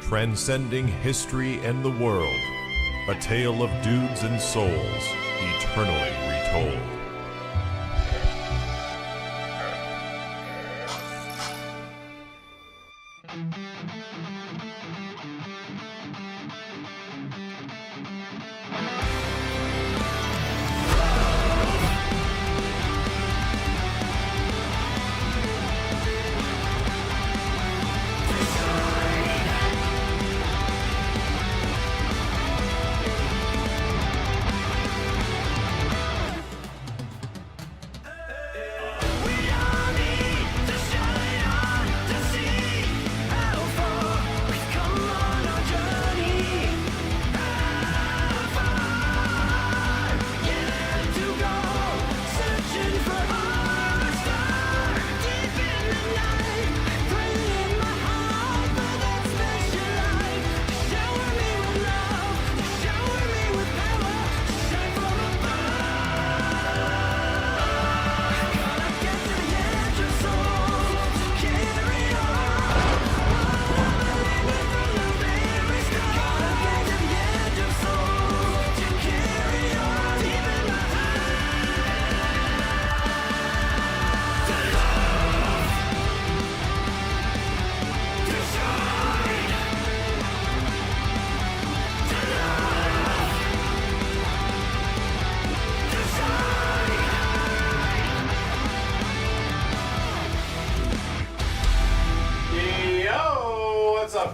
transcending history and the world, a tale of dudes and souls, eternally retold.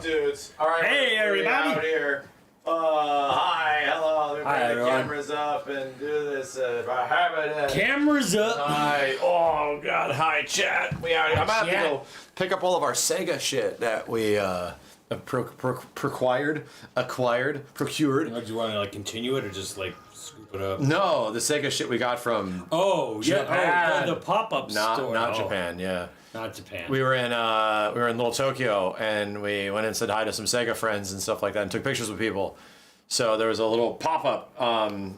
Dudes. All right. Hey, everybody. Out here. Hi. Hello. Let me Hi, bring the cameras up and do this. Cameras up. Hi. Oh, God. Hi, chat. We out here. I'm about to go pick up all of our Sega shit that we procured. Do you want to like continue it or just like scoop it up? No, the Sega shit we got from Japan. The pop-up store. Not Japan. Yeah. Not Japan. We were in Little Tokyo, and we went and said hi to some Sega friends and stuff like that, and took pictures with people. So there was a little pop-up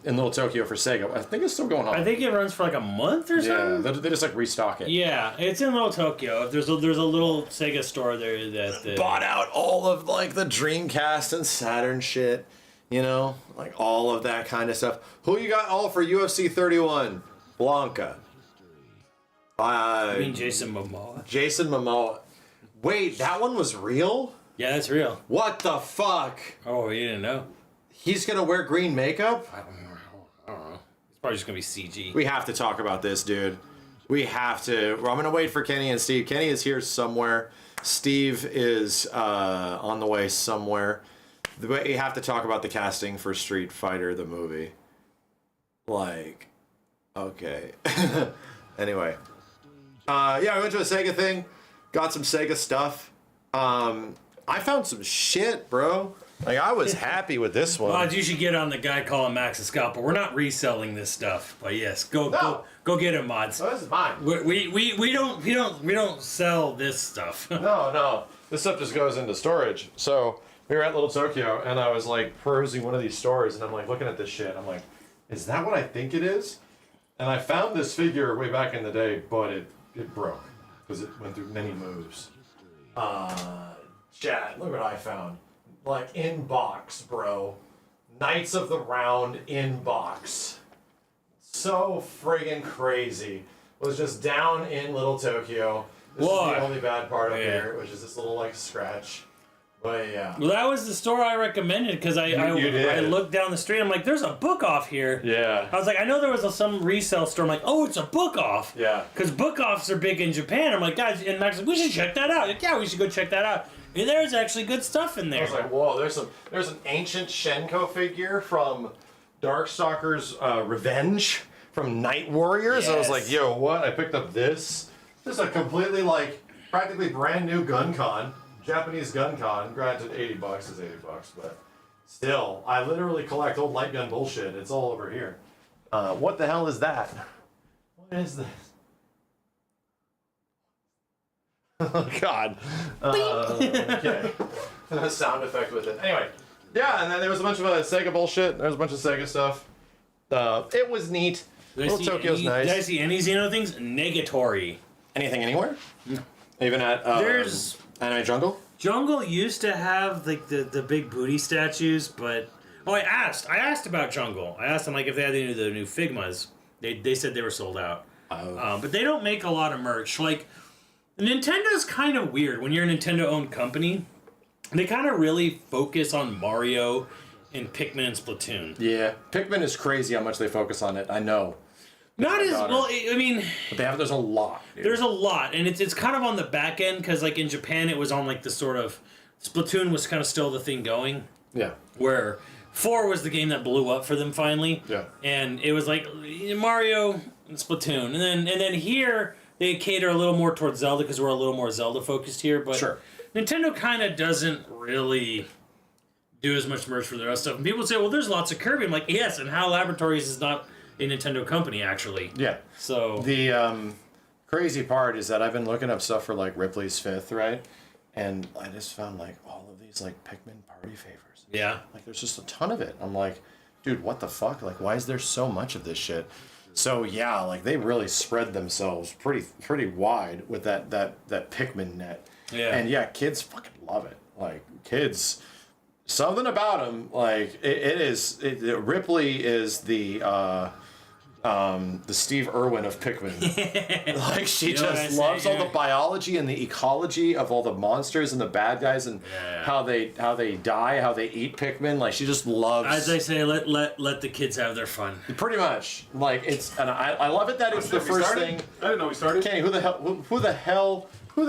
in Little Tokyo for Sega. I think it's still going on. I think it runs for like a month or something. Yeah, they just like restock it. Yeah, it's in Little Tokyo. There's a little Sega store there that bought out all of like the Dreamcast and Saturn shit. You know, like all of that kind of stuff. Who you got all for UFC 31? Blanca. I mean Jason Momoa. Jason Momoa. Wait, that one was real? Yeah, that's real. What the fuck? Oh, you didn't know? He's gonna wear green makeup? I don't know. It's probably just gonna be CG. We have to talk about this, dude. We have to. Well, I'm gonna wait for Kenny and Steve. Kenny is here somewhere. Steve is on the way somewhere. We have to talk about the casting for Street Fighter, the movie. Like, okay. Anyway. Yeah, we went to a Sega thing, got some Sega stuff. I found some shit, bro. Like, I was happy with this one. Well, you should get on the guy calling Max a scalper. We're not reselling this stuff, but yes, go get it, mods. Oh, this is mine. We don't sell this stuff. No, this stuff just goes into storage. So we were at Little Tokyo, and I was like perusing one of these stores, and I'm like looking at this shit. I'm like, is that what I think it is? And I found this figure way back in the day, but it broke because it went through many moves. Chat, look what I found. Like in box, bro. Knights of the Round in box. So friggin' crazy. Was just down in Little Tokyo. This is the only bad part of here, which is this little like scratch. But yeah. Well, that was the store I recommended because I looked down the street. I'm like, there's a book off here. Yeah. I was like, I know there was some resale store. I'm like, oh, it's a book off. Yeah. Because book offs are big in Japan. I'm like, guys, and Max like, we should check that out. Like, yeah, we should go check that out. And there's actually good stuff in there. I was like, whoa, there's an ancient Shenko figure from Darkstalker's Revenge from Night Warriors. Yes. I was like, yo, what? I picked up this. This is a completely like practically brand new gun con. Japanese gun con. Granted, $80 is $80, but still, I literally collect old light gun bullshit. It's all over here. What the hell is that? What is this? Oh God. Okay. A sound effect with it. Anyway, yeah, and then there was a bunch of Sega bullshit. There was a bunch of Sega stuff. It was neat. Little Tokyo's nice. Did I see any Xeno things? Negatory. Anything anywhere? No. Even at there's Anime Jungle? Jungle used to have like the big booty statues, but I asked about Jungle. I asked them like if they had the new Figmas. They said they were sold out. But they don't make a lot of merch. Like Nintendo's kind of weird when you're a Nintendo-owned company. They kind of really focus on Mario and Pikmin and Splatoon. Yeah, Pikmin is crazy how much they focus on it. I know. Not as well. I mean, but there's a lot. Dude. There's a lot, and it's kind of on the back end because like in Japan it was on like the sort of Splatoon was kind of still the thing going. Yeah. Where 4 was the game that blew up for them finally. Yeah. And it was like Mario and Splatoon, and then here they cater a little more towards Zelda because we're a little more Zelda focused here. But sure. Nintendo kind of doesn't really do as much merch for the rest stuff. And people say, well, there's lots of Kirby. I'm like, yes, and HAL Laboratories is not a Nintendo company, actually. Yeah. So the crazy part is that I've been looking up stuff for like Ripley's Fifth, right? And I just found like all of these like Pikmin party favors. Yeah. Like there's just a ton of it. I'm like, dude, what the fuck? Like, why is there so much of this shit? So yeah, like they really spread themselves pretty wide with that Pikmin net. Yeah. And yeah, kids fucking love it. Like kids, something about them. Like Ripley is the Steve Irwin of Pikmin. Like she just loves all the biology and the ecology of all the monsters and the bad guys and how they die, how they eat Pikmin. Like she just loves. As I say, let the kids have their fun. Pretty much. Like and I love it that it's the first thing. I didn't know we started. Kenny, who the hell? What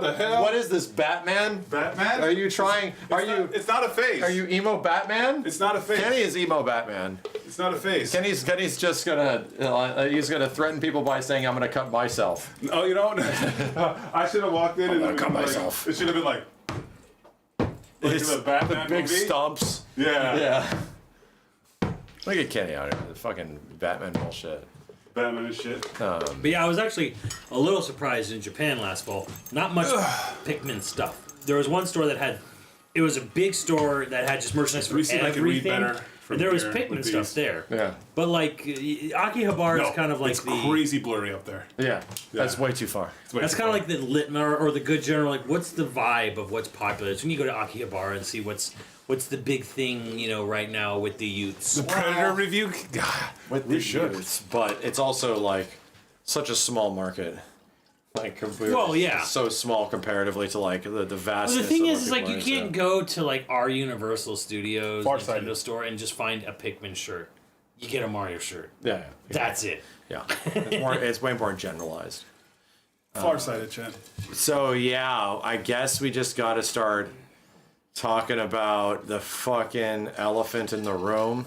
the hell? What is this, Batman? Batman? Are you trying? It's not a face. Are you emo Batman? It's not a face. Kenny is emo Batman. It's not a face. Kenny's just gonna he's gonna threaten people by saying I'm gonna cut myself. Oh, you know, I should have walked in and gonna cut myself. It should have been like It's the Batman big movie? stumps. Yeah. Look at Kenny out here. The fucking Batman bullshit. Batman and shit. But yeah, I was actually a little surprised in Japan last fall. Not much Pikmin stuff. There was one store that had. It was a big store that had just merchandise for Let me see if I can read everything. better from And there was here Pikmin with stuff these. there. Yeah. But like Akihabara is kind of like it's the. crazy blurry up there. Yeah. That's way too far. That's kind of like the litmer or the good general. Like, what's the vibe of what's popular? So when you go to Akihabara and see what's the big thing, right now with the youths. The Predator review. With the youths, but it's also like such a small market. Like so small comparatively to like the vastness. Well, the thing of is like you can't go to like our Universal Studios Nintendo store and just find a Pikmin shirt. You get a Mario shirt. Yeah. That's it. Yeah. It's way more generalized. Farsighted, Chen. So yeah, I guess we just got to start talking about the fucking elephant in the room,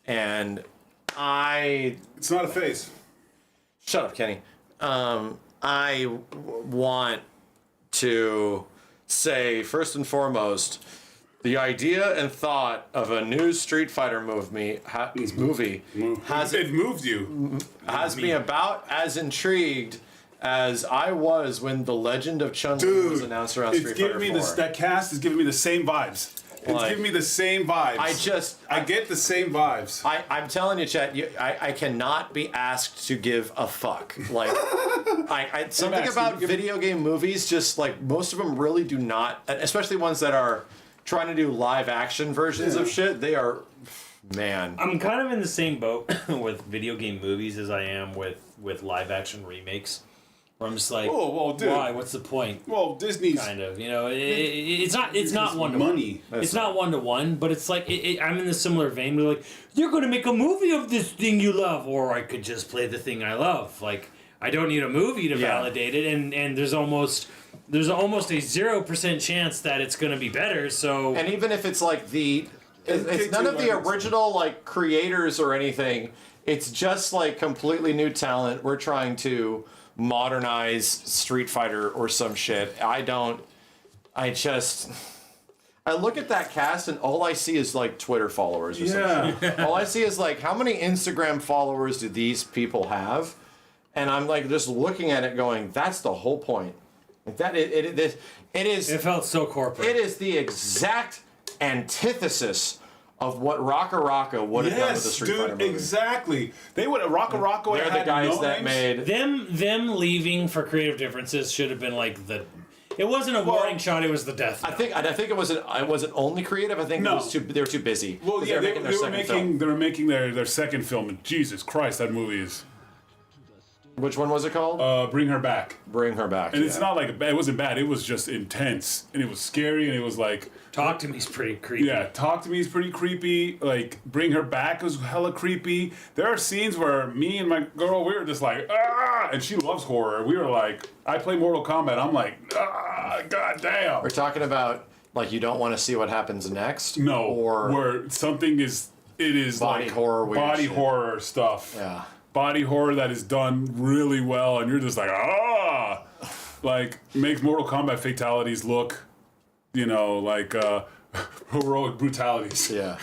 and It's not a face. Shut up, Kenny. I want to say, first and foremost, the idea and thought of a new Street Fighter movie has me about as intrigued as I was when The Legend of Chun-Li was announced around Street Fighter 4. That cast is giving me the same vibes. It's giving me the same vibes. I get the same vibes. I'm telling you, Chet, I cannot be asked to give a fuck. Like, something about video game movies, just like most of them really do not, especially ones that are trying to do live action versions of shit. They are, man. I'm kind of in the same boat with video game movies as I am with live action remakes. Where I'm just like, dude. Why? What's the point? Well, Disney's kind of, it's not one to money. One. It's not one to one, but it's like I'm in a similar vein. We're like, you're going to make a movie of this thing you love, or I could just play the thing I love. Like I don't need a movie to validate it, and there's almost a 0% chance that it's going to be better. So and even if it's like it's none of the original like creators or anything. It's just like completely new talent. We're trying to modernize Street Fighter or some shit. I look at that cast and all I see is like Twitter followers or something. All I see is like, how many Instagram followers do these people have? And I'm like just looking at it going, that's the whole point. Like that it is. It felt so corporate. It is the exact antithesis of what Rocka Rocka would have done with the Street Fighter movie. Exactly. They would have Rocka Rocka. They're the guys that made them leaving for creative differences should have been like It wasn't a warning shot. It was the death. I think it wasn't only creative. I think they were too busy. Well, yeah, they were making their second film. And Jesus Christ, that movie is. Which one was it called? Bring Her Back. Bring Her Back. And it's not like it wasn't bad. It was just intense, and it was scary, and it was like. Talk to Me's pretty creepy. Yeah, Talk to Me is pretty creepy. Like, Bring Her Back was hella creepy. There are scenes where me and my girl, we were just like, ah! And she loves horror. We were like, I play Mortal Kombat. I'm like, ah, god damn. We're talking about, like, you don't want to see what happens next? No. Or where something is, it is body like horror, body horror stuff. Yeah. Body horror that is done really well, and you're just like, ah! Like, makes Mortal Kombat fatalities look, like heroic brutalities. Yeah.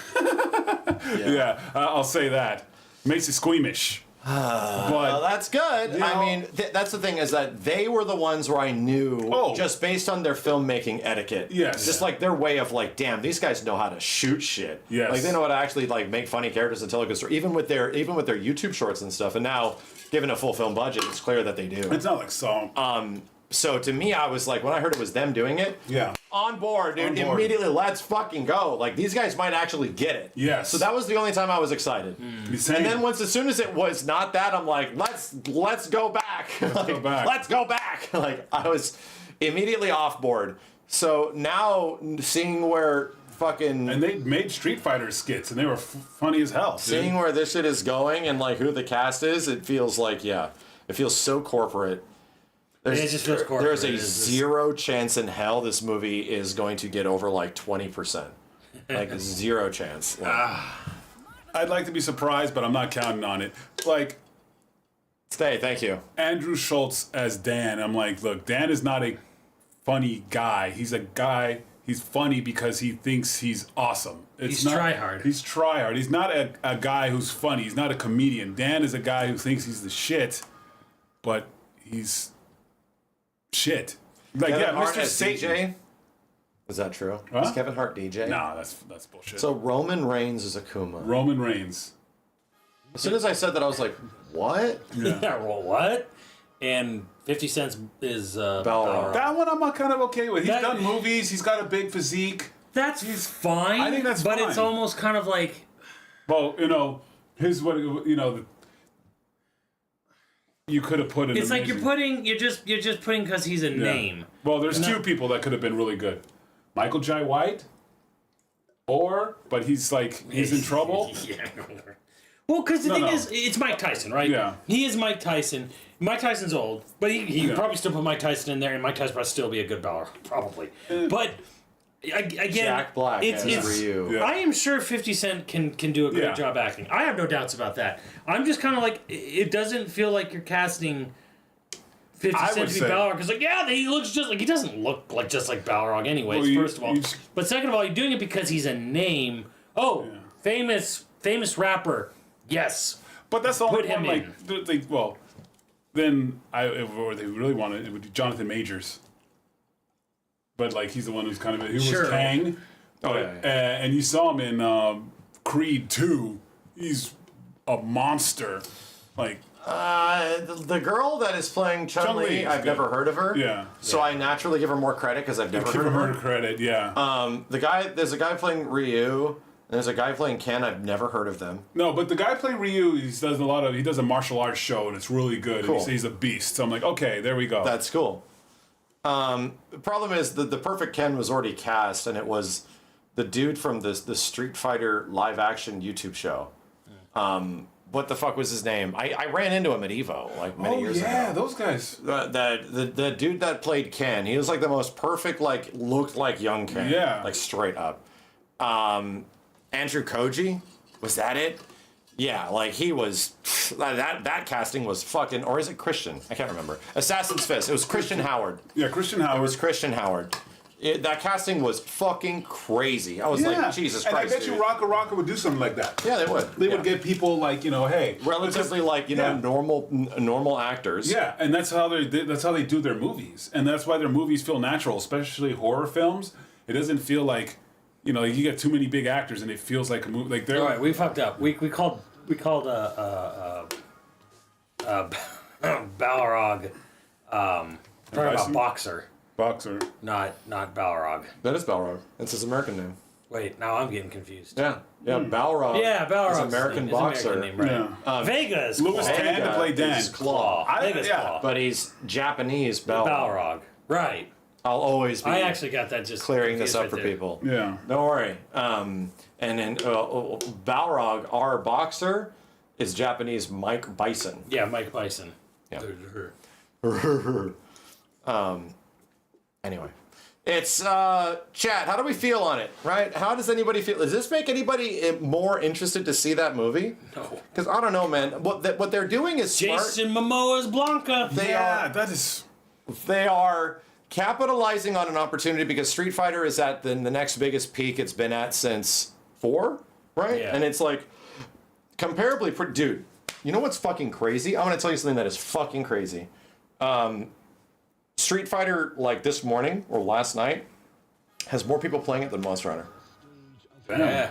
Yeah, I'll say that. Makes it squeamish. Well, that's good. I mean, that's the thing is that they were the ones where I knew, just based on their filmmaking etiquette. Yes. Just like their way of like, damn, these guys know how to shoot shit. Yes. Like they know how to actually like make funny characters and tell a good story, even with their YouTube shorts and stuff. And now, given a full film budget, it's clear that they do. It's not like song. So to me, I was like, when I heard it was them doing it, on board, dude. On board. Immediately, let's fucking go. Like these guys might actually get it. Yes. So that was the only time I was excited. And then as soon as it was not that, I'm like, let's go back. Let's go back. Like I was immediately off board. So now seeing where fucking and they made Street Fighter skits, and they were funny as hell. Seeing where this shit is going and like who the cast is, it feels like it feels so corporate. It just feels corporate. There's a zero chance in hell this movie is going to get over like 20%. Like zero chance. Like, I'd like to be surprised, but I'm not counting on it. Like, thank you. Andrew Schultz as Dan. I'm like, look, Dan is not a funny guy. He's a guy. He's funny because he thinks he's awesome. He's try-hard. He's try-hard. He's not a guy who's funny. He's not a comedian. Dan is a guy who thinks he's the shit, but he's shit. Like, Kevin Hart Mr. as Satan. DJ? Is that true? Huh? Is Kevin Hart DJ? Nah, that's bullshit. So Roman Reigns is Akuma. Roman Reigns. As soon as I said that, I was like, what? Yeah, well, what? And 50 Cent is Balrog. That one I'm kind of okay with. He's done movies. He's got a big physique. That's fine. I think that's fine. But it's almost kind of like... Well, here's what, you could have put in. It's like you're just putting because he's a name. Well, there's two people that could have been really good. Michael Jai White, but he's in trouble. Yeah. Well, because the thing is, it's Mike Tyson, right? Yeah. He is Mike Tyson. Mike Tyson's old, but he could probably still put Mike Tyson in there, and Mike Tyson would still be a good baller, probably. But again, Jack Black as Ryu. Yeah. I am sure 50 Cent can do a great job acting. I have no doubts about that. I'm just kind of like, it doesn't feel like you're casting 50 Cent to be Balrog, because he looks just like, he doesn't look like just like Balrog anyways, first of all. But second of all, you're doing it because he's a name. Famous rapper. Yes. But that's the only Put him one, then or they really wanted it would be Jonathan Majors. But he's the one who's kind of he was Kang. And you saw him in Creed 2. He's a monster. The girl that is playing Chun-Li, I've never heard of her. Yeah. So I naturally give her more credit because I've never heard of her. Credit, yeah. There's a guy playing Ryu, and there's a guy playing Ken. I've never heard of them. No, but the guy playing Ryu, he does a martial arts show, and it's really good. Cool. And he's a beast. So I'm like, okay, there we go. That's cool. The problem is the perfect Ken was already cast, and it was the dude from the Street Fighter live action YouTube show. What the fuck was his name? I ran into him at Evo many years ago. Yeah, those guys. The dude that played Ken, he was the most perfect, looked like young Ken. Yeah. Straight up. Andrew Koji, was that it? Yeah, he was, that casting was fucking, or is it Christian? I can't remember. Assassin's Fist, it was Christian Howard. Yeah, Christian Howard. It was Christian Howard. That casting was fucking crazy. I was like, Jesus Christ. And I bet you Rocka would do something like that. Yeah, they would. They would get people hey, relatively normal actors. Yeah, and that's how they do their movies, and that's why their movies feel natural, especially horror films. It doesn't feel like you get too many big actors, and it feels like a movie. They're all right. We fucked up. We called Balrog talking about boxer. Boxer. Not Balrog. That is Balrog. That's his American name. Wait, now I'm getting confused. Yeah, Balrog. Yeah, Balrog's is American boxer. Name, right? Yeah. Vega is Louis Claw. Tan to play Dan. Is Claw. Vega's yeah. Claw. But he's Japanese Balrog. Balrog. Right. I'll always be I actually got that just clearing this up confused for right people. Yeah. Don't worry. And then Balrog, our boxer, is Japanese Mike Bison. there. Yeah, Mike Bison. Yeah. Her. Anyway, it's chat. How do we feel on it? Right? How does anybody feel? Does this make anybody more interested to see that movie? No. Because I don't know, man. What they're doing is smart. Jason Momoa's Blanca. That is. They are capitalizing on an opportunity because Street Fighter is at the next biggest peak it's been at since 4, right? Yeah. And it's like comparably, dude. You know what's fucking crazy? I'm gonna tell you something that is fucking crazy. Street Fighter, like this morning or last night, has more people playing it than Monster Hunter. Yeah.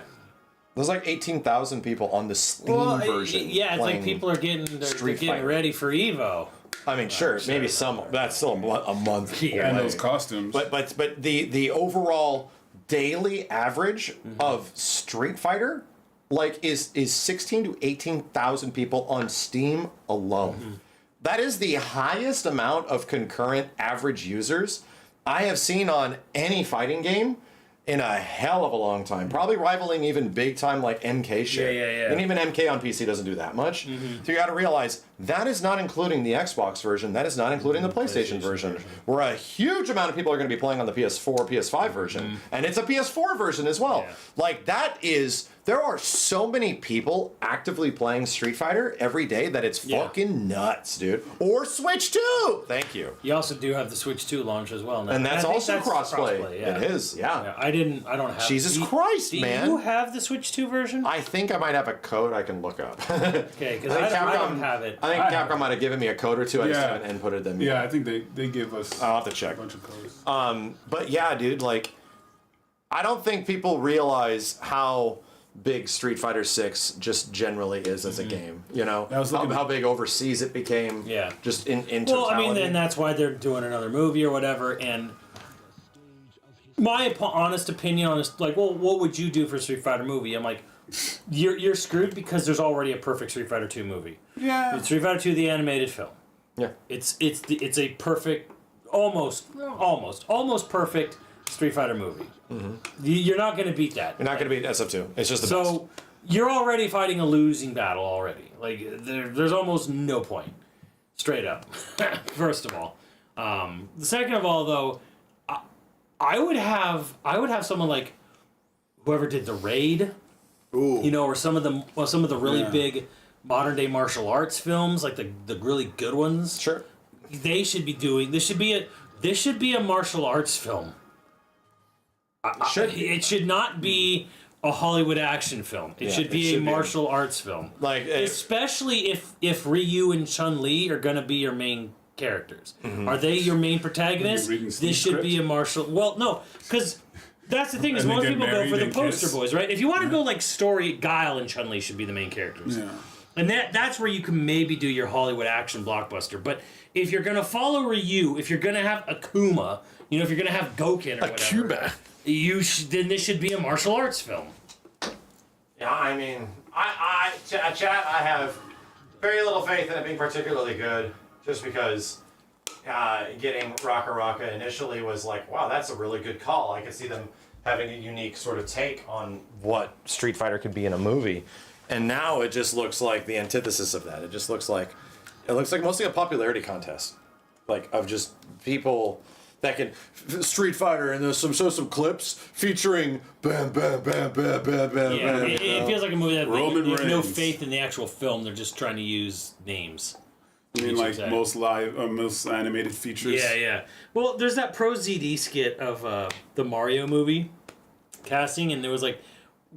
There's like 18,000 people on the Steam version. Yeah, it's like playing people are getting Street getting Fighter. ready for Evo. I mean, sure, maybe some. That's still a month. Yeah. And away. those costumes. But the overall daily average Mm-hmm. of Street Fighter, like, is 16 to 18,000 people on Steam alone. Mm-hmm. That is the highest amount of concurrent average users I have seen on any fighting game in a hell of a long time. Probably rivaling even big time like MK shit. Yeah. And even MK on PC doesn't do that much. So you got to realize that is not including the Xbox version. That is not including the PlayStation version. Where a huge amount of people are going to be playing on the PS4, PS5 version. And it's a PS4 version as well. Yeah. Like that is... There are so many people actively playing Street Fighter every day that it's fucking nuts, dude. Or Switch 2! Thank you. You also do have the Switch 2 launch as well now. And that's I think also crossplay. yeah. It is, yeah. Yeah, I don't have. Jesus Christ, man. Do you have the Switch 2 version? I think I might have a code I can look up. Okay, because I don't have it. I think Capcom might have given me a code or two. I just Yeah. haven't inputted them. Yeah, yet. I think they give us I'll have to check. a bunch of codes. But yeah, dude, like, I don't think people realize how big Street Fighter 6 just generally is as a game. You know, I was looking how big overseas it became. Yeah. Just in Well, totality. I mean, then that's why they're doing another movie or whatever. And my honest opinion on this, like, well, what would you do for a Street Fighter movie? I'm like, you're screwed because there's already a perfect Street Fighter 2 movie. Yeah. It's Street Fighter 2, the animated film. Yeah. It's a perfect, almost perfect Street Fighter movie. You're not going to beat that. You're not going to beat SF2. It's just the best. So you're already fighting a losing battle already. Like there's almost no point. Straight up. First of all, the second of all, though, I would have someone like whoever did the Raid. Ooh. You know, or some of the really big modern day martial arts films, like the really good ones. Sure. They should be doing. This should be a martial arts film. It should not be a Hollywood action film. It should be a martial arts film. Like, especially if Ryu and Chun-Li are going to be your main characters. Are they your main protagonists? reading This Steve's should be a martial... Well, no, because that's the thing is And they most get people go married for the and poster kiss. boys, right? If you want to go like story, Guile and Chun-Li should be the main characters. Yeah. And that's where you can maybe do your Hollywood action blockbuster. But if you're going to follow Ryu, if you're going to have Akuma, you know, if you're going to have Gouken or whatever... then this should be a martial arts film. Yeah, I mean, chat, I have very little faith in it being particularly good, just because getting Raka Raka initially was like, wow, that's a really good call. I could see them having a unique sort of take on what Street Fighter could be in a movie. And now it just looks like the antithesis of that. It looks like mostly a popularity contest, like of just people that can Street Fighter, and there's some clips featuring bam bam bam bam bam bam. Yeah, bam, it feels like a movie that Roman there's no Reigns. faith in the actual film. They're just trying to use names. I mean, like Exactly. most animated features. Yeah. Well, there's that Pro ZD skit of the Mario movie casting, and there was like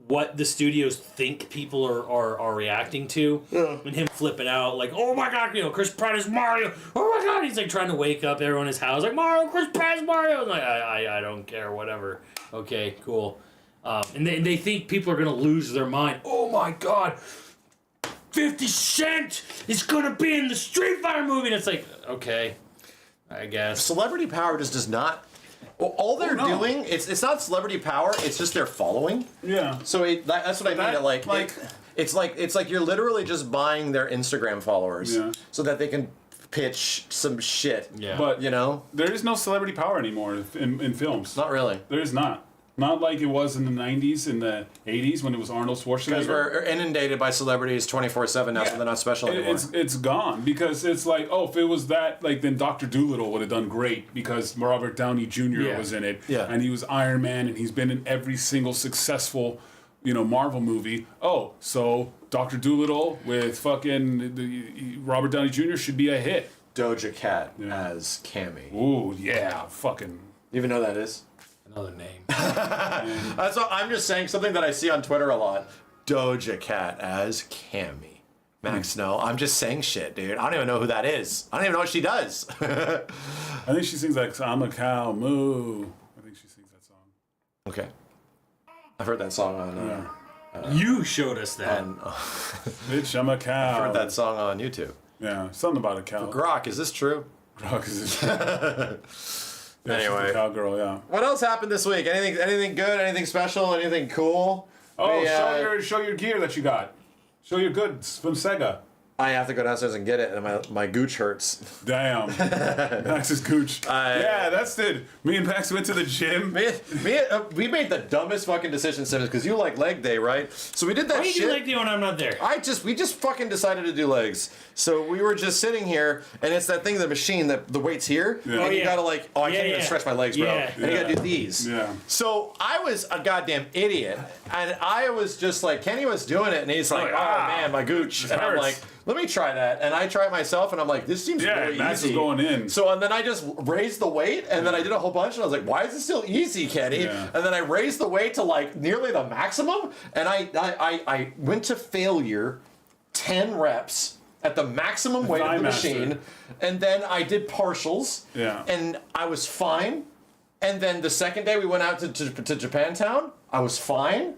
what the studios think people are reacting to, and him flipping out like, oh my god, you know, Chris Pratt is Mario. Oh my god, he's like trying to wake up everyone in his house like Mario, Chris Pratt is Mario. And like I don't care, whatever. Okay, cool. And they think people are gonna lose their mind. Oh my god, 50 Cent is gonna be in the Street Fighter movie, and it's like, okay. I guess. Celebrity power just does not. Well, all they're doing, it's not celebrity power. It's just their following. Yeah. So that's what I mean. It's like you're literally just buying their Instagram followers, so that they can pitch some shit. Yeah. But you know, there is no celebrity power anymore in films. not really. There is not. Not like it was in the 90s, in the 80s when it was Arnold Schwarzenegger. Because we're inundated by celebrities 24/7 now, so they're not special anymore. It's gone because it's like, oh, if it was that, like then Dr. Dolittle would have done great because Robert Downey Jr. was in it, and he was Iron Man, and he's been in every single successful, Marvel movie. Oh, so Dr. Dolittle with fucking Robert Downey Jr. should be a hit. Doja Cat as Cammy. Ooh, yeah, fucking. You even know who that is? Another name. That's what, I'm just saying something that I see on Twitter a lot. Doja Cat as Cammy. Max, no, I'm just saying shit, dude. I don't even know who that is. I don't even know what she does. I think she sings like "I'm a cow, moo." I think she sings that song. Okay, I've heard that song on. You showed us that. Bitch, I'm a cow. I've heard that song on YouTube. Yeah, something about a cow. Grok, is this true? Grok is. Anyway, cowgirl, yeah. What else happened this week? Anything good? Anything special? Anything cool? Oh, show your gear that you got. Show your goods from Sega. I have to go downstairs and get it, and my gooch hurts. Damn. Max's gooch. Yeah, that's it. Me and Max went to the gym. We made the dumbest fucking decision, Simmons, because you like leg day, right? So we did that Why do shit. you like doing when I'm not there? We just fucking decided to do legs. So we were just sitting here, and it's that thing, the machine, the weight's here, and you gotta I can't even stretch my legs, bro. And you gotta do these. Yeah. So I was a goddamn idiot, and I was just like, Kenny was doing it, and he's like, oh man, my gooch. And I'm like, let me try that. And I try it myself, and I'm like, this seems really Max easy. is going in. So, and then I just raised the weight, and then I did a whole bunch, and I was like, why is this still easy, Kenny? Yeah. And then I raised the weight to nearly the maximum, and I went to failure 10 reps at the maximum weight of the machine, and then I did partials, and I was fine. And then the second day we went out to Japantown, I was fine.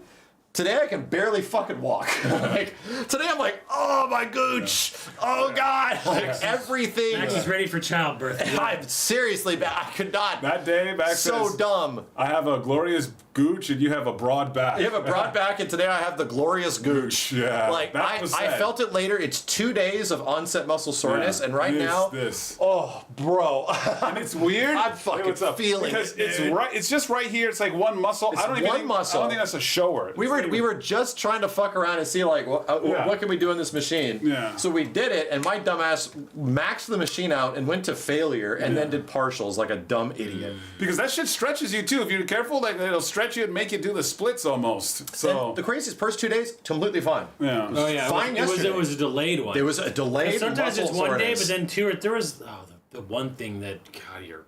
Today I can barely fucking walk. Today I'm like, oh my gooch, oh god, everything. Max is ready for childbirth. I'm seriously, I could not. That day, Max so says, dumb. I have a glorious gooch and you have a broad back. You have a broad back, and today I have the glorious gooch. Yeah. I felt it later. It's 2 days of onset muscle soreness, and right now, oh, bro. And it's weird. I'm fucking feeling because it. It's right. It's just right here. It's like one muscle. It's I don't one muscle. I don't think that's a shower. We were just trying to fuck around and see what can we do in this machine. Yeah. So we did it, and my dumbass maxed the machine out and went to failure, and then did partials like a dumb idiot. Because that shit stretches you too. If you're careful, it'll stretch you and make you do the splits almost. So and the craziest first 2 days, completely fine. Yeah. Oh yeah. Fine It was a delayed one. It was a delayed. Sometimes it's muscle one day, soreness. but then two. There was the one thing that you're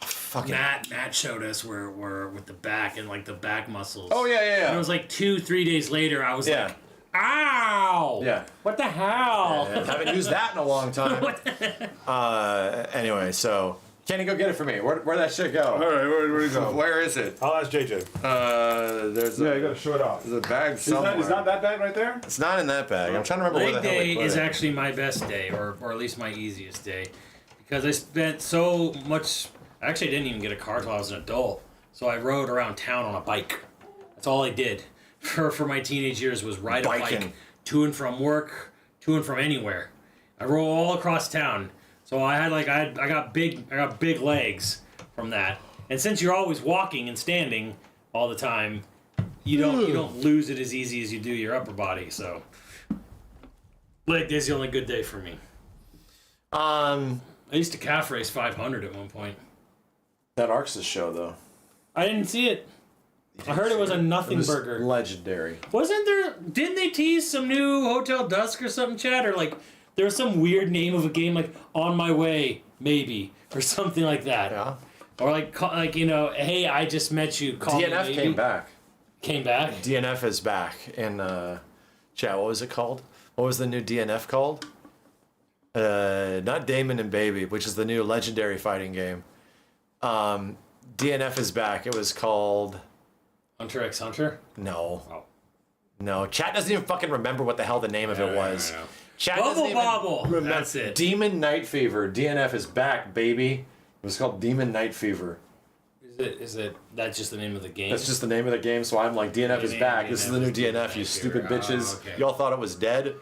fucking Matt showed us where with the back and the back muscles. Oh yeah. And it was 2-3 days later. I was like, ow! Yeah. What the hell? I haven't used that in a long time. Anyway, so Kenny, go get it for me. Where'd that shit go? All right, where do you go? Where is it? I'll ask JJ. There's you gotta show it off. There's a bag somewhere. It's not that bag right there? It's not in that bag. I'm trying to remember where the Leg hell day we put is it. actually my best day, or at least my easiest day, because I spent so much. Actually, I didn't even get a car until I was an adult, so I rode around town on a bike. That's all I did for my teenage years was ride a bike to and from work, to and from anywhere. I rode all across town, so I had I got big legs from that. And since you're always walking and standing all the time, you don't lose it as easy as you do your upper body. So leg day's the only good day for me. I used to calf race 500 at one point. That ArcSys show though. I didn't see it. I heard it was a nothing burger. Legendary. Wasn't there? Didn't they tease some new Hotel Dusk or something, Chad? Or there was some weird name of a game On My Way, maybe, or something like that. Yeah. Or hey, I just met you. Call me DNF maybe. came back. Came back. DNF is back in chat. What was it called? What was the new DNF called? Not Damon and Baby, which is the new legendary fighting game. DNF is back. It was called Hunter x Hunter? No. Oh. No. Chat doesn't even fucking remember what the hell the name of it was. I know. Chat doesn't Bubble even Bobble. remember. That's it. Demon Night Fever. DNF is back, baby. It was called Demon Night Fever. Is it that's just the name of the game? That's just the name of the game, so I'm like, DNF is back. This is the new DNF, you stupid bitches. Okay. Y'all thought it was dead?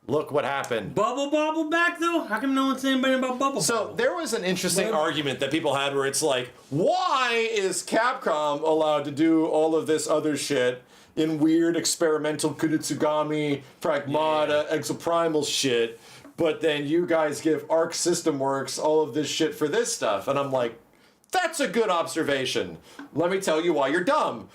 Look what happened. Bubble Bobble back though? How come no one's saying anything about Bubble So Bobble? there was an interesting argument that people had where it's like, why is Capcom allowed to do all of this other shit in weird experimental Kunitsugami, Pragmata, Exoprimal shit, but then you guys give Arc System Works all of this shit for this stuff? And I'm like, that's a good observation. Let me tell you why you're dumb.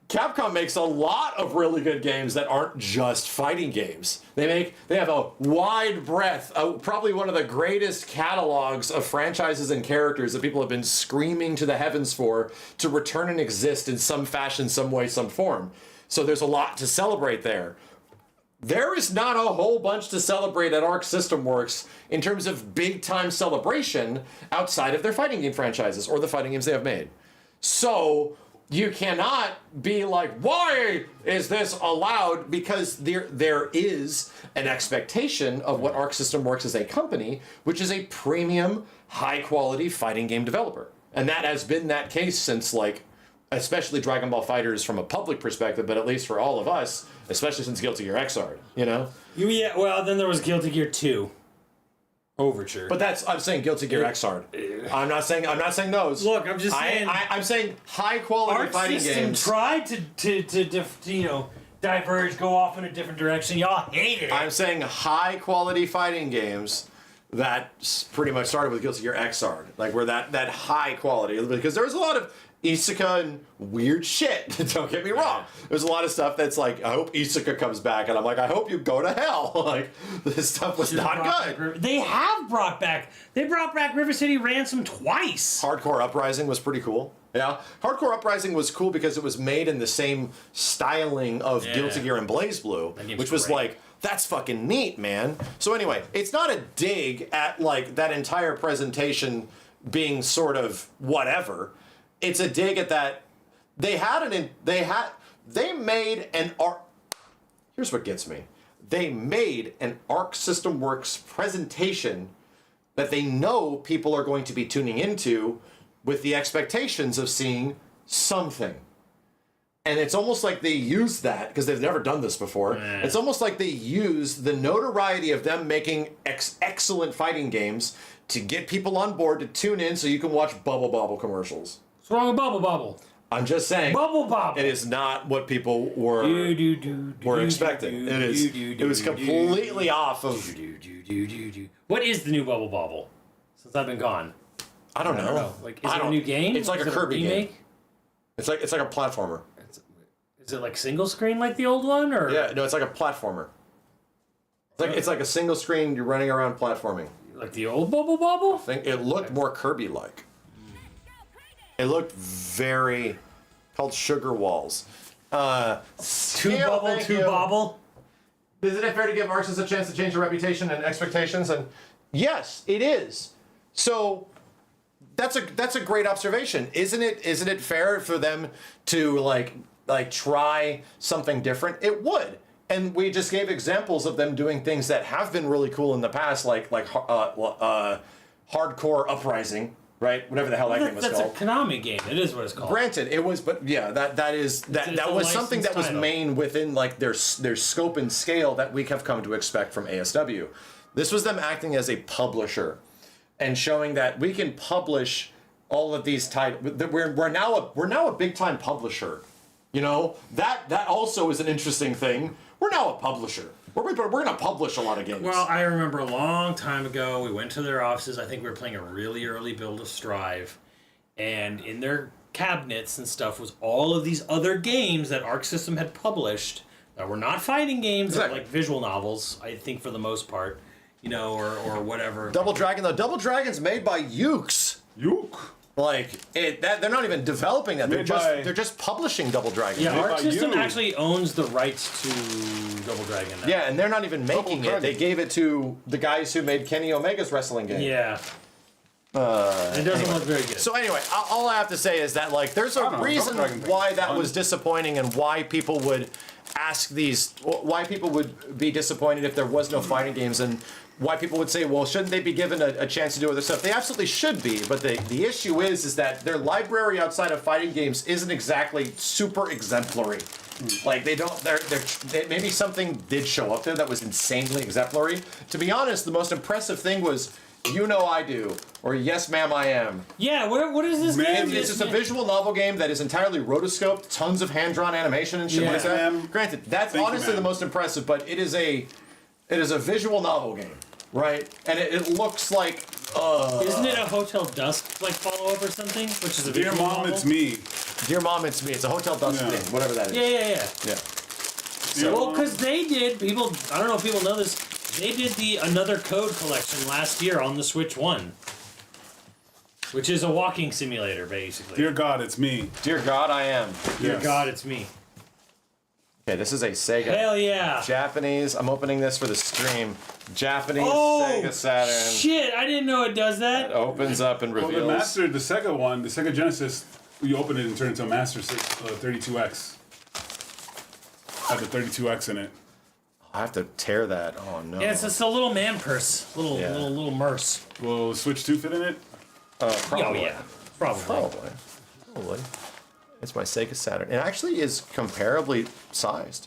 Capcom makes a lot of really good games that aren't just fighting games. They have a wide breadth, probably one of the greatest catalogs of franchises and characters that people have been screaming to the heavens for to return and exist in some fashion, some way, some form. So there's a lot to celebrate there. There is not a whole bunch to celebrate at Arc System Works in terms of big time celebration outside of their fighting game franchises or the fighting games they have made. So you cannot be like, why is this allowed? Because there is an expectation of what Arc System Works as a company, which is a premium, high quality fighting game developer. And that has been that case since, like, especially Dragon Ball FighterZ from a public perspective, but at least for all of us, especially since Guilty Gear Xrd, you know? Yeah, well, then there was Guilty Gear 2. Overture. But I'm saying Guilty Gear Xrd. I'm not saying those. Look, I'm just saying. I'm saying high quality fighting games. Tried to diverge, go off in a different direction. Y'all hated it. I'm saying high quality fighting games that pretty much started with Guilty Gear Xrd, like where that high quality, because there was a lot of Isuka and weird shit. Don't get me wrong. There's a lot of stuff that's like, I hope Isuka comes back, and I'm like, I hope you go to hell. Like, this stuff was not good. They brought back River City Ransom twice. Hardcore Uprising was pretty cool. Yeah, Hardcore Uprising was cool because it was made in the same styling of Guilty Gear and BlazBlue, which was like, that's fucking neat, man. So anyway, it's not a dig at like that entire presentation being sort of whatever. It's a dig at that they made an Arc. Here's what gets me. They made an Arc System Works presentation that they know people are going to be tuning into with the expectations of seeing something. And it's almost like they use that, because they've never done this before. It's almost like they use the notoriety of them making excellent fighting games to get people on board to tune in so you can watch Bubble Bobble commercials. What's wrong with Bubble Bobble? I'm just saying. Bubble Bobble. It is not what people were expecting. It was completely off of. What is the new Bubble Bobble? Since I've been gone. I don't know. Like, is it a new game? It's like a Kirby game. It's like a platformer. Is it like single screen like the old one, or? Yeah, no, it's like a platformer. It's like a single screen. You're running around platforming. Like the old Bubble Bobble? It looked more Kirby-like. It looked very called Sugar Walls. Two bobble. Isn't it fair to give ArcSys a chance to change their reputation and expectations? And yes, it is. So that's a great observation, isn't it? Isn't it fair for them to like try something different? It would. And we just gave examples of them doing things that have been really cool in the past, like Hardcore Uprising, right? Whatever the hell that game was called. That's a Konami game. It is what it's called. Granted, it was, but yeah, that was something that was main within like their scope and scale that we have come to expect from ASW. This was them acting as a publisher and showing that we can publish all of these titles. We're now a big time publisher. You know, that also is an interesting thing. We're now a publisher. We're going to publish a lot of games. Well, I remember a long time ago, we went to their offices. I think we were playing a really early build of Strive. And in their cabinets and stuff was all of these other games that Arc System had published that were not fighting games, exactly. That were like visual novels, I think, for the most part. You know, or whatever. Double Dragon, though. Double Dragon's made by Yuke's. Like they're not even developing that. They're just publishing Double Dragon. Yeah, Arc System actually owns the rights to Double Dragon now. Yeah, and they're not even making it. They gave it to the guys who made Kenny Omega's wrestling game. Yeah. It doesn't look very good. So anyway, all I have to say is that like there's a reason why that was disappointing and why people would ask why people would be disappointed if there was no fighting games. And why people would say, well, shouldn't they be given a chance to do other stuff? They absolutely should be, but the issue is that their library outside of fighting games isn't exactly super exemplary. Like they don't, maybe something did show up there that was insanely exemplary. To be honest, the most impressive thing was, you know I do, or yes ma'am I am. Yeah, what is this game? It's just a visual novel game that is entirely rotoscoped, tons of hand-drawn animation and shit like that. Granted, that's honestly the most impressive, but it is a visual novel game, right? And it looks like Isn't it a Hotel Dusk like follow-up or something? Which is a Dear visual Mom, novel? it's me. Dear Mom, it's me. It's a Hotel Dusk thing, whatever that is. Yeah. So, Well, because they did, people, I don't know if people know this, they did the Another Code collection last year on the Switch 1. Which is a walking simulator, basically. Dear God, it's me. Dear God, I am. Dear Yes. God, it's me. Okay, this is a Sega. Hell yeah. Japanese. I'm opening this for the stream. Japanese Oh, Sega Saturn. shit, I didn't know it does that. It opens up and Well, reveals. the Master, the Sega one, the Sega Genesis, you open it and turn it into a Master 32X. Had the 32X in it. I have to tear that. Oh no. Yeah, it's just a little man purse. Little merce. Will Switch 2 fit in it? Probably. Oh, yeah. Probably. Probably. It's my Sega Saturn. It actually is comparably sized.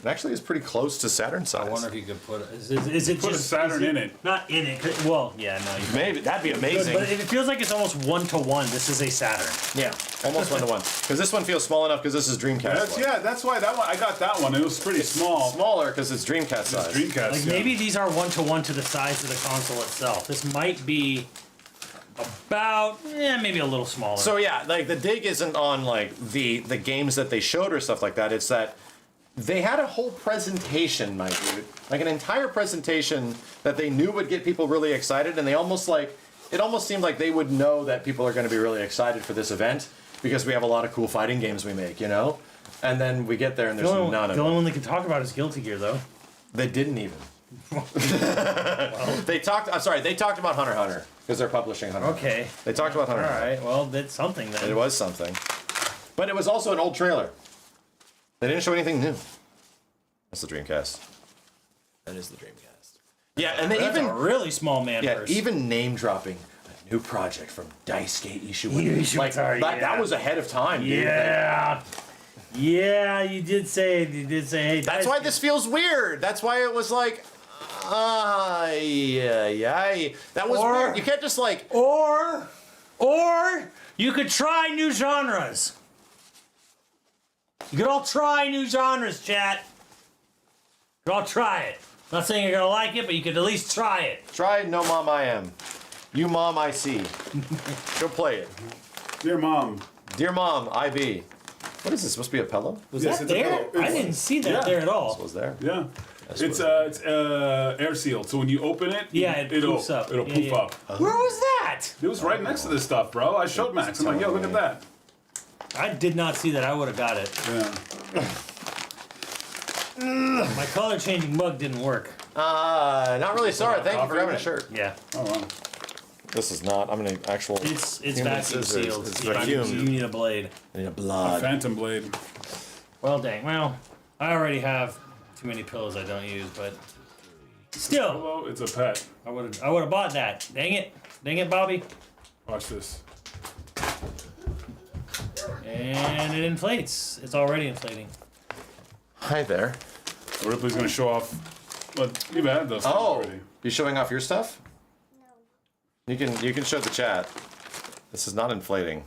It actually is pretty close to Saturn size. I wonder if you could put it. Is it Put just a Saturn in it. Not in it. Well, yeah, no. You Maybe that'd be amazing. But it feels like it's almost 1-to-1. This is a Saturn. Yeah, almost 1-to-1. Because this one feels small enough because this is Dreamcast. That's why that one. I got that one. It was pretty small. Smaller because it's Dreamcast size. Dreamcast. Like maybe these are 1-to-1 to the size of the console itself. This might be about maybe a little smaller. So yeah, like the dig isn't on like the games that they showed or stuff like that. It's that they had a whole presentation, my dude, like an entire presentation that they knew would get people really excited, and they almost like it almost seemed like they would know that people are going to be really excited for this event because we have a lot of cool fighting games we make, you know. And then we get there and there's none of the them. only one they can talk about is Guilty Gear, though. They didn't even. They talked. I'm sorry. They talked about Hunter x Hunter because they're publishing Hunter. Okay. They talked about Hunter. All right. Well, that's something then. It was something, but it was also an old trailer. They didn't show anything new. That's the Dreamcast. That is the Dreamcast. Yeah, and they That's even a really small man purse. even name dropping a new project from Daisuke Ishii. Like that was ahead of time. Dude. Yeah. Yeah, you did say. Hey, That's why this feels weird. That's why it was like, yeah. That was weird. You can't just like. Or you could try new genres. You could all try new genres, chat. You could all try it. Not saying you're gonna like it, but you could at least try it. Try No Mom I Am. You Mom I See. Go play it. Dear Mom. Dear Mom, IB. What is this? Supposed to be a pillow? Was Yes, that it's a there? pillow. I didn't see that there at all. This was there. Yeah. It's air sealed, so when you open it, It'll poofs up. It'll poof up. Where was that? It was right next to this stuff, bro. I showed Max. I'm like, yo, look at that. I did not see that. I would have got it. Yeah. My color changing mug didn't work. Not really sorry. Thank you for coffee having a in it? shirt. Yeah. Oh wow. This is not. I'm gonna actual. It's human vacuum scissors. sealed. It's You vacuumed. need a blade. I need a A blood. Phantom Blade. Well, dang. Well, I already have too many pillows I don't use, but still, Hello, it's a pet. I would have bought that. Dang it, Bobby. Watch this. And it inflates. It's already inflating. Hi there. Ripley's gonna show off. But you've had those things already. You showing off your stuff? No. You can show the chat. This is not inflating.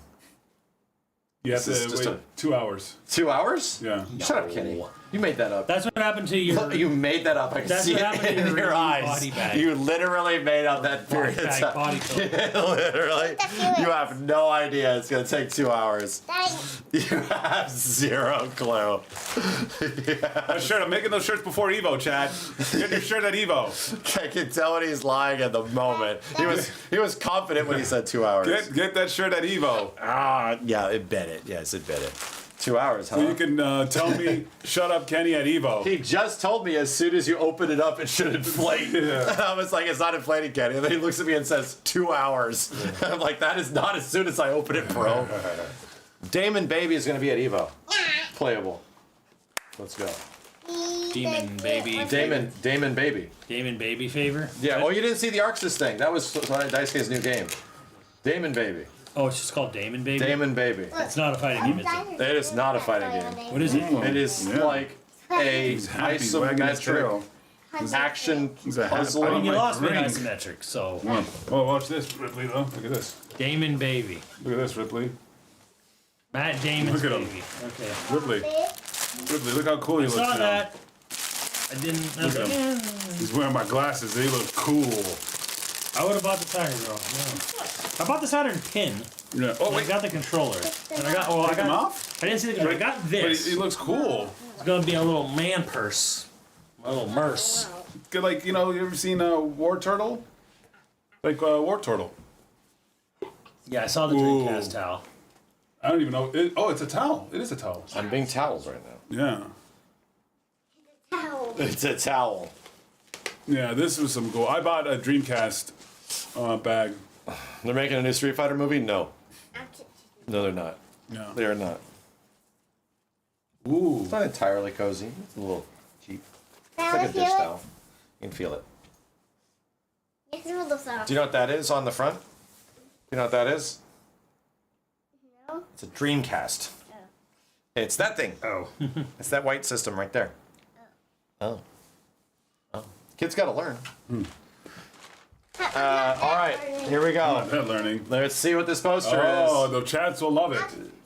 You have This is to just wait 2 hours. 2 hours? Yeah. Shut up, Kenny. You made that up. That's what happened to your. You made that up. I can That's see what it happened in to your your eyes. body bag. You literally made up that period of bag, time. body pillow. Literally. You have no idea it's going to take 2 hours. You have zero clue. That shirt. I'm making those shirts before Evo, Chad. Get your shirt at Evo. I can tell when he's lying at the moment. He was confident when he said 2 hours. Get that shirt at Evo. Yeah, it bet it. Yes, it bet it. 2 hours, huh? So you can tell me, shut up, Kenny, at Evo. He just told me as soon as you open it up, it should inflate. Yeah. I was like, it's not inflating, Kenny. And then he looks at me and says, 2 hours. I'm like, that is not as soon as I open it, bro. Damon Baby is going to be at Evo. Playable. Let's go. Demon Baby. Damon Baby. Damon Baby favor? Yeah. Oh, you didn't see the ArcSys thing? That was Daisuke's new game. Damon Baby. Oh, it's just called Damon Baby? Damon Baby. It's not a fighting game, is it? It is not a fighting game. What is it? It is like a isometric action puzzle. I mean, you lost me in Ring. isometric, so. Oh, watch this, Ripley, though. Look at this. Damon Baby. Look at this, Ripley. Matt Damon's Look at him. baby. Okay. Ripley. Ripley, look how cool he looks Saw now. that. I didn't. I was Look like, at him. He's wearing my glasses. They look cool. I would have bought the Saturn girl. No. I bought the Saturn pin. Yeah. Oh, I wait. got the controller. And I got. Oh, I Take him got. off? I didn't see the controller. I got But this. he looks cool. It's gonna be a little man purse. A little merce. Good, like, you know, you ever seen War Turtle? Like War Turtle. Yeah, I saw the Ooh. Dreamcast towel. I don't even know. It's a towel. It is a towel. I'm being towels right now. Yeah. It's a towel. Yeah, this was some cool. I bought a Dreamcast bag. They're making a new Street Fighter movie? No. No, they're not. Yeah. They are not. Ooh. It's not entirely cozy. It's a little cheap. It's like a dish towel. You can feel it. Do you know what that is on the front? Do you know what that is? No. It's a Dreamcast. It's that thing. Oh. It's that white system right there. Oh. Oh. Kids gotta learn. All right, here we go. Pet learning. Let's see what this poster Oh, is. the chats will love it.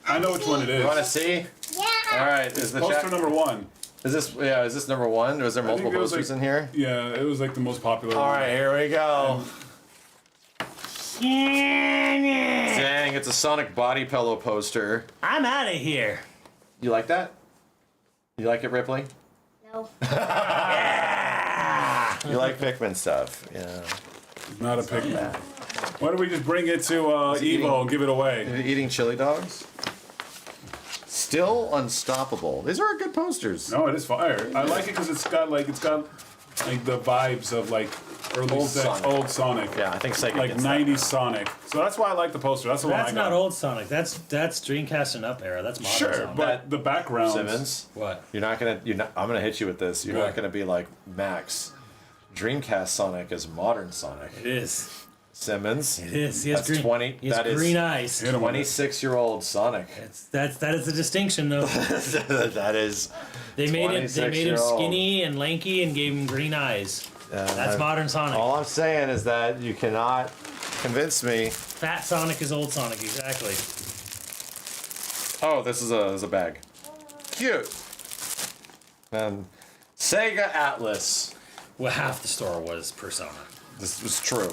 I know which one it is. You want to see? Yeah. All right, is the Poster chat? number one. Is this number one? Was there multiple it was posters like- in here? Yeah, it was like the most popular All one. right, here we go. Dang, it's a Sonic body pillow poster. I'm out of here. You like that? You like it, Ripley? No. You like Pikmin stuff? Yeah. Not a Pikmin. Why don't we just bring it to eating- Evo and give it Are away? you eating chili dogs? Still unstoppable. These are good posters. No, it is fire. I like it because it's got like the vibes of like early old Sonic. Yeah, I think Sega Like gets 90s Sonic. So that's why I like the poster. That's the one I That's got. not old Sonic. That's Dreamcast and up era. That's modern Sure, Sonic. but the backgrounds. Simmons. What? I'm gonna hit you with this. You're What? not gonna be like Max. Dreamcast Sonic is modern Sonic. It is. Simmons. It is. He has That's green. 20. He has That is green eyes. Hit him with it. 26-year-old Sonic. That is the distinction, though. That is. They made him 26-year-old. skinny and lanky and gave him green eyes. That's modern Sonic. All I'm saying is that you cannot convince me. Fat Sonic is old Sonic, exactly. Oh, this is a bag. Cute. And Sega Atlas. Well, half the store was Persona. This was true.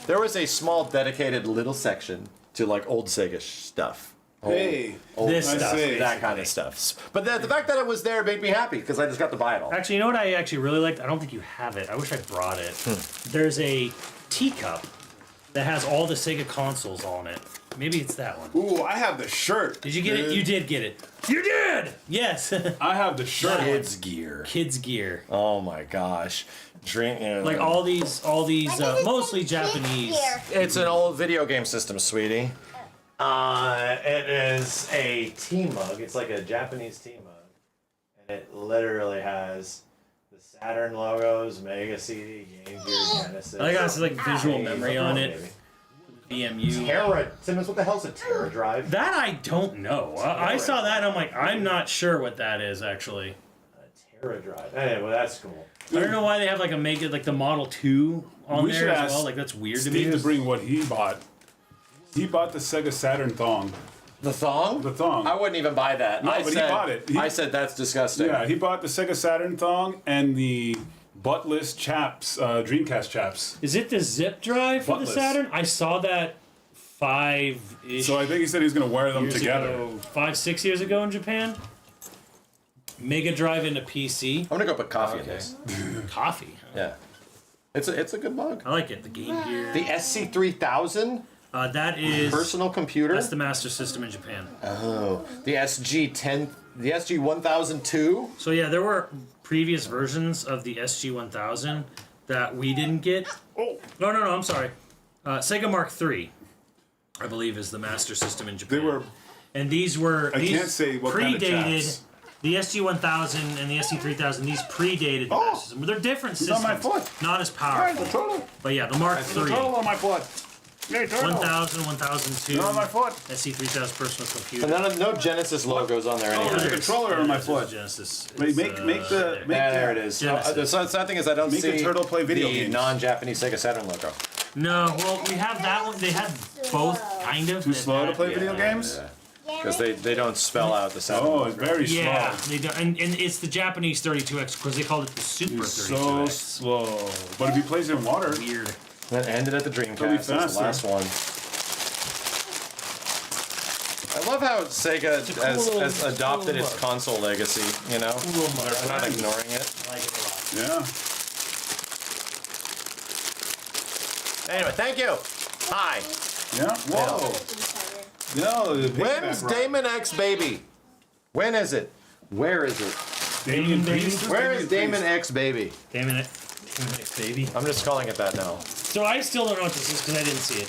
There was a small dedicated little section to like old Sega stuff. Hey, This I stuff. see. That kind of stuff. But the fact that it was there made me happy because I just got to buy it all. Actually, you know what I actually really liked? I don't think you have it. I wish I brought it. There's a teacup that has all the Sega consoles on it. Maybe it's that one. Ooh, I have the shirt. Did you get it? You did get it. You did! Yes. I have the shirt. Kids gear. Kids gear. Oh my gosh. Like all these mostly Japanese. It's an old video game system, sweetie. It is a tea mug. It's like a Japanese tea mug. And it literally has the Saturn logos, Mega CD, Game Gear, Genesis. I got like visual memory on it. VMU. Terra. Simmons, what the hell's a Terra drive? That I don't know. I saw that and I'm like, I'm not sure what that is actually. A Terra drive. Anyway, well, that's cool. I don't know why they have like the Model 2 on We there should as ask well. Like that's weird to Steve me. to bring what he bought. He bought the Sega Saturn thong. The thong? The thong. I wouldn't even buy that. No, but he bought it. I said that's disgusting. Yeah, he bought the Sega Saturn thong and the buttless chaps, Dreamcast chaps. Is it the zip drive for the Buttless. Saturn? I saw that 5-ish. So I think he said he was going to wear them years together. ago, 5-6 years ago in Japan. Mega Drive into PC. I'm gonna go put coffee in this. Coffee. Yeah. It's a good mug. I like it. The Game Gear. The SC3000 That is personal computer. that's the Master System in Japan. Oh, the SG1002. So yeah, there were previous versions of the SG-1000 that we didn't get. Oh, No, I'm sorry. Sega Mark III, I believe, is the Master System in Japan. they were. and these were I these can't say what kind of predated chaps. The SG-1000 and the SC-3000, these predated the Master System. But they're different It's systems. on my foot. Not as Hey, powerful. the turtle. But yeah, the Mark The III. turtle on my foot. Hey, turtle. 1000, 1002. It's on my foot. SC-3000 personal computer. And no Genesis logos on there anywhere. there's a controller on my foot. Genesis. Make the There it is. Genesis. The sad thing is I don't Make see a turtle play video the games. non-Japanese Sega Saturn logo. No, well, we have that one. They have both, kind of. Too slow to play video games? Because they don't spell out the Saturn Oh, logo. it's very Yeah, slow. they do, and it's the Japanese 32X because they called it the Super It's so 32X. slow. But if he plays in water, Weird. That ended at the It'll be Dreamcast. That's the faster. last one. I love how Sega cool has little adopted its look. console legacy, you know? Cool look. They're not ignoring it. I like it a lot. yeah. Anyway, thank you. Hi. Yeah. Whoa. No, the When's piggyback ride. Damon X Baby? When is it? Where is it? Damien Baby? Priest? Where is Damon Priest? X Baby? Damn it. Baby. I'm just calling it that now. So I still don't know what this is because I didn't see it.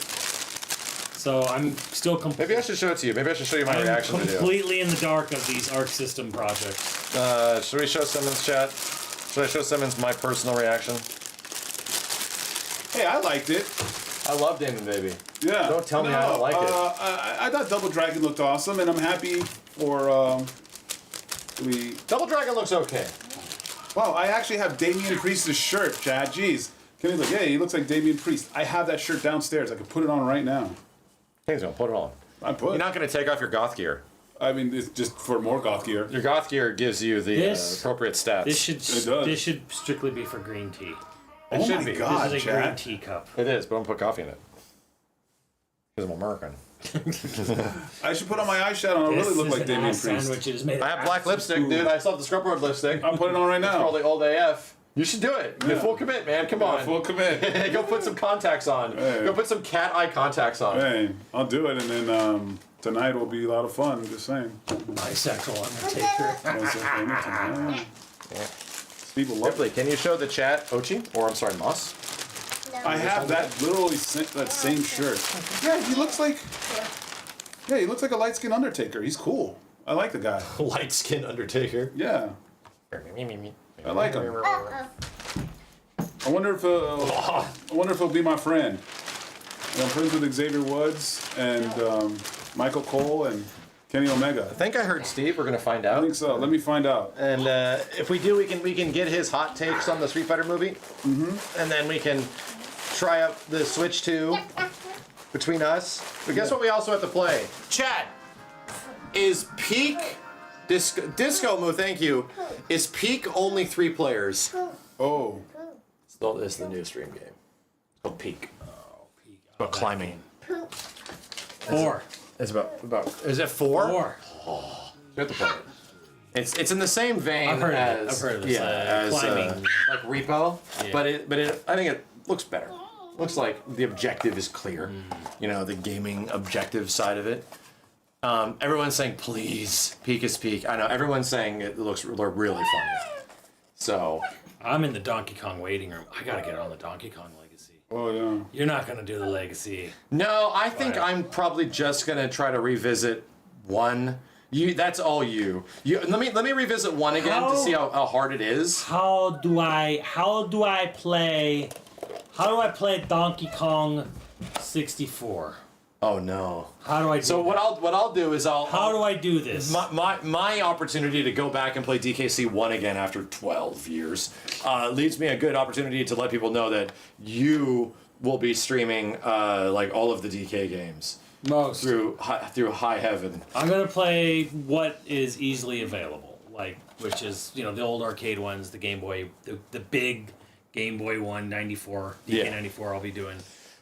So I'm still Maybe I should show it to you. Maybe I should show you my reaction video. completely in the dark of these Arc System projects. Should we show Simmons chat? Should I show Simmons my personal reaction? Hey, I liked it. I love Damon Baby. Yeah. Don't tell me I don't like it. I thought Double Dragon looked awesome, and I'm happy for Double Dragon looks okay. Wow, I actually have Damien Priest's shirt, Chad. Jeez. Kenny's like, yeah, he looks like Damien Priest. I have that shirt downstairs. I could put it on right now. He's gonna put it on. I put. You're not gonna take off your goth gear. I mean, it's just for more goth gear. Your goth gear gives you the This- appropriate stats. This does. should strictly be for green tea. Oh should my be. God, This is a green Chad. teacup. It is, but I'm gonna put coffee in it. Because I'm American. I should put on my eyeshadow and I'll really look like Damien Priest. Sandwiches made I have black lipstick, dude. I still have the scrub board lipstick. I'm putting it on right now. Probably old AF. You should do it. Yeah. Full commit, man. Come on. Full commit. Go put some contacts on. Hey. Go put some cat eye contacts on. Hey, I'll do it, and then tonight will be a lot of fun. I'm just saying. bisexual Undertaker. People love Ripley, can you show the chat Ochi? Or I'm sorry, Moss? I have that literally that same shirt. Yeah, he looks like. Yeah, he looks like a light skinned Undertaker. He's cool. I like the guy. Light skinned Undertaker. Yeah, I like him. I wonder if he'll be my friend. I'm friends with Xavier Woods and Michael Cole and Kenny Omega. I think I heard Steve. We're gonna find I out. think so. Let me find out. And if we do, we can get his hot takes on the Street Fighter movie. Mm-hmm. And then we can try out the Switch 2 between us. But guess what we also have to play? Chat! Is Peak... Disco Moo, thank you. Is Peak only 3 players? Oh, It's the new stream game. It's called Peak. It's about climbing. 4. It's about... Is it 4? 4. You have to play it. It's in the same vein I've heard of it. as... I've heard of this, as climbing. like Repo. Yeah. But I think it looks better. Looks like the objective is clear. You know, the gaming objective side of it. Everyone's saying, please, Peak is Peak. I know, everyone's saying it looks really funny. So, I'm in the Donkey Kong waiting room. I gotta get on the Donkey Kong Legacy. oh yeah. You're not gonna do the Legacy. no, I think I'm probably just gonna try to revisit 1. That's all you. Let me revisit 1 again to see how hard it is. How do I play Donkey Kong 64? Oh no. How do I do So that? what I'll do is How do I do this? My opportunity to go back and play DKC 1 again after 12 years leaves me a good opportunity to let people know that you will be streaming like all of the DK games Most. through high heaven. I'm gonna play what is easily available, which is the old arcade ones, the Game Boy, the big Game Boy 1 94, DK 94. I'll be doing.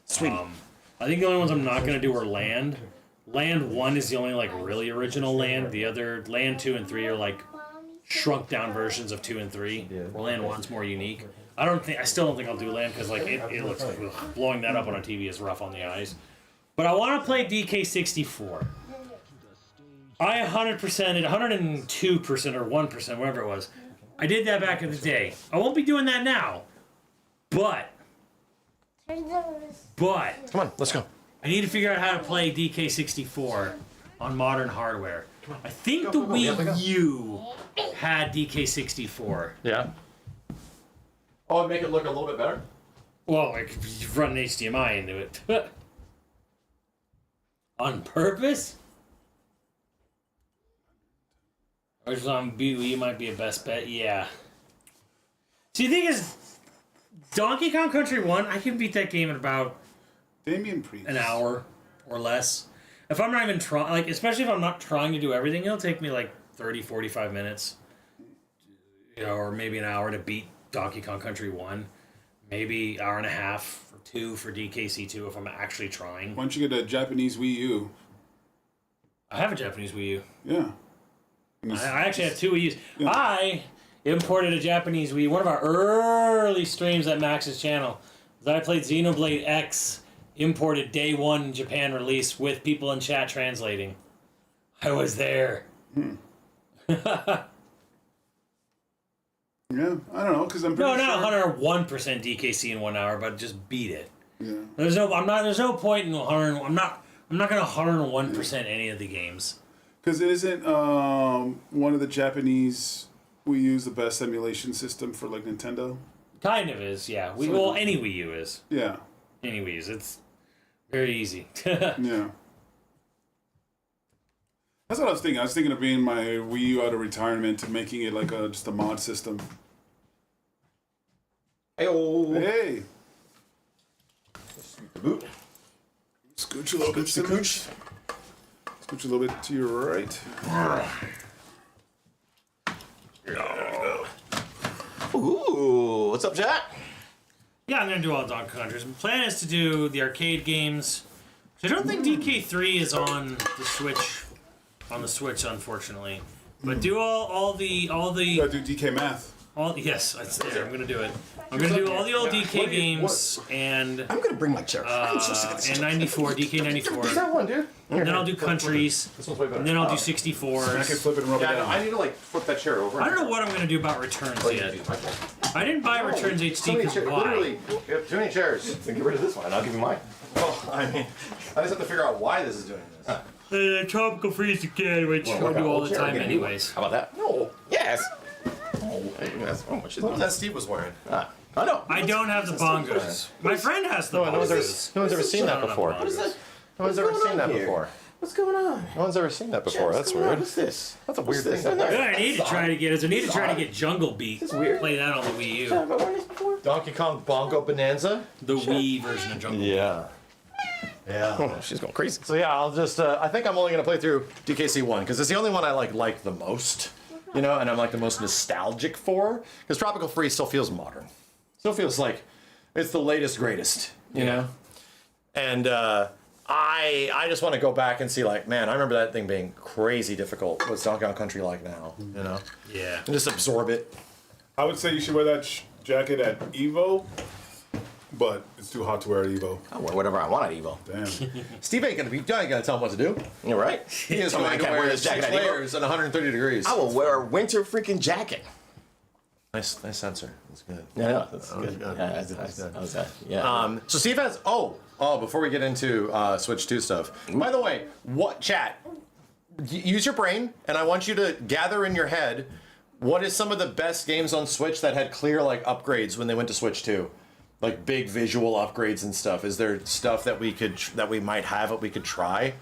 Sweet. I think the only ones I'm not gonna do are Land. Land 1 is the only really original Land. The other Land 2 and 3 are shrunk down versions of 2 and 3. Where Land 1's more unique. I still don't think I'll do Land because it looks like blowing that up on a TV is rough on the eyes. But I want to play DK64. I 100%, 102% or 1%, whatever it was. I did that back in the day. I won't be doing that now. But Come on, let's go. I need to figure out how to play DK64 on modern hardware. I think the Wii U had DK64. Yeah. Oh, make it look a little bit better? Well, like, you run an HDMI into it. On purpose? Which on Wii might be a best bet, yeah. See, the thing is, Donkey Kong Country 1, I can beat that game in about Damien Priest. an hour or less. If I'm not even trying, like, especially if I'm not trying to do everything, it'll take me like 30, 45 minutes. You know, or maybe an hour to beat Donkey Kong Country 1. Maybe hour and a half or 2 for DKC2 if I'm actually trying. Why don't you get a Japanese Wii U? I have a Japanese Wii U. Yeah. I actually have 2 Wii U's. Yeah. I imported a Japanese Wii. One of our early streams at Max's channel was I played Xenoblade X, imported day 1 in Japan release with people in chat translating. I was there. Yeah, I don't know, because I'm pretty No, sure... not 101% DKC in 1 hour, but just beat it. Yeah. There's no point in 100. I'm not gonna 101% any of the games. Because isn't one of the Japanese Wii U's the best emulation system for like Nintendo? Kind of is, yeah. Any Wii U is. Yeah. Any Wii U's. It's very easy. Yeah. That's what I was thinking. I was thinking of bringing my Wii U out of retirement and making it like just a mod system. Hey-oh. Hey! The boot. Scooch a little bit, Scooch. Scooch a little bit to your right. Ooh, what's up, Jack? Yeah, I'm gonna do all Donkey Kong Countries. My plan is to do the arcade games. I don't think DK3 is on the Switch. On the Switch, unfortunately. But do all the You gotta do DK math. yes, it's there. I'm gonna do it. I'm gonna do all the old DK games and I'm gonna bring my chair. and 94 DK 94. that one, dude. And then I'll do countries. This one's way better. And then I'll do 64s. I can flip it and rub it Yeah, no, down. I need to like flip that chair over. I don't know what I'm gonna do about returns yet. I didn't buy returns HD because why? Literally, we have too many chairs. Then get rid of this one, and I'll give you mine. Well, I mean, I just have to figure out why this is doing this. Tropical freeze again, which I do all the time anyways. How about that? No. Yes. Oh, that's much. What that Steve was wearing. I know. I don't have the bongos. My friend has the No one's bongos. ever seen that before. What is that? No one's ever seen that before. What's going on? No one's ever seen that before. That's weird. What's this? That's a weird thing. What I need to try to get is I need to try to get Jungle Beat. This is weird. Play that on the Wii U. Have I worn this before? Donkey Kong Bongo Bonanza. The Wii version of Jungle Beat. Yeah. Yeah. She's going crazy. So yeah, I'll just. I think I'm only gonna play through DKC 1 because it's the only one I like the most. You know, and I'm like the most nostalgic for because Tropical Freeze still feels modern. Still feels like it's the latest greatest. You know. And I just want to go back and see like, man, I remember that thing being crazy difficult. What's Donkey Kong Country like now? You know. Yeah. And just absorb it. I would say you should wear that jacket at Evo, but it's too hot to wear at Evo. I'll wear whatever I want at Evo. Damn. Steve ain't gonna be. You ain't gonna tell him what to do. You're right. He is going to wear this jacket 6 at Evo. layers and 130 degrees. I will wear a winter freaking jacket. Nice sensor. That's good. Yeah, that's good. good. Yeah, that was yeah. So Steve has. Before we get into Switch 2 stuff. By the way, what chat? Use your brain, and I want you to gather in your head what is some of the best games on Switch that had clear like upgrades when they went to Switch 2, like big visual upgrades and stuff. Is there stuff that we might have that we could try?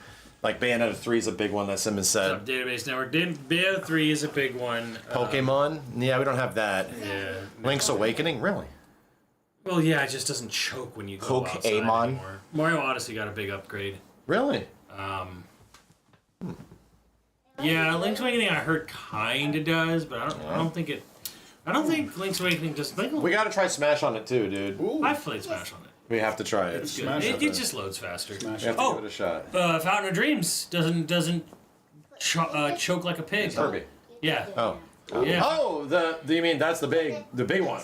Like Bayonetta 3 is a big one that Simmons said. Database Network. Bayonetta 3 is a big one. Pokemon? Yeah, we don't have that. Yeah. Link's Awakening? Really? Well, yeah, it just doesn't choke when you go outside Pokemon. anymore. Mario Odyssey got a big upgrade. Really? Yeah, Link's Awakening I heard kinda does, but I don't think it. I don't think Link's Awakening does. We gotta try Smash on it too, dude. I've played Smash on it. We have to try it. It's good. Smash It it. just loads faster. Smash We have it. to give it a shot. Fountain of Dreams doesn't choke like a pig. Kirby. Yeah. Oh. Yeah. Oh, you mean that's the big one?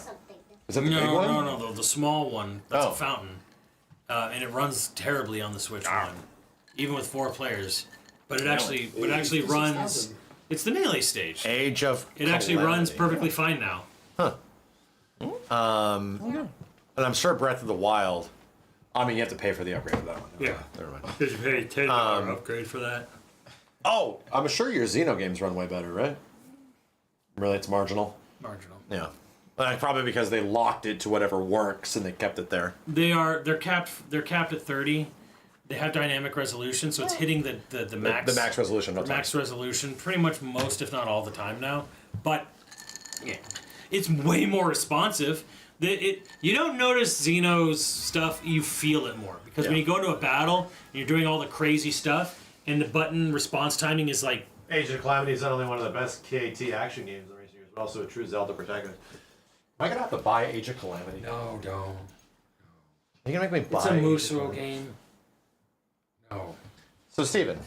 Is that the big No, one? no, the small one. That's Oh. a fountain, and it runs terribly on the Switch One, even with 4 players. But it actually runs. It's the melee stage. Age of It actually runs Calamity. perfectly fine now. And I'm sure Breath of the Wild. I mean, you have to pay for the upgrade for that one. Yeah. Never mind. Did you pay $10 upgrade for that? Oh, I'm sure your Xeno games run way better, right? Really, it's marginal. Marginal. Yeah. Probably because they locked it to whatever works and they kept it there. They're capped at 30. They have dynamic resolution, so it's hitting the max. The max resolution. Max resolution, pretty much most, if not all the time now. But yeah, it's way more responsive. You don't notice Xeno's stuff, you feel it more. Because when you go into a battle, and you're doing all the crazy stuff, and the button response timing is like... Age of Calamity is not only one of the best KAT action games in recent years, but also a true Zelda protagonist. Am I going to have to buy Age of Calamity? No, don't. You're going to make me buy It's a Age of Musou Calamity? game. No. So, Steven,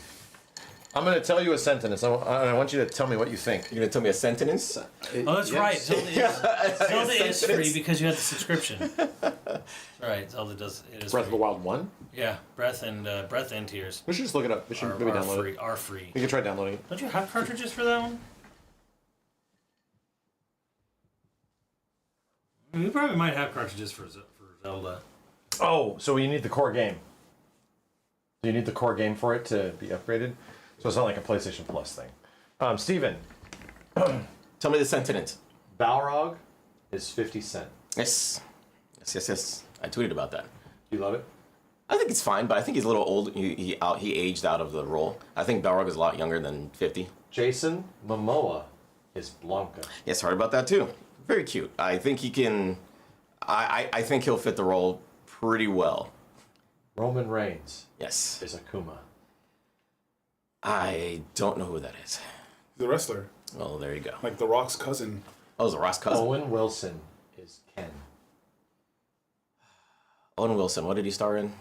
I'm going to tell you a sentence, and I want you to tell me what you think. You're gonna tell me a sentence? Oh, that's right. Zelda is free because you have the subscription. Right, Zelda does. It is Breath of the free. Wild 1? Yeah, Breath and Tears We should just look it up. We should maybe download it. are free. We can try downloading it. Don't you have cartridges for that one? I mean, you probably might have cartridges for Zelda. Oh, so you need the core game. Do you need the core game for it to be upgraded? So it's not like a PlayStation Plus thing. Steven. Tell me the sentence. Balrog is 50 cent. Yes. Yes. I tweeted about that. Do you love it? I think it's fine, but I think he's a little old. He aged out of the role. I think Balrog is a lot younger than 50. Jason Momoa is Blanca. Yes, heard about that too. Very cute. I think he can. I think he'll fit the role pretty well. Roman Reigns Yes. is Akuma. I don't know who that is. The wrestler, Well, there you go. like The Rock's cousin. Oh, it's a Ross cousin. Owen Wilson is Ken. Owen Wilson. What did he star in?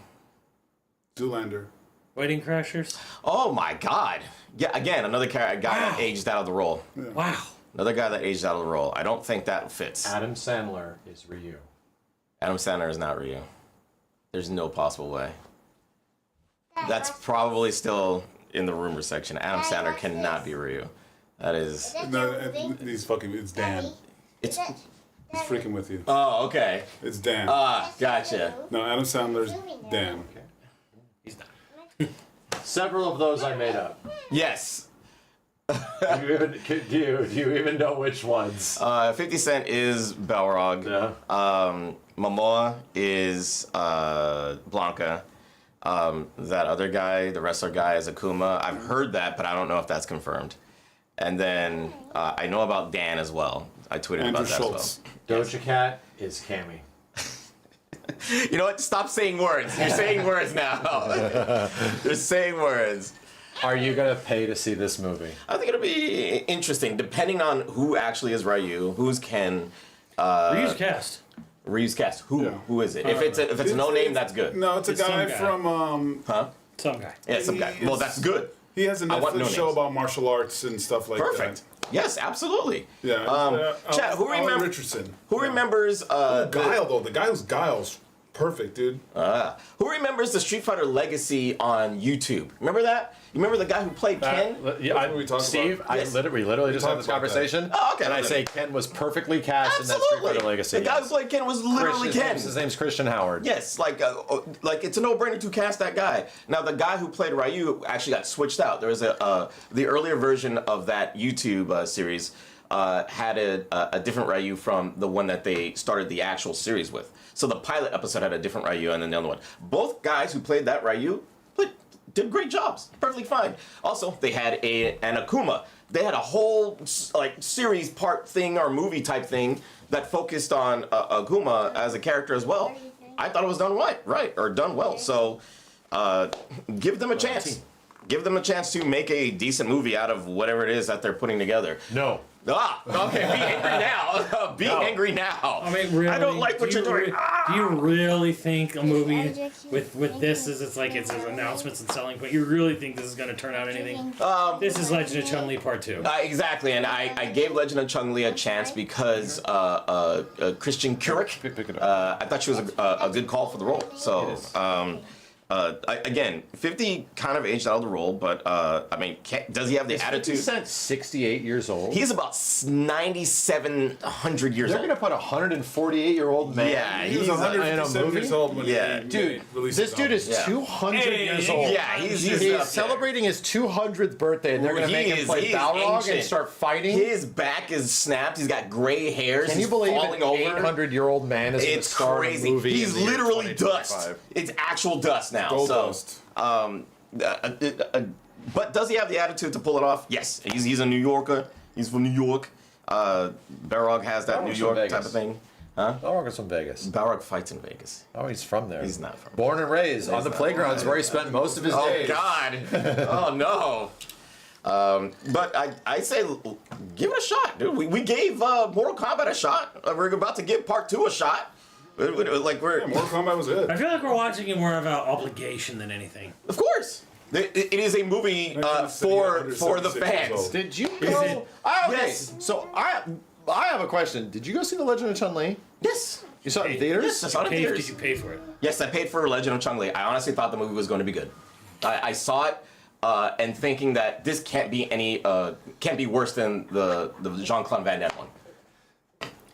Zoolander. Wedding Crashers? Oh my God! Yeah, again, another guy that aged out of the role. Wow. Another guy that aged out of the role. I don't think that fits. Adam Sandler is Ryu. Adam Sandler is not Ryu. There's no possible way. That's probably still in the rumor section. Adam Sandler cannot be Ryu. That is. No, he's fucking. It's Dan. It's. He's freaking with you. Oh, okay. It's Dan. Gotcha. No, Adam Sandler's Dan. He's not. Several of those I made up. Yes. Do you even know which ones? 50 Cent is Balrog. Yeah. Momoa is Blanca. That other guy, the wrestler guy, is Akuma. I've heard that, but I don't know if that's confirmed. And then I know about Dan as well. I tweeted Andrew about that Schultz. as well. Doja Cat is Cammy. You know what? Stop saying words. You're saying words now. You're saying words. Are you gonna pay to see this movie? I think it'll be interesting, depending on who actually is Ryu, who's Ken. Ryu's cast. Ryu's cast. Who? Yeah. Who is it? If it's a no name, that's good. No, it's a It's some guy guy. from. Huh? Some guy. Yeah, some guy. Well, that's good. He has a I want no Netflix show names. about martial arts and stuff like Perfect. Yes, absolutely. that. Yeah. Chad, who Alan remember- Richardson. Who remembers? Guile though. The guy who's Guile's perfect, dude. Who remembers the Street Fighter Legacy on YouTube? Remember that? You remember the guy who played Ken? Yeah, That's what we talked Steve, about. Yes. we literally just had talked this about that. conversation. Oh, okay. And I say Ken was perfectly cast in that Street Absolutely. Fighter Legacy. The guy who played Ken was literally Ken. His name's Christian Howard. Yes, like it's a no-brainer to cast that guy. Now the guy who played Ryu actually got switched out. There was the earlier version of that YouTube series had a different Ryu from the one that they started the actual series with. So the pilot episode had a different Ryu, and then the other one. Both guys who played that Ryu did great jobs, perfectly fine. Also, they had an Akuma. They had a whole series part thing or movie type thing that focused on Akuma as a character as well. I thought it was done done well. So give them a chance. Give them a chance to make a decent movie out of whatever it is that they're putting together. No. Okay, be angry now. Be angry now. I mean, really, I don't like what you're doing. Do you really think a movie with this is it's announcements and selling point? You really think this is going to turn out anything? This is Legend of Chun-Li Part 2. Exactly, and I gave Legend of Chun-Li a chance because Christian Kirk. Pick it up. I thought she was a good call for the role. So again, 50 kind of aged out of the role, but I mean, does he have the attitude? 50 Cent 68 years old. He's about 9,700 years They're old. gonna put a 148-year-old man. Yeah, He was he's 157 years old when Yeah. he Dude, released this his dude is album. 200 Hey, years old. Yeah, he's up He's there. celebrating his 200th birthday, and they're going to make him play He is Balrog ancient. and start fighting. His back is snapped. He's got gray hairs. Can you He's believe falling an over? 800-year-old man is in the It's star crazy. of a movie? He's in the year literally dust. 2025? It's actual dust now. Gold so, dust. But does he have the attitude to pull it off? Yes. He's a New Yorker. He's from New York. Balrog has that New Balrog's York from type Vegas. of thing. Balrog is from Vegas. Balrog fights in Vegas. Oh, he's from there. He's not from. Born and raised on the not. playgrounds where he spent most of his Oh days. God! Oh no! But I say give it a shot, dude. We gave Mortal Kombat a shot. We're about to give Part 2 a shot. Like we're Yeah, Mortal Kombat was good. I feel like we're watching it more of an obligation than anything. of course. It is a movie for the 176 years fans. old. Did you Is go? it- Okay, Yes. so I have a question. Did you go see The Legend of Chun-Li? Yes. You saw it in theaters? Yes, I saw it in Did theaters. you pay for it? Yes, I paid for Legend of Chun-Li. I honestly thought the movie was going to be good. I saw it and thinking that this can't be can't be worse than the Jean-Claude Van Damme one.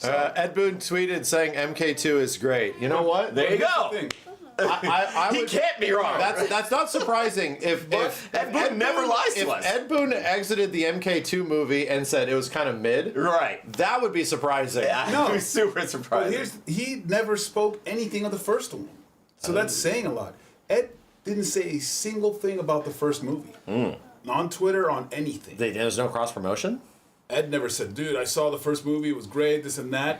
Ed Boon tweeted saying MK2 is great. You know what? There you go. Thing. I He would- can't be wrong. That's not surprising. If Ed Boon never lies to if us. Ed Boon exited the MK2 movie and said it was kind of mid, Right. that would be surprising. I'd be super But surprised. he never spoke anything of the first one. So that's saying a lot. Ed didn't say a single thing about the first movie. On Twitter, on anything. There's no cross promotion. Ed never said, dude, I saw the first movie, it was great, this and that.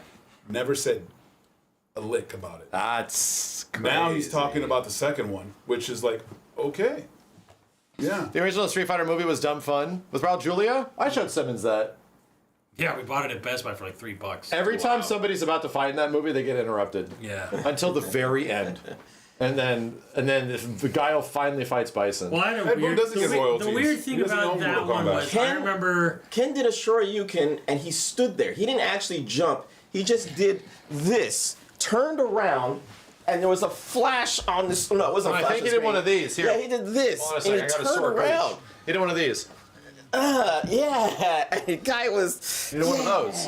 Never said a lick about it. That's crazy. Now he's talking about the second one, which is like, okay. Yeah. The original Street Fighter movie was dumb fun with Raul Julia. I showed Simmons that. Yeah, we bought it at Best Buy for like $3. Every time somebody's about to fight in that movie, they get interrupted. Yeah. Until the very end. And then the guy finally fights Bison. Well, I had a Ed Boon weird, doesn't the, get weird, royalties. the weird He thing doesn't about own that Mortal one Kombat. was, I remember... Ken did a Shoryuken and he stood there. He didn't actually jump. He just did this, turned around, and there was a flash on this. No, it wasn't a I flash. think on he the did one screen. of these. Here. Yeah, he did this. Hold on a and he second, I got a turned sword. around. He did one of these. Yeah, and the guy was. He did one of those.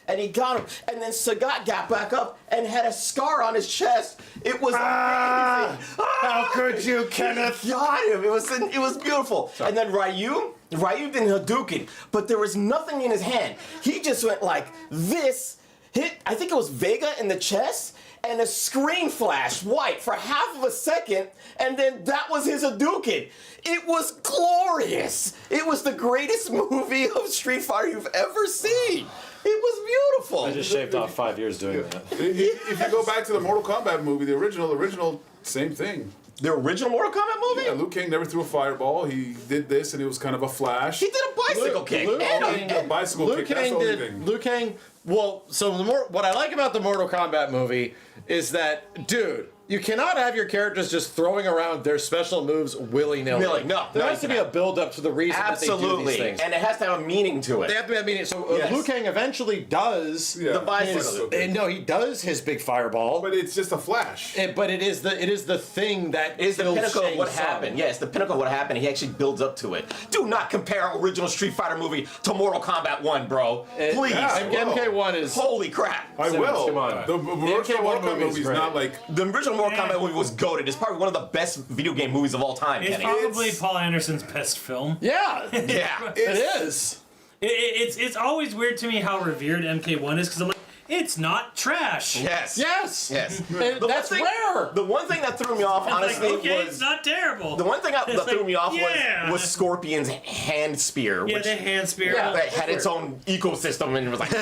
And he got him. And then Sagat got back up and had a scar on his chest. It was amazing. How could you, Kenneth? Got him. It was beautiful. And then Ryu did Hadouken, but there was nothing in his hand. He just went like this, hit, I think it was Vega in the chest, and a screen flash white for half of a second, and then that was his Hadouken. It was glorious. It was the greatest movie of Street Fighter you've ever seen. It was beautiful. I just shaved off 5 years doing that. If you go back to the Mortal Kombat movie, the original, same thing. The original Mortal Kombat movie? Yeah, Liu Kang never threw a fireball. He did this, and it was kind of a flash. He did a bicycle kick. Liu And Kang- a- A bicycle Liu kick. That's Kang the only did. thing. Liu Kang. Well, so what I like about the Mortal Kombat movie is that, dude, you cannot have your characters just throwing around their special moves willy-nilly. No, there no, has you to be a cannot. build-up to the reason that they do Absolutely. these things. And it has to have a meaning to it. They have to have meaning. So Yes. Liu Kang eventually does Yeah. The bicycle. his. Okay. No, he does his big fireball. But it's just a flash. But it is the thing that It's the kills pinnacle of Shang what Tsung. happened. Yeah, it's the pinnacle of what happened. He actually builds up to it. Do not compare our original Street Fighter movie to Mortal Kombat 1, bro. Please. yeah. MK1 is. Holy crap. I Simmons, will. come on. The original Mortal Kombat movie is movie is great. not like. The original Mortal Kombat movie was goated. It's probably one of the best video game movies of all time, It's Kenny. probably Paul Anderson's best film. Yeah, Yeah. it is. It's always weird to me how revered MK1 is because I'm like, it's not trash. Yes. Yes. Yes. And The that's one thing- rare. The one thing that threw me off, It's like, honestly, okay, was... it's not terrible. The one thing that It's threw like, me off yeah. was Scorpion's hand spear, Yeah, which the hand spear. Yeah. that had its own ecosystem and it was like,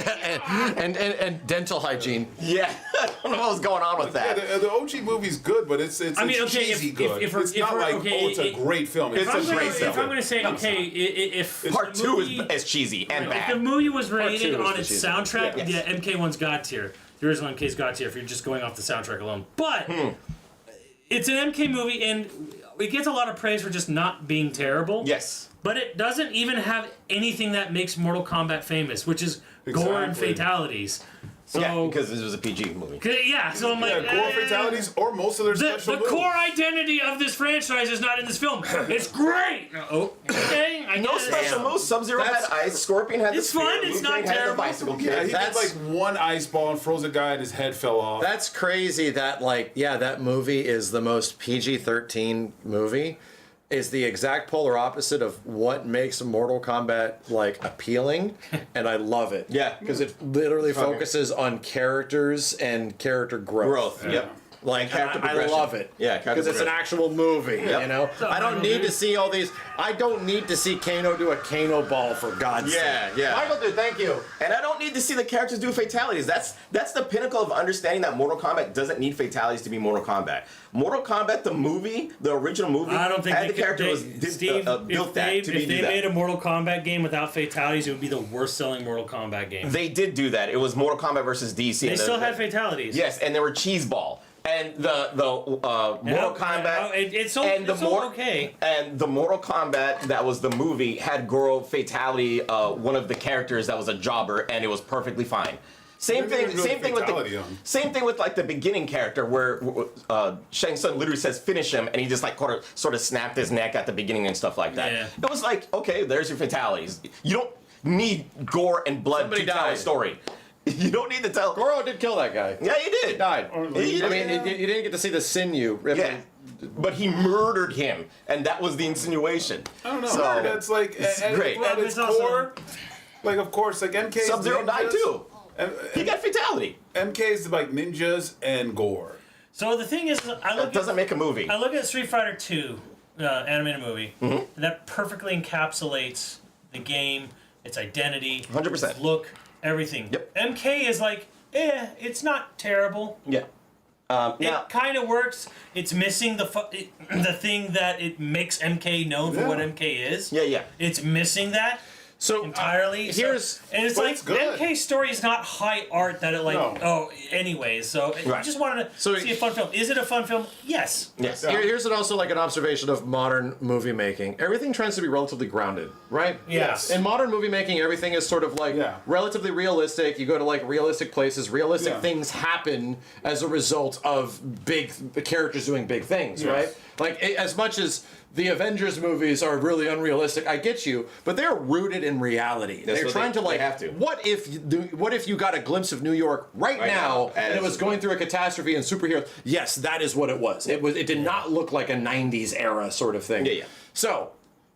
and dental hygiene. yeah, I don't know what was going on with Yeah, that. the OG movie's good, but it's I mean, okay, cheesy if- good. if we're- it's if not we're- like, okay, oh, it's a great film. It's If a I'm great gonna, film. if I'm going to say, okay, if Part the 2 movie, is cheesy and if the bad. movie was two rated is on the its cheesy. soundtrack, Yes. yeah, MK1's God tier. The original MK's God tier if you're just going off the soundtrack alone. But it's an MK movie, and it gets a lot of praise for just not being terrible. Yes. But it doesn't even have anything that makes Mortal Kombat famous, which is gore and Exactly. fatalities. So because this was a PG movie. yeah, so I'm like, gore fatalities or most of their special the moves. core identity of this franchise is not in this film. It's great. Oh, okay. I No guess. special moves. Sub-Zero had ice. Scorpion had the It's spear. fun, it's Liu not Kang had terrible. the bicycle kick. Yeah, he did That's- like one ice ball and froze a guy and his head fell off. That's crazy that, like, yeah, that movie is the most PG-13 movie. Is the exact polar opposite of what makes Mortal Kombat, like, appealing. And I love it. Yeah. Because it literally focuses on characters and character growth. Yep. Like, Character I progression. love it. Yeah, character because it's an progression. actual movie, Yep. you know? I don't need to see all these. I don't need to see Kano do a Kano ball, for God's sake. Yeah. Michael, dude, thank you. And I don't need to see the characters do fatalities. That's the pinnacle of understanding that Mortal Kombat doesn't need fatalities to be Mortal Kombat. Mortal Kombat, the movie, the original movie, I don't think had they the character could, was Steve, built if they to be do made that. a Mortal Kombat game without fatalities, it would be the worst selling Mortal Kombat game. They did do that. It was Mortal Kombat versus DC. They and still had fatalities. Yes, and they were cheese ball. And the Mortal Kombat It's so okay. And the Mortal Kombat that was the movie had Goro fatality one of the characters that was a jobber, and it was perfectly fine. Same thing with like the beginning character where Shang Tsung literally says finish him, and he just like sort of snapped his neck at the beginning and stuff like that. Yeah. It was like, okay, there's your fatalities. You don't need gore and blood Somebody to tell a died. story. You don't need to tell. Goro did kill that guy. Yeah, he did. He died. He I mean, did. you didn't get to see the sinew. Yeah. But he murdered him, and that was the insinuation. I don't know. So, That's like it's at, great. at its It's also- core. Like, of course, like MK's Sub-Zero died ninjas, too. He got fatality. MK's like ninjas and gore. So the thing is, That doesn't make a movie. I look at Street Fighter 2 animated movie, and that perfectly encapsulates the game, its identity, 100%. its look, everything. Yep. MK is like, it's not terrible. Yeah. Now, It kind of works. It's missing the thing that it makes MK known for what MK is. yeah. It's missing that So entirely. And it's but like it's good. MK's story is not high art that it like. No. Oh, anyways. So I Right. just wanted to So see a fun film. Is it a fun film? Yes. Yes. here's also like an observation of modern movie making. Everything tends to be relatively grounded, right? Yes. In modern movie making, everything is sort of like relatively realistic. You go to like realistic places. Realistic things happen as a result of big characters doing big things, right? Like as much as the Avengers movies are really unrealistic, I get you, but they're rooted in reality. That's They're what trying to like, they have to. what if you got a glimpse of New York right now and it was going through a catastrophe and superheroes? Yes, that is what it was. It did not look like a 90s era sort of thing. Yeah. So,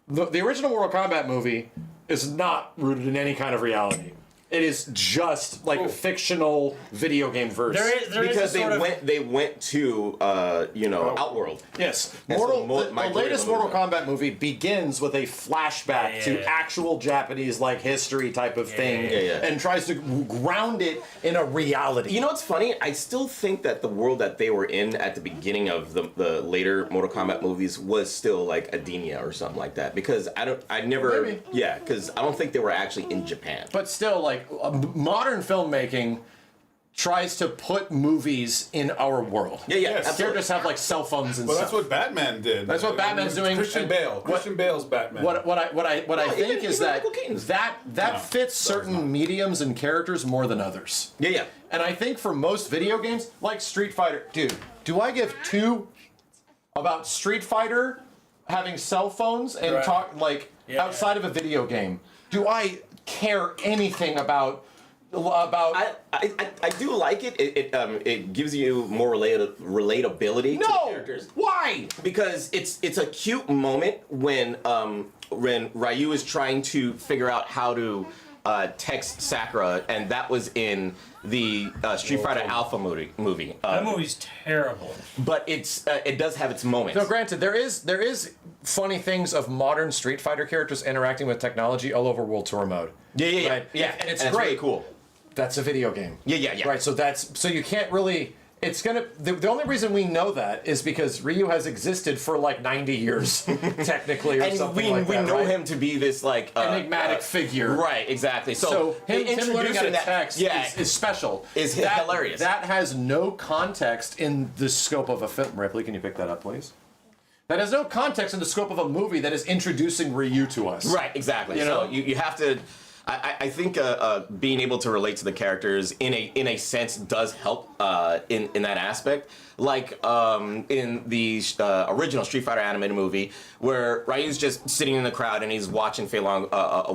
the original Mortal Kombat movie is not rooted in any kind of reality. It is just like a fictional video game verse. There is Because a sort they went to Outworld. Yes, And so the migrated latest a little Mortal bit. Kombat movie begins with a flashback to actual Japanese like history type of thing, and tries to ground it in a reality. You know what's funny? I still think that the world that they were in at the beginning of the later Mortal Kombat movies was still like Adenia or something like that. Because Maybe. because I don't think they were actually in Japan. But still, like modern filmmaking tries to put movies in our world. Yeah, Characters absolutely. have like cell phones and Well, stuff. that's what Batman did. That's what Batman's doing. Christian And Bale. Christian Bale's Batman. What I think is even that Michael Keaton's. that fits certain mediums and characters more than others. Yeah. And I think for most video games, like Street Fighter, dude, do I give two about Street Fighter having cell phones and Right. talk like outside of a video game? Do I care anything about? I do like it. It gives you more relatability to the No, characters. why? Because it's a cute moment when Ryu is trying to figure out how to text Sakura, and that was in the Street Fighter Alpha movie. That movie's terrible. But it does have its moments. No, granted, there is funny things of modern Street Fighter characters interacting with technology all over World Tour mode. Yeah. Right? Yeah, and it's that's great. really cool. That's a video game. Yeah. Right, so you can't really. It's gonna. The only reason we know that is because Ryu has existed for like 90 years, technically, or And something we like that. know right? him to be this like enigmatic figure. Right, exactly. So him learning how to introducing that text is special. is hilarious. That has no context in the scope of a film. Ripley, can you pick that up, please? That has no context in the scope of a movie that is introducing Ryu to us. Right, exactly. You know? So you have to. I think being able to relate to the characters in a sense does help in that aspect. Like in the original Street Fighter animated movie, where Ryu's just sitting in the crowd and he's watching Fei Long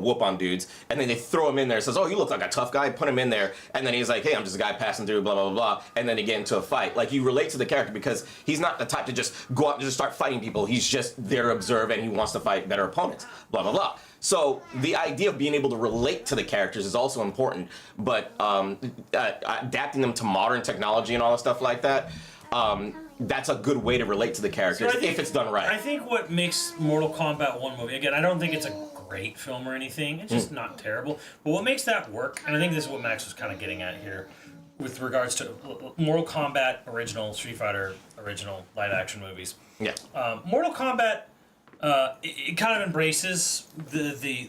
whoop on dudes, and then they throw him in there and says, "Oh, you look like a tough guy." Put him in there, and then he's like, "Hey, I'm just a guy passing through, blah blah blah blah," and then they get into a fight. Like, you relate to the character because he's not the type to just go out and just start fighting people. He's just there to observe, and he wants to fight better opponents. Blah blah blah. So the idea of being able to relate to the characters is also important, but adapting them to modern technology and all that stuff like that, that's a good way to relate to the characters if it's done right. I think what makes Mortal Kombat 1 movie, again, I don't think it's a great film or anything, it's just not terrible, but what makes that work, and I think this is what Max was kind of getting at here, with regards to Mortal Kombat original, Street Fighter original live action movies. Yeah. Mortal Kombat, it kind of embraces the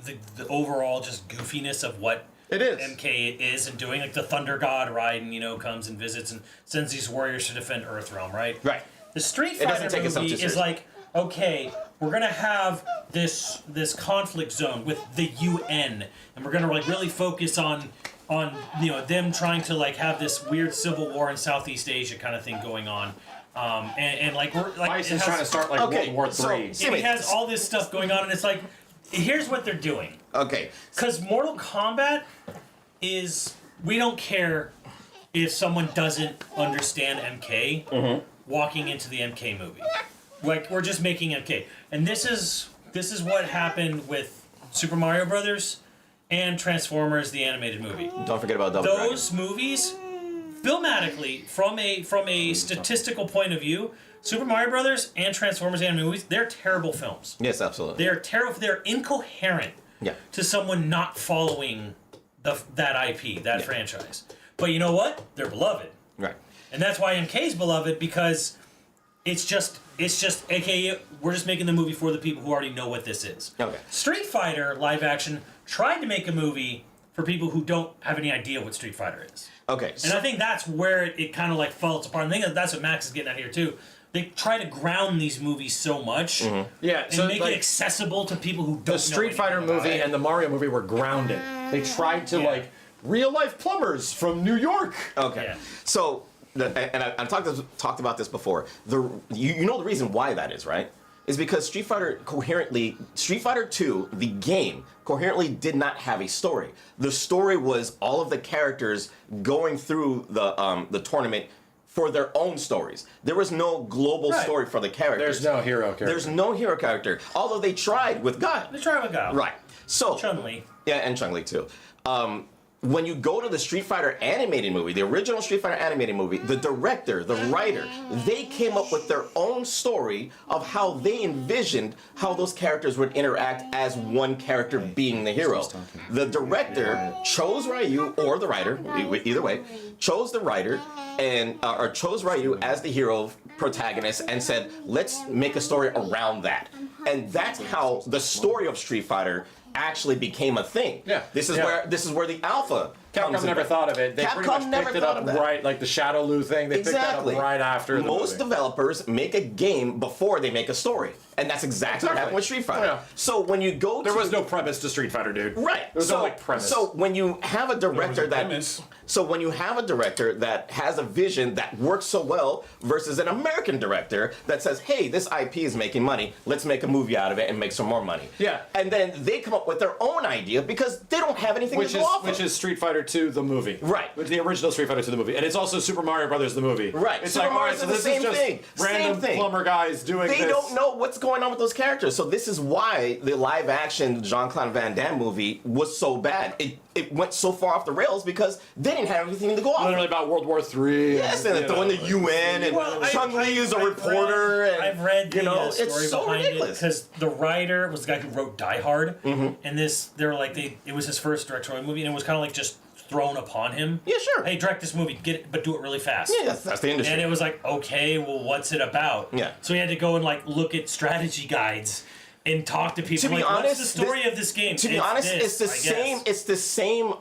overall just goofiness of what It is. MK is and doing. Like the Thunder God Raiden, comes and visits and sends these warriors to defend Earthrealm, right? Right. The Street doesn't Fighter take itself movie too is seriously. like, okay, we're gonna have this conflict zone with the UN, and we're gonna like really focus on them trying to like have this weird civil war in Southeast Asia kind of thing going on. And like we're like Bison's trying to start like Okay, World War so- III. and it has all this stuff going on, and it's like, here's what they're doing. Okay. Because Mortal Kombat is, we don't care if someone doesn't understand MK walking into the MK movie. Like, we're just making MK. And this is what happened with Super Mario Brothers and Transformers, the animated movie. Don't forget about Double Those movies, filmatically, from a statistical point of view, Super Mario Brothers and Transformers animated movies, they're terrible films. Dragon. Yes, absolutely. They're terrible. They're incoherent Yeah. to someone not following that IP, that franchise. But you know what? They're beloved, Right. and that's why MK's beloved, because it's just AKA we're just making the movie for the people who already know what this is. Okay. Street Fighter live action tried to make a movie for people who don't have any idea what Street Fighter is. Okay. And I think that's where it kind of like falls apart. I think that's what Max is getting at here too. They try to ground these movies so much Yeah, and so make like, it accessible to people who don't know the Street Fighter anything about movie it. and the Mario movie were grounded. They tried to like real life plumbers from New York. Okay. Yeah. So, I've talked about this before. You know the reason why that is, right? Is because Street Fighter 2, the game, coherently did not have a story. The story was all of the characters going through the tournament for their own stories. There was no global story for the characters. There's no hero character. There's no hero character. Although they tried with God. They try with Guile. Right. So Chun-Li. Yeah, and Chun-Li too. When you go to the Street Fighter animated movie, the original Street Fighter animated movie, the director, the writer, they came up with their own story of how they envisioned how those characters would interact as one character being the hero. The director chose Ryu, or the writer, either way, chose the writer and or chose Ryu as the hero protagonist and said, let's make a story around that. And that's how the story of Street Fighter actually became a thing. Yeah. This is where the alpha comes Capcom never into- thought of it. They pretty Capcom much never picked it thought up of that. right, like the Shadow Lu thing. They picked that up right after the Most movie. developers make a game before they make a story. And that's exactly what happened with Street Fighter. Yeah. So when you go There to... was no premise to Street Fighter, dude. Right. There was no like premise. So when you have a director premise. when you have a director that has a vision that works so well versus an American director that says, hey, this IP is making money, let's make a movie out of it and make some more money. Yeah. And then they come up with their own idea because they don't have anything to go off which of. is Street Fighter 2 the movie. Right. With the original Street Fighter 2 the movie. And it's also Super Mario Brothers the movie. Right. It's Super like, all Mario right, so is the this same is just thing. random Same thing. plumber guys doing They this. don't know what's going on with those characters. So this is why the live action Jean-Claude Van Damme movie was so bad. It went so far off the rails because they didn't have anything to go off Literally of. about World War III. Yes, and they're throwing the UN and Chun-Li is a reporter. I've read the story it's so behind ridiculous. it because the writer was the guy who wrote Die Hard, and it was his first directorial movie, and it was kind of like just thrown upon him. Yeah, sure. Hey, direct this movie, get it, but do it really fast. Yeah, that's the industry. And it was like, okay, well, what's it about? Yeah. So he had to go and like look at strategy guides and talk to people. To be like, honest, what's the story of this game? To be honest, it's the same. It's the same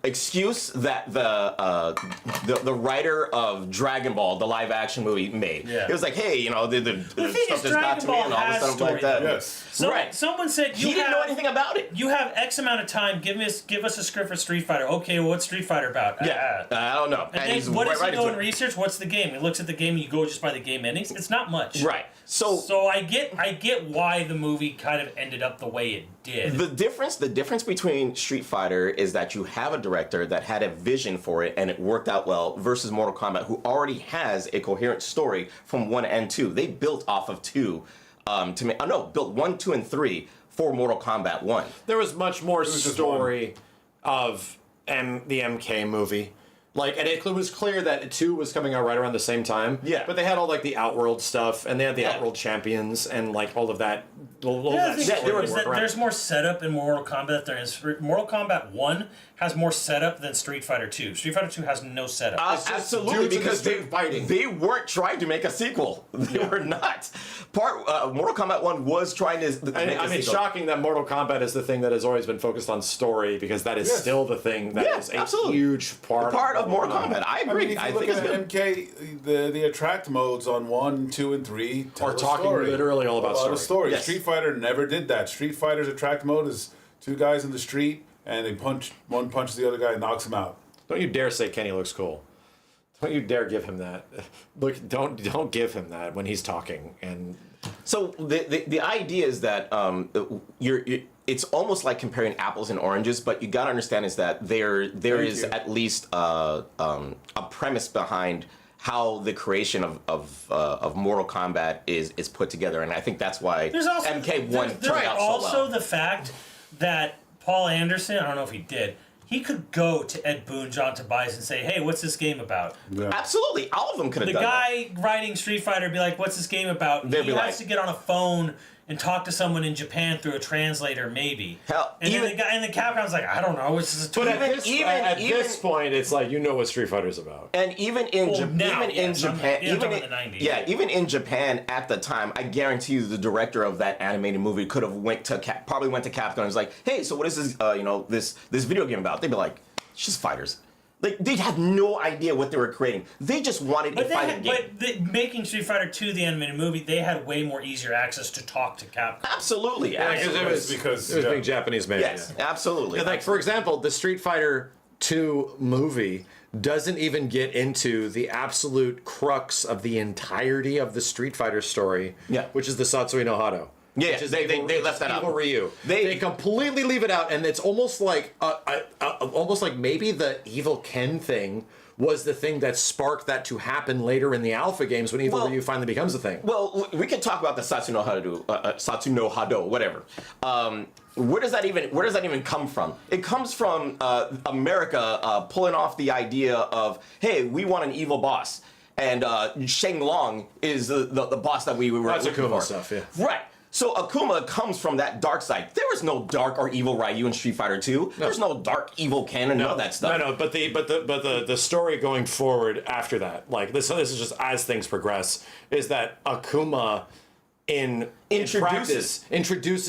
excuse that the writer of Dragon Ball, the live action movie, made. Yeah. It was like, hey, you know, the thing stuff is, just got to me and all this stuff like that. Yes. So, Right. Someone said He didn't know anything about it. You have X amount of time. Give us a script for Street Fighter. Okay, well, what's Street Fighter about? Yeah, I don't know. And then he's what does he right go into and it. research? What's the game? He looks at the game and you go just by the game endings. It's not much. Right. So I get why the movie kind of ended up the way it did. The difference between Street Fighter is that you have a director that had a vision for it and it worked out well versus Mortal Kombat, who already has a coherent story from 1 and 2. They built off of 2 built 1, 2, and 3 for Mortal Kombat 1. There was much more story of the MK movie. Like, and it was clear that 2 was coming out right around the same time. Yeah. But they had all, like, the Outworld stuff, and they had the Outworld champions, and, like, all of that. There's more setup in Mortal Kombat than there is. Mortal Kombat 1 has more setup than Street Fighter 2. Street Fighter 2 has no setup. Absolutely, because they weren't trying to make a sequel. They were not. Mortal Kombat 1 was trying to make a sequel. It's shocking that Mortal Kombat is the thing that has always been focused on story, because that is still the thing that is a huge part of Mortal Kombat. I agree. I mean, if you look at MK, the attract modes on 1, 2, and 3 are talking literally all about story. Yes. Street Fighter never did that. Street Fighter's attract mode is 2 guys in the street and they one punches the other guy and knocks him out. Don't you dare say Kenny looks cool. Don't you dare give him that. Look, don't give him that when he's talking. And so the idea is that it's almost like comparing apples and oranges, but you gotta understand is that there is at least a premise behind how the creation of Mortal Kombat is put together, and I think that's why MK1 turned out so well. There's also the fact that Paul Anderson, I don't know if he did, he could go to Ed Boon, John Tobias, and say, hey, what's this game about? Yeah. Absolutely. All of them could have done that. The guy writing Street Fighter would be like, what's this game about? He has to get on a phone and talk to someone in Japan through a translator, maybe. Hell, and then the guy in the Capcom's like, I don't know. It's just a at this point, it's like, you know what Street Fighter's about. And even in Japan, even in Japan at the time, I guarantee you, the director of that animated movie could have probably went to Capcom and was like, hey, so what is this this video game about? They'd be like, it's just fighters. Like, they had no idea what they were creating. They just wanted a fighting game. But making Street Fighter 2 the animated movie, they had way more easier access to talk to Capcom. Absolutely. Because it was being Japanese made. Yes, absolutely. Like, for example, the Street Fighter 2 movie doesn't even get into the absolute crux of the entirety of the Street Fighter story, which is the Satsu no Hado. Yeah, they left that out. Evil Ryu. They completely leave it out, and it's almost like maybe the Evil Ken thing was the thing that sparked that to happen later in the Alpha games when Evil Ryu finally becomes a thing. Well, we could talk about the Satsu no Hado, whatever. Where does that even come from? It comes from America pulling off the idea of, hey, we want an evil boss, and Sheng Long is the boss that we were looking for. Akuma stuff, yeah. Right. So Akuma comes from that dark side. There was no dark or evil Ryu in Street Fighter 2. No. There's no dark evil Ken and none of that stuff. No, but the story going forward after that, like this is just as things progress, is that Akuma introduces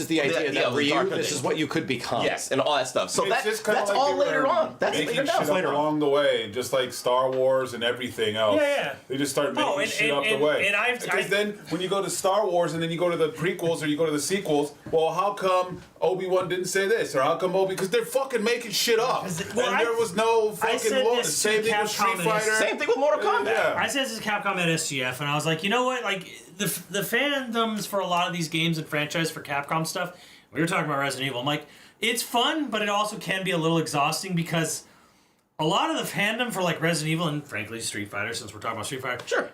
the idea that Ryu, this is what you could become. Yes, and all that stuff. So that's like all later on. That's making shit up along the way, just like Star Wars and everything else. Yeah. They just start making shit up the way. Because then when you go to Star Wars and then you go to the prequels or you go to the sequels, well, how come Obi-Wan didn't say this? Or how come because they're fucking making shit up. There was no fucking law. Same thing with Street Fighter. Same thing with Mortal Kombat. Yeah. I said this is Capcom at SGF, and I was like, you know what? Like, the fandoms for a lot of these games and franchise for Capcom stuff, we were talking about Resident Evil. I'm like, it's fun, but it also can be a little exhausting because a lot of the fandom for like Resident Evil and frankly Street Fighter, since we're talking about Street Fighter, sure,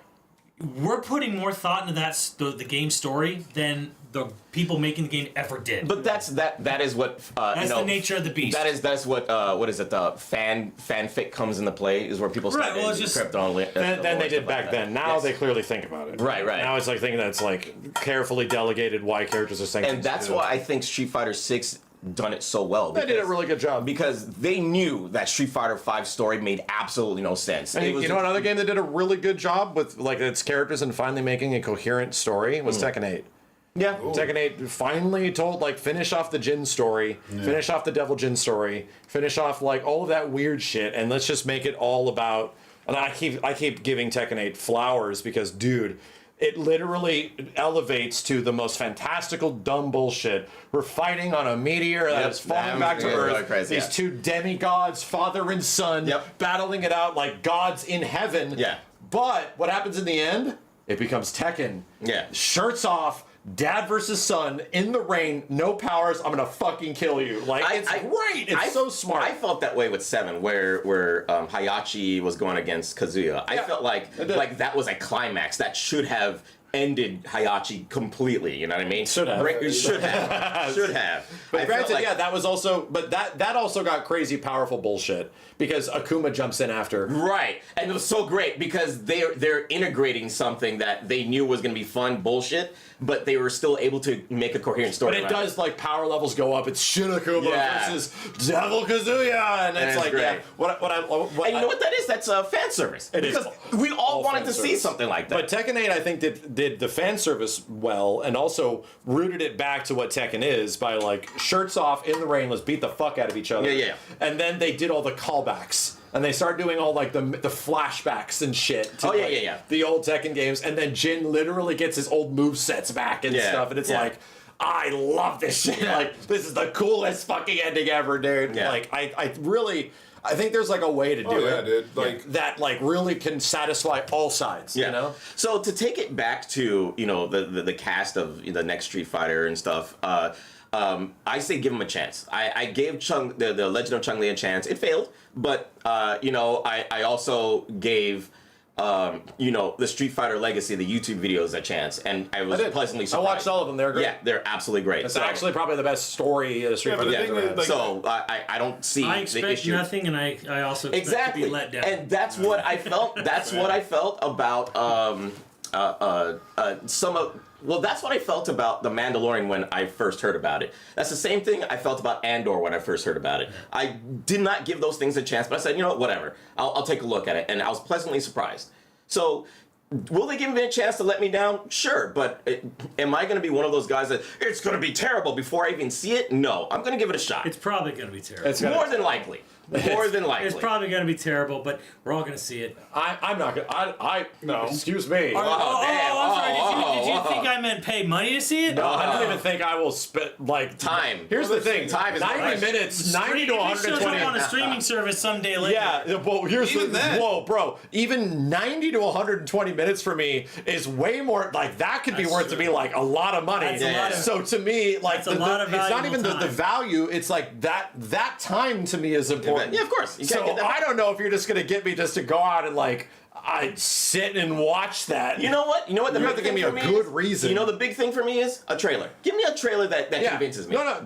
we're putting more thought into the game story than the people making the game ever did. But that is what that's the nature of the beast. That's what is it? The fanfic comes into play is where people start then they did back then. Now they clearly think about it. Right. Now it's like thinking that's like carefully delegated why characters are saying. And that's why I think Street Fighter 6 done it so well. They did a really good job because they knew that Street Fighter 5 story made absolutely no sense. And you know another game that did a really good job with like its characters and finally making a coherent story was Tekken 8. Yeah, Tekken 8 finally told, like, finish off the Jin story, finish off the Devil Jin story, finish off, like, all of that weird shit, and let's just make it all about... And I keep giving Tekken 8 flowers because, dude, it literally elevates to the most fantastical, dumb bullshit. We're fighting on a meteor that is falling back to Earth. Crazy, These two demigods, father and son, battling it out like gods in heaven. Yeah. But what happens in the end? It becomes Tekken. Yeah. Shirts off, dad versus son, in the rain, no powers, I'm gonna fucking kill you. Like, it's great. It's so smart. I felt that way with 7, where Hayachi was going against Kazuya. I felt like that was a climax that should have ended Hayachi completely. You know what I mean? Should have. Should have. But granted, that was also, but that also got crazy powerful bullshit because Akuma jumps in after. Right, and it was so great because they're integrating something that they knew was going to be fun bullshit, but they were still able to make a coherent story. But it does, like, power levels go up. It's Shin Akuma versus Devil Kazuya, and it's like, great. And you know what that is? That's fan service. Because we all wanted to see something like that. But Tekken 8, I think, did the fan service well, and also rooted it back to what Tekken is by, like, shirts off in the rain, let's beat the fuck out of each other. Yeah. And then they did all the callbacks. And they started doing all, like, the flashbacks and shit to the old Tekken games. And then Jin literally gets his old movesets back and stuff. And it's like, I love this shit. Like, this is the coolest fucking ending ever, dude. Yeah. Like, I think there's, like, a way to do it. Dude. Like, that, like, really can satisfy all sides, you know? So to take it back to, you know, the cast of the next Street Fighter and stuff, I say give him a chance. I gave the Legend of Chun-Li a chance. It failed, but you know, I also gave you know, the Street Fighter Legacy, the YouTube videos, a chance, and I was pleasantly surprised. I watched all of them. They're great. Yeah, they're absolutely great. It's actually probably the best story Street Fighter games ever had. So I don't see I the expect issue. nothing, and I also expect to be let down. And that's what I felt. That's what I felt about that's what I felt about The Mandalorian when I first heard about it. That's the same thing I felt about Andor when I first heard about it. I did not give those things a chance, but I said, you know what, whatever. I'll take a look at it, and I was pleasantly surprised. So, will they give me a chance to let me down? Sure, but am I going to be one of those guys that it's going to be terrible before I even see it? No, I'm going to give it a shot. It's probably going to be terrible. More than likely. More than likely. It's probably going to be terrible, but we're all going to see it. I'm not going to. No. Excuse me. I'm sorry. Did you think I meant pay money to see it? No, I don't even think I will spend, like... Time. Here's the thing. Time is 90 minutes, 90 to 120... Shows up on a streaming service someday later. Yeah, well, here's Even the... then. Whoa, bro. Even 90 to 120 minutes for me is way more... Like, that could be worth to me, like, a lot of money. That's a lot of- So to me, like, That's a lot of it's not even the valuable value. It's like that time to me is important. Yeah, of course. You can't So get that. I don't know if you're just going to get me just to go out and, like... I'd sit and watch that. You know what? The You have big to give thing me for a me good is- reason. You know the big thing for me is a trailer. Give me a trailer that convinces me. No,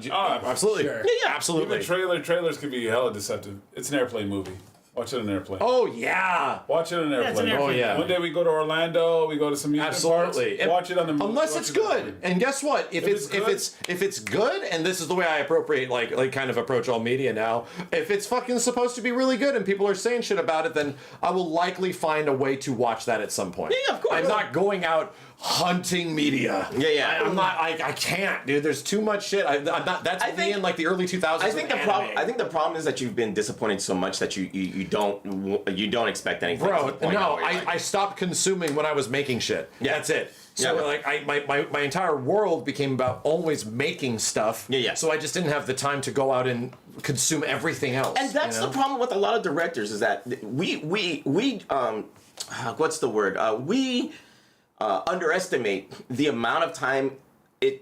absolutely. Sure. Yeah, absolutely. Even trailers can be hella deceptive. It's an airplane movie. Watch it on an airplane. Oh yeah. Watch it on an Yeah, it's an airplane. airplane. Oh yeah. One day we go to Orlando, we go to some amusement Absolutely. parks, watch it on the Unless watch it's it on the good. airplane. And guess what? If it's good, and this is the way I appropriate like kind of approach all media now. If it's fucking supposed to be really good and people are saying shit about it, then I will likely find a way to watch that at some point. Yeah, of course. I'm not going out hunting media. Yeah. I'm not. I can't, dude. There's too much shit. I'm not. That's me in like the early 2000s. I think the problem is that you've been disappointed so much that you don't expect anything. Bro, to the point no, where you're like- I stopped consuming when I was making shit. Yeah. That's it. So Yeah. like my entire world became about always making stuff. Yeah. So I just didn't have the time to go out and consume everything else. And that's you know? the problem with a lot of directors is that we what's the word? We underestimate the amount of time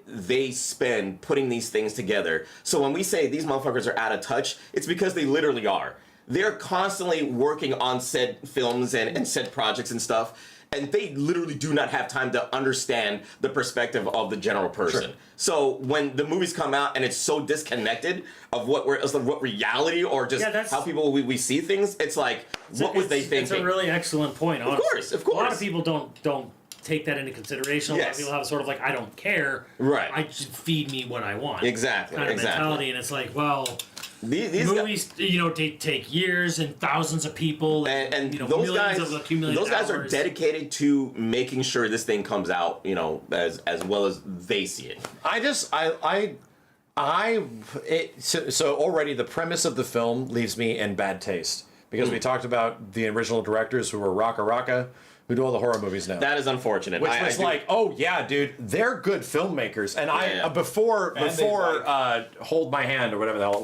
they spend putting these things together. So when we say these motherfuckers are out of touch, it's because they literally are. They're constantly working on said films and said projects and stuff, and they literally do not have time to understand the perspective of the general person. Sure. So when the movies come out and it's so disconnected of what reality or just how people we see things, it's like, what was they thinking? It's a really excellent point, honestly. Of course. A lot of people don't take that into consideration. A lot of people have a sort of like, I don't care. Right. I just feed me what I want. Exactly. Kind of mentality, and it's like, well, These movies, take years and thousands of people, and those those millions guys, of accumulated those guys are hours. dedicated to making sure this thing comes out, as well as they see it. So already the premise of the film leaves me in bad taste because we talked about the original directors who were Raka, who do all the horror movies now. That is unfortunate. Which was like, oh yeah, dude, they're good filmmakers. And before Hold My Hand or whatever the hell it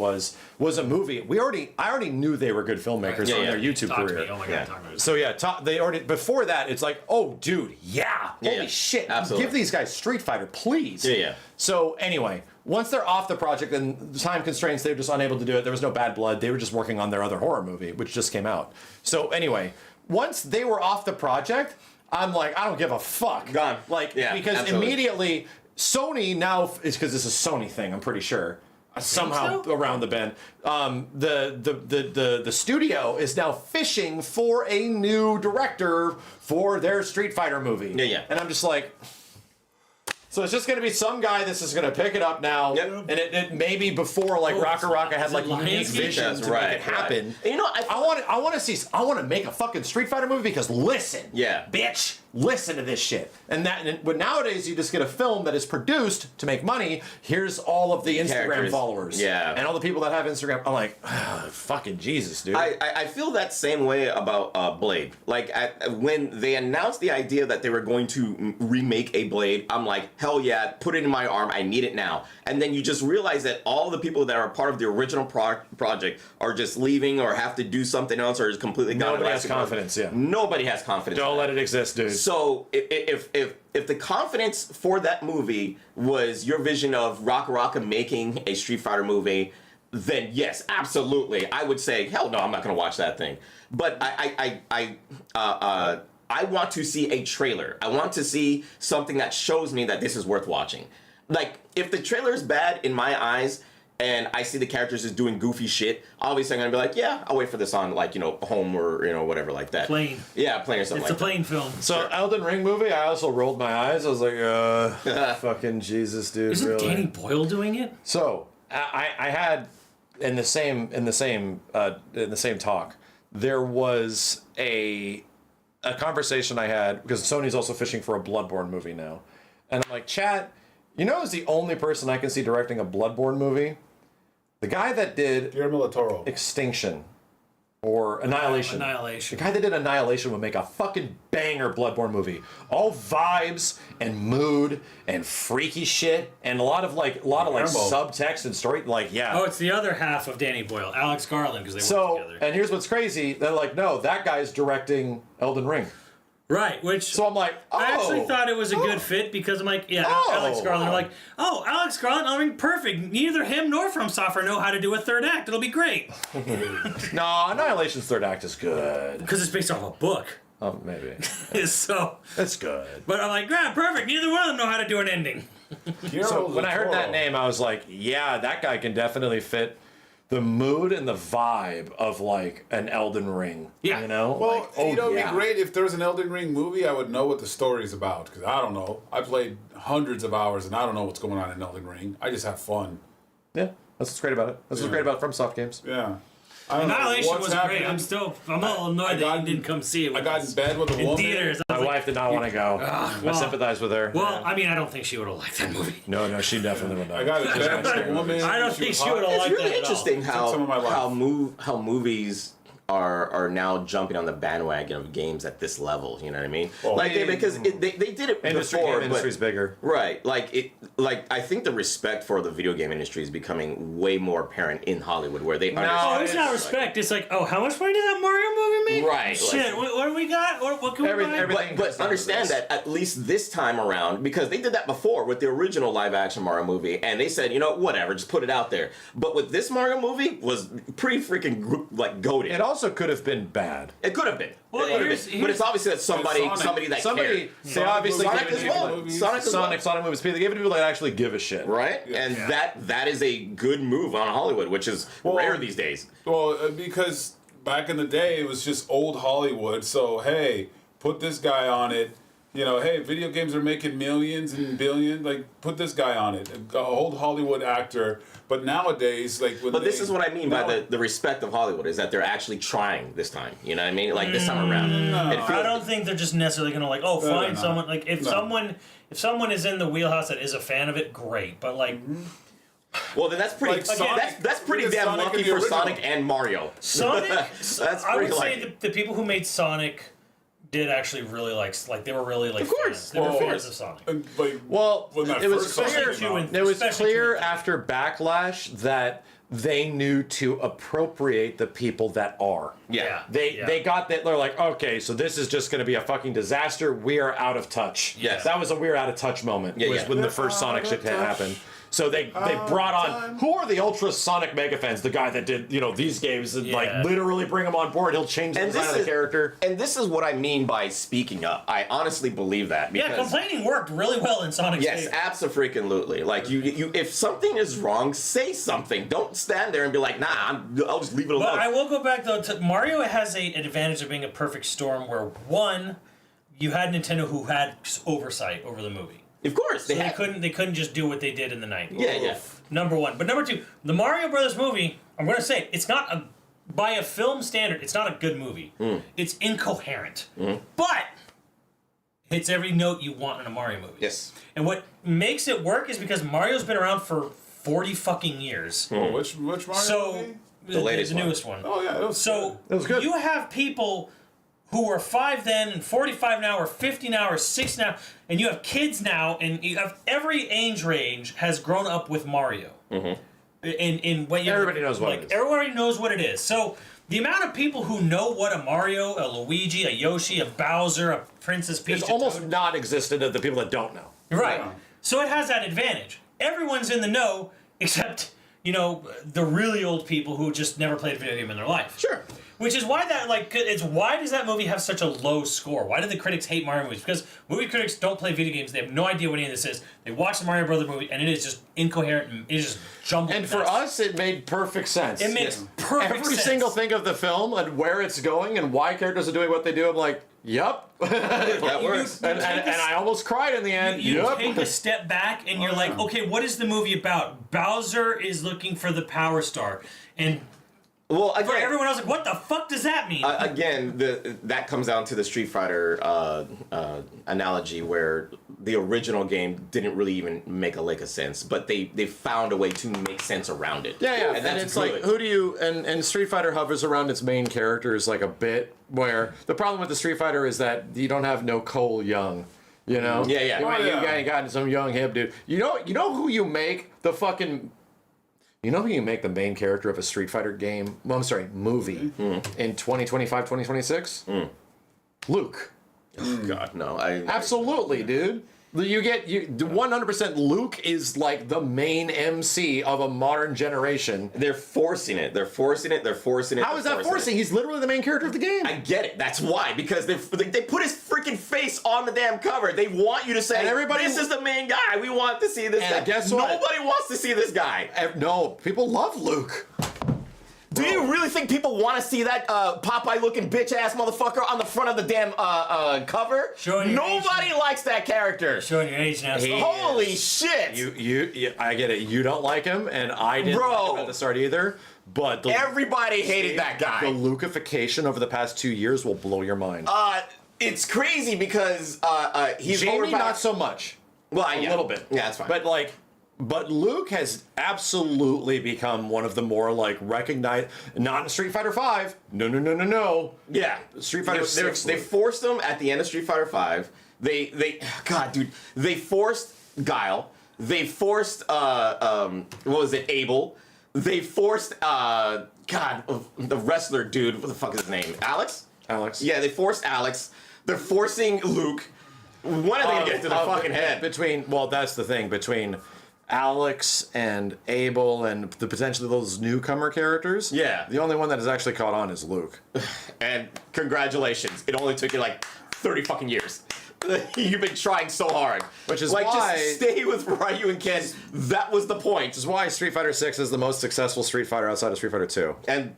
was a movie. I already knew they were good filmmakers on their YouTube career. Oh my god, talk about it. So they already before that. It's like, oh dude, holy shit, absolutely. give these guys Street Fighter, please. Yeah. So anyway, once they're off the project, then time constraints, they were just unable to do it. There was no Bad Blood. They were just working on their other horror movie, which just came out. So anyway, once they were off the project, I'm like, I don't give a fuck. Gone. Because absolutely. immediately Sony now, it's because this is a Sony thing, I'm pretty sure. Somehow around the bend, the studio is now fishing for a new director for their Street Fighter movie. And I'm just like, so it's just going to be some guy that's just going to pick it up now, and it maybe before Raka had unique vision to make it happen. And I want to make a fucking Street Fighter movie because listen, bitch, listen to this shit. But nowadays you just get a film that is produced to make money. Here's all of the Instagram followers, and all the people that have Instagram. I'm like, fucking Jesus, dude. I feel that same way about Blade. When they announced the idea that they were going to remake a Blade, I'm like, hell yeah, put it in my arm, I need it now. And then you just realize that all the people that are part of the original project are just leaving or have to do something else or is completely gone. Nobody has confidence, Nobody has confidence. Don't let it exist, dude. So if the confidence for that movie was your vision of Raka making a Street Fighter movie, then yes, absolutely, I would say, hell no, I'm not going to watch that thing. But I want to see a trailer. I want to see something that shows me that this is worth watching. If the trailer is bad in my eyes and I see the characters just doing goofy shit, obviously I'm going to be like, yeah, I'll wait for this on, home or, whatever like that. Plane. Yeah, plane or something it's like that. It's a plane film. So, Elden Ring movie, I also rolled my eyes. I was like, fucking Jesus, dude. Isn't really? Danny Boyle doing it? So, I had in the same talk, there was a conversation I had because Sony's also fishing for a Bloodborne movie now, and I'm like, chat, who's the only person I can see directing a Bloodborne movie? The guy that did Guillermo del Toro. Extinction or Annihilation. Annihilation. The guy that did Annihilation would make a fucking banger Bloodborne movie. All vibes and mood and freaky shit and a lot of subtext and story. Oh, it's the other half of Danny Boyle, Alex Garland, because they work together. And here's what's crazy. They're like, no, that guy's directing Elden Ring. Right, which... So I'm like, I actually thought it was a good fit because I'm like, Alex Garland. I'm like, Alex Garland, I mean, perfect. Neither him nor From Software know how to do a third act. It'll be great. No, Annihilation's third act is good. Because it's based off a book. Oh, maybe. So... It's good. But I'm like, perfect. Neither one of them know how to do an ending. So when I heard that name, I was like, yeah, that guy can definitely fit the mood and the vibe of an Elden Ring. Yeah. Well, it'd be great if there was an Elden Ring movie. I would know what the story's about because I don't know. I played hundreds of hours and I don't know what's going on in Elden Ring. I just have fun. Yeah, that's what's great about it. That's what's great about FromSoft games. Yeah. Annihilation was great. I'm a little annoyed that you didn't come see it. I got in bed with a woman. Theaters. My wife did not want to go. I sympathize with her. Well, I mean, I don't think she would have liked that movie. No, she definitely would not. I got in bed with a woman. I don't think she would have liked It's really that interesting at all. how movies are now jumping on the bandwagon of games at this level. You know what I mean? Because they did it before. Industry's bigger, right? I think the respect for the video game industry is becoming way more apparent in Hollywood, where they understand. No, it's not respect. It's like, how much money did that Mario movie make? Right. Shit, what do we got? What can we buy? But understand that at least this time around, because they did that before with the original live-action Mario movie, and they said, whatever, just put it out there. But with this Mario movie, was pretty freaking goated. It also could have been bad. It could have been. Well, but it's obviously that somebody cared. They obviously Sonic gave it as to well. people. Sonic movies. They gave it to people that actually give a shit. Right? Yeah. And that is a good move on Hollywood, which is rare these days. Well, because back in the day, it was just old Hollywood. So, hey, put this guy on it. you know, hey, video games are making millions and billions. Like, put this guy on it, a old Hollywood actor. But nowadays, like, but this is what I mean by the respect of Hollywood is that they're actually trying this time. You know what I mean? Like this time around. No, I don't think they're just necessarily gonna like, find someone. Like if someone is in the wheelhouse that is a fan of it, great. But like. Well, then that's pretty. That's pretty damn Sonic lucky for Sonic and Mario. Sonic. That's I pretty would lucky. say the people who made Sonic did actually really like they were really like. Of course. Fans. They were fans of Sonic. Well, it was clear. It was Especially clear 2 and 3. after Backlash that they knew to appropriate the people that are. Yeah. They got that. They're like, okay, so this is just going to be a fucking disaster. We are out of touch. Yes. That was a we're out of touch moment. Yeah. When the first Sonic shit happened. So they brought on who are the ultra Sonic mega fans? The guy that did these games and like literally bring him on board. He'll change the design of the character. And this is what I mean by speaking up. I honestly believe that. Because, complaining worked really well in Sonic's yes, favor. absolutely. Like you, if something is wrong, say something. Don't stand there and be like, nah, I'll just leave it alone. But I will go back though to Mario has an advantage of being a perfect storm where one, you had Nintendo who had oversight over the movie. Of course, they couldn't just do what they did in the 90s. Yeah. Number one, but number two, the Mario Brothers movie. I'm going to say it's not by a film standard. It's not a good movie. It's incoherent, but hits every note you want in a Mario movie. Yes. And what makes it work is because Mario's been around for 40 fucking years. Oh, which Mario? Movie? The latest the newest one. Oh yeah, it was good. You have people who were 5 then and 45 now or 50 now or 60 now, and you have kids now, and you have every age range has grown up with Mario. In what Everybody knows what it is. Everybody knows what it is. So the amount of people who know what a Mario, a Luigi, a Yoshi, a Bowser, a Princess Peach, It's almost non-existent of the people that don't know. right. Yeah. So it has that advantage. Everyone's in the know except the really old people who just never played a video game in their life. Sure. Which is why why does that movie have such a low score? Why do the critics hate Mario movies? Because movie critics don't play video games. They have no idea what any of this is. They watch the Mario Brothers movie and it is just incoherent and it is just jumbled. And for us, it made perfect sense. it makes perfect Every sense. single thing of the film and where it's going and why characters are doing what they do, I'm like, yep. That works. You And I almost cried in the end. You take a step back and you're like, okay, what is the movie about? Bowser is looking for the Power Star. And Well, for again, everyone else, like, what the fuck does that mean? again, that comes down to the Street Fighter analogy, where the original game didn't really even make a lick of sense, but they found a way to make sense around it. Yeah, and and it's like, who do you... And Street Fighter hovers around its main characters like a bit, where the problem with the Street Fighter is that you don't have no Cole Young. You know? Yeah. You got some young hip dude. You know who you make the fucking... You know who you make the main character of a Street Fighter game? Well, I'm sorry, movie in 2025, 2026? Luke. Oh, God, no. Absolutely, dude. You get 100%. Luke is like the main MC of a modern generation. They're forcing it. They're forcing it. How is that forcing? He's literally the main character of the game. I get it. That's why. Because they put his freaking face on the damn cover. They want you to say, this is the main guy. We want to see this guy. Guess what? Nobody wants to see this guy. No, people love Luke. Do you really think people want to see that Popeye-looking bitch-ass motherfucker on the front of the damn cover? Nobody likes that character. Showing your age now. Holy shit! You, I get it. You don't like him, and I didn't like him at the start either. But everybody hated that guy. The Lukification over the past 2 years will blow your mind. It's crazy because he's Jamie, not so much. Well, a little bit. Yeah, that's fine. But Luke has absolutely become one of the more recognized. Not in Street Fighter V. No. Yeah, Street Fighter 6. They forced him at the end of Street Fighter V. They forced Guile. They forced Abel. They forced the wrestler dude. What the fuck is his name? Alex. Yeah, they forced Alex. They're forcing Luke. When are they gonna get to the fucking head? That's the thing between Alex and Abel and the potentially those newcomer characters. Yeah. The only one that has actually caught on is Luke. And congratulations. It only took you 30 fucking years. You've been trying so hard. Which is why... just stay with Ryu and Ken. That was the point. Which is why Street Fighter 6 is the most successful Street Fighter outside of Street Fighter 2. And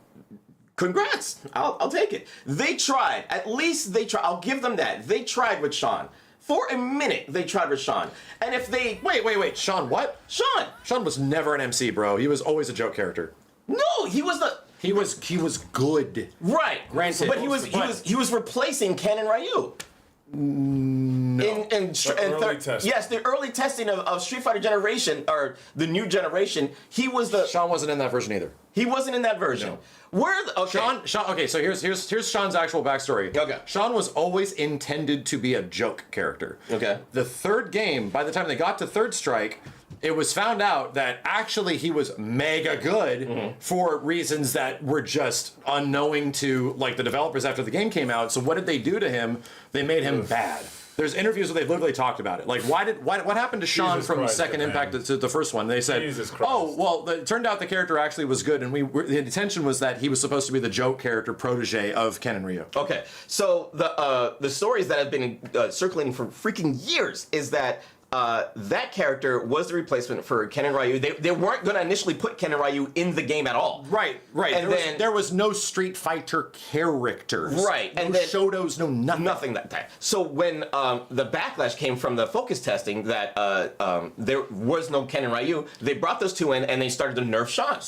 congrats. I'll take it. They tried. At least they tried. I'll give them that. They tried with Sean. For a minute, they tried with Sean. And if they... Wait. Sean what? Sean! Sean was never an MC, bro. He was always a joke character. No, he was the... He was good. Right. Granted. But he was replacing Ken and Ryu. No. Yes, the early testing of Street Fighter Generation, or the new generation, he was the... Sean wasn't in that version either. He wasn't in that version. No. Okay. Sean. Okay, so here's Sean's actual backstory. Okay. Sean was always intended to be a joke character. Okay. The third game, by the time they got to Third Strike, it was found out that actually he was mega good for reasons that were just unknowing to like the developers after the game came out. So what did they do to him? They made him bad. There's interviews where they've literally talked about it. Like, what happened to Sean from Second Impact to the first one? They said, oh, well, it turned out the character actually was good, and the intention was that he was supposed to be the joke character protege of Ken and Ryu. Okay, so the stories that have been circulating for freaking years is that that character was the replacement for Ken and Ryu. They weren't going to initially put Ken and Ryu in the game at all. Right. And there was no Street Fighter characters. Right. No And then Shotos, no nothing. Nothing like that. So when the backlash came from the focus testing that there was no Ken and Ryu, they brought those two in and they started to nerf Sean.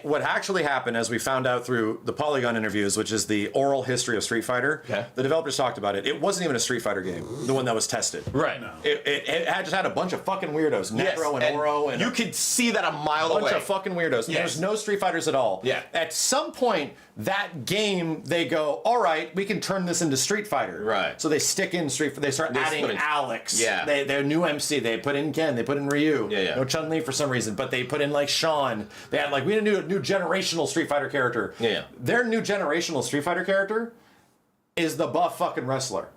What actually happened, as we found out through the Polygon interviews, which is the oral history of Street Fighter, the developers talked about it. It wasn't even a Street Fighter game. The one that was tested. Right. No. It had just had a bunch of fucking weirdos. Necro and Oro. And you could see that a mile away. A bunch of fucking weirdos. Yes. There was no Street Fighters at all. Yeah. At some point, that game, they go, all right, we can turn this into Street Fighter. Right. So they stick in Street Fighter. They start adding Alex. Yeah. Their new MC. They put in Ken. They put in Ryu. Yeah. No Chun-Li for some reason, but they put in like Sean. They had we need a new generational Street Fighter character. Yeah. Their new generational Street Fighter character is the buff fucking wrestler.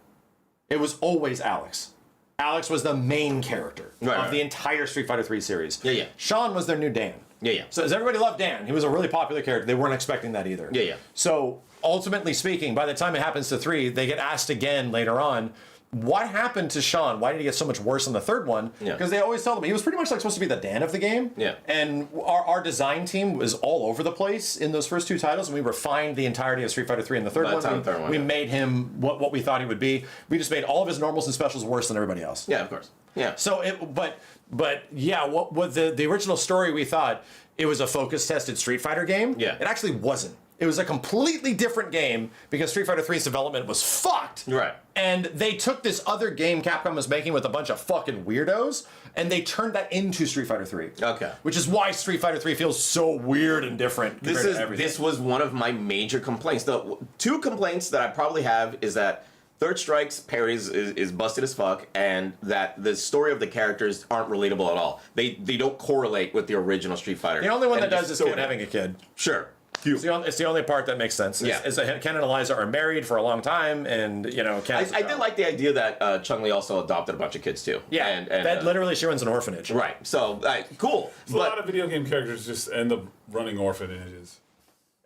It was always Alex. Alex was the main character of the entire Street Fighter 3 series. Yeah. Sean was their new Dan. Yeah. So as everybody loved Dan, he was a really popular character. They weren't expecting that either. Yeah. So ultimately speaking, by the time it happens to 3, they get asked again later on, what happened to Sean? Why did he get so much worse in the third one? Because they always tell him he was pretty much supposed to be the Dan of the game. Yeah. And our design team was all over the place in those first two titles, and we refined the entirety of Street Fighter 3 in the third one. We made him what we thought he would be. We just made all of his normals and specials worse than everybody else. Yeah, of course. Yeah. So what the original story, we thought it was a focus tested Street Fighter game. Yeah. It actually wasn't. It was a completely different game because Street Fighter 3's development was fucked. Right. And they took this other game Capcom was making with a bunch of fucking weirdos, and they turned that into Street Fighter 3. Okay. Which is why Street Fighter 3 feels so weird and different. This was one of my major complaints. The two complaints that I probably have is that Third Strike's parries is busted as fuck, and that the story of the characters aren't relatable at all. They don't correlate with the original Street Fighter. The only one that does is Ken having a kid. Sure. It's the only part that makes sense. Yeah. Ken and Eliza are married for a long time, and Ken. I did like the idea that Chun-Li also adopted a bunch of kids too. Yeah, and that literally she runs an orphanage. Right. So cool. A lot of video game characters just end up running orphanages.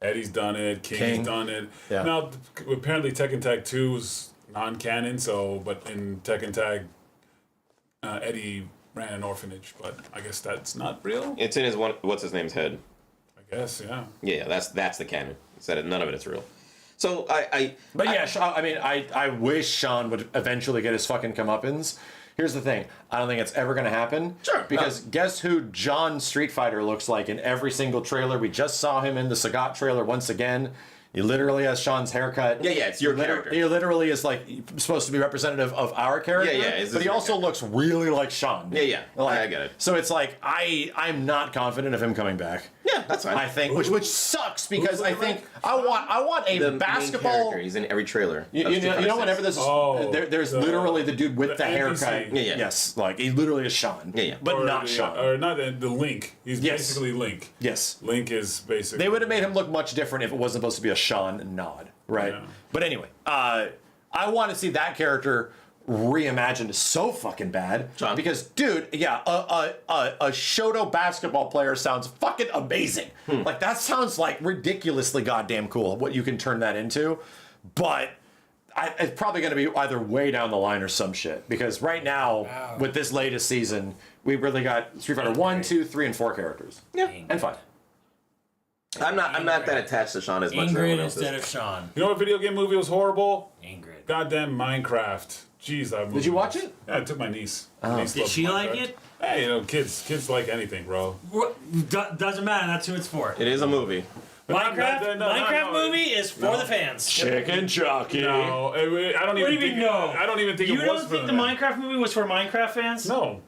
Eddie's done it. King's done it. Yeah. Now apparently Tekken Tag 2 is non-canon. But in Tekken Tag, Eddie ran an orphanage. But I guess that's not real. It's in his what's his name's head. Yes, yeah. Yeah, that's the canon. Said none of it is real. So I wish Sean would eventually get his fucking comeuppance. Here's the thing. I don't think it's ever going to happen. Sure. Because guess who John Street Fighter looks like in every single trailer? We just saw him in the Sagat trailer once again. He literally has Sean's haircut. Yeah, it's your character. He literally is supposed to be representative of our character. Yeah. But he also looks really like Sean. Yeah. I get it. So it's I'm not confident of him coming back. Yeah, that's fine. I think, which sucks because I think I want a basketball. He's in every trailer. You know whenever there's literally the dude with the haircut. Yeah. Yes, he literally is Sean. Yeah. But not Sean. Or not the Link. He's basically Link. Yes. Link is basically. They would have made him look much different if it wasn't supposed to be a Sean nod, right? Yeah. But anyway, I want to see that character reimagined so fucking bad. John? Because, dude, a Shoto basketball player sounds fucking amazing. That sounds ridiculously goddamn cool, what you can turn that into. But it's probably going to be either way down the line or some shit. Because right now, with this latest season, we really got Street Fighter 1, 2, 3, and 4 characters. Yeah. And 5. I'm not that attached to Sean as much. Ingrid instead of Sean. You know what video game movie was horrible? Ingrid. Goddamn Minecraft. Jeez, that movie. Did you watch it? Yeah, I took my niece. Did she like it? Hey, you know, kids like anything, bro. Doesn't matter. That's who it's for. It is a movie. Minecraft movie is for the fans. Chicken jockey. No, I don't even think. I don't even think You it was don't for think the them. Minecraft movie was for Minecraft fans? No,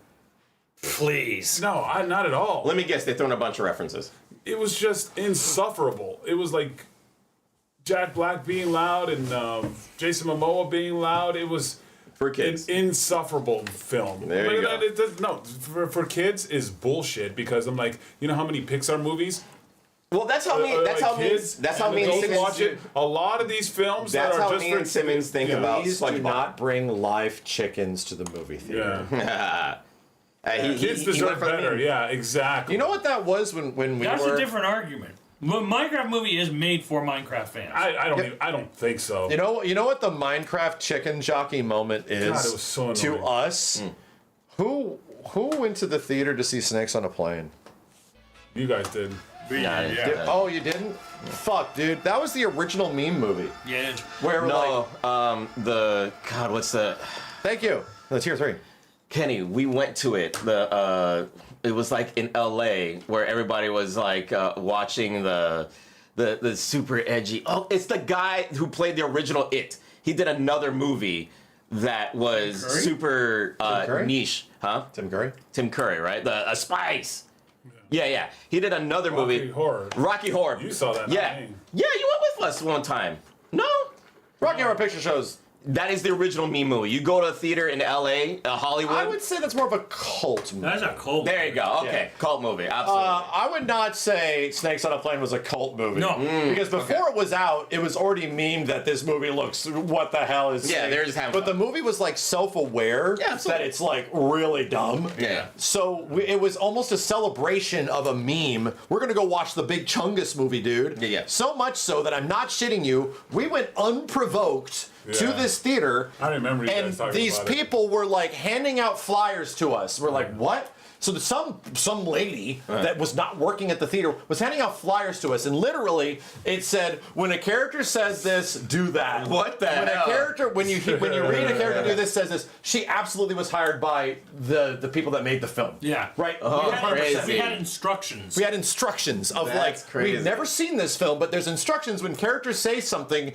Please. no, not at all. Let me guess. They thrown a bunch of references. It was just insufferable. It was like Jack Black being loud and Jason Momoa being loud. It was For kids. an insufferable film. There you go. No, for kids is bullshit because I'm like, you know how many Pixar movies? Well, that's how me. That's how me. That's how me and Simmons watch it. A lot of these films That's that are how just me for and Simmons think about Please do SpongeBob. not bring live chickens to the movie theater. Yeah. Kids he deserve went for the better. meme. Yeah, exactly. You know what that was when we That's were... a different argument. Minecraft movie is made for Minecraft fans. I don't think so. You know what the Minecraft chicken jockey moment is God, it was so to annoying. us? Who went to the theater to see Snakes on a Plane? You guys did. Oh, you didn't? Fuck, dude. That was the original meme movie. Yeah. Where No, like, what's the? thank you. The tier 3. Kenny, we went to it. It was like in LA where everybody was like watching the super edgy. Oh, it's the guy who played the original It. He did another movie that was super Curry? niche, huh? Tim Curry? Tim Curry, right? The Spice. Yeah. He did another movie. Horror. Rocky Horror. You saw that, not Yeah. me. Yeah, you went with us one time. No? Rocky Horror Picture Show's... That is the original meme movie. You go to a theater in LA, Hollywood. I would say that's more of a cult movie. That's a cold. There you go. Okay. Yeah. Cult movie. Absolutely. I would not say Snakes on a Plane was a cult movie. No. Because before it was out, it was already memed that this movie looks, what the hell is... Yeah, they're just having But fun. the movie was like self-aware Yeah, absolutely. that it's like really dumb. Yeah. So it was almost a celebration of a meme. We're going to go watch the Big Chungus movie, dude. Yeah. So much so that I'm not shitting you. We went unprovoked to Yeah. this theater. I remember you and guys talking these about it. people were like handing out flyers to us. We're like, what? So some lady that was not working at the theater was handing out flyers to us, and literally it said, "When a character says this, do that." What the when hell? a character when you read a character do this says this, she absolutely was hired by the people that made the film. Yeah. Right. Oh, 100%. crazy. We had instructions. We had instructions of That's like crazy. we've never seen this film, but there's instructions when characters say something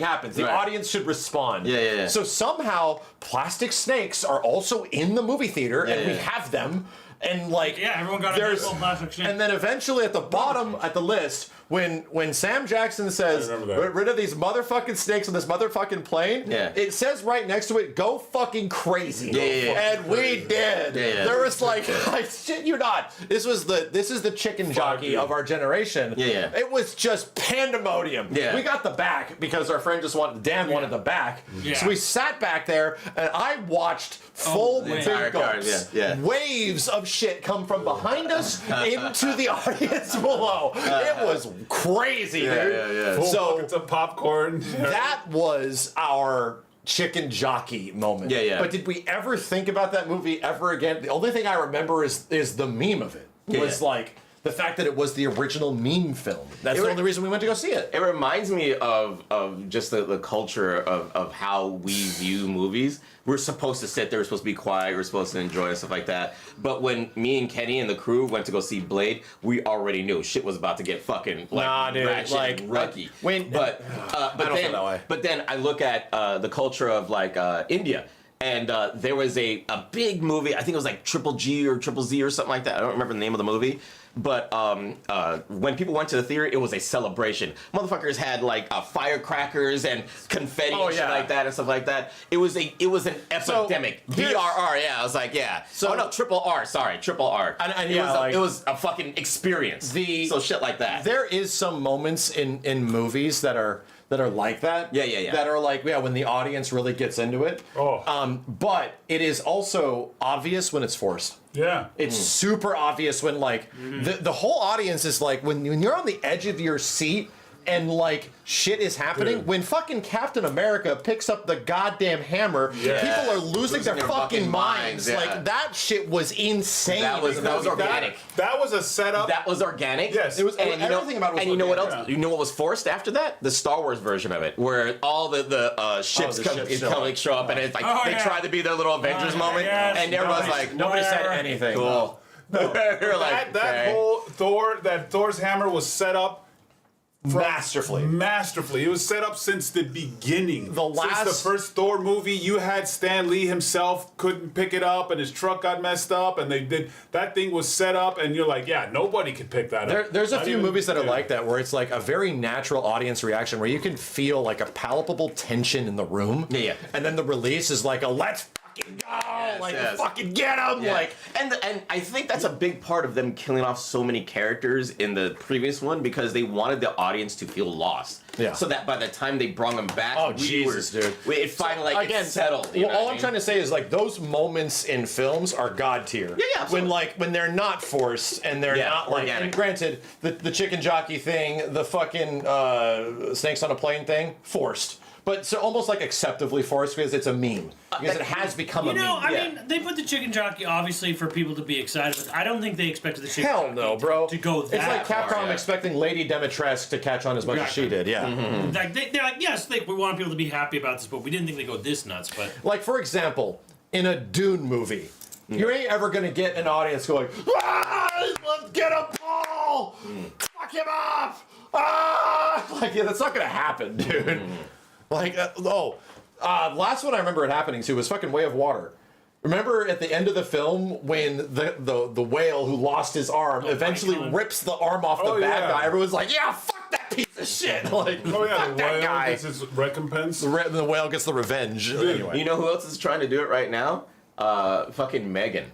happens. The Right. audience should respond. Yeah. So somehow plastic snakes are also in the movie theater, and we yeah. have them. And like Yeah, everyone got a there's- nice little plastic snake. And then eventually at the bottom at the list, when Sam Jackson says, I remember that. "Get rid of these motherfucking snakes on this motherfucking plane," Yeah. it says right next to it, "Go fucking crazy." Yeah. And we did. Yeah. There was like, I shit you not. This is the chicken jockey dude. of our generation. Yeah. It was just pandemonium. Yeah. We got the back because our friend just Dan wanted the back. Yeah. So we sat back there and I watched full the big entire card, gulps, yeah. waves of shit come from behind us into the audience below. It was crazy, dude. yeah. Full So buckets of popcorn. that was our chicken jockey moment. Yeah. But did we ever think about that movie ever again? The only thing I remember is the meme of it. Was like the fact that it was the original meme film. That's the only reason we went to go see it. It reminds me of just the culture of how we view movies. We're supposed to sit there, we're supposed to be quiet, we're supposed to enjoy and stuff like that. But when me and Kenny and the crew went to go see Blade, we already knew shit was about to get fucking like Nah, dude, ratchet like, and rucky. when- But don't feel then that way. but then I look at the culture of like India. And there was a big movie, I think it was like Triple G or Triple Z or something like that. I don't remember the name of the movie. But when people went to the theater, it was a celebration. Motherfuckers had like firecrackers and confetti and shit like that and stuff like that. It was an epidemic. VRR, yeah. I was like, yeah. So- Triple R. Sorry, Triple R. And it, yeah, was like- it was a fucking experience. So shit like that. There is some moments in movies that are like that. Yeah. That are like, when the audience really gets into it. Oh. But it is also obvious when it's forced. Yeah. It's super obvious when like the whole audience is like when you're on the edge of your seat and like shit is happening. Dude. When fucking Captain America picks up the goddamn hammer, people are losing their fucking minds. Yeah. Like that shit was insane. That was organic. That was a setup. That was organic. Yes. It was, And everything about it was and you know what else? organic. You know what was forced after that? The Star Wars version of it, where all the ships show up, and it's like they try to be their little Avengers moment, and everyone's like, Nobody said anything. cool. You're like, that whole Thor's hammer was set up masterfully. It was set up since the beginning. Since the first Thor movie, you had Stan Lee himself couldn't pick it up, and his truck got messed up, and that thing was set up, and you're like, yeah, nobody could pick that up. There's a few movies that are like that, where it's like a very natural audience reaction, where you can feel like a palpable tension in the room. Yeah. And then the release is like a let's fucking go, fucking get them, and I think that's a big part of them killing off so many characters in the previous one, because they wanted the audience to feel lost. Yeah. So that by the time they brought them back, dude, it finally it settled. All I'm trying to say is like those moments in films are god tier. Yeah, absolutely. When they're not forced and they're not like. organic. And granted, the chicken jockey thing, the fucking snakes on a plane thing, forced. But so almost like acceptably forced, because it's a meme. Because it has become a meme. I mean, they put the chicken jockey obviously for people to be excited, but I don't think they expected the chicken jockey no, bro. to go that It's like Capcom far. expecting Lady Dimitrescu to catch on as much as she did, Like, they're like, yes, we want people to be happy about this, but we didn't think they'd go this nuts. But like, for example, in a Dune movie, you ain't ever gonna get an audience going, let's get a Paul! Fuck him up! Like, that's not gonna happen, dude. Like, last one I remember it happening to was fucking Way of Water. Remember at the end of the film when the whale who lost his arm eventually rips the arm off the bad guy? Everyone's like, yeah, fuck that piece of shit. Like, fuck the that whale guy. gets his recompense. The whale gets the revenge. Anyway. You know who else is trying to do it right now? Fucking Megan.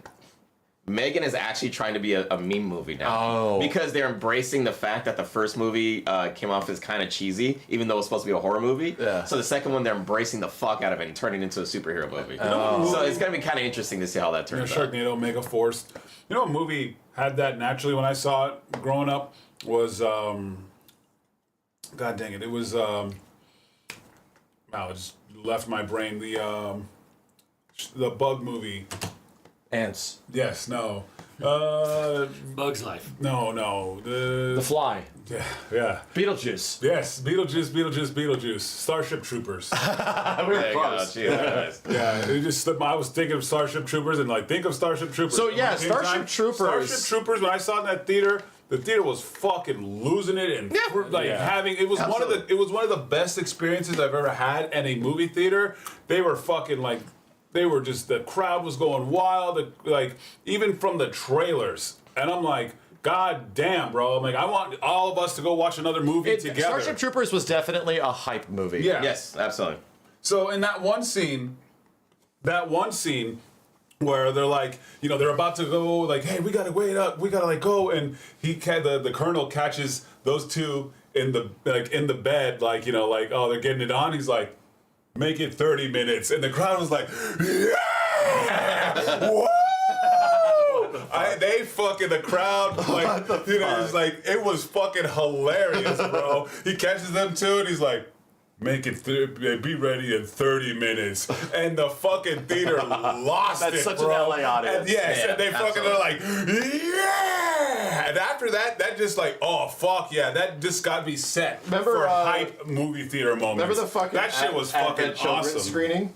Megan is actually trying to be a meme movie now. Because they're embracing the fact that the first movie came off as kind of cheesy, even though it was supposed to be a horror movie. Yeah. So the second one, they're embracing the fuck out of it and turning it into a superhero movie. So it's going to be kind of interesting to see how that turns out. Sharknado, Mega Force. You know what movie had that naturally when I saw it growing up? Was, God dang it. It was, it just left my brain. The bug movie. Ants. Yes, no. Bug's Life. No. The Fly. Yeah. Beetlejuice. Yes, Beetlejuice. Starship Troopers. We're close. Yeah, it just slipped I was thinking of Starship Troopers and think of Starship Troopers. So yeah, Starship Troopers, when I saw it in that theater, the theater was fucking losing it and having it was one of the best experiences I've ever had in a movie theater. They were fucking the crowd was going wild, even from the trailers. And I'm like, God damn, bro. I'm like, I want all of us to go watch another movie together. Starship Troopers was definitely a hype movie. Yeah. Yes, absolutely. So in that one scene where they're they're about to go, hey, we gotta wait up, we gotta go, and the colonel catches those two in the bed, oh, they're getting it on. He's like, make it 30 minutes. And the crowd was like, yeah! Whoa! The crowd, it was fucking hilarious, bro. He catches them too, and he's like, make it, be ready in 30 minutes. And the fucking theater lost it, bro. That's such an LA audience. And they fucking are like, yeah! And after that just oh, fuck yeah, that just got me set for hype movie theater moments. Remember the fucking that shit was fucking awesome. Screening?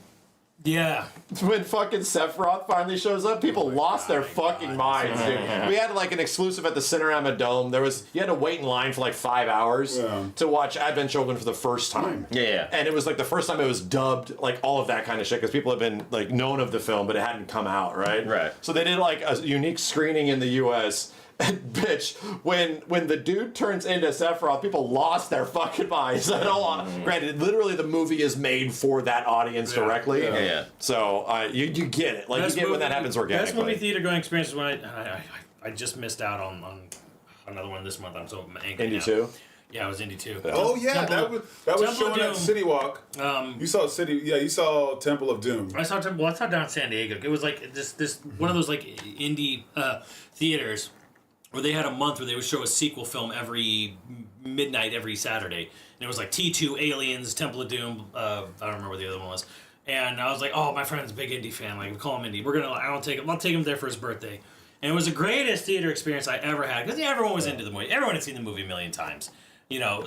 Yeah. When fucking Sephiroth finally shows up, people lost their fucking minds, dude. We had an exclusive at the Cinerama Dome. You had to wait in line for 5 hours to watch Advent Children for the first time. Yeah. And it was the first time it was dubbed, all of that kind of shit, because people have been known of the film, but it hadn't come out, right? Right. So they did a unique screening in the US. And bitch, when the dude turns into Sephiroth, people lost their fucking minds. Granted, literally the movie is made for that audience directly. Yeah. So you get it. You get when that happens organically. Best movie theater going experience is when I just missed out on another one this month. I'm so angry. Indy 2? Yeah, it was Indy 2. Oh yeah, that was showing at City Walk. You saw you saw Temple of Doom. I saw down in San Diego. It was this one of those indie theaters where they had a month where they would show a sequel film every midnight every Saturday, and it was like T2, Aliens, Temple of Doom. I don't remember what the other one was. And I was like, oh, my friend's a big indie fan. Like, we call him Indie. I'll take him there for his birthday. And it was the greatest theater experience I ever had because everyone was into the movie. Everyone had seen the movie a million times,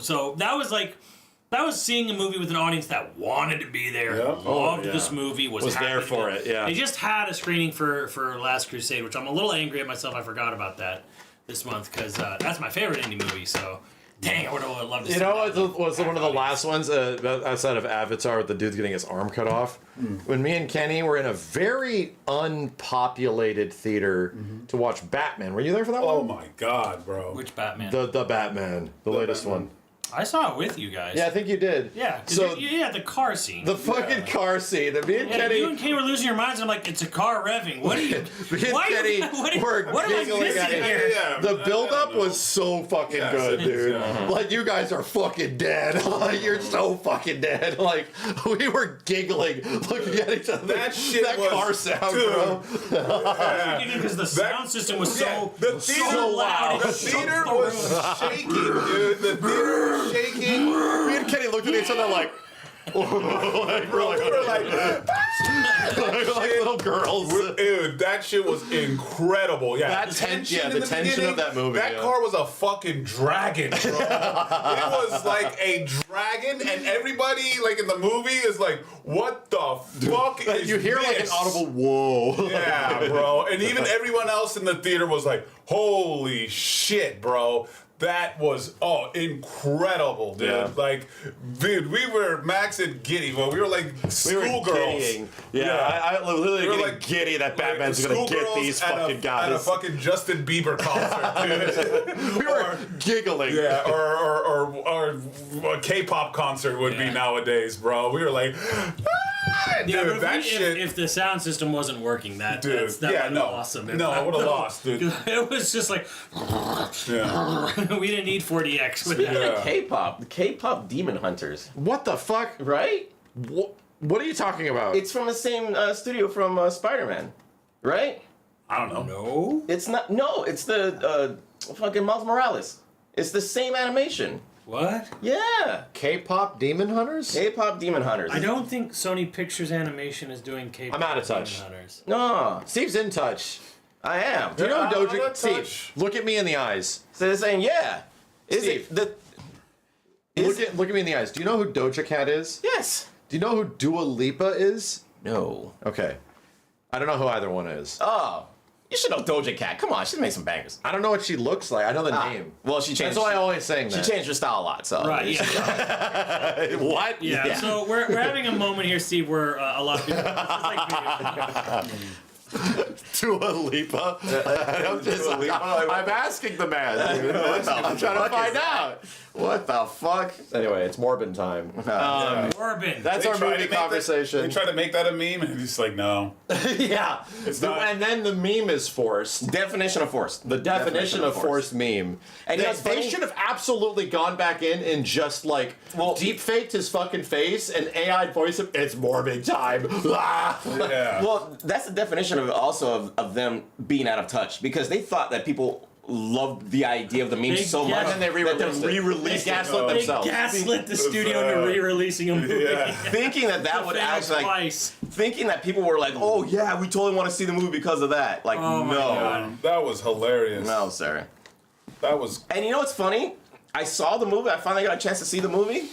So that was seeing a movie with an audience that wanted to be there, loved this movie, was there for it. Yeah, they just had a screening for Last Crusade, which I'm a little angry at myself. I forgot about that this month because that's my favorite indie movie. So. Dang, I would have loved to see what was one of the last ones outside of Avatar with the dude's getting his arm cut off? When me and Kenny were in a very unpopulated theater to watch Batman. Were you there for that one? Oh my god, bro. Which Batman? The Batman. The latest one. I saw it with you guys. Yeah, I think you did. Yeah, so the car scene. The fucking car scene. And me and Kenny... You and Kenny were losing your minds, and I'm like, it's a car revving. What are you... me and Kenny were giggling at it. Yeah, the build-up was so fucking good, dude. Like, you guys are fucking dead. Like, you're so fucking dead. Like, we were giggling, looking at each other. That shit was... car sound, bro. Because the sound system was so loud. The theater was shaking, dude. The theater was shaking. Me and Kenny looked at each other like... we were like little girls. Dude, that shit was incredible. Yeah, the tension of that movie. That car was a fucking dragon, bro. It was like a dragon, and everybody like in the movie is like, "What the fuck is you hear this?" like an audible whoa. Yeah, bro. And even everyone else in the theater was like, "Holy shit, bro." That was incredible, dude. Yeah. Like, dude, we were Max and giddy, but we were like schoolgirls. I literally we were like giddy that Batman's gonna get these fucking guys. At a fucking Justin Bieber concert, dude. We were giggling. Yeah, or a K-pop concert would be nowadays, bro. We were like, dude, if the sound system wasn't working, that would have been awesome. No, I would have lost, dude. It was just like, we didn't need 40X with that. The K-pop Demon Hunters. What the fuck? Right? What are you talking about? It's from the same studio from Spider-Man, right? I don't know. No? It's not. No, it's the fucking Miles Morales. It's the same animation. What? Yeah. K-pop Demon Hunters? K-pop Demon Hunters. I don't think Sony Pictures Animation is doing K-pop. I'm out of touch. Demon Hunters. No, Steve's in touch. I am. Do you know who I'm out of Steve, touch. look at me in the eyes. So they're saying, yeah. Steve. Look at me in the eyes. Do you know who Doja Cat is? Yes. Do you know who Dua Lipa is? No. Okay. I don't know who either one is. Oh. You should know Doja Cat. Come on, she's made some bangers. I don't know what she looks like. I know the name. Well, she changed. That's why I always saying that. She changed her style a lot. So. Right, yeah. What? Yeah, so we're having a moment here, Steve, where a lot of people... Dua Lipa? I'm asking the man. Dude. I'm trying to find out. What the fuck? Anyway, it's Morbin time. Morbin. That's our movie conversation. They try to make that a meme, and he's like, no. Yeah. And then the meme is forced. Definition of forced. The definition of forced meme. And they should have absolutely gone back in and just like deep faked his fucking face and AI voice him. It's Morbin time. Yeah. Well, that's the definition of them being out of touch because they thought that people loved the idea of the meme so much and then they re-released they gaslit themselves. They gaslit the studio into re-releasing a movie. thinking that would actually thinking that people were like, oh yeah, we totally want to see the movie because of that. Like, no. That was hilarious. No, sir. That was... And you know what's funny? I saw the movie. I finally got a chance to see the movie.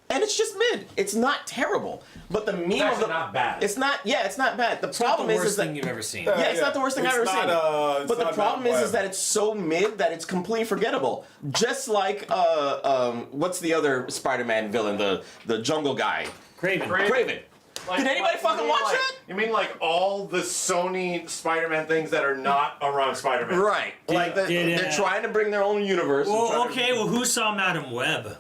And it's just mid. It's not terrible. But the meme of the... not bad. It's not... Yeah, it's not bad. The problem It's the is worst that... thing you've ever seen. Yeah, it's not the worst thing I've ever seen. But the problem is that it's so mid that it's completely forgettable. Just like, what's the other Spider-Man villain? The jungle guy. Craven. Did anybody fucking watch that? You mean like all the Sony Spider-Man things that are not around Spider-Man? Right. They're trying to bring their own universe. Well, okay, well, who saw Madam Web?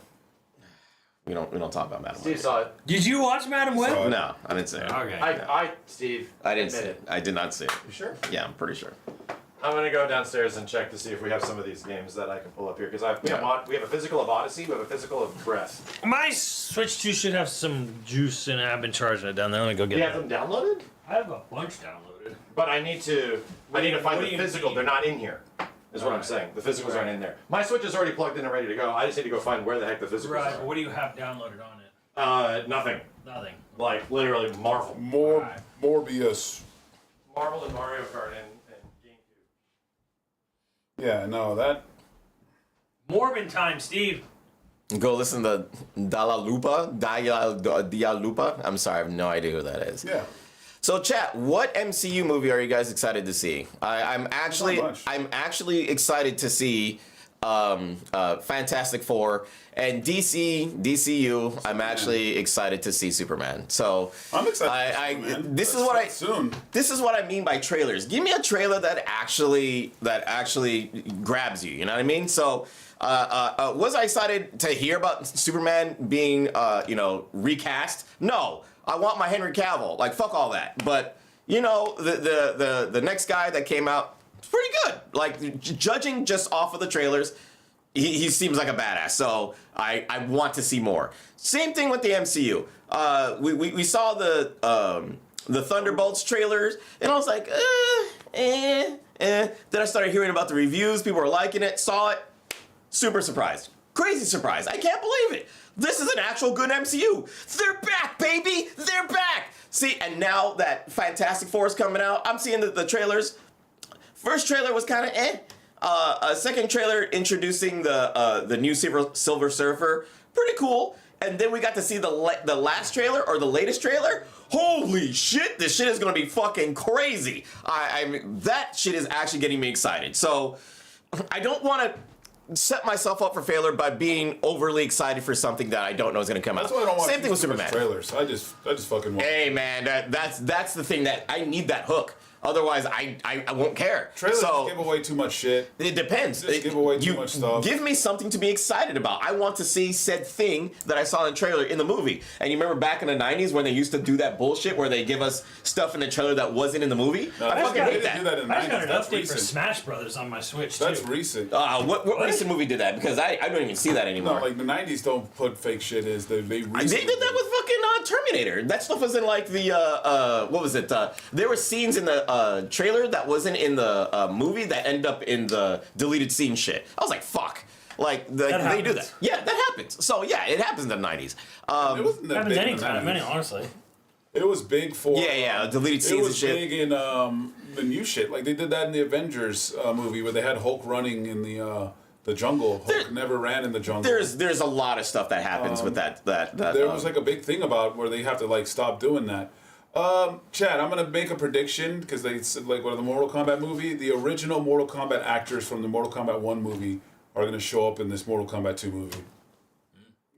We don't talk about Madam Steve Web. saw it. Did you watch Madam Web? No, I didn't see it. Okay. Steve. I didn't see it. I did not see it. You sure? Yeah, I'm pretty sure. I'm gonna go downstairs and check to see if we have some of these games that I can pull up here because we have a physical of Odyssey, we have a physical of Breath. My Switch 2 should have some juice in it. I've been charging it down there. Let me go get You it. have them downloaded? I have a bunch downloaded. But I need to find the physical. They're not in here. is what I'm saying. The physicals aren't in there. My Switch is already plugged in and ready to go. I just need to go find where the heck the physicals Right, are. but what do you have downloaded on it? Nothing. Nothing. Like, literally Marvel. Morbius. Marvel and Mario Kart and GameCube. Yeah, no, that. Morbin time, Steve. Go listen to Dalla Lupa. I'm sorry, I have no idea who that is. Yeah. So, chat, what MCU movie are you guys excited to see? I'm actually excited to see Fantastic Four, and DCU. I'm actually excited to see Superman. So I'm excited. This is what I mean by trailers. Give me a trailer that actually grabs you. You know what I mean? So. Was I excited to hear about Superman being, recast? No, I want my Henry Cavill. Like, fuck all that. But the next guy that came out, it's pretty good. Like, judging just off of the trailers, he seems like a badass. So I want to see more. Same thing with the MCU. We saw the Thunderbolts trailers, and I was like, Then I started hearing about the reviews. People were liking it. Saw it. Super surprised. Crazy surprised. I can't believe it. This is an actual good MCU. They're back, baby. They're back. See, and now that Fantastic Four is coming out, I'm seeing the trailers. First trailer was kind of a second trailer introducing the new Silver Surfer. Pretty cool. And then we got to see the last trailer or the latest trailer. Holy shit, this shit is going to be fucking crazy. That shit is actually getting me excited. So I don't want to set myself up for failure by being overly excited for something that I don't know is going to come out. That's why I don't want Same thing with Superman. Trailers. I just fucking want. Hey man, that's the thing that I need that hook. Otherwise, I won't care. Trailers just give away too much shit. It depends. Just give away too much stuff. Give me something to be excited about. I want to see said thing that I saw in the trailer in the movie. And you remember back in the 90s when they used to do that bullshit where they give us stuff in the trailer that wasn't in the movie? No, I fucking hate that. Do that in the I just 90s. got an That's update recent. for Smash Brothers on my Switch, That's too. recent. What recent movie did that? Because I don't even see that anymore. No, like the 90s don't put fake shit in. They They did that with fucking Terminator. That stuff was in like the what was it? There were scenes in the trailer that wasn't in the movie that end up in the deleted scene shit. I was like, fuck. Like they do that. Yeah, that happens. So yeah, it happens in the 90s. It wasn't that Happens big anytime, in the 90s. honestly. It was big for deleted scenes and shit. It was big in the new shit. Like they did that in the Avengers movie where they had Hulk running in the jungle. Hulk never ran in the jungle. There's a lot of stuff that happens with that. There was like a big thing about where they have to like stop doing that. Chad, I'm gonna make a prediction because they said like one of the Mortal Kombat movie, the original Mortal Kombat actors from the Mortal Kombat 1 movie are gonna show up in this Mortal Kombat 2 movie.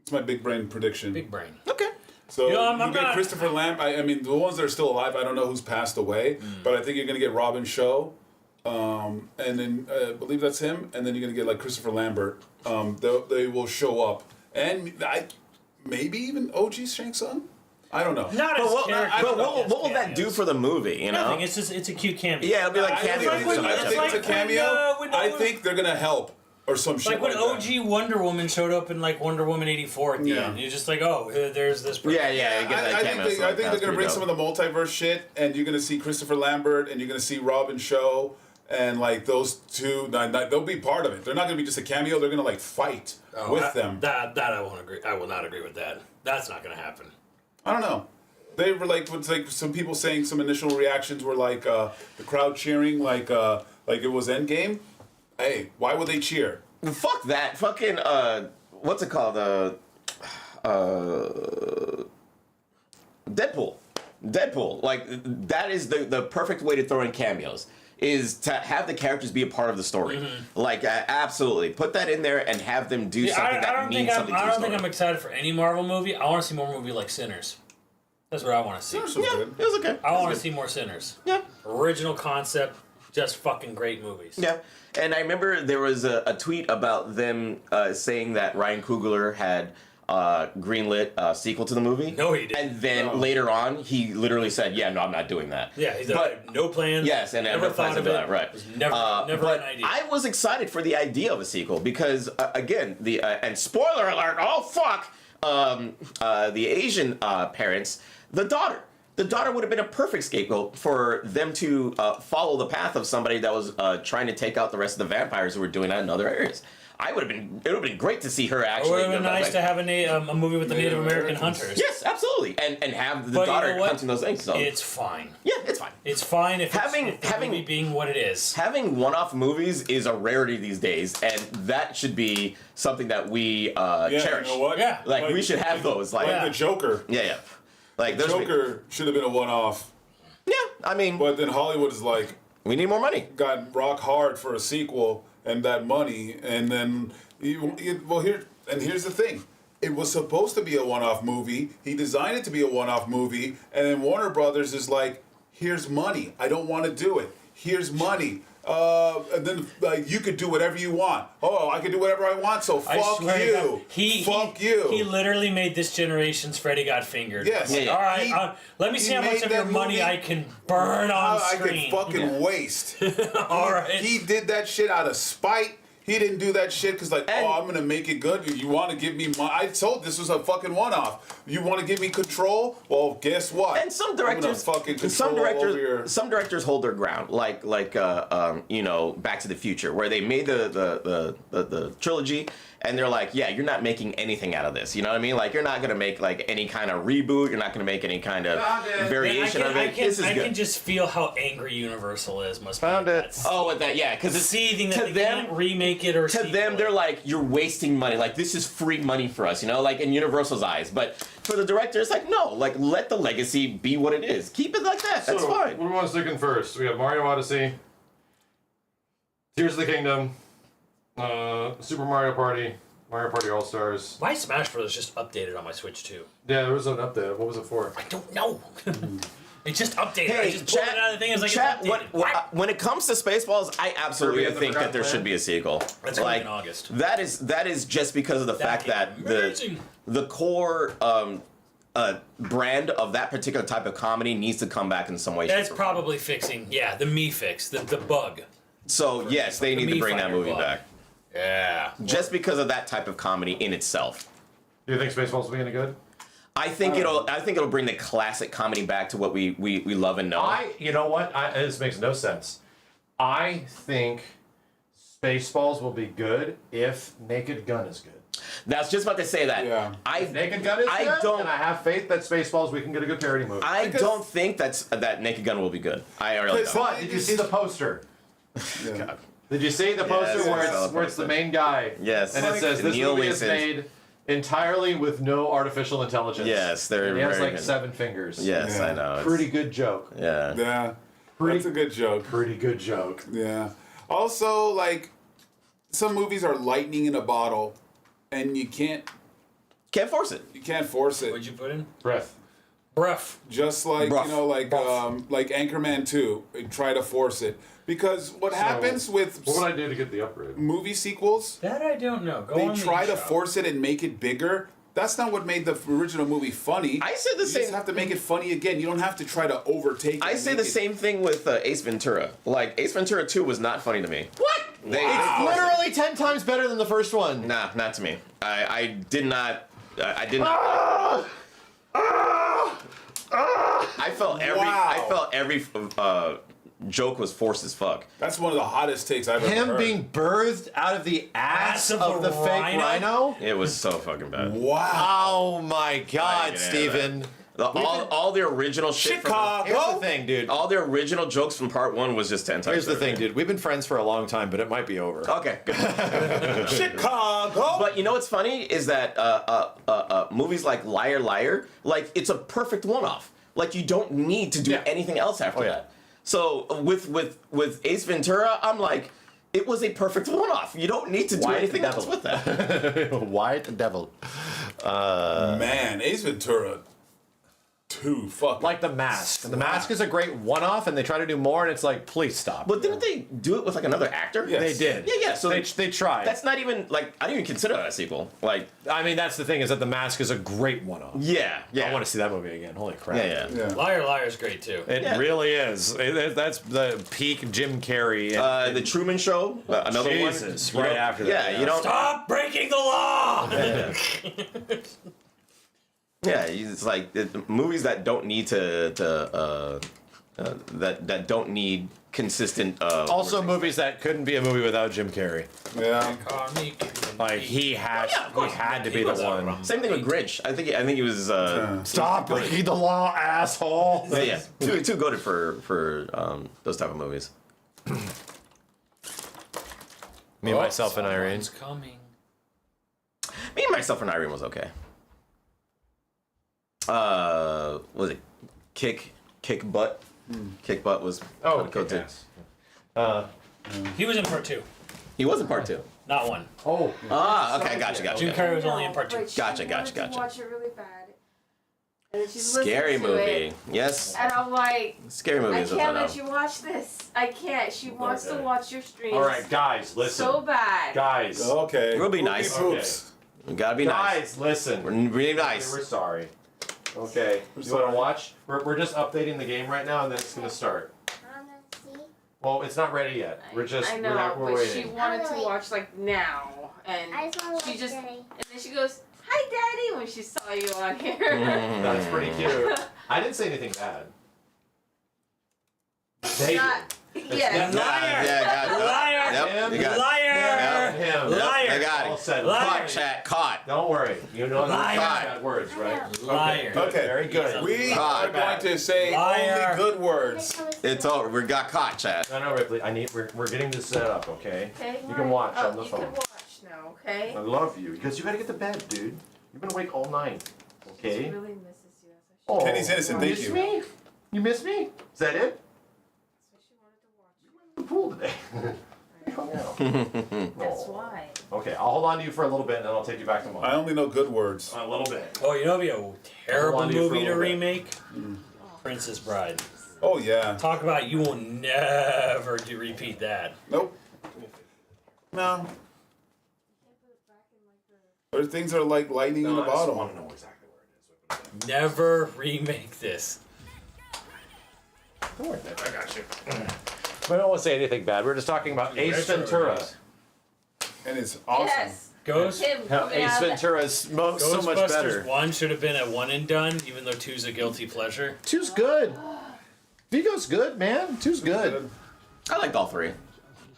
It's my big brain prediction. Big brain. Okay. So You know, you get Christopher Lambert. I mean, the ones that are still alive, I don't know who's passed away, but I think you're gonna get Robin Shaw, and then I believe that's him, and then you're gonna get like Christopher Lambert. They will show up, and maybe even OG Shang Tsung. I don't know. Not as What will that do for the movie? You know, Nothing. It's a cute cameo. yeah, it'll be like cameo. It's like I think it's a cameo. I think they're gonna help or some shit Like when like that. OG Wonder Woman showed up in like Wonder Woman 84 at the end. You're just like, oh, there's this person. Yeah, you get that I cameo, think so they're that's gonna bring pretty some of the multiverse shit, and you're gonna see Christopher Lambert, and you're gonna see Robin Shaw, and like those two. They'll be part of it. They're not gonna be just a cameo. They're gonna like fight with them. That I won't agree. I will not agree with that. That's not gonna happen. I don't know. They were like, some people saying some initial reactions were like the crowd cheering like it was Endgame. Hey, why would they cheer? Fuck that. Fucking what's it called? Deadpool. Like that is the perfect way to throw in cameos. Is to have the characters be a part of the story. Like, absolutely. Put that in there and have them do something that means something to the story. I don't think I'm excited for any Marvel movie. I want to see more movie like Sinners. That's what I want to see. Yeah, it was okay. I want to see more Sinners. Yeah. Original concept, just fucking great movies. Yeah. And I remember there was a tweet about them saying that Ryan Coogler had greenlit a sequel to the movie. No, he didn't. And then later on, he literally said, "Yeah, no, I'm not doing that." Yeah, he's like, no plans. Yes, and never thought of it. That, right? It was never but an idea. I was excited for the idea of a sequel because again, the and spoiler alert. Oh fuck! The Asian parents, the daughter the daughter would have been a perfect scapegoat for them to follow the path of somebody that was trying to take out the rest of the vampires who were doing that in other areas. It would have been great to see her actually. It would have been nice to have a movie with the Native American hunters. Yes, absolutely, and have the daughter hunting those things. So. It's fine. Yeah, it's fine. It's fine if having the movie being what it is. Having one-off movies is a rarity these days, and that should be something that we cherish. You know what? Yeah, like we should have those. Like the Joker. Yeah. Like the Joker should have been a one-off. Yeah, I mean. But then Hollywood is like, we need more money. Got rock hard for a sequel and that money, and then here's the thing. It was supposed to be a one-off movie. He designed it to be a one-off movie, and then Warner Brothers is like, "Here's money. I don't want to do it. Here's money." And then you could do whatever you want. Oh, I can do whatever I want. So fuck you. Fuck you. He literally made this generation's Freddy Got Fingered. Yes. Like, all right. Let me see how much of your money I can burn on screen. I can fucking waste. All right. He did that shit out of spite. He didn't do that shit because I'm gonna make it good. You want to give me I told this was a fucking one-off. You want to give me control? Well, guess what? And some directors, some directors hold their ground, like Back to the Future, where they made the trilogy. And they're like, yeah, you're not making anything out of this. You know what I mean? Like, you're not going to make, like, any kind of reboot. You're not going to make any kind of variation of it. This is good. I can just feel how angry Universal is. Found it. Oh, with that, yeah. Because seething that they can't remake it or to them, they're like, you're wasting money. Like, this is free money for us, you know? Like, in Universal's eyes. But for the director, it's like, no. Like, let the legacy be what it is. Keep it like that. That's fine. What do we want to stick in first? We have Mario Odyssey, Tears of the Kingdom, Super Mario Party, Mario Party All-Stars. My Smash Bros. Just updated on my Switch too. Yeah, there was an update. What was it for? I don't know. It just updated. Hey, I just pulled it out of the thing. It's like, it's updated. When it comes to Spaceballs, I absolutely think that there should be a sequel. That's like in August. That is just because of the fact that the core brand of that particular type of comedy needs to come back in some way. That's probably fixing, the me fix, the bug. So yes, they need to bring that movie back. Yeah. Just because of that type of comedy in itself. Do you think Spaceballs will be any good? I think it'll bring the classic comedy back to what we love and know. You know what? This makes no sense. I think Spaceballs will be good if Naked Gun is good. I was just about to say that. Yeah. If Naked Gun is good, and I have faith that Spaceballs we can get a good parody movie. I don't think that Naked Gun will be good. I really don't. But did you see the poster? Yeah. Did you see the poster where it's the main guy? Yes. And it says this movie is made entirely with no artificial intelligence. Yes, and he has like 7 fingers. Yes, I know. Pretty good joke. Yeah. Yeah. That's a good joke. Pretty good joke. Yeah. Also, like, some movies are lightning in a bottle, and you can't force it. You can't force it. What'd you put in? Breath. Just like Bruff. like Anchorman 2, try to force it because what happens with what would I do to get the upgrade? Movie sequels? That I don't know. They try to force it and make it bigger. That's not what made the original movie funny. I said the same. You just have to make it funny again. You don't have to try to overtake it. I say the same thing with Ace Ventura. Like Ace Ventura 2 was not funny to me. What? It's literally 10 times better than the first one. Nah, not to me. I did not. I did not. I felt every joke was forced as fuck. That's one of the hottest takes I've ever heard. Him being birthed out of the ass of the fake rhino? It was so fucking bad. Wow. Oh my god, Steven. All the original shit. Chicago. Here's the thing, dude. All the original jokes from part 1 was just 10 times. Here's the thing, dude. We've been friends for a long time, but it might be over. Okay. Chicago. But you know what's funny is that movies like Liar Liar, like it's a perfect one-off. Like you don't need to do anything else after that. So with Ace Ventura, I'm like, it was a perfect one-off. You don't need to do anything else with that. Why the devil? Man, Ace Ventura 2, fuck. Like The Mask. The Mask is a great one-off, and they try to do more, and it's like, please stop. But didn't they do it with like another actor? Yes. They did. Yeah. So they tried. That's not even like I didn't even consider that a sequel. Like, I mean, that's the thing is that The Mask is a great one-off. yeah. I want to see that movie again. Holy crap. Yeah. Liar Liar is great too. It really is. That's the peak Jim Carrey. The Truman Show, another Jesus, one. right after that. Yeah, you don't Stop breaking the law. Yeah, it's like movies that don't need that don't need consistent. Also, movies that couldn't be a movie without Jim Carrey. Yeah. Like he had to be the one. Same thing with Grinch. I think he was. Stop breaking the law, asshole. But yeah, too goated for those type of movies. Me, myself, and Irene. Coming. Me, myself, and Irene was okay. What was it Kick Butt? Kick Butt was cool too. He was in part 2, He was in part 2. not 1. Okay, gotcha. Jim Carrey was only in part 2. But she Gotcha. wanted to watch it really bad. And then she listened Scary to movie. it, Yes. and I'm like, Scary movie I is can't what let you watch this. I can't. She wants to watch your streams. All right, guys, listen. So bad. Guys. Okay. We'll be nice. Poops. We gotta be nice. Guys, listen. We're really nice. We're sorry. Okay. You want to watch? We're just updating the game right now, and then it's gonna start. Well, it's not ready yet. We're just I know, we're but she waiting. wanted to watch like now, and I just want to she watch just Daddy. and then she goes, "Hi, Daddy," when she saw you on here. That's pretty cute. I didn't say anything bad. They Not, yeah. Liar! Yep, you got it. Liar! Yep. him. Yep, Liar! they got All it. said. Liar. Caught, chat. Caught. Don't worry. You know those Liar. bad words, right? Liar. Good. Okay. Very good. We God. are going to say Liar. only good words. It's over. We got caught, chat. No, Ripley. We're getting this set up, okay? Okay. You can watch oh, on the you phone. can watch now, okay? I love you because you gotta get to bed, dude. You've been awake all night. She Okay. really misses you. That's Oh, Kenny's innocent, thank miss you. Me? You miss me? Is that it? what she wanted to watch. The pool today. We hung out. That's Oh. why. Okay, I'll hold on to you for a little bit, and then I'll take you back tomorrow. I only know good words. A little bit. Oh, you know, it'd be a terrible Hold on to you for a movie to little bit. remake. Princess Bride. Oh yeah. Talk about you will never repeat that. Nope. No. Or things are like lightning in a I just bottle. want to know exactly where it is. Never remake this. Don't worry, babe, I got you. We don't want to say anything bad. We're just talking about Ace Ventura. And it's awesome. Yes. Ghost. Him coming Ace out of Ventura is so much Ghostbusters better. 1 should have been a one and done, even though 2's a guilty pleasure. 2's good. Vigo's good, man. 2's good. I liked all 3.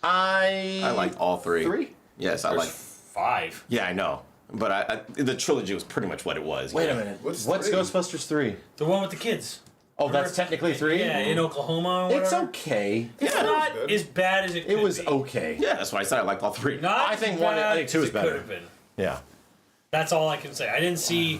I liked all 3. 3? Yes, I like. 5. Yeah, I know. But the trilogy was pretty much what it was. Wait a minute. What's What's 3? Ghostbusters 3? The one with the kids. Oh, that's technically 3? Yeah, in Oklahoma or whatever. It's okay. It's Yeah, not good. as bad as it could It was be. okay. Yeah, that's why I said I liked all 3. Not I think as one- I bad think 2 is as it better. could have been. Yeah. That's all I can say. I didn't see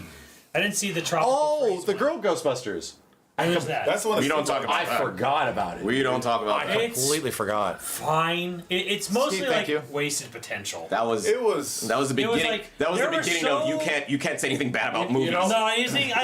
the tropical Oh, freeze the one. girl Ghostbusters. Who's that? That's the one. We don't talk about I that. forgot about it. We don't talk about that. It's completely forgot. fine. It's mostly Steve, like thank you. wasted potential. That was It was. the It was beginning. like, that was the there were beginning of so- you can't say anything bad about movies. No, I think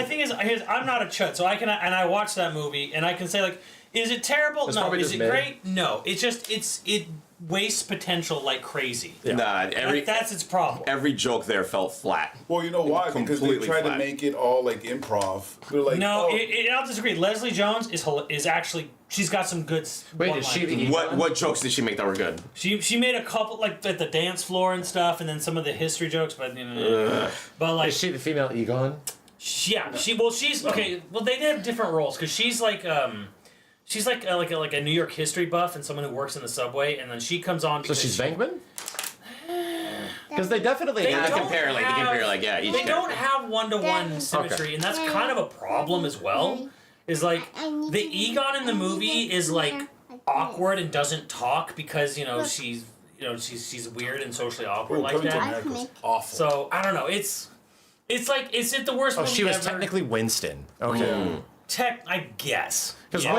I'm not a chud, so I watched that movie and I can say like, is it terrible? It's No. probably Is just it mid. great? No. It's just it wastes potential like crazy. Nah, That's its problem. every joke there felt flat. Well, you know why? Because they Completely tried to flat. make it all like improv. They're like, No, oh, I'll disagree. Leslie Jones is actually she's got some good. Wait, is she the What jokes did she make that were good? She made a couple like at the dance floor and stuff, and then some of the history jokes, but but like Is she the female Egon? yeah, she's okay. Well, they have different roles because she's like a New York history buff and someone who works in the subway, and then she comes on. So Because she's Venkman? Because they definitely They have don't compare like yeah, each They don't character. have one-to-one symmetry, and that's kind of a problem as well. Is like the Egon in the movie is like awkward and doesn't talk because she's weird and socially awkward like Coming to that. America was awful. So I don't know. It's like is it the worst Oh, movie she was ever? technically Winston. Okay. I guess. Because Yeah.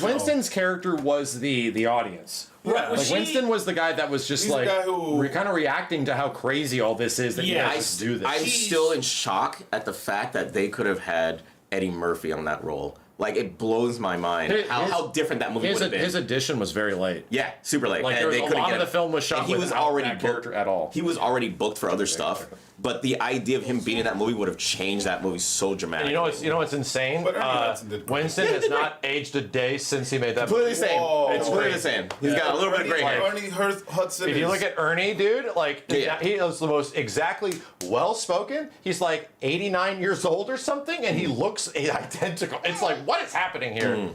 Winston's character was the audience. Right, well, Like Winston was the guy that was just He's the like guy who- kind of reacting to how crazy all this is that Yeah. you guys do this. I'm still in shock at the fact that they could have had Eddie Murphy on that role Like, it blows my mind how different that movie would have been. His edition was very late. Yeah, super late. Like, and a lot of the film was shot and he was without already that booked character at all. He was already booked for other stuff, but the idea of him being in that movie would have changed that movie so dramatically. And you know what's insane? But Ernie Hudson did great. Winston has not aged a day since he made that completely movie. the same. Whoa. It's completely the same. He's got a little bit of gray hair. Ernie Hudson. If you look at Ernie, dude, like Yeah. he is the most exactly well-spoken. He's like 89 years old or something, and he looks identical. It's like, what is happening here?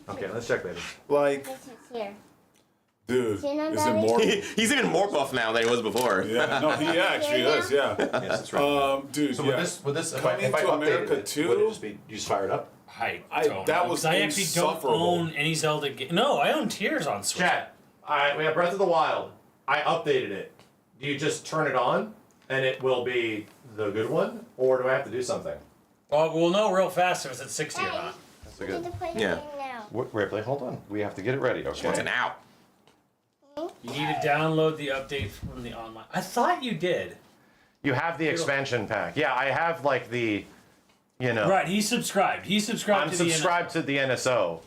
Okay, let's check later. like, Here. dude, is See, no, it Daddy? more? He's even more buff now than he was before. Yeah, no, he actually is. Yeah. Yes, that's right. Dude, So yeah. with this, if I Coming to updated America it, too? would it just be you just fire it up? I I- don't that know, was 'cause I actually don't insufferable. own any Zelda game. No, I own Tears on Switch. Chat. We have Breath of the Wild. I updated it. Do you just turn it on and it will be the good one, or do I have to do something? Well, we'll know real fast if it's at 60 or not. That's a good. Yeah. Ripley, hold on. We have to get it ready. Okay. What's an out? You need to download the update from the online. I thought you did. You have the expansion pack. Yeah, I have like the, you know. Right, he's subscribed. He's subscribed I'm to subscribed to the NSO.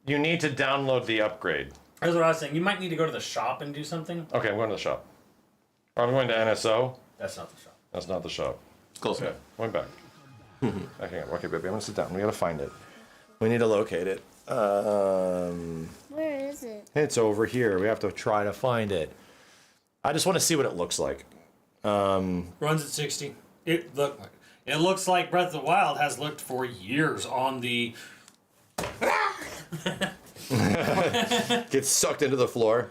You need to download the upgrade. That's what I was saying. You might need to go to the shop and do something. Okay, I'm going to the shop. I'm going to NSO. That's not the shop. That's not the shop. Close Okay, enough. going back. Okay, okay, baby, I'm gonna sit down. We gotta find it. We need to locate it. Where is it? It's over here. We have to try to find it. I just want to see what it looks like. Runs at 60. It looks like Breath of the Wild has looked for years on the. Gets sucked into the floor.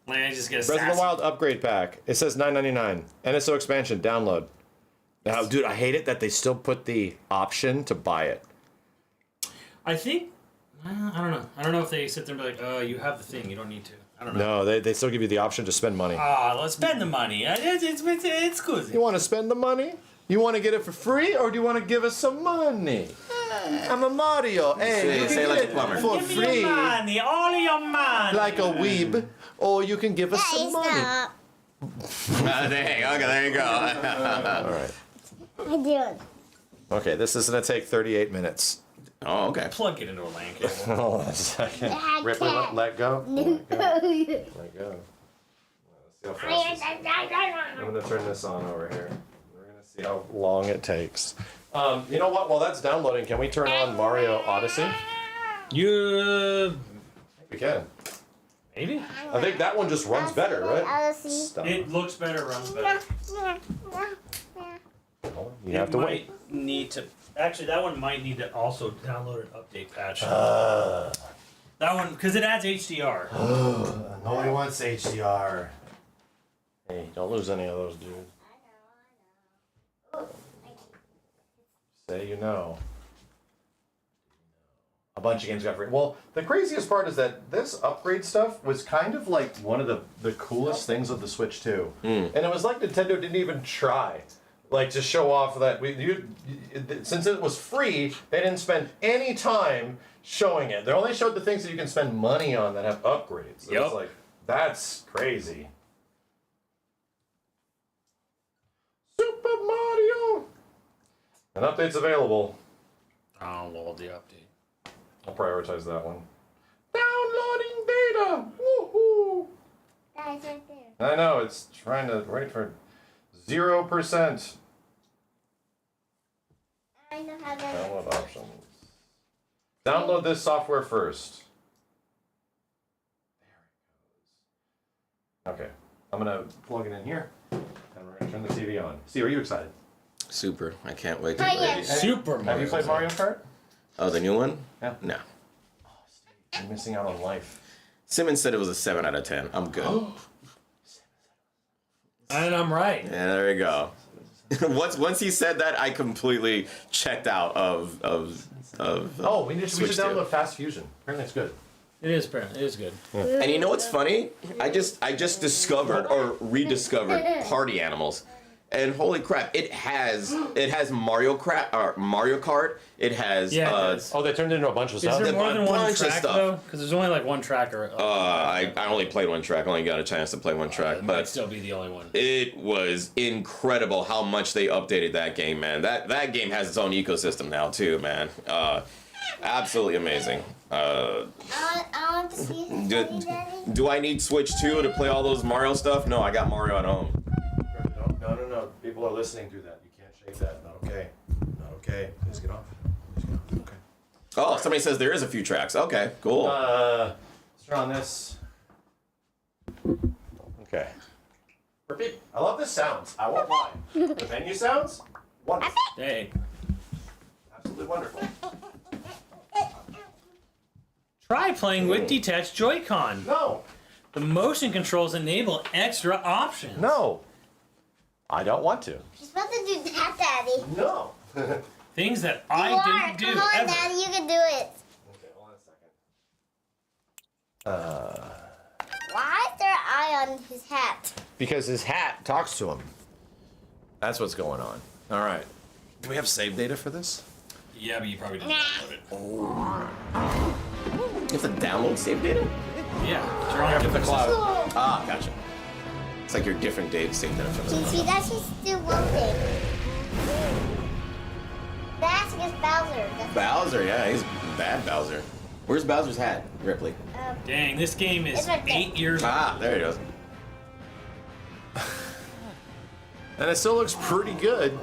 Like I just get Breath of the Wild upgrade pack. It says $9.99. NSO expansion download. Now, dude, I hate it that they still put the option to buy it. I think. I don't know. I don't know if they sit there and be like, "Oh, you have the thing. You don't need to." I don't know. No, they still give you the option to spend money. Let's spend the money. It's good. You want to spend the money? You want to get it for free, or do you want to give us some money? I'm a Mario. Hey, you can say get like a it plumber. for Give me free, your money, all of your money. like a weeb, or you can give us some money. Stop. Dang. Okay, there you go. All right. I do it. Okay, this is gonna take 38 minutes. Oh, okay. Plug it into a LAN cable. Hold on a second. I Ripley, can't. let go. Let go. Let go. Let's see how fast this is. I'm gonna turn this on over here. We're gonna see how long it takes. You know what? While that's downloading, can we turn on Mario Odyssey? You We can. maybe. I think that one just runs better, right? Stop. It looks better, runs better. You have to wait. Might need to. Actually, that one might need to also download an update patch. That one, because it adds HDR. Nobody wants HDR. Hey, don't lose any of those, dude. Say you know. A bunch of games got free. Well, the craziest part is that this upgrade stuff was kind of like one of the coolest things of the Switch 2. And it was like Nintendo didn't even try. Like to show off that since it was free, they didn't spend any time showing it. They only showed the things that you can spend money on that have upgrades. So it's like, that's crazy. Super Mario! An update's available. Download the update. I'll prioritize that one. Downloading beta! Woohoo! Guys, right there. I know, it's trying to wait for 0%. I know how to. Download options. Download this software first. There it goes. Okay, I'm gonna plug it in here, and we're gonna turn the TV on. Steve, are you excited? Super. I can't wait to Oh, play yeah. these. Super Have you played Mario Kart? Oh, the new one? Yeah. No. You're missing out on life. Simmons said it was a 7 out of 10. I'm good. And I'm right. Yeah, there you go. Once he said that, I completely checked out of Oh, we should Switch download 2. Fast Fusion. Apparently it's good. It is apparently. It is good. And you know what's funny? I just discovered or rediscovered Party Animals. And holy crap, it has Mario Kart. It has oh, they turned it into a bunch of Is stuff. there more a than one bunch of track stuff. though? Because there's only like one track. I only played one track. I only got a chance to play one track, It but might still be the only one. it was incredible how much they updated that game, man. That game has its own ecosystem now too, man. Absolutely amazing. I want to see Daddy. Do I need Switch 2 to play all those Mario stuff? No, I got Mario at home. No. People are listening through that. You can't shake that. Not okay. Not okay. Please get off. Okay. Oh, somebody says there is a few tracks. Okay, cool. Let's turn on this. Okay. Repeat. I love the sounds. I won't lie. The menu sounds? Wonderful. Hey. Absolutely wonderful. Try playing with detached Joy-Con. No. The motion controls enable extra options. No. I don't want to. You're supposed to do that, Daddy. No. Things that You I are. didn't do Come on, ever. Daddy. You can do it. Okay, hold on a second. Why is there an eye on his hat? Because his hat talks to him. That's what's going on. All right. Do we have save data for this? Yeah, but you probably didn't Nah. download it. You have to download save data? Yeah, it's on the cloud. Ah, gotcha. It's like your different save data from You see, that's just do one thing. That's against Bowser. That's Bowser, yeah, he's bad Bowser. Where's Bowser's hat, Ripley? Dang, this game is It's right there. 8 years old. Ah, there he goes. And it still looks pretty good.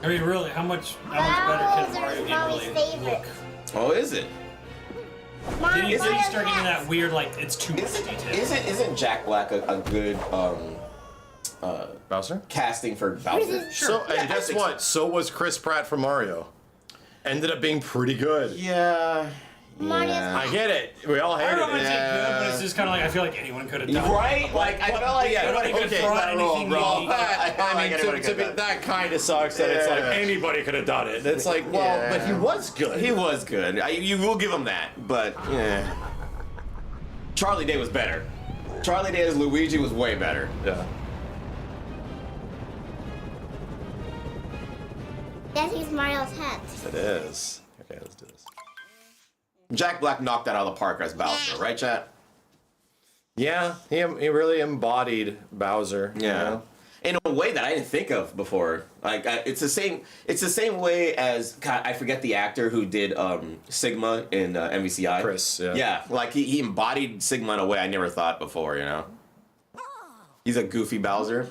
I mean, really, how much better can Bowser's Mario game Mommy's really favorite. look? Oh, is it? Then you Mario start getting hats. that weird, like, it's too much detail. Isn't Jack Black a good Bowser? casting for Bowser? So, Yeah, and I guess think what? So was Chris Pratt for Mario. Ended up being pretty good. Yeah. Mario's I get it. We all I hated don't know if it's it. good, but it's just kind of like, I feel like anyone could have done it. Right? Like, I felt like Nobody could have brought anything unique. I mean, to be, that kind of sucks that it's like Yeah. anybody could have done it. It's like, well, Yeah. but he was good. He was good. You will give him that, but yeah. Charlie Day was better. Charlie Day as Luigi was way better. Yeah. That's against Mario's hat. It is. Okay, let's do this. Jack Black knocked that out of the park as Bowser, right, chat? Yeah, he really embodied Bowser. you Yeah. know? In a way that I didn't think of before. Like it's the same. It's the same way as God, I forget the actor who did Sigma in MVCI. Chris, yeah. Yeah, like he embodied Sigma in a way I never thought before. You know. He's a goofy Bowser.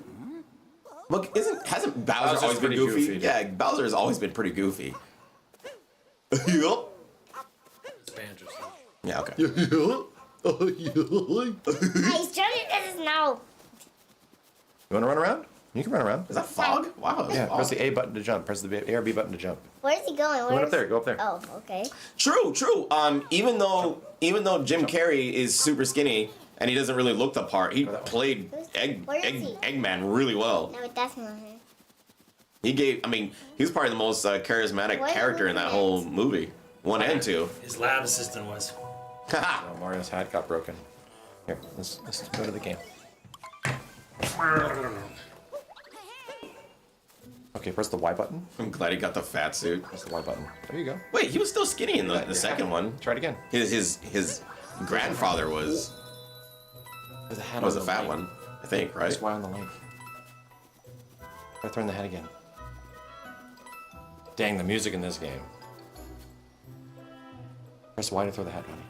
Look, hasn't Bowser Bowser's always been pretty goofy? goofy, dude. Yeah, Bowser has always been pretty goofy. Yup. Yeah. Okay. Hey, Johnny doesn't know. You want to run around? You can run around. Is that fog? Wow. That's Yeah, fog. press the A button to jump. Press the A or B button to jump. Where's he going? Go up there. Go up there. Oh, okay. True. Even though Jim Carrey is super skinny and he doesn't really look the part, he played Where is he? Eggman really well. No, that's not him. He was probably the most charismatic Where character in that is whole movie. 1 and 2. His lab assistant was. Haha. Oh, Mario's hat got broken. Here, let's go to the game. Okay, press the Y button. I'm glad he got the fat suit. Press the Y button. There you go. Wait, he was still skinny in the second one. Try it again. His grandfather was There's a hat a on the fat link. one, I think, right? Press Y on the link. Try throwing the hat again. Dang, the music in this game. Press Y to throw the hat, honey.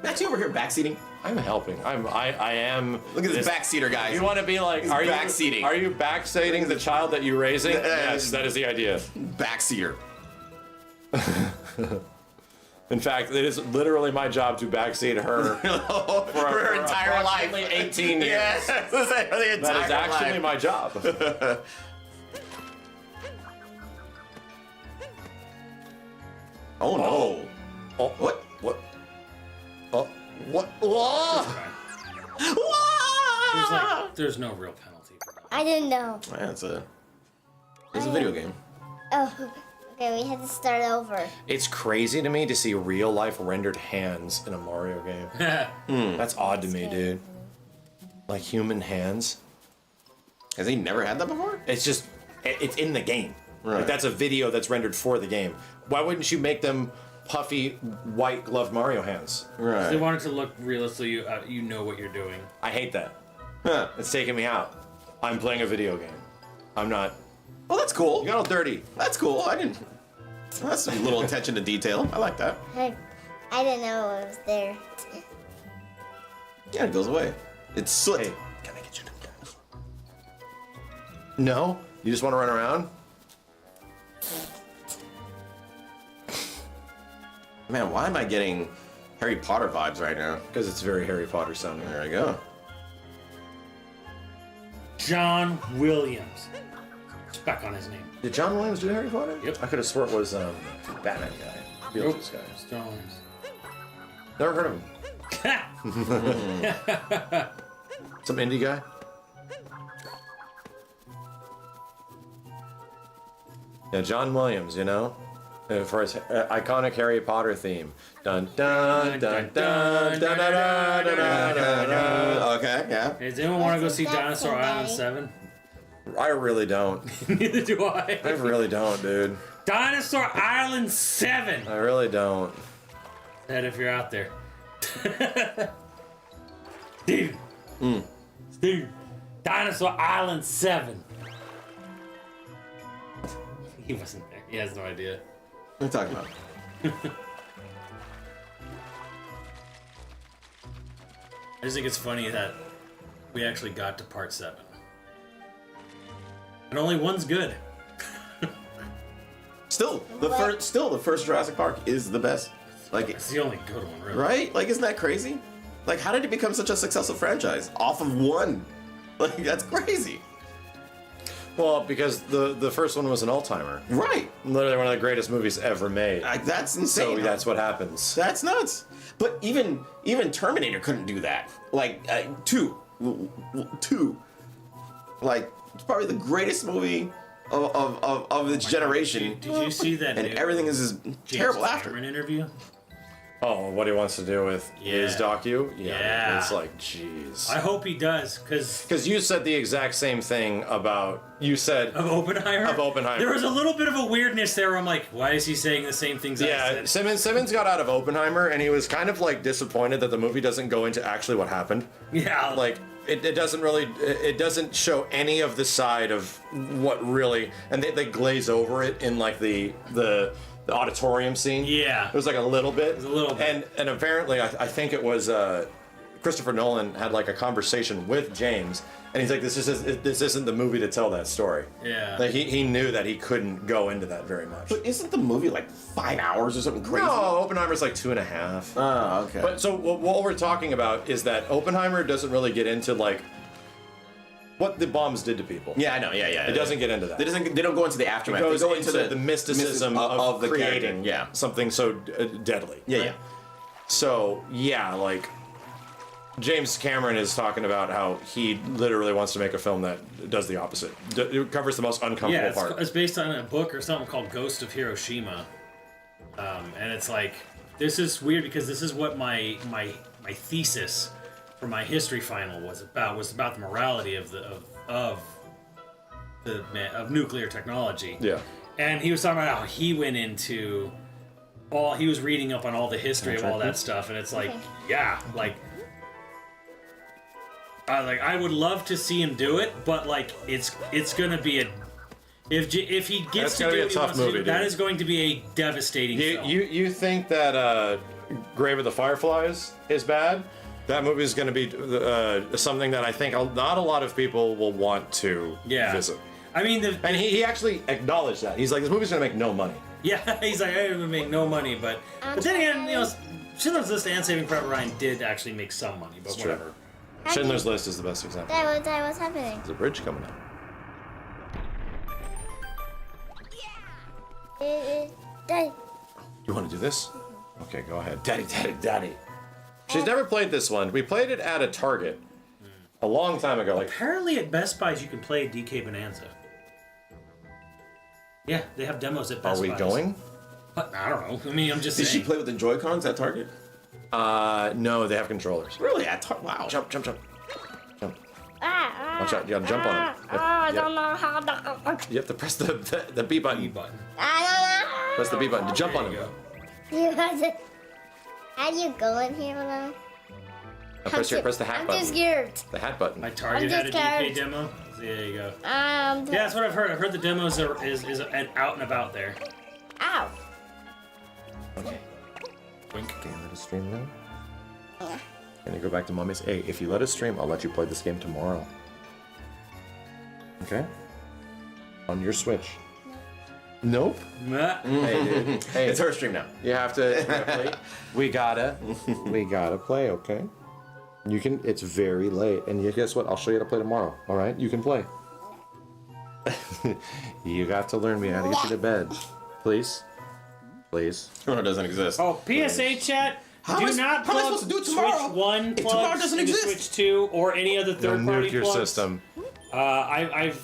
Max, you over here backseating? I'm helping. I am. Look at this backseater, guys. You want to be like? He's Are backseating. Are you backseating the child that you're raising? Yes, that is the idea. Backseater. In fact, it is literally my job to backseat her For her entire life. approximately 18 years. Yes, the entire That is actually life. my job. Oh no. Oh, What? What? Oh, what? Whoa! There's no real penalty for that. I didn't know. Man, it's a video game. Oh, okay. We had to start over. It's crazy to me to see real life rendered hands in a Mario game. That's odd to me, dude. Like human hands. Has he never had that before? It's just, it's in the game. Right. Like, that's a video that's rendered for the game. Why wouldn't you make them puffy, white gloved Mario hands? Right. They want it to look realistic. You know what you're doing. I hate that. Huh. It's taking me out. I'm playing a video game. I'm not. Well, that's cool. You got all dirty. That's cool. I didn't. That's a little attention to detail. I like that. I didn't know it was there. Yeah, it goes away. It's soot. Hey, can I get you to dinosaur? No? You just want to run around? Man, why am I getting Harry Potter vibes right now? Because it's very Harry Potter sounding. There I go. John Williams. It's back on his name. Did John Williams do Harry Potter? Yep. I could have swore it was Batman guy. Beetlejuice guy. It's John Williams. Never heard of him. Some indie guy? Yeah, John Williams, you know? For his iconic Harry Potter theme. Dun dun dun dun dun dun dun dun dun dun. Okay, yeah. Hey, does anyone want to go see That's Dinosaur okay. Island 7? I really don't. Neither do I. I really don't, dude. Dinosaur Island 7! I really don't. Ed, if you're out there. Steve. Steve. Dinosaur Island 7. He wasn't there. He has no idea. What are you talking about? I just think it's funny that we actually got to part 7. And only one's good. Still, the first Jurassic Park is the best. Like, It's the only good one, really. right? Like, isn't that crazy? Like, how did it become such a successful franchise off of one? Like, that's crazy. Well, because the first one was an all-timer. Right. Literally one of the greatest movies ever made. Like, that's So insane. that's what happens. That's nuts. But even Terminator couldn't do that. Like, two. Like, it's probably the greatest movie of its generation. Did you see that And new everything is terrible James after. Cameron interview? Oh, what he wants to do with his Yeah. docu? Yeah. It's like, jeez. I hope he does, because Because you said the exact same thing about, you said, of Oppenheimer. Of Oppenheimer. There was a little bit of a weirdness there where I'm like, why is he saying the same things I yeah, said? Simmons got out of Oppenheimer and he was kind of like disappointed that the movie doesn't go into actually what happened. Yeah. Like, it doesn't really, it doesn't show any of the side of what really, and they glaze over it in like the auditorium scene. Yeah. It was like a little bit. It was a little bit. And apparently, I think it was Christopher Nolan had like a conversation with James, and he's like, this isn't the movie to tell that story. Yeah. Like he knew that he couldn't go into that very much. But isn't the movie like 5 hours or something crazy? No, Oppenheimer's like 2.5. Oh, okay. But so what we're talking about is that Oppenheimer doesn't really get into like what the bombs did to people. yeah, I know. Yeah. It doesn't get into that. They don't go into the aftermath. It goes they go into the mysticism of the creating character. Yeah. something so deadly. Yeah, right? yeah. So yeah, like James Cameron is talking about how he literally wants to make a film that does the opposite. It covers the most uncomfortable Yeah, part. it's based on a book or something called Ghost of Hiroshima, and it's like, this is weird because this is what my thesis for my history final was about the morality of nuclear technology. Yeah. And he was talking about how he went into he was reading up on all the history of all that stuff, and it's like, yeah, like. I would love to see him do it, but like it's gonna be a if he gets That's to gonna do be a what he tough wants to do, movie, that dude. is going to be a devastating film. You think that Grave of the Fireflies is bad? That movie is going to be something that I think not a lot of people will want to visit. I mean, and he actually acknowledged that. He's like, this movie's going to make no money. Yeah, he's like, I would make no money, but then again, Schindler's List and Saving Private Ryan did actually make some money, but whatever. Schindler's List is the best example. That was happening. There's a bridge coming up. Daddy. You want to do this? Okay, go ahead. Daddy. She's never played this one. We played it at a Target a long time ago. Like, apparently at Best Buys you can play DK Bonanza. Yeah, they have demos at Best Buys. Are we going? I don't know. I mean, I'm just saying. Did she play with the Joy-Cons at Target? No, they have controllers. Really? At Target? Wow. Jump. Ah. Watch out! You gotta jump on him. I don't know how to. You have to press the B button. B button. I don't know. Press the B button to jump on him. You have to. How do you go in here now? Now press the hat I'm button. just scared. The hat button. My Target I'm had a just DK scared. demo. There you go. Yeah, Yeah, that's what I've heard. I've heard the demos is out and about there. Ow. Okay. Wink. Can you let us stream now? Can you go back to mommy's? Hey, if you let us stream, I'll let you play this game tomorrow. Okay? On your Switch. Nope. Hey, dude. Hey, It's her stream now. you have to play. We gotta play, okay? You can. It's very late, and you guess what? I'll show you how to play tomorrow. All right? You can play. You got to learn me how to get you to bed, please. Please. Tomorrow doesn't exist. Oh, PSA chat. How Do am I not supposed plug to do it tomorrow? Switch 1 If tomorrow plugs doesn't into exist? Switch 2 or any other They'll third-party nuke your plugs. system. I've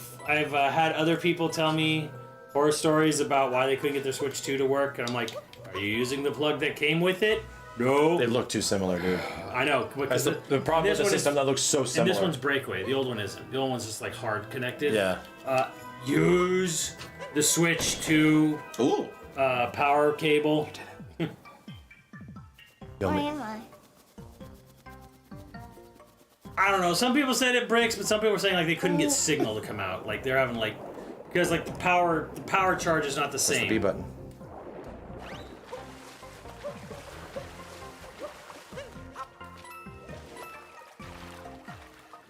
had other people tell me horror stories about why they couldn't get their Switch 2 to work, and I'm like, are you using the plug that came with it? No. They look too similar, dude. I know. That's the problem with the system that looks so similar. And this one's breakaway. The old one isn't. The old one's just like hard connected. Yeah. Use the Switch 2 Ooh. power cable. Where am I? I don't know. Some people said it breaks, but some people were saying like they couldn't get signal to come out. Like they're having like because like the power charge is not the Press same. the B button.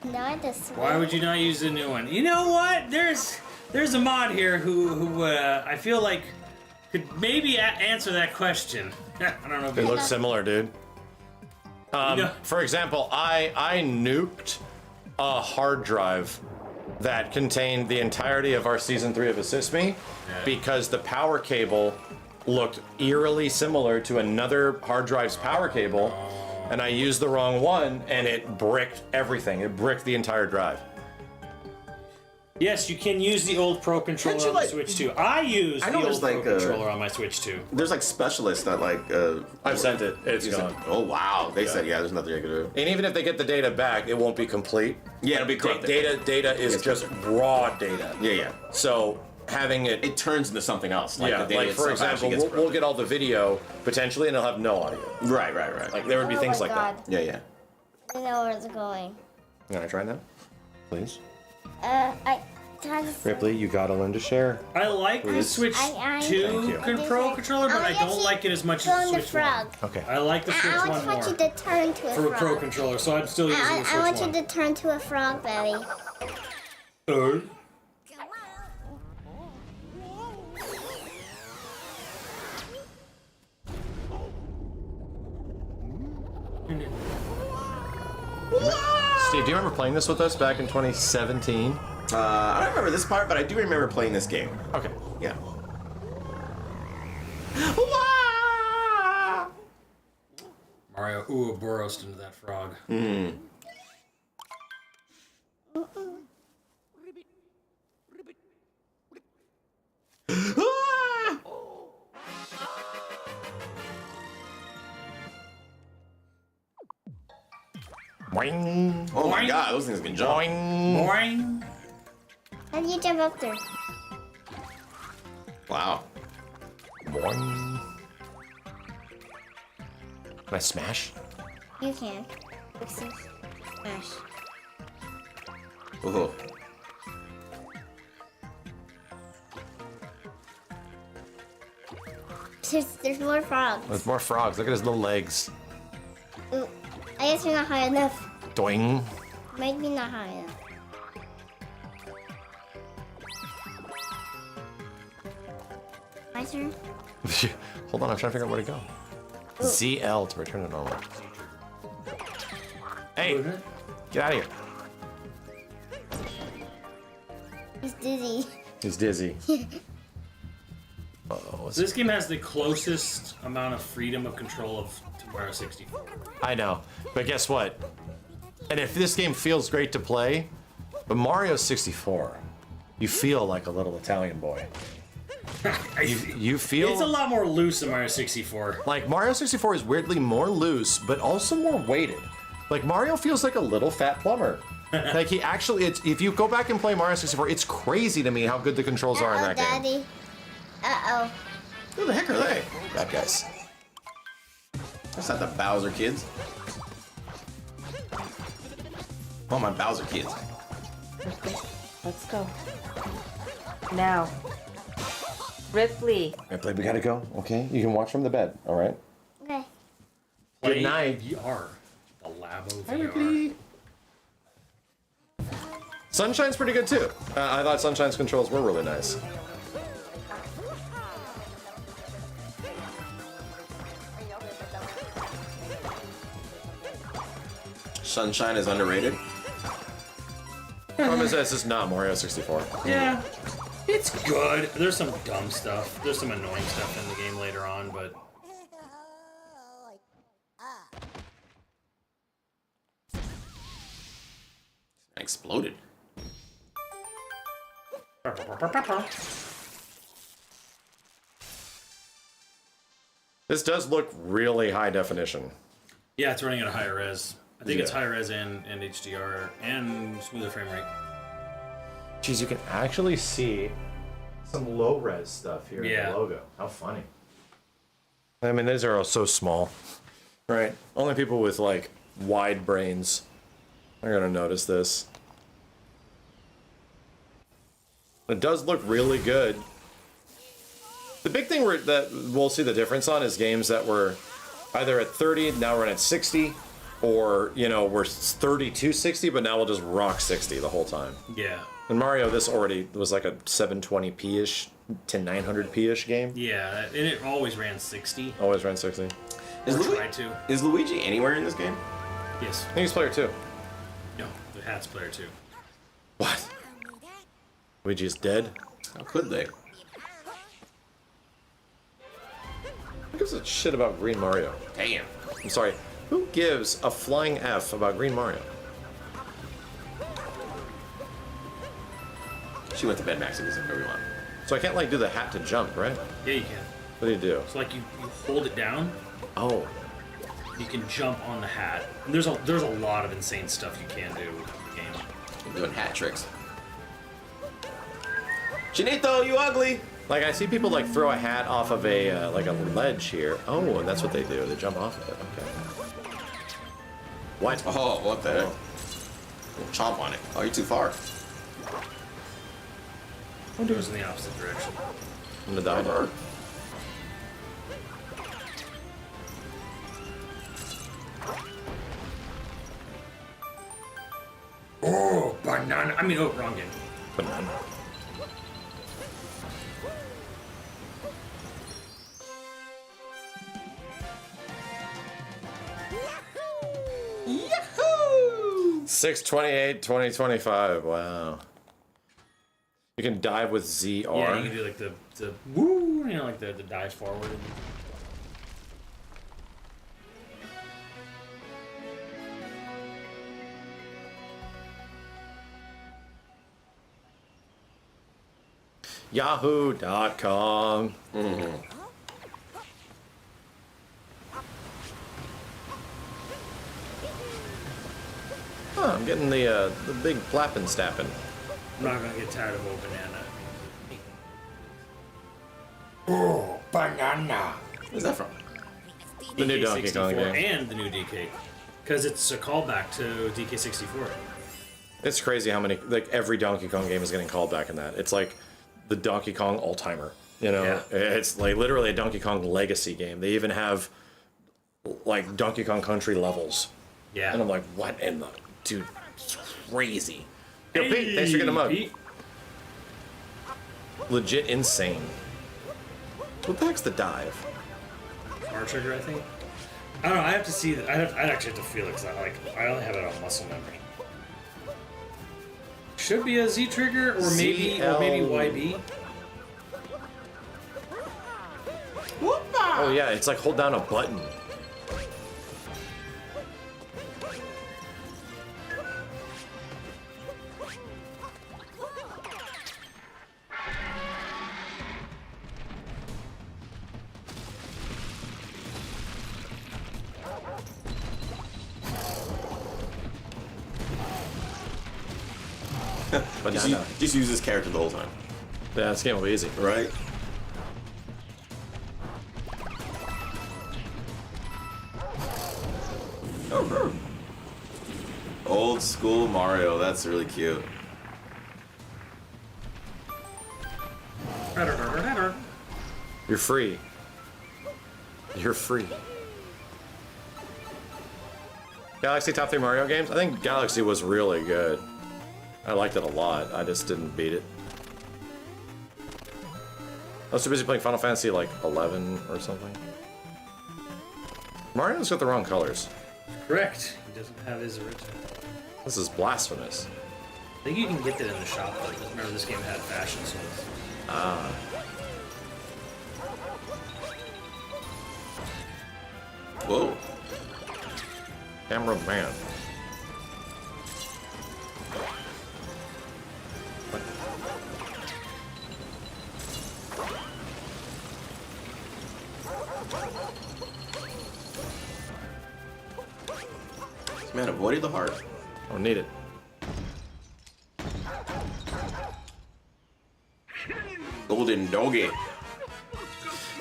Not the Switch. Why would you not use the new one? You know what? There's a mod here who I feel like could maybe answer that question. I don't know. If They look similar, dude. know- For example, I nuked a hard drive that contained the entirety of our season 3 of Assist Me because the power cable looked eerily similar to another hard drive's power cable, and I used the wrong one, and it bricked everything. It bricked the entire drive. Yes, you can use the old Pro controller Can't you, on the like- Switch 2. I use I the know old there's, Pro like, controller on my Switch 2. There's like specialists that like. I've sent it. It's you said- gone. oh wow! They said yeah. There's nothing I can do. And even if they get the data back, it won't be complete. Yeah, it'll be corrupted. Data is It's just raw data. Yeah. So having it, It turns into something else. Like yeah, the data like for itself actually example, gets we'll get all the video potentially, and it'll have no audio. Right. Like there would be Oh things my like God. Yeah. I know where it's going. that. Can I try that, please? I tried to. Ripley, you gotta learn to share. I like the Please. Switch I- 2 Thank you. Pro controller, but I don't actually like it as much go as on the the Switch 1. frog. Okay. I like the Switch I 1 want more you to turn to a for a frog. Pro controller, so I'm still using the Switch I want 1. you to turn to a frog, Belly. Steve, do you remember playing this with us back in 2017? I don't remember this part, but I do remember playing this game. Okay. Yeah. Mario Ouroboros into that frog. Boing, Oh my god, those things can jump. boing. Boing. How do you jump up there? Wow. Boing. Can I smash? You can. Smash. Ooh. There's more frogs. There's more frogs. Look at his little legs. Ooh, I guess you're not high enough. Doing. Maybe not high enough. My turn? Hold on, I'm trying to figure out where to go. ZL to return to normal. Hey, get out of here. He's dizzy. He's dizzy. Uh-oh. This game has the closest amount of freedom of control of Mario 64. I know, but guess what? And if this game feels great to play, but Mario 64, you feel like a little Italian boy. You feel It's a lot more loose than Mario 64. like Mario 64 is weirdly more loose, but also more weighted. Like Mario feels like a little fat plumber. Like he actually, if you go back and play Mario 64, it's crazy to me how good the controls are in that Daddy. game. Uh-oh. Who the heck are they? Bad guys. That's not the Bowser kids. Oh, my Bowser kids. Let's go. Now. Ripley. Ripley, we gotta go. Okay, you can watch from the bed. All right. Okay. Good night. VR. The Labo Hi, VR. Ripley. Sunshine's pretty good too. I thought Sunshine's controls were really nice. Sunshine is underrated. Problem is, this is not Mario 64. Yeah. It's good. There's some dumb stuff. There's some annoying stuff in the game later on, but Exploded. This does look really high definition. yeah, it's running at a higher res. I think it's higher res and HDR and smoother frame rate. Jeez, you can actually see some low res stuff here in the logo. How funny. I mean, these are all so small. Right? Only people with like wide brains are gonna notice this. It does look really good. The big thing that we'll see the difference on is games that were either at 30, now run at 60, or, you know, we're 30 to 60, but now we'll just rock 60 the whole time. Yeah. And Mario, this already was like a 720p-ish to 900p-ish game. Yeah, and it always ran 60. Always ran 60. Is Luigi anywhere in this game? Yes. I think he's player 2. No, the hat's player 2. What? Luigi's dead? How could they? Who gives a shit about Green Mario? Damn. I'm sorry. Who gives a flying F about Green Mario? She went to bed, Maxie. Everyone. So I can't like do the hat to jump, right? Yeah, you can. What do you do? So like you hold it down. Oh. You can jump on the hat. And there's a lot of insane stuff you can do with the game. I'm doing hat tricks. Chinito, you ugly! Like I see people like throw a hat off of a like a ledge here. Oh, and that's what they do. They jump off of it. Okay. What? Oh, what the heck? Chomp on it. Oh, you're too far. It goes in the opposite direction. I'm gonna die now. Oh, banana. I mean, oh, wrong game. Banana. Yahoo! 6/28/2025. Wow. You can dive with ZR. Yeah, you can do like the woo, you know, like the dive forward. Yahoo.com. Mm-hmm. Huh, I'm getting the big flappin' stappin'. I'm not gonna get tired of old banana. Oh, banana. Where's that from? The new Donkey Kong game. And the new DK. Because it's a callback to DK64. It's crazy how many, like every Donkey Kong game is getting called back in that. It's like the Donkey Kong all-timer, you know? Yeah. It's like literally a Donkey Kong legacy game. They even have like Donkey Kong Country levels. Yeah. And I'm like, what in the, dude, it's crazy. Yo, Pete, thanks for getting a mug. Pete. Legit insane. What the heck's the dive? R trigger, I think. I don't know. I have to see that. I'd actually have to feel it because I only have it on muscle memory. Should be a Z trigger or maybe YB. Oh yeah, it's like hold down a button. But Just, no. just use this character the whole time. Yeah, this game will be easy. Right? Oh. Old school Mario, that's really cute. You're free. You're free. Galaxy top 3 Mario games? I think Galaxy was really good. I liked it a lot. I just didn't beat it. I was too busy playing Final Fantasy like 11 or something. Mario's got the wrong colors. Correct. He doesn't have his original. This is blasphemous. I think you can get that in the shop, though, because remember this game had fashion scenes. Ah. Whoa. Camera man. Man, avoided the heart. I don't need it. Golden doggy.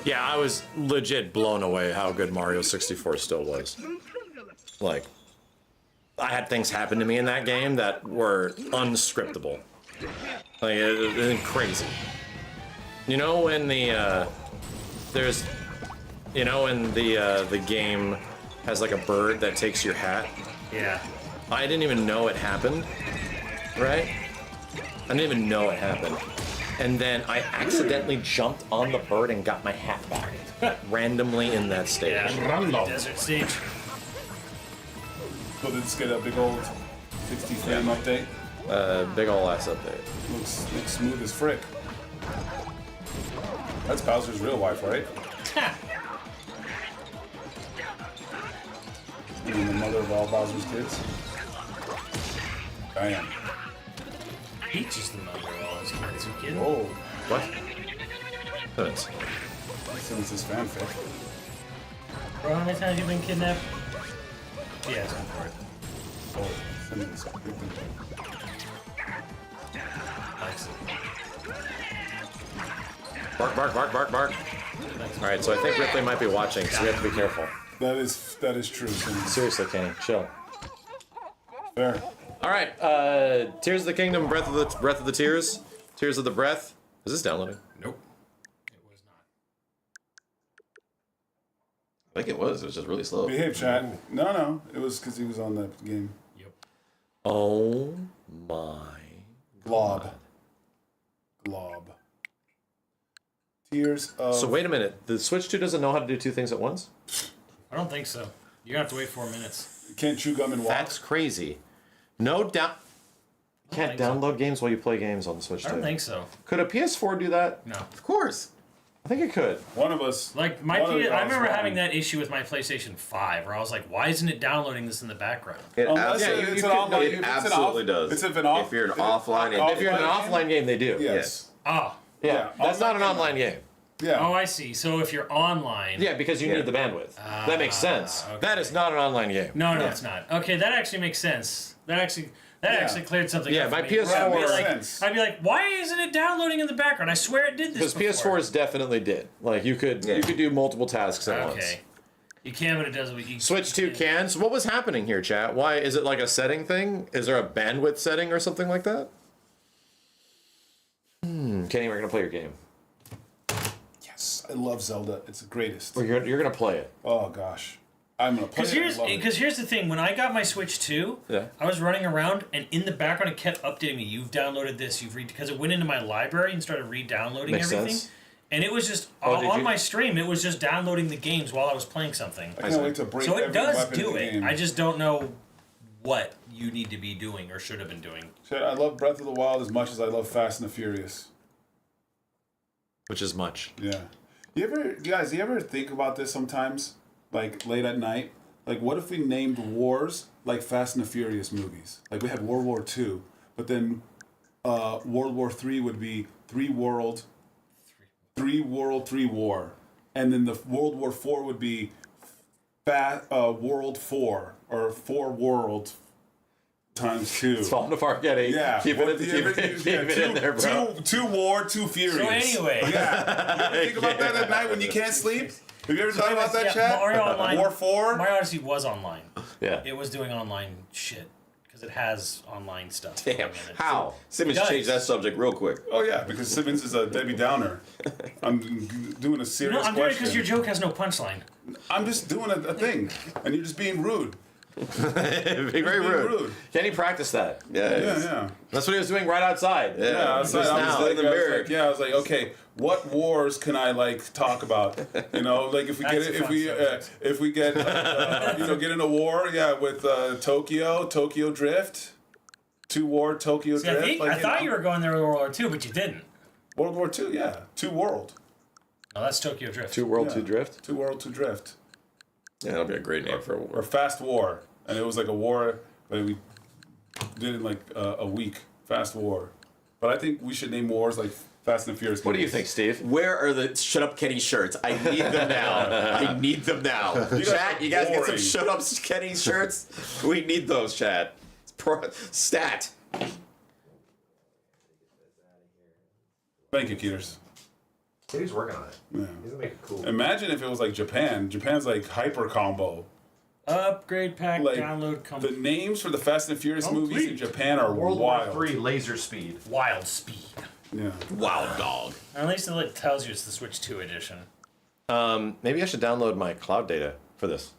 Yeah, I was legit blown away how good Mario 64 still was. Like, I had things happen to me in that game that were unscriptable. Like, it was crazy. You know when the, there's, you know when the game has like a bird that takes your hat? Yeah. I didn't even know it happened, right? I didn't even know it happened. And then I accidentally jumped on the bird and got my hat back. Randomly in that stage. Yeah, desert stage. So did this get a big old 60 frame update? Big ol' ass update. Looks smooth as frick. That's Bowser's real wife, right? And the mother of all Bowser's kids. Damn. Peach is the mother of all his kids. You kidding? Whoa. What? Thanks. Since this fanfic. Bro, how many times have you been kidnapped? Yeah, it's for it. Oh, send me this. Likes it. Bark, bark, bark, bark, bark. Alright, so I think Ripley might be watching, so we have to be careful. That is true. Seriously, Kenny, chill. Fair. Alright, Tears of the Kingdom, Breath of the Tears. Tears of the Breath. Is this downloading? Nope. It was not. I think it was just really slow. Behave, chat. No. It was because he was on that game. Yep. Oh my. Glob. Tears of... So wait a minute, the Switch 2 doesn't know how to do two things at once? I don't think so. You're gonna have to wait 4 minutes. Can't chew gum and walk? That's crazy. No doubt. Can't download games while you play games on the Switch 2. I don't think so. Could a PS4 do that? No. Of course. I think it could. One of us. Like my I remember having that issue with my PlayStation 5 where I was like, why isn't it downloading this in the background? It Absolutely does. If you're an offline game, they do. Yes. Oh. Yeah. That's not an online game. Yeah. Oh, I see. So if you're online... Yeah, because you need the bandwidth. That makes sense. Okay. That is not an online game. No, it's not. Okay, that actually makes sense. That actually cleared something up my for me. PS4... I'd be like, why isn't it downloading in the background? I swear it did this Because PS4s definitely did. Like, you could do multiple tasks at once. Okay. You can, but it doesn't. Switch 2 can. So what was happening here, chat? Why? Is it like a setting thing? Is there a bandwidth setting or something like that? Kenny, we're going to play your game. Yes, I love Zelda. It's the greatest. Well, you're going to play it. Oh, gosh. I'm going to play it. Because here's the thing. When I got my Switch 2, I was running around, and in the background it kept updating me. You've downloaded this. Because it went into my library and started re-downloading everything. Sense. And it was just, on my stream, it was just downloading the games while I was playing something. I can't wait to break every weapon in the game. So it does do it. I just don't know what you need to be doing or should have been doing. I love Breath of the Wild as much as I love Fast and the Furious. Which is much. Yeah. You ever think about this sometimes? Like, late at night? Like, what if we named wars like Fast and the Furious movies? Like, we had World War II, but then World War III would be three world, three war. And then the World War IV would be World 4, or 4 world. Times 2. It's falling apart, Getty. Yeah. Keep it in there, bro. Two war, two furious. So anyway. Yeah. You ever think about that at night when you can't sleep? Have you ever thought about that, chat? Mario Online. War 4? Mario Odyssey was online. Yeah. It was doing online shit. Because it has online stuff. Damn. How? Simmons changed that subject real quick. Oh, yeah, because Simmons is a Debbie Downer. I'm doing a serious I'm doing it question. because your joke has no punchline. I'm just doing a thing, and you're just being rude. Being very rude. Kenny practiced that. Yeah. That's what he was doing right outside. Yeah, outside. I was in the mirror. I was like, okay, what wars can I talk about? You know, like if we get get in a war, with Tokyo Drift, 2 war Tokyo See, Drift. I thought you were going there with World War II, but you didn't. World War II, yeah, 2 world. No, that's Tokyo Drift. 2 world, 2 drift. 2 world, 2 drift. Yeah, that'll be a great name for a war. Or Fast War, and it was like a war that we did in a week. Fast War, but I think we should name wars like Fast and Furious. What do you think, Steve? Where are the Shut Up Kenny shirts? I need them now. I need them now. Chat, you guys get some Shut Up Kenny shirts? We need those, chat. Stat. Thank you, Keeters. He's working on it. Yeah. He's gonna make it cool. Imagine if it was like Japan. Japan's like hyper combo. Upgrade pack, Like, download, The names for the Fast and Furious movies in Japan are World wild. War III laser speed. Wild speed. Yeah. Wild dog. Or at least it tells you it's the Switch 2 edition. Maybe I should download my cloud data for this.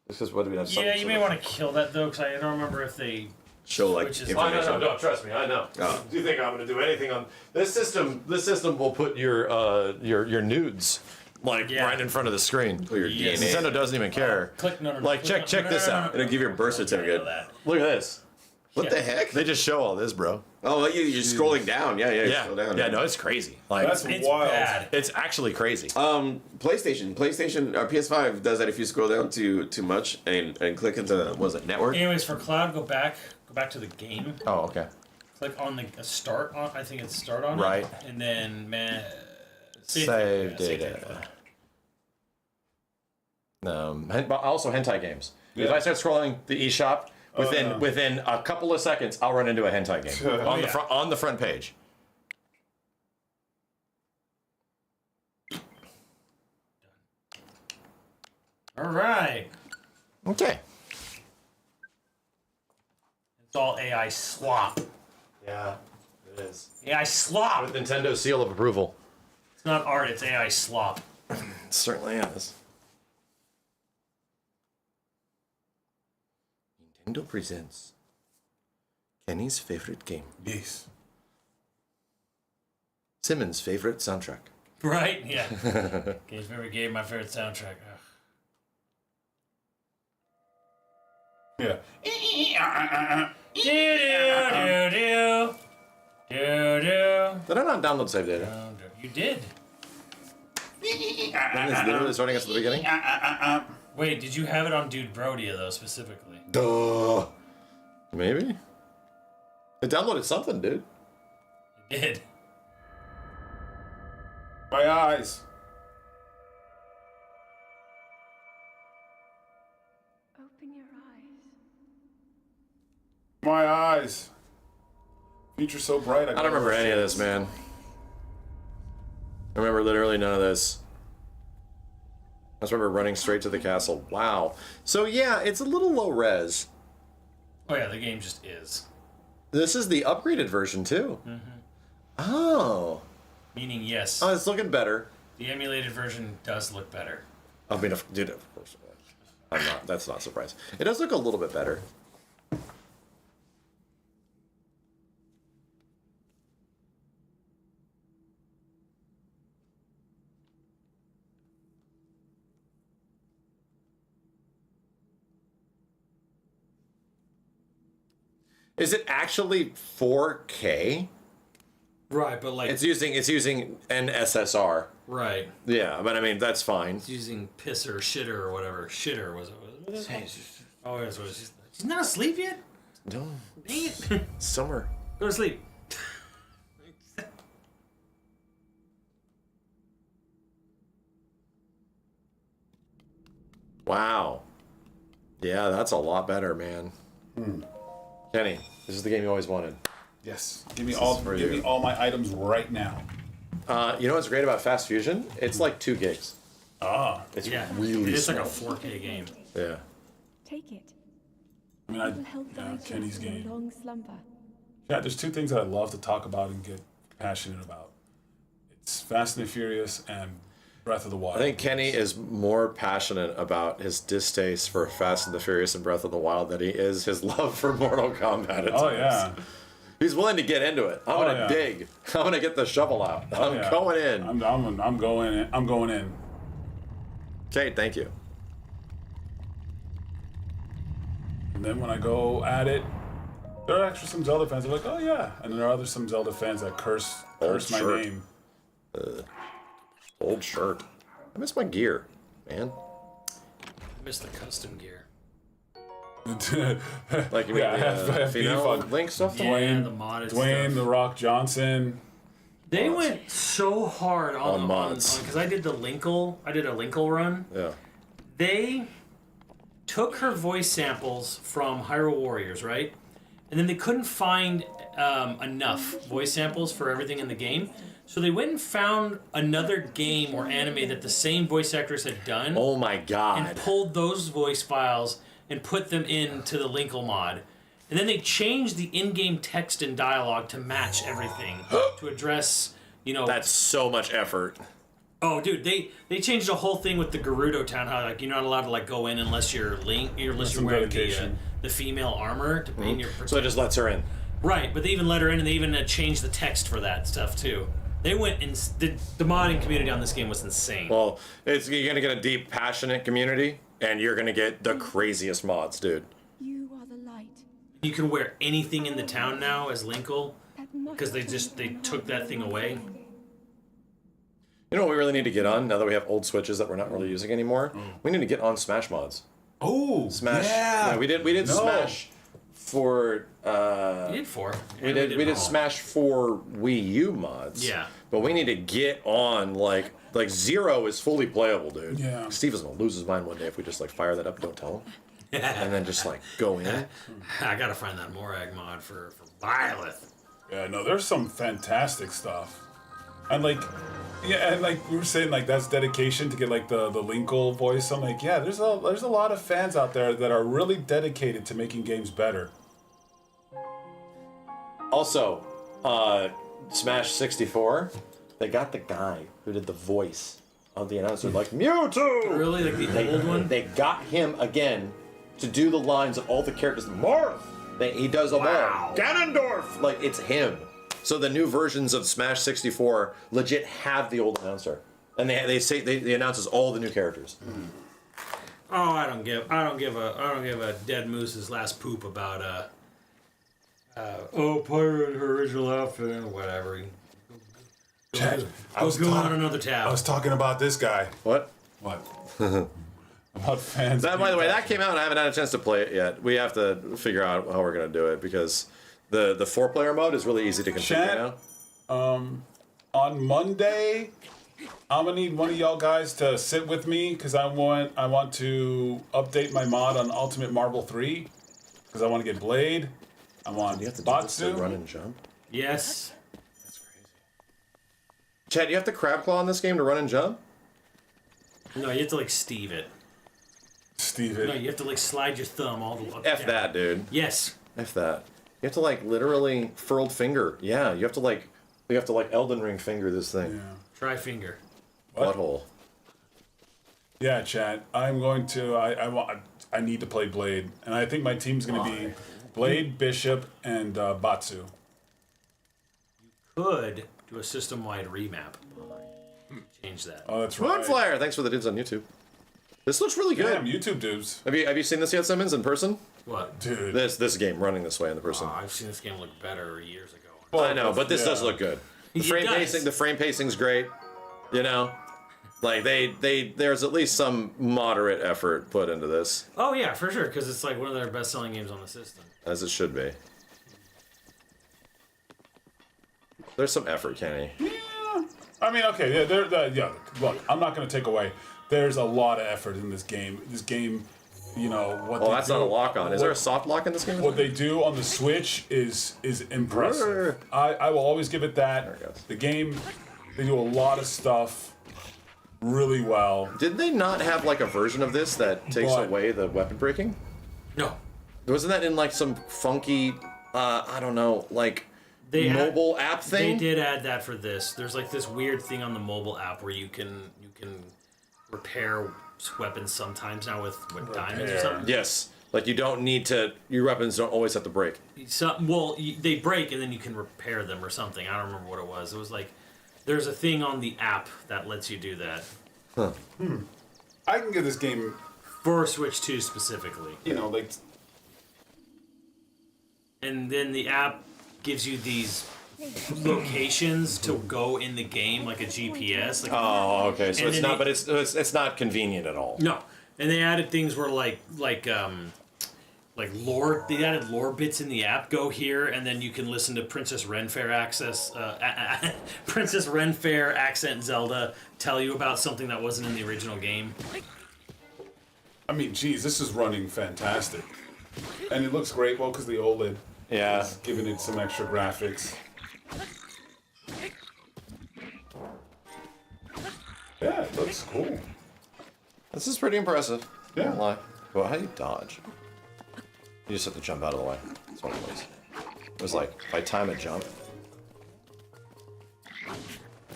This is what we have. Yeah, you may want to kill that though, because I don't remember if they Show like Which is- information. No, trust me, I know. Oh. Do you think I'm going to do anything on this system? This system will put your nudes right in front of the screen. Put your Yes. DNA. Nintendo doesn't even care. click no. Like, check this out. It'll give your birth certificate. Look at this. What the heck? They just show all this, bro. Oh, you're scrolling down. Yeah. Scroll down. Yeah, no, it's crazy. Like, That's It's wild. bad. it's actually crazy. PlayStation or PS5 does that if you scroll down too much and click into network. Anyways, for cloud, go back to the game. Oh, okay. Click on the start on. I think it's start on. Right. It, and then Save data. Also hentai games. If I start scrolling the eShop, within a couple of seconds, I'll run into a hentai game on the front page. All right. Okay. It's all AI slop. Yeah, it is. AI slop. With Nintendo's seal of approval. It's not art. It's AI slop. It certainly is. Nintendo presents Kenny's favorite game. Yes. Simmons' favorite soundtrack. Right? Yeah. Game's favorite game. My favorite soundtrack. Ugh. Yeah. Did I not download save data? You did. It's literally starting us at the beginning? Wait, did you have it on Dude Brodia though specifically? Duh. Maybe? I downloaded something, dude. You did. My eyes. Open your eyes. My eyes. Future's so bright. I don't remember any of this, man. I remember literally none of this. I just remember running straight to the castle. Wow. So yeah, it's a little low res. Oh yeah, the game just is. This is the upgraded version too. Mm-hmm. Oh. Meaning yes. Oh, it's looking better. The emulated version does look better. I mean, dude, of course. I'm not. That's not surprising. It does look a little bit better. Is it actually 4K? Right, but like It's using NSSR. right. Yeah, but I mean that's fine. It's using piss or shitter or whatever. Shitter was it? Oh, yes. She's not asleep yet. No, Dang it. summer. Go to sleep. Wow. Yeah, that's a lot better, man. Kenny, this is the game you always wanted. Yes. Give me all my items right now. You know what's great about Fast Fusion? It's like 2 gigs. It's really It's small. like a 4K game. Yeah. Take it. I mean, Kenny's game. Yeah, there's 2 things that I love to talk about and get passionate about. It's Fast and the Furious and Breath of the Wild. I think Kenny is more passionate about his distaste for Fast and the Furious and Breath of the Wild than he is his love for Mortal Kombat. Oh, yeah. He's willing to get into it. I'm gonna dig. I'm gonna get the shovel out. I'm going in. I'm going in. I'm going in. Okay, thank you. And then when I go at it, there are actually some Zelda fans that are like, oh yeah. And then there are some Zelda fans that curse my name. Old shirt. I miss my gear, man. I miss the custom gear. Like you mean the female Link stuff? Yeah, the modded Dwayne stuff. The Rock Johnson. They went so hard on mods because I did a Linkle run. Yeah. They took her voice samples from Hyrule Warriors, right? And then they couldn't find enough voice samples for everything in the game. So they went and found another game or anime that the same voice actors had done. Oh my god. And pulled those voice files and put them into the Linkle mod. And then they changed the in-game text and dialogue to match everything to address, That's so much effort. Oh, dude, they changed the whole thing with the Gerudo town. How you're not allowed to go in unless you're wearing the female armor to in your. So it just lets her in. Right, but they even let her in, and they even changed the text for that stuff too. They went and the modding community on this game was insane. Well, you're gonna get a deep, passionate community, and you're gonna get the craziest mods, dude. You are the light. You can wear anything in the town now as Linkle because they took that thing away. You know what we really need to get on now that we have old Switches that we're not really using anymore? We need to get on Smash mods. Oh, Smash. Yeah. We did Smash for. We did 4. We did Smash for Wii U mods. Yeah. But we need to get on like Zero is fully playable, dude. Yeah. Steve is gonna lose his mind one day if we just fire that up. Don't tell him. And then just go in. I gotta find that Morag mod for Byleth. Yeah, no, there's some fantastic stuff. And we were saying that's dedication to get the Linkle voice. I'm like, yeah, there's a lot of fans out there that are really dedicated to making games better. Also, Smash 64, they got the guy who did the voice of the announcer, Mewtwo! Really? The old one? They got him again to do the lines of all the characters. Morph! He does them all. Ganondorf! It's him. So the new versions of Smash 64 legit have the old announcer. And they announces all the new characters. Oh, I don't give a dead moose's last poop about pirate her original outfit or whatever. Go on another tab. I was talking about this guy. What? About fans. By the way, that came out and I haven't had a chance to play it yet. We have to figure out how we're gonna do it because the 4-player mode is really easy to configure now. On Monday, I'm gonna need one of y'all guys to sit with me because I want to update my mod on Ultimate Marvel 3 because I want to get Blade. I want BotW. Run and jump. Yes. That's crazy. Chad, you have to crab claw in this game to run and jump? No, you have to Steve it. Steve it. No, you have to slide your thumb all the way up. F that, dude. Yes. F that. You have to literally furled finger. Yeah, you have to Elden Ring finger this thing. Yeah. Try finger. Butthole. Yeah, Chad. I'm going to. I need to play Blade, and I think my team's going to be Blade, Bishop, and Batsu. You could do a system-wide remap. Change that. Oh, that's right. Moonflare! Thanks for the dudes on YouTube. This looks really good. Damn, YouTube dudes. Have you seen this yet, Simmons, in person? What? Dude. This game running this way in the person. I've seen this game look better years ago. Well, I know, but this does look good. The frame pacing's great. There's at least some moderate effort put into this. Oh yeah, for sure, because it's one of their best-selling games on the system. As it should be. There's some effort, Kenny. Yeah. I mean, okay, look, I'm not going to take away. There's a lot of effort in this game. This game you know what. Well, that's not a lock on. Is there a soft lock in this game? What they do on the Switch is impressive. I will always give it that. There it goes. The game, they do a lot of stuff really well. Did they not have like a version of this that takes away the weapon breaking? No. Wasn't that in like some funky, I don't know, like mobile app thing? They did add that for this. There's like this weird thing on the mobile app where you can repair weapons sometimes now with diamonds or something. Yes. Like you don't need to. Your weapons don't always have to break. They break and then you can repair them or something. I don't remember what it was. It was like there's a thing on the app that lets you do that. Huh. I can give this game for Switch 2 specifically. You know, like. And then the app gives you these locations to go in the game, like a GPS. Like okay. So it's not, but it's not convenient at all. No, and they added things where like lore. They added lore bits in the app. Go here, and then you can listen to Princess Renfair accent Zelda tell you about something that wasn't in the original game. I mean, geez, this is running fantastic, and it looks great. Well, because the OLED. Yeah. Is giving it some extra graphics. Yeah, it looks cool. This is pretty impressive. Yeah. Don't lie. Well, how do you dodge? You just have to jump out of the way. That's what it was. It was like, if I time a jump.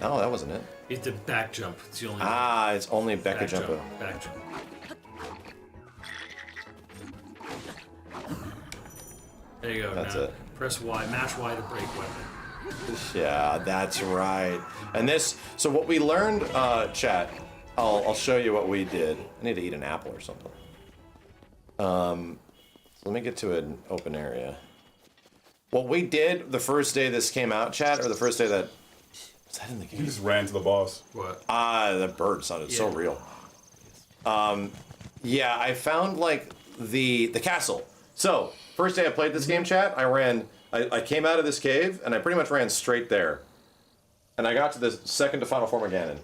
No, that wasn't it. You have to back jump. It's the only it's only back jump. Back jump. There you go. That's now, it. Press Y, mash Y to break weapon. Yeah, that's right. And this, so what we learned, chat, I'll show you what we did. I need to eat an apple or something. Let me get to an open area. What we did the first day this came out, chat, or the first day that, was that in the game? You just ran to the boss. What? The bird sounded so real. Yeah, I found like the castle. So, first day I played this game, chat, I came out of this cave, and I pretty much ran straight there. And I got to the second to final form of Ganon.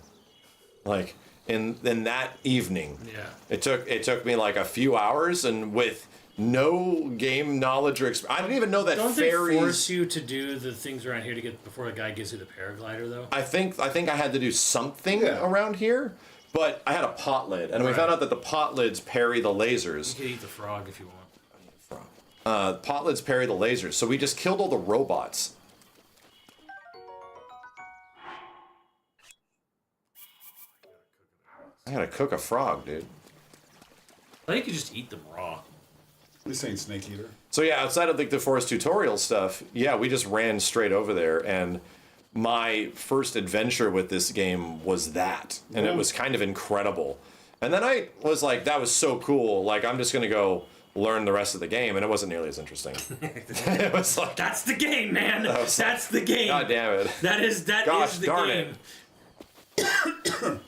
Like, in that evening. Yeah. It took me like a few hours, and with no game knowledge or experience. I didn't even know that fairies... Don't they force you to do the things around here to get before the guy gives you the paraglider, though? I think I had to do something around here, but I had a pot lid, and we found out that the pot lids parry the lasers. You can eat the frog if you want. Pot lids parry the lasers, so we just killed all the robots. I gotta cook a frog, dude. I think you could just eat them raw. This ain't Snake Eater. So yeah, outside of like the forest tutorial stuff, yeah, we just ran straight over there, and my first adventure with this game was that, and it was kind of incredible. And then I was like, that was so cool, like I'm just gonna go learn the rest of the game, and it wasn't nearly as interesting. It was like, that's the game, man. That's the game. God damn it. That is the darn game. It.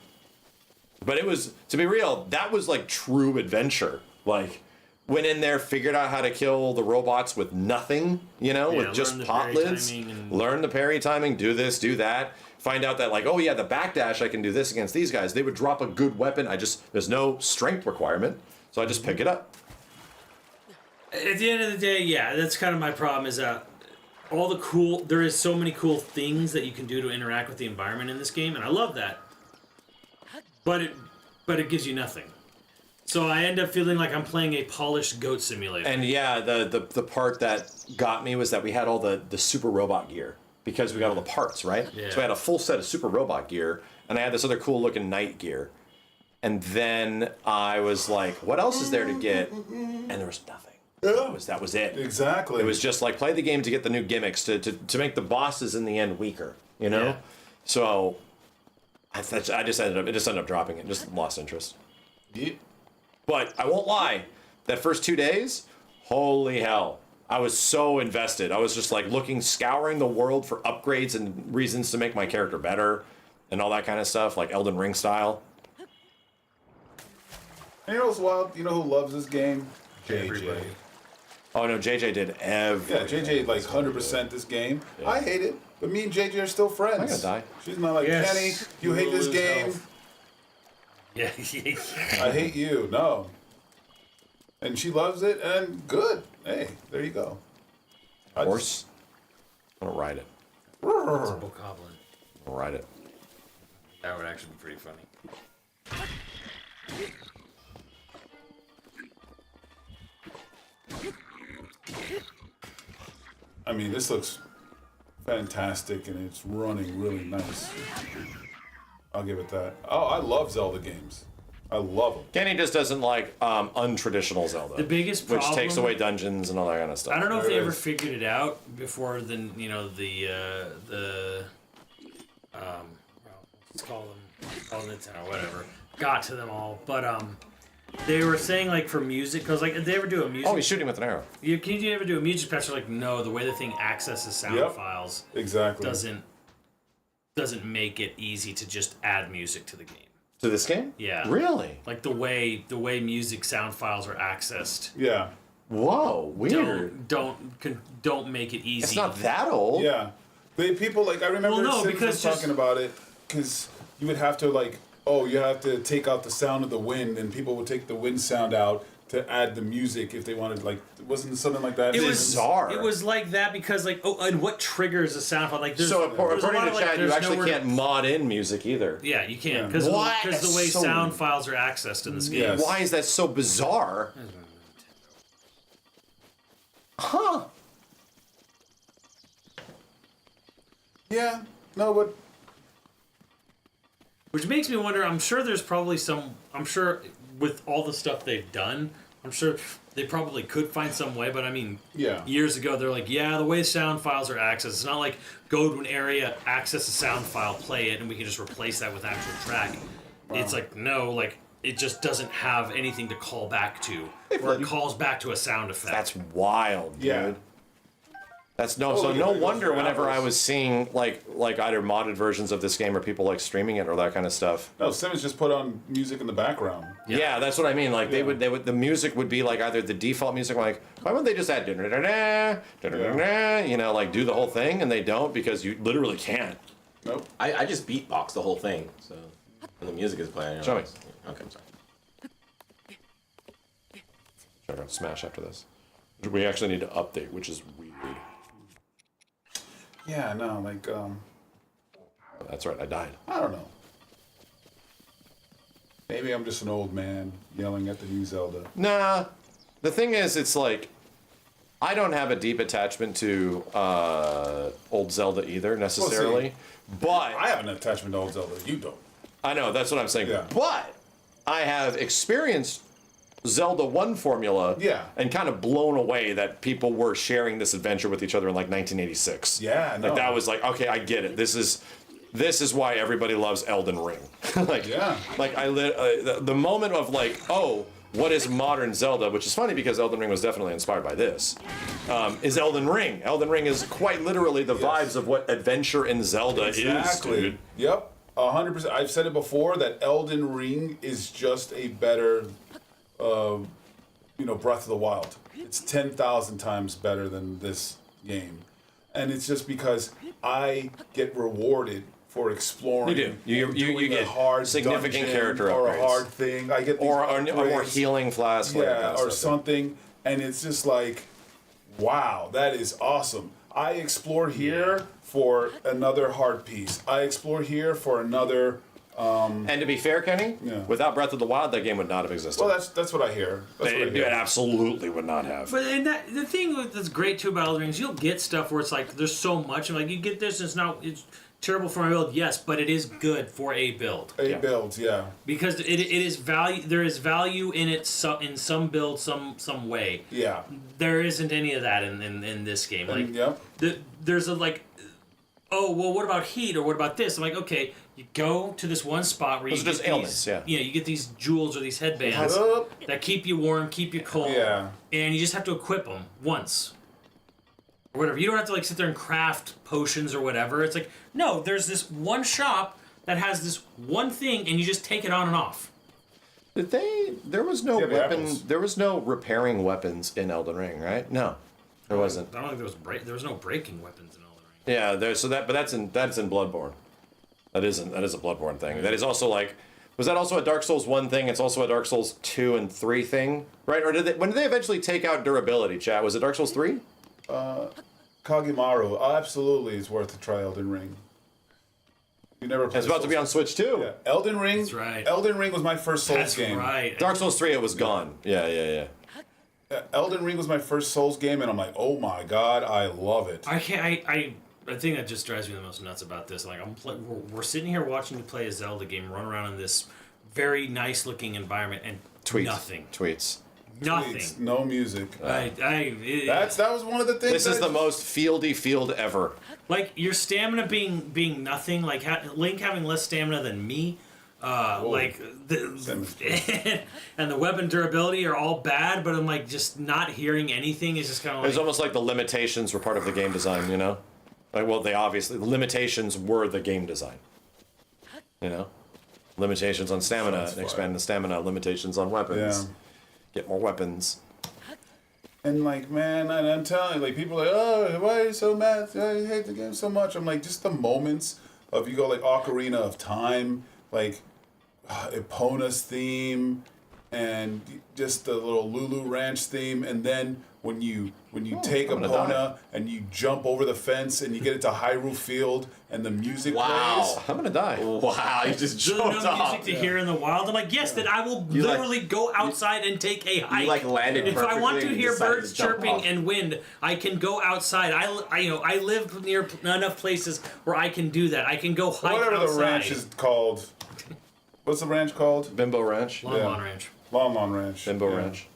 But it was, to be real, that was like true adventure. Like, went in there, figured out how to kill the robots with nothing, with just pot lids. Learn the parry timing, do this, do that. Find out that, like, oh yeah, the backdash, I can do this against these guys. They would drop a good weapon. There's no strength requirement, so I just pick it up. At the end of the day, yeah, that's kind of my problem is that there is so many cool things that you can do to interact with the environment in this game, and I love that. But it gives you nothing. So I end up feeling like I'm playing a polished goat simulator. And yeah, the part that got me was that we had all the super robot gear because we got all the parts, right? Yeah. So I had a full set of super robot gear, and I had this other cool looking knight gear. And then I was like, what else is there to get? And there was nothing. Yeah. That was it. Exactly. It was just like play the game to get the new gimmicks to make the bosses in the end weaker, Yeah. So it just ended up dropping it. Just lost interest. Yeah. But I won't lie, that first 2 days, holy hell. I was so invested. I was just like scouring the world for upgrades and reasons to make my character better and all that kind of stuff, like Elden Ring style. And you know what's wild? You know who loves this game? Everybody. JJ. Oh no, JJ did everything. Yeah, JJ like 100% this game. Yeah. I hate it, but me and JJ are still friends. I'm gonna die. She's not like, yes. Kenny, you hate this game. Yeah. I hate you. No. and she loves it, and good. Hey, there you go. Horse. I'm gonna ride it. It's a bokoblin. I'll ride it. That would actually be pretty funny. I mean, this looks fantastic, and it's running really nice. I'll give it that. Oh, I love Zelda games. I love them. Kenny just doesn't like untraditional Zelda. The biggest problem, which takes away dungeons and all that kind of stuff. I don't know if they ever figured it out before the let's call them whatever, got to them all, but they were saying like for music, because like if they ever do a music, he's shooting with an arrow. Can you ever do a music patch? They're like, no, the way the thing accesses sound files doesn't make it easy to just add music to the game. To this game? Yeah. Really? Like the way music sound files are accessed. Yeah. Whoa, weird. Don't make it easy. It's not that old. Yeah. People like I remember Simpsons talking about it, because you would have to like, you have to take out the sound of the wind, and people would take the wind sound out to add the music if they wanted, like, wasn't it something like that? It was bizarre. It was like that because, like, and what triggers a sound file? Like, so according to Chad, you actually can't mod in music either. Yeah, you can't because the way sound files are accessed in this game. Yes. Why is that so bizarre? Huh? Yeah. No, but. Which makes me wonder. I'm sure there's probably some. I'm sure with all the stuff they've done, I'm sure they probably could find some way. But I mean, years ago they're like, the way sound files are accessed, it's not like go to an area, access a sound file, play it, and we can just replace that with actual track. Wow. It's like no, like it just doesn't have anything to call back to, or it calls back to a sound effect. That's wild, dude. That's no wonder whenever I was seeing like either modded versions of this game or people like streaming it or that kind of stuff. No, Simmons just put on music in the background. Yeah, that's what I mean. Like they would the music would be like either the default music, like why wouldn't they just add you know, like do the whole thing, and they don't because you literally can't. Nope. I just beatbox the whole thing, so when the music is playing. Show me. Okay, I'm sorry. Check out Smash after this. We actually need to update, which is weird. Yeah, no, like, That's right, I died. I don't know. Maybe I'm just an old man yelling at the new Zelda. Nah, the thing is, it's like, I don't have a deep attachment to old Zelda either, necessarily. But I have an attachment to old Zelda, you don't. I know, that's what I'm saying. Yeah. But I have experienced Zelda 1 formula and kind of blown away that people were sharing this adventure with each other in like 1986. Yeah, no. Like that was like, okay, I get it. This is why everybody loves Elden Ring. Like the moment of like, oh, what is modern Zelda, which is funny because Elden Ring was definitely inspired by this, is Elden Ring. Elden Ring is quite literally the vibes of what adventure in Zelda is, dude. Yep, 100%. I've said it before that Elden Ring is just a better Breath of the Wild. It's 10,000 times better than this game. And it's just because I get rewarded for exploring. You do. You get hard significant character or upgrades. a hard thing. I get these or upgrades. more healing flask. Or something. And it's just like, wow, that is awesome. I explore here for another hard piece. I explore here for another. And to be fair, Kenny, without Breath of the Wild, that game would not have existed. Well, that's what I hear. It absolutely would not have. But the thing that's great too about Elden Ring is you'll get stuff where it's like there's so much, and like you get this, and it's terrible for my build, yes, but it is good for a build. Builds, yeah. Because it is value. There is value in it in some build, some way. Yeah. There isn't any of that in this game. Like there's a like, oh well, what about heat or what about this? I'm like, okay. You go to this one spot where you get these ailments, you get these jewels or these headbands that keep you warm, keep you cold, and you just have to equip them once or whatever. You don't have to like sit there and craft potions or whatever. It's like no, there's this one shop that has this one thing, and you just take it on and off. There was no weapon. There was no repairing weapons in Elden Ring, right? No, there wasn't. I don't think there was no breaking weapons in Elden Ring. Yeah, but that's in Bloodborne. That is a Bloodborne thing. That is also like Was that also a Dark Souls 1 thing? It's also a Dark Souls 2 and 3 thing, right? Or when did they eventually take out durability, chat? Was it Dark Souls 3? Kagimaru, absolutely, it's worth a try Elden Ring. You never played. It's about to be on Switch too. Yeah. Elden Ring. That's right. Elden Ring was my first Souls That's game. right. Dark Souls 3, it was gone. Yeah. Elden Ring was my first Souls game, and I'm like, oh my god, I love it. I can't. The thing that just drives me the most nuts about this, like we're sitting here watching you play a Zelda game, run around in this very nice looking environment, and nothing. Tweets. Nothing. No music. That was one of the things. This is the most fieldy field ever. Like your stamina being nothing, like Link having less stamina than me. Like and the weapon durability are all bad, but I'm like just not hearing anything is just kind of like. It's almost like the limitations were part of the game design, you know? Like, well, the limitations were the game design. You know? Limitations on stamina, expand the stamina, limitations on weapons. Yeah. Get more weapons. And like, man, and I'm telling you, like, people are like, oh, why are you so mad? I hate the game so much. I'm like, just the moments of, you go like Ocarina of Time, like Epona's theme, and just the little Lulu Ranch theme, and then when you take Epona and you jump over the fence and you get into Hyrule Field and the music plays. I'm gonna die. Wow, you just jumped no off. music to hear in the wild. I'm like, yes, then I will literally go outside and take a hike. You like landed if I want to perfectly hear and decided birds to jump chirping off. and wind, I can go outside. I live near enough places where I can do that. I can go hike Whatever outside. the ranch is called. What's the ranch called? Bimbo Ranch. Lon Ranch. Lon Ranch. Bimbo Ranch.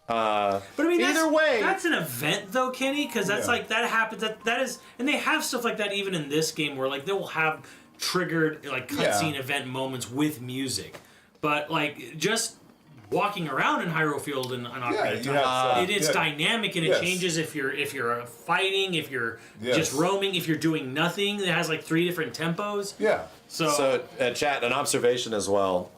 But I mean, either way, that's an event though, Kenny, because that's like that happens. That is, and they have stuff like that even in this game where like they will have triggered like cutscene event moments with music, but like just walking around in Hyrule Field and Ocarina of Time, it is dynamic and it changes if you're fighting, if you're just roaming, if you're doing nothing. It has like 3 different tempos. Yeah. So chat, an observation as well.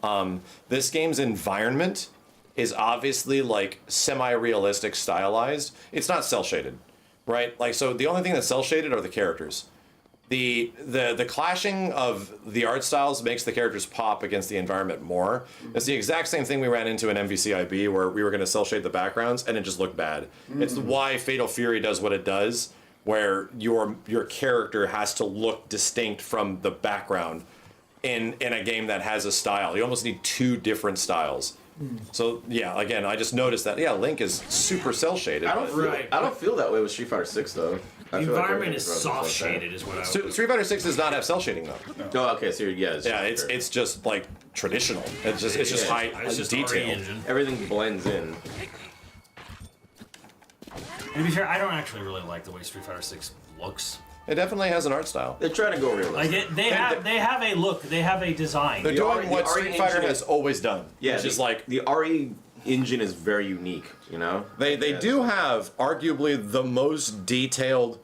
This game's environment is obviously like semi-realistic, stylized. It's not cel shaded, right? Like, so the only thing that's cel shaded are the characters. The clashing of the art styles makes the characters pop against the environment more. It's the exact same thing we ran into in MVCIB where we were going to cel shade the backgrounds and it just looked bad. It's why Fatal Fury does what it does, where your character has to look distinct from the background in a game that has a style. You almost need 2 different styles. So yeah, again, I just noticed that Link is super cel shaded. I don't feel that way with Street Fighter 6 though. The environment is soft shaded, is what I would. Street Fighter 6 does not have cel shading though. No. Oh, okay, so it's just like traditional. It's just high detail. Everything blends in. And to be fair, I don't actually really like the way Street Fighter 6 looks. It definitely has an art style. They're trying to go realistic. Like they have a look. They have a design. They're doing what Street Fighter has always done. Yeah, which is like the RE engine is very unique. You know, they do have arguably the most detailed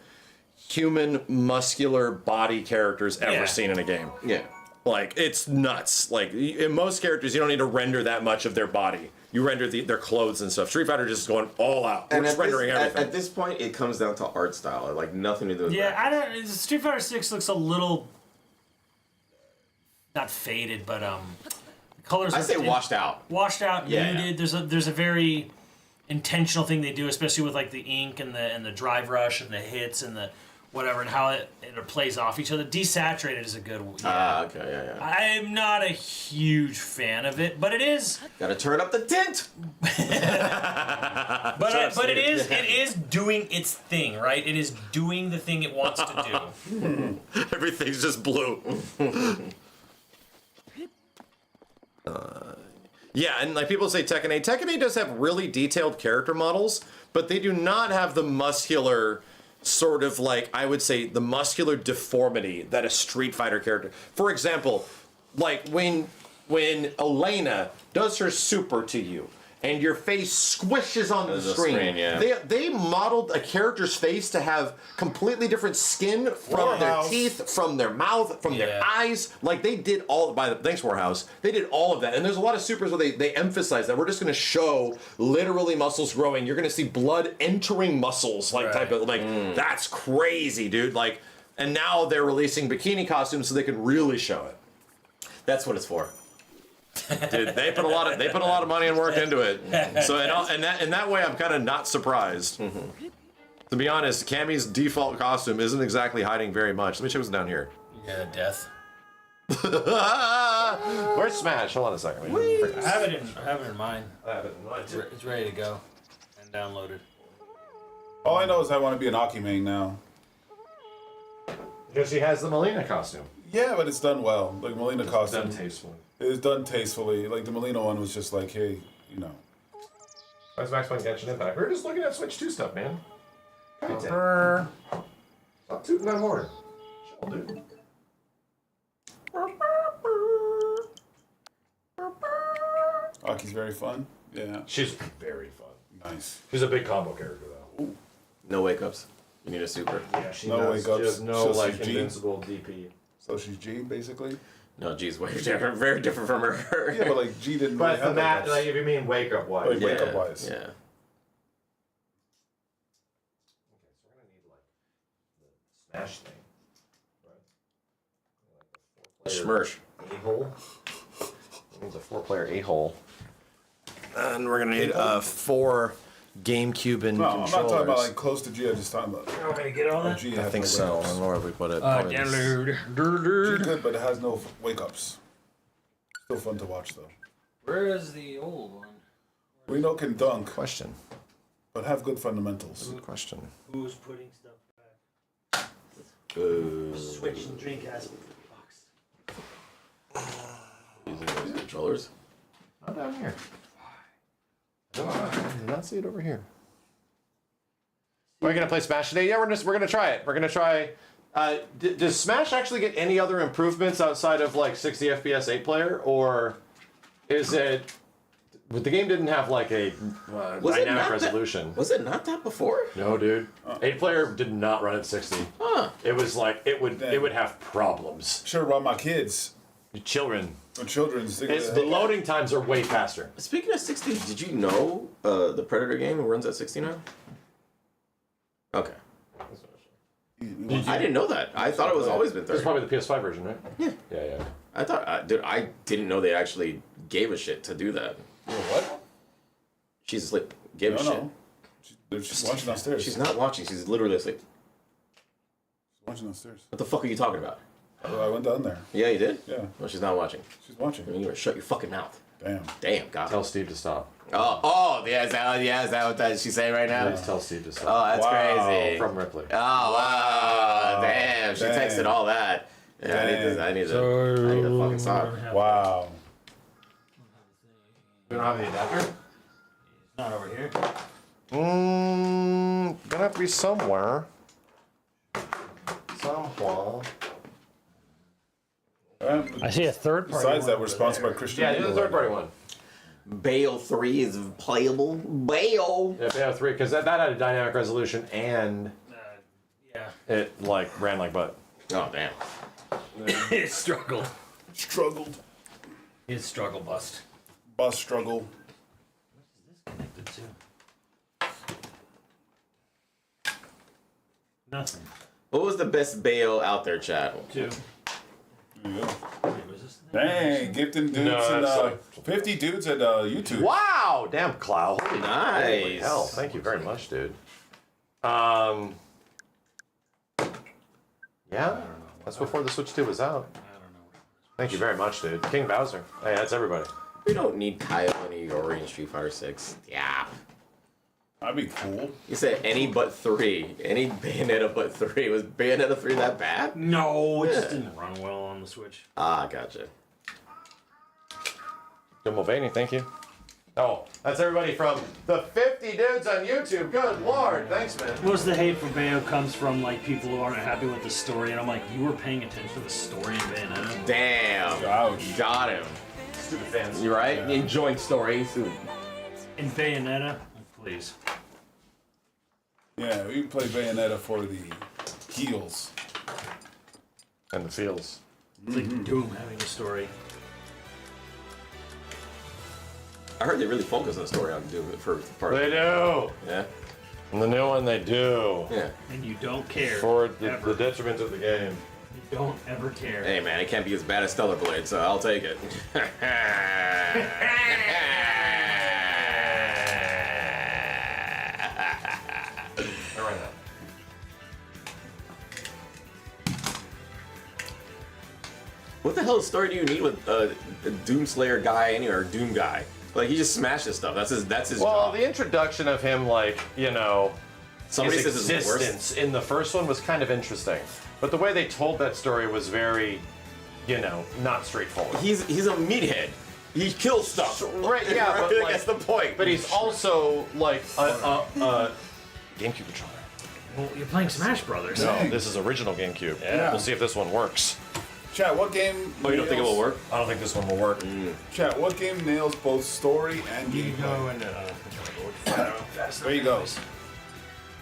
human muscular body characters ever seen in a game. Yeah, like it's nuts. Like in most characters, you don't need to render that much of their body. You render their clothes and stuff. Street Fighter just going all out. We're just rendering everything. At this point, it comes down to art style. Like nothing to do with that. Street Fighter 6 looks a little not faded, but colors. I say washed out. Washed out, muted. There's a very intentional thing they do, especially with like the ink and the drive rush and the hits and the whatever, and how it plays off each other. Desaturated is a good one. Okay, yeah. I'm not a huge fan of it, but it is. Gotta turn up the tint. but it is doing its thing, right? It is doing the thing it wants to do. Everything's just blue. Yeah, and like people say Tekken 8. Tekken 8 does have really detailed character models, but they do not have the muscular sort of like, I would say, the muscular deformity that a Street Fighter character. For example, like when Elena does her super to you and your face squishes on the screen. They modeled a character's face to have completely different skin from their teeth, from their mouth, from their eyes. Like they did all thanks Warhouse. They did all of that. And there's a lot of supers where they emphasize that we're just going to show literally muscles growing. You're going to see blood entering muscles, like type of like that's crazy, dude. Like, and now they're releasing bikini costumes so they can really show it. That's what it's for. Dude, they put a lot of money and work into it. So and that way, I'm kind of not surprised. To be honest, Cammy's default costume isn't exactly hiding very much. Let me check what's down here. Yeah, death. Where's Smash? Hold on a second. I have it in mine. I have it in mind too. It's ready to go and downloaded. All I know is I want to be an Akimane now. Because she has the Melina costume. Yeah, but it's done well. Like Melina costume. Done tastefully. It's done tastefully. Like the Melina one was just like, hey, you know. That's Max Payne Genshin Impact. We're just looking at Switch 2 stuff, man. Brr. Stop tooting that horn. Chill, dude. Aki's very fun. Yeah. She's very fun. Nice. She's a big combo character, though. Ooh. No wake ups. You need a super. Yeah, she No does. wake-ups. She has no, So like, she's G? invincible DP. So she's G, basically? No, G's way different. Very different from her. Yeah, but like G didn't But really have that, wake-ups. like, if you mean wake up wise. Like, wake-up wise. Yeah. Okay, so we're gonna need like the Smash thing, right? Schmersh. A-hole. It needs a 4-player A-hole. And we're gonna need 4 GameCube and No, I'm controllers. not talking about like close to G. I'm just talking about. Oh, can I get all that? G I has think no so. I wake-ups. don't know where we put it. Download. G good, but it has no wake ups. Still fun to watch though. Where is the old one? Reno can dunk, Question. but have good fundamentals. Good question. Who's putting stuff back? Switch and Dreamcast box. Using those controllers. Not down here. No, I did not see it over here. We're gonna play Smash today. Yeah, we're gonna try it. We're gonna try. Does Smash actually get any other improvements outside of like 60 FPS 8-player, or is it? But the game didn't have like a dynamic resolution. Was it not that before? No, dude. 8-player did not run at 60. Huh. It was like it would have problems. Sure, about my kids. Children. My children's. The loading times are way faster. Speaking of 60, did you know the Predator game runs at 60 now? Okay. I didn't know that. I thought it was always been 30. It's probably the PS5 version, right? Yeah. Yeah. I thought, dude, I didn't know they actually gave a shit to do that. What? She's asleep. Gave a shit. She's watching downstairs. She's not watching. She's literally asleep. She's watching downstairs. What the fuck are you talking about? Oh, I went down there. Yeah, you did? Yeah. No, she's not watching. She's watching. I mean, you shut your fucking mouth. Damn, God. Tell Steve to stop. Oh, yeah, is that what she's saying right now? Please tell Steve to stop. Oh, that's crazy. From Ripley. Oh, wow. Damn, she texted all that. Yeah, I need to fucking stop. Wow. We don't have the adapter? It's not over here. Gonna have to be somewhere. Somewhere. I see a third party. Besides that, we're sponsored by Christian. Yeah, do the third party one. Bale 3 is playable. Bale. Yeah, Bale 3, because that had a dynamic resolution and it like ran like butt. Oh damn. It struggled. Struggled. His struggle bust. Bus struggle. What is this connected to? Nothing. What was the best Bale out there, Chad? 2. There you go. Wait, was this the Dang, gifting dudes No, that's and like- 50 dudes at YouTube. Wow! Damn, Clow. Holy Nice. hell, thank you very much, dude. Yeah, that's before the Switch 2 was out. I don't know. Thank you very much, dude. King Bowser. Hey, that's everybody. We don't need Kyle and Iori in Street Fighter 6. Yeah. That'd be cool. You said any but 3. Any Bayonetta but 3. Was Bayonetta 3 that bad? No, it just didn't run well on the Switch. Ah, gotcha. Good Mulvaney, thank you. Oh, that's everybody from the 50 dudes on YouTube. Good lord, thanks, man. Most of the hate for Bayo comes from like people who aren't happy with the story, and I'm like, you were paying attention to the story in Bayonetta. Damn. Ouch. Got him. Stupid fans. You right? Yeah. Enjoying stories. In Bayonetta, please. Yeah, we play Bayonetta for the heels. And the feels. It's like Doom having a story. I heard they really focus on the story on Doom for part. They do. Yeah. And the new one, they do. Yeah. And you don't care. For the detriment of the game. Don't ever care. Hey man, it can't be as bad as Stellar Blade, so I'll take it. What the hell story do you need with a Doomslayer guy or Doom guy? Like, he just smashes stuff. That's his job. The introduction of him, like, you know, Somebody his says it's worse. existence in the first one was kind of interesting. But the way they told that story was very, you know, not straightforward. He's a meathead. He kills stuff. Right, yeah, but like, that's the point. But he's also like a GameCube controller. Well, you're playing Smash Brothers. No, this is original GameCube. Yeah. We'll see if this one works. Chat, what game? Oh, you don't think it will work? I don't think this one will work. Chat, what game nails both story and You gameplay? go and There you go.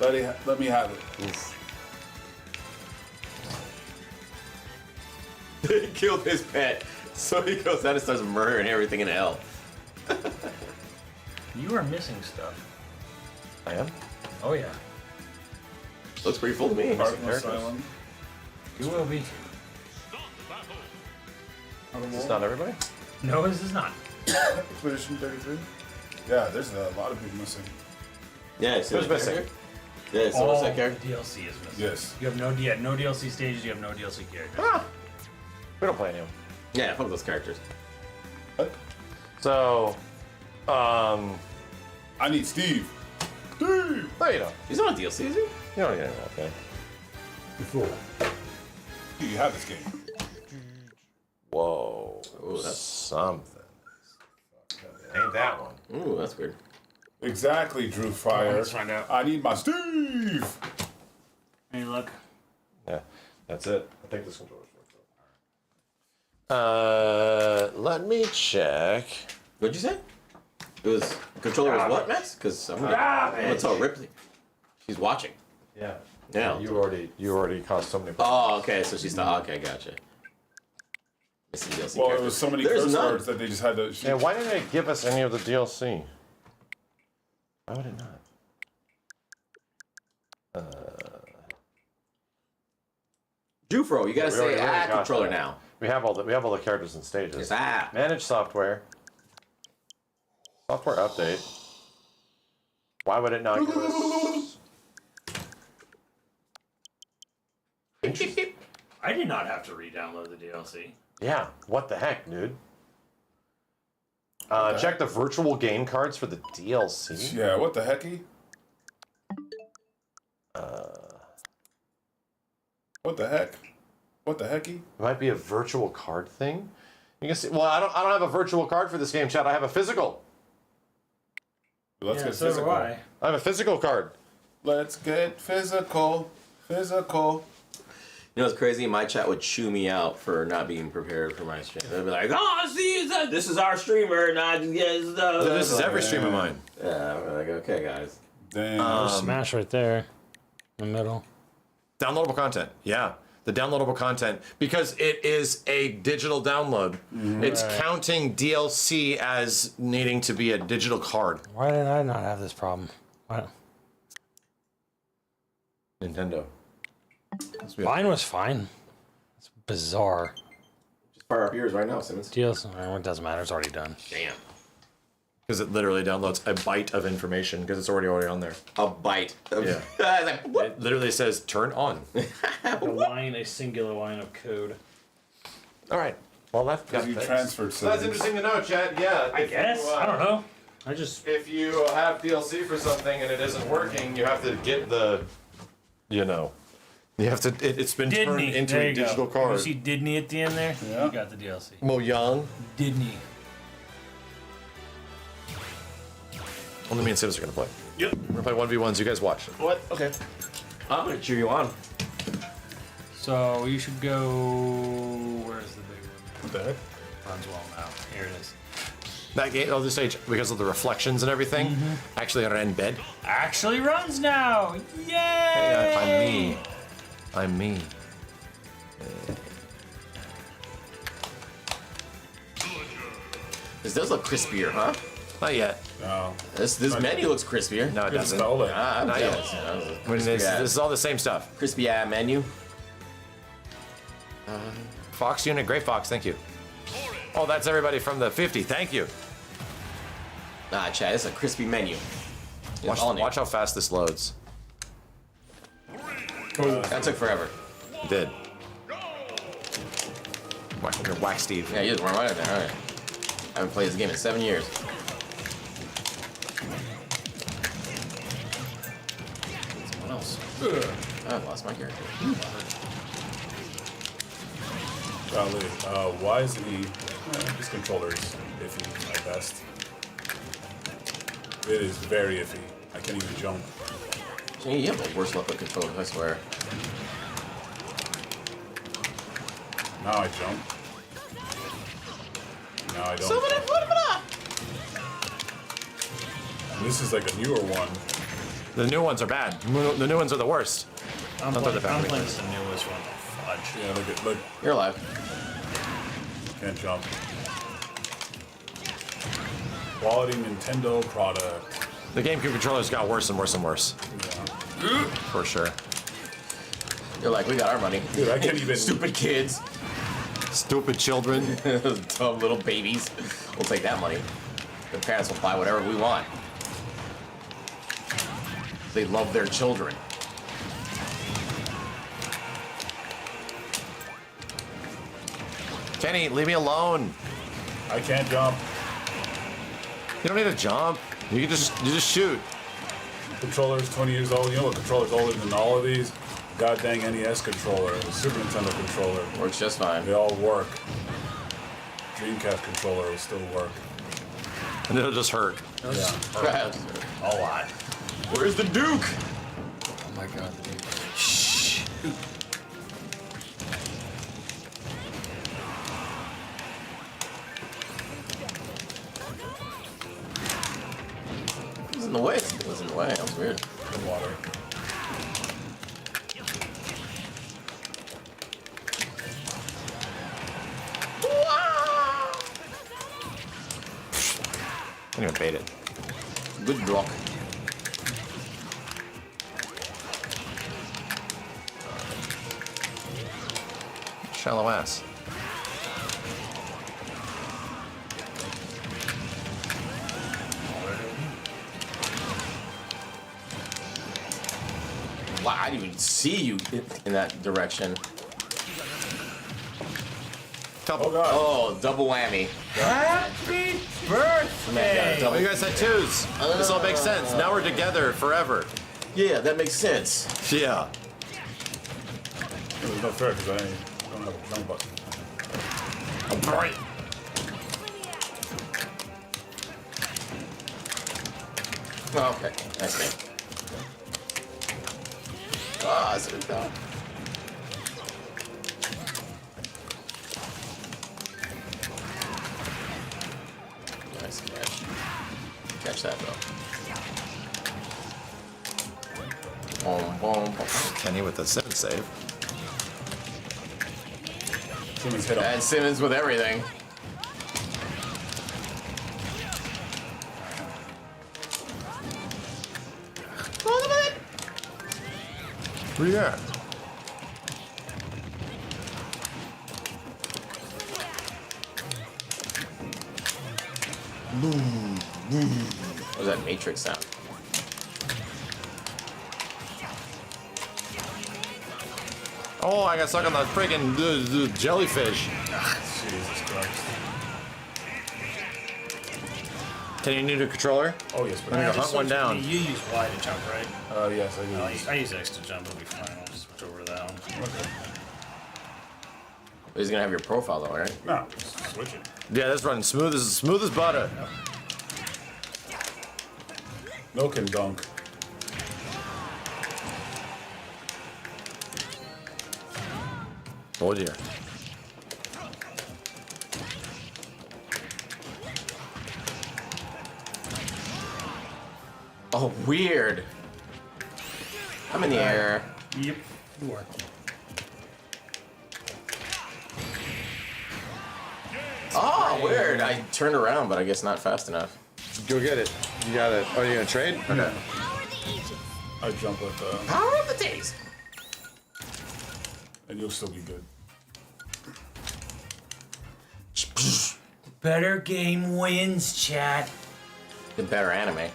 Let me have it. He killed his pet, so he goes out and starts murdering everything in hell. You are missing stuff. I am? Oh yeah. Looks pretty full to me. Cardinal Asylum. You will be. It's not everybody? No, this is not. Expedition 33. Yeah, there's a lot of people missing. Yeah, Who's missing? Yeah, so what's that character? DLC is missing. Yes. You have no DLC stages. You have no DLC characters. We don't play any of them. Yeah, fuck those characters. So, I need Steve. Steve! no, you don't. He's not on DLC, is he? You don't get okay. Before. You have this game. Whoa. Ooh, that's something. Ain't that one. Ooh, that's weird. Exactly, Drew Fire. Let's find out. I need my Steve! Any luck? Yeah, that's it. I think this controller's worked. Let me check. What'd you say? It was controller was what, Max? Because I'm gonna tell Ripley. She's watching. Yeah. Yeah. You already caused so many Oh, okay. So she's not. Okay, gotcha. Missing DLC Well, characters. it was so many There's curse none. words that they just had to. Yeah, why didn't it give us any of the DLC? Why would it not? Jufro, you gotta We already say got controller that. now. We have all the characters and stages. It's ah. Manage software. Software update. Why would it not give us? I did not have to re-download the DLC. Yeah. What the heck, dude? Check the virtual game cards for the DLC. Yeah, what the hecky? What the heck? What the hecky? It might be a virtual card thing. You can see. Well, I don't have a virtual card for this game, chat. I have a physical. Let's get so physical. do I. I have a physical card. Let's get physical. Physical. You know what's crazy? My chat would chew me out for not being prepared for my stream. They'd be like, "Oh, see, this is our streamer, not This is every stream of mine. Yeah, we're like, okay, guys. Damn. Smash right there, in the middle. Downloadable content. Yeah. The downloadable content, because it is a digital download. It's counting DLC as needing to be a digital card. Why did I not have this problem? What? Nintendo. Mine was fine. It's bizarre. Just fire up yours right now, Simmons. DLC, it doesn't matter. It's already done. Damn. Because it literally downloads a byte of information because it's already on there. A byte. Yeah. Like, what? It literally says turn on. A singular line of code. All right. Well, that's Because you transferred So that's settings. interesting to know, Chad. Yeah. I guess. I don't know. I just. If you have DLC for something and it isn't working, you have to get the, you know, you have to. It's been turned into a digital card. You see Didney at the end there? Yeah. You got the DLC. Mojang. Didney. Only me and Sims are gonna play. Yep. We're gonna play 1v1s. You guys watch. What? Okay. I'm gonna cheer you on. So you should go. Where's the big one? What the heck? Runs well now. Here it is. That game, this stage, because of the reflections and everything, actually ran bed. Actually runs now! Yay! Hey, I'm me. This does look crispier, huh? Not yet. No. This menu looks crispier. No, it It's doesn't. stolen. I'm Not jealous. yet. This is all the same stuff. Crispy menu. Fox unit, great Fox, thank you. Oh, that's everybody from the 50, thank you. Nah, Chad, it's a crispy menu. Watch how fast this loads. That took forever. It did. Whack Steve. Yeah, you just weren't right there. All right. I haven't played this game in 7 years. Someone else. I lost my character. Golly, why isn't he? His controller's iffy at best. It is very iffy. I can't even jump. Gee, you have the worst luck with controllers, I swear. Now I jump. Now I don't. This is like a newer one. The new ones are bad. The new ones are the worst. I'm playing the newest one. Fudge. Yeah, look. You're alive. Can't jump. Quality Nintendo product. The GameCube controllers got worse and worse and worse. Yeah. For sure. You're like, we got our money. Dude, I can't even. Stupid kids. Stupid children. Dumb little babies. We'll take that money. The parents will buy whatever we want. They love their children. Kenny, leave me alone. I can't jump. You don't need to jump. You just shoot. Controller's 20 years old. You know what controller's older than all of these? God dang NES controller, the Super Nintendo controller. Works just fine. They all work. Dreamcast controller will still work. And it'll just hurt. Yeah. A lot. Where's the Duke? Oh my god. Shh. It was in the way. It was in the way. That was weird. The water. I didn't even bait it. Good block. Shallow ass. Wow, I didn't even see you in that direction. Double. Oh god. Oh, double whammy. Happy birthday! Oh, you guys had twos. This all makes sense. Now we're together forever. Yeah, that makes sense. Yeah. It was not fair because I don't have a jump button. Right. Oh, okay, nice game. Ah, that's a good job. Nice catch. Catch that though. Boom, boom, boom. Kenny with the 7 save. Simmons hit him. And Simmons with everything. Where you at? What was that Matrix sound? Oh, I got stuck on the friggin' jellyfish. Jesus Christ. Can you need a controller? Oh yes, I'm gonna go hunt one down. You use Y to jump, right? Yes, I do. I use X to jump. It'll be fine. I'll just switch over to that one. Okay. He's gonna have your profile though, right? No, just switch it. Yeah, that's running smooth as butter. Milk and dunk. Oh dear. Oh, weird. I'm in the air. Yep. You are. Oh, weird. I turned around, but I guess not fast enough. Go get it. You got it. Oh, you gonna trade? Okay. I jump with Power of the days. and you'll still be good. Better game wins, chat. The better anime.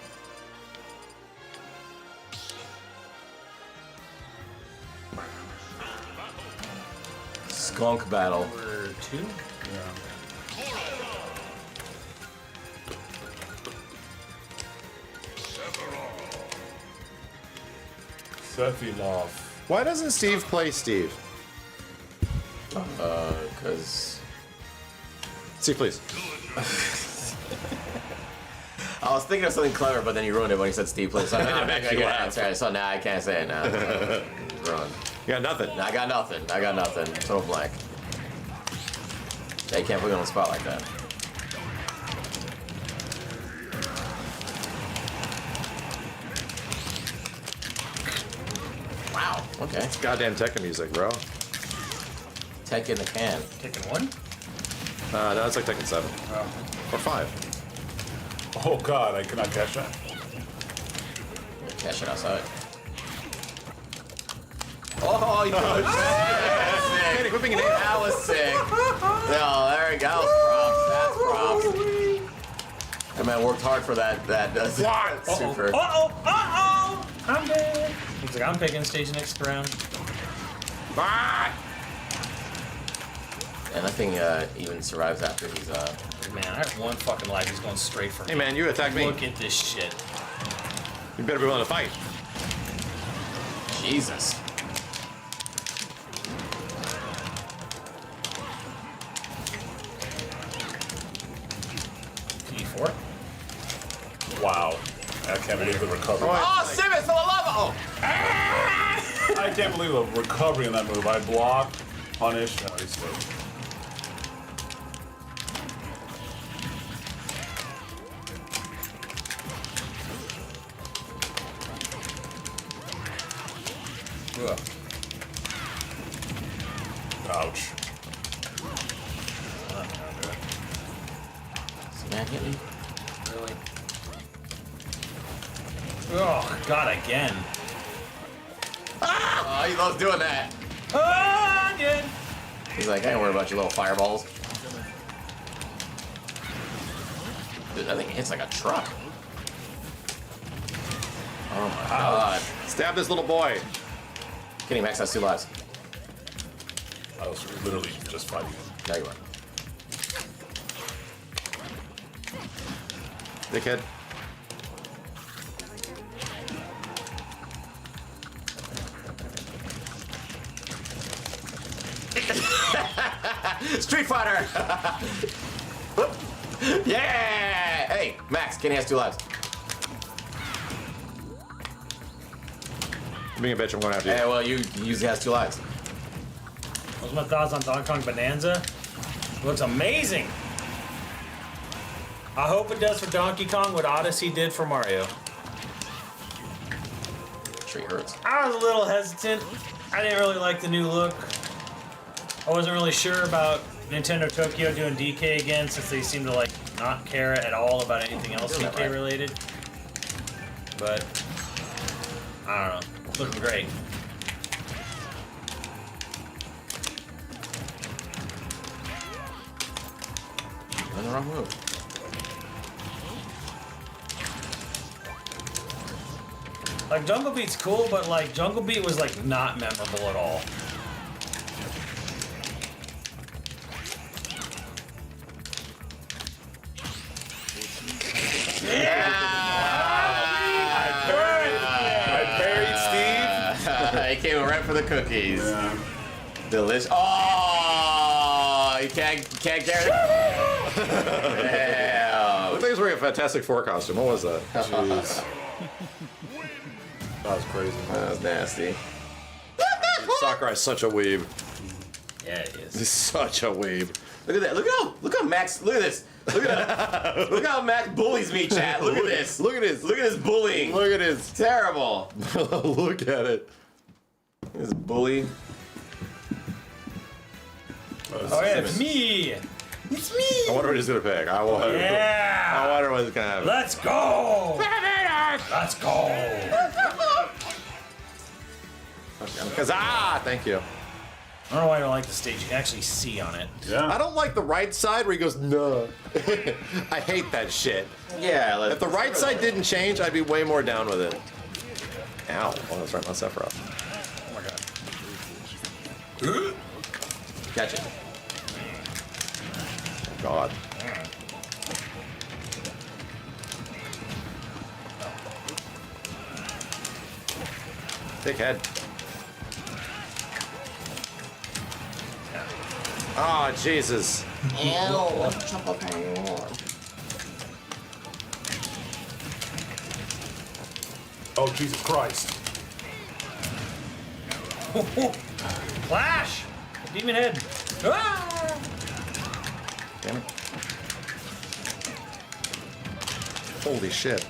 Skunk battle. Number 2? Yeah. Sephiroth. Why doesn't Steve play Steve? Because... Steve, please. I was thinking of something clever, but then you ruined it when you said Steve plays. So now I you laugh. so now I can't say it now. Ruined. You got nothing. I got nothing. Total blank. They can't put me on the spot like that. Wow. Okay. It's goddamn Tekken music, bro. Tekken in the can. Tekken 1? No, it's like Tekken 7. Or 5. Oh god, I cannot catch that. Cash it outside. Oh, you know, sick. Whipping an ape. That was sick. No, there we go. That's props. That man worked hard for that. Super. I'm dead. He's like, I'm picking stage next round. And nothing even survives after he's Man, I have one fucking life. He's going straight for me. Hey man, you attacked me. Look at this shit. You better be willing to fight. Jesus. P4? Wow. I can't believe the recovery. Oh, Simmons for the lava! Oh. I can't believe the recovery in that move. I blocked, punished, and I still. Ouch. Man, hit me. Really? Oh, God, again. Oh, he loves doing that. Oh, again. He's like, I ain't worried about your little fireballs. Dude, that thing hits like a truck. Oh my god. Stab this little boy. Kidding, Max has 2 lives. I was literally just fighting. There you are. Dickhead. Street Fighter! Yeah! Hey, Max, Kenny has 2 lives. Being a bitch, I'm going after you. Hey, well, you usually has 2 lives. What's my thoughts on Donkey Kong Bonanza? Looks amazing. I hope it does for Donkey Kong what Odyssey did for Mario. Tree hurts. I was a little hesitant. I didn't really like the new look. I wasn't really sure about Nintendo Tokyo doing DK again, since they seem to like not care at all about anything else DK related. But I don't know. It's looking great. In the wrong move. Like Jungle Beat's cool, but like Jungle Beat was like not memorable at all. I parried Steve. He came right for the cookies. Yeah. Delicious. Oh, you can't carry it. Damn. Looked like he was wearing a Fantastic Four costume. What was that? Jeez. That was crazy. That was nasty. Sakurai's such a weeb. Yeah, it is. He's such a weeb. Look at that. Look how Max. Look at this. Look at look how Max bullies me, chat. Look at this. Look at this. Look at this bullying. Look at this. It's terrible. Look at it. This bully. Oh yeah, it's me. It's me. I wonder what he's gonna pick. I wonder. Yeah. I wonder what he's gonna have. Let's go. Let's go. Thank you. I don't know why I don't like the stage. You can actually see on it. Yeah. I don't like the right side where he goes, no. I hate that shit. Yeah. If the right side didn't change, I'd be way more down with it. Ow. Oh, that's right, my Sephiroth. Oh my god. Catch it. Oh, God. Big head. Oh, Jesus. Ew. Jump up more. Oh, Jesus Christ. Flash! Demon head. Ah! Damn it. Holy shit.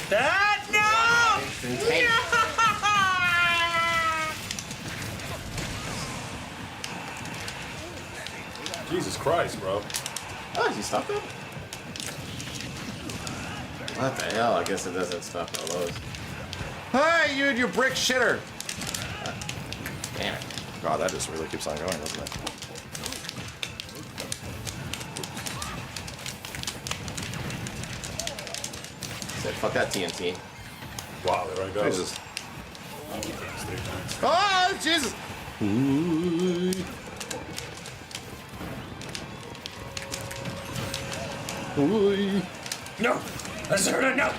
That no! Jesus Christ, bro. Oh, did you stop that? What the hell? I guess it doesn't stop all those. Hey, you and your brick shitter. Damn it. God, that just really keeps on going, doesn't it? Said, fuck that TNT. Wow, there I go. Jesus. Oh, Jesus. No! That's her, no!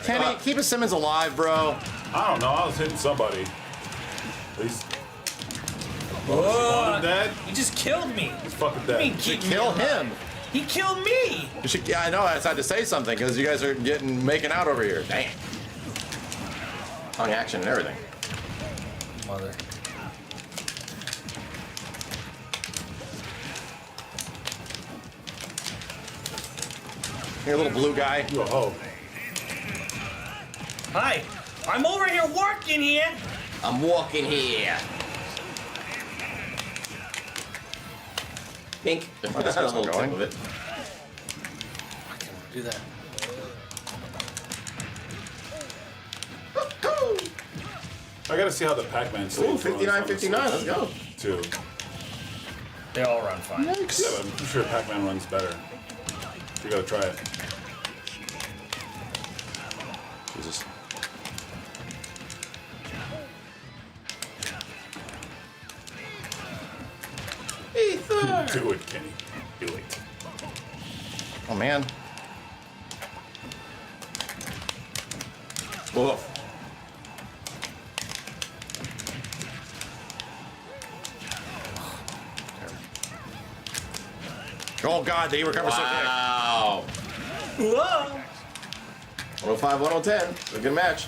Kenny, keep his Simmons alive, bro. I don't know. I was hitting somebody. He's Oh, dead. he just killed me. He's fucking I dead. mean, You should keep me kill alive. him. He killed me. You should, yeah, I know. I just had to say something because you guys are making out over here. Damn. Tongue action and everything. Mother. You're a little blue guy. You a hoe. Hi, I'm over here working here. I'm walking here. Pink. That's a not little going. tip of it. Do that. I gotta see how the Pac-Man stage Ooh, runs 59-59. on the Let's go. Switch, too. They all run fine. Yeah, but I'm pretty sure Pac-Man runs better. You gotta try it. Jesus. Ether. Do it, Kenny. Do it. Oh, man. Woof. Oh, God, they recover so quick. Wow. Whoa! 105, 110. A good match.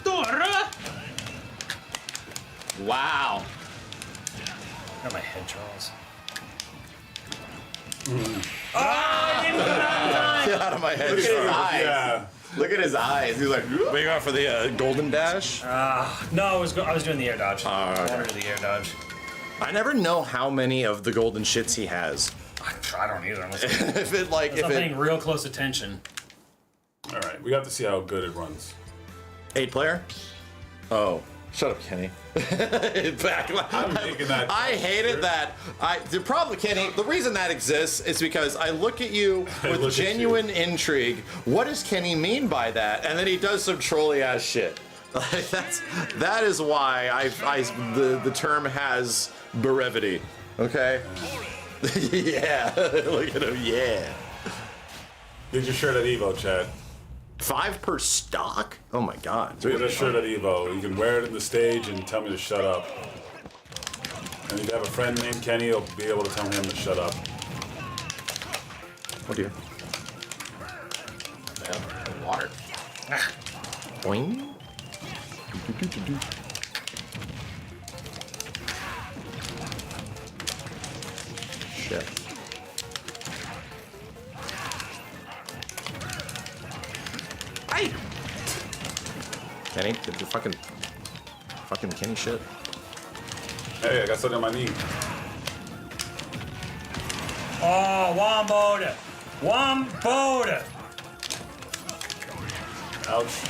Dora! Wow. Got my head, Charles. Oh, I didn't put that Get out of my head. Look at his Charles. eyes. Yeah. Look at his eyes. He's like, What you got for the golden dash? No, I was doing the air dodge. okay. I wanted to do the air dodge. I never know how many of the golden shits he has. I don't either. If it like, I'm if paying it real close attention. All right, we have to see how good it runs. 8-player. Oh, shut up, Kenny. I'm making that. I hated that. The problem, Kenny, the reason that exists is because I look at you look with at genuine intrigue. What does Kenny mean by that? And then he does some trolly ass shit. Like that is why the term has brevity. Okay. Yeah. Look at him. Yeah. Get your shirt at Evo, Chad. 5 per stock? Oh my God. Get a shirt at Evo. You can wear it in the stage and tell me to shut up. And if you have a friend named Kenny, you'll be able to tell him to shut up. Oh dear. water. Boing. Shit. Hey! Kenny, did you fucking Fucking Kenny shit. Hey, I got something on my knee. Oh, Womboda! Womboda! Ouch.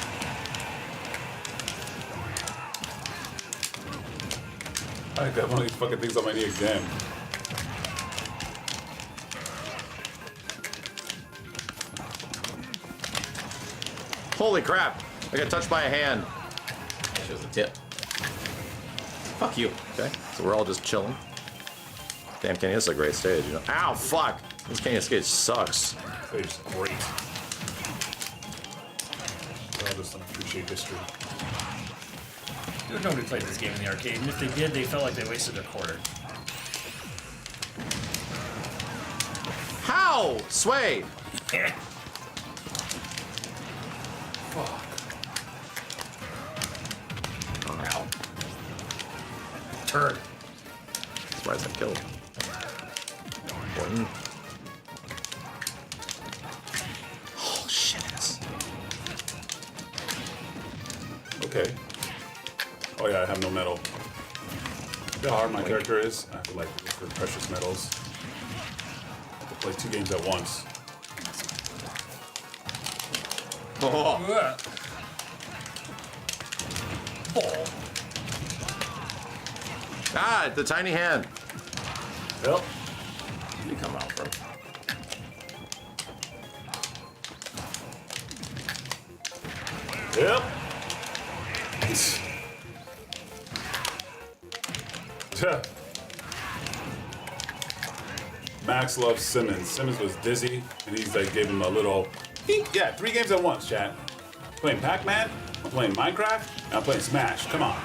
I got one of these fucking things on my knee again. Holy crap! I got touched by a hand. That was a tip. Fuck you. Okay, so we're all just chilling. Damn, Kenny, this is a great stage, you know? Ow, fuck! This Kenny stage sucks. Stage's great. I'll just appreciate history. Nobody played this game in the arcade, and if they did, they felt like they wasted a quarter. How? Sway! Fuck. Ow. Turd. That's why I said killed. Boing. Oh, shit. Okay. Oh yeah, I have no metal. You know how hard my character is? I have to like look for precious metals. I have to play 2 games at once. Oh. Oh. Ah, the tiny hand. Yep. You come out, bro. Yep. Max loves Simmons. Simmons was dizzy, and he's like gave him a little. Yeah, 3 games at once, chat. Playing Pac-Man, I'm playing Minecraft, and I'm playing Smash. Come on.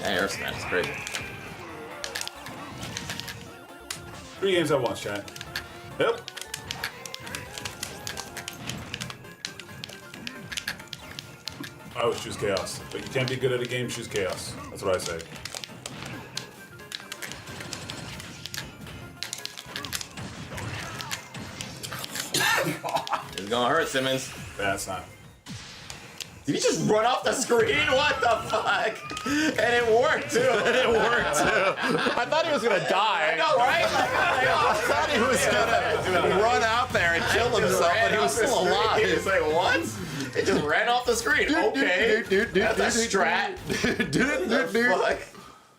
Yeah, Air Smash is crazy. 3 games at once, chat. Yep. I always choose chaos, but you can't be good at a game. Choose chaos. That's what I say. It's gonna hurt, Simmons. That's not. Did he just run off the screen? What the fuck? And it worked too. It worked too. I thought he was gonna die. I know, right? I thought he was gonna run out there and kill himself, but he was still alive. It's like, what? It just ran off the screen. Okay. That's a strat. Fuck.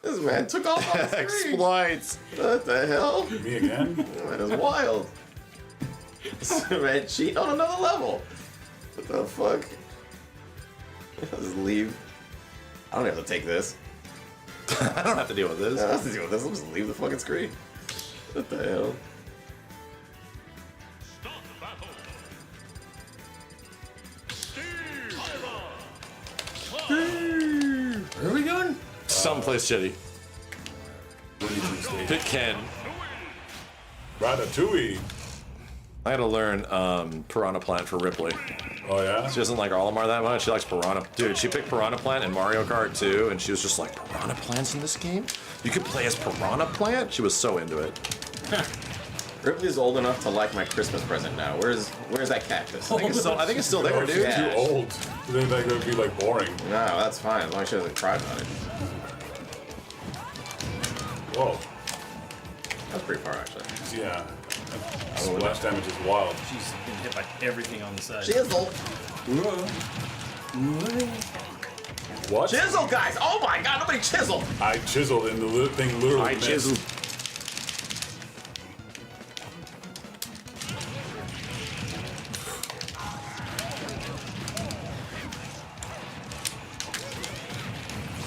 This man took off on the screen. Exploits. What the hell? Me again? That is wild. This man cheat on another level. What the fuck? I'll just leave. I don't have to take this. I don't have to deal with this. I don't have to deal with this. I'll just leave the fucking screen. What the hell? Where are we going? Someplace shitty. Pick Ken. Ratatouille. I gotta learn Piranha Plant for Ripley. Oh yeah? She doesn't like Olimar that much. She likes Piranha. Dude, she picked Piranha Plant in Mario Kart 2, and she was just like, Piranha Plant's in this game? You could play as Piranha Plant? She was so into it. Ripley's old enough to like my Christmas present now. Where's that cactus? I think it's still there, dude. She's too old. You think that would be like boring? No, that's fine as long as she doesn't cry about it. Whoa. That's pretty far actually. Yeah. Splash damage is wild. She's been hit by everything on the side. Chisel. What? Chisel, guys! Oh my god, nobody chiseled! I chiseled and the thing literally I missed. chiseled.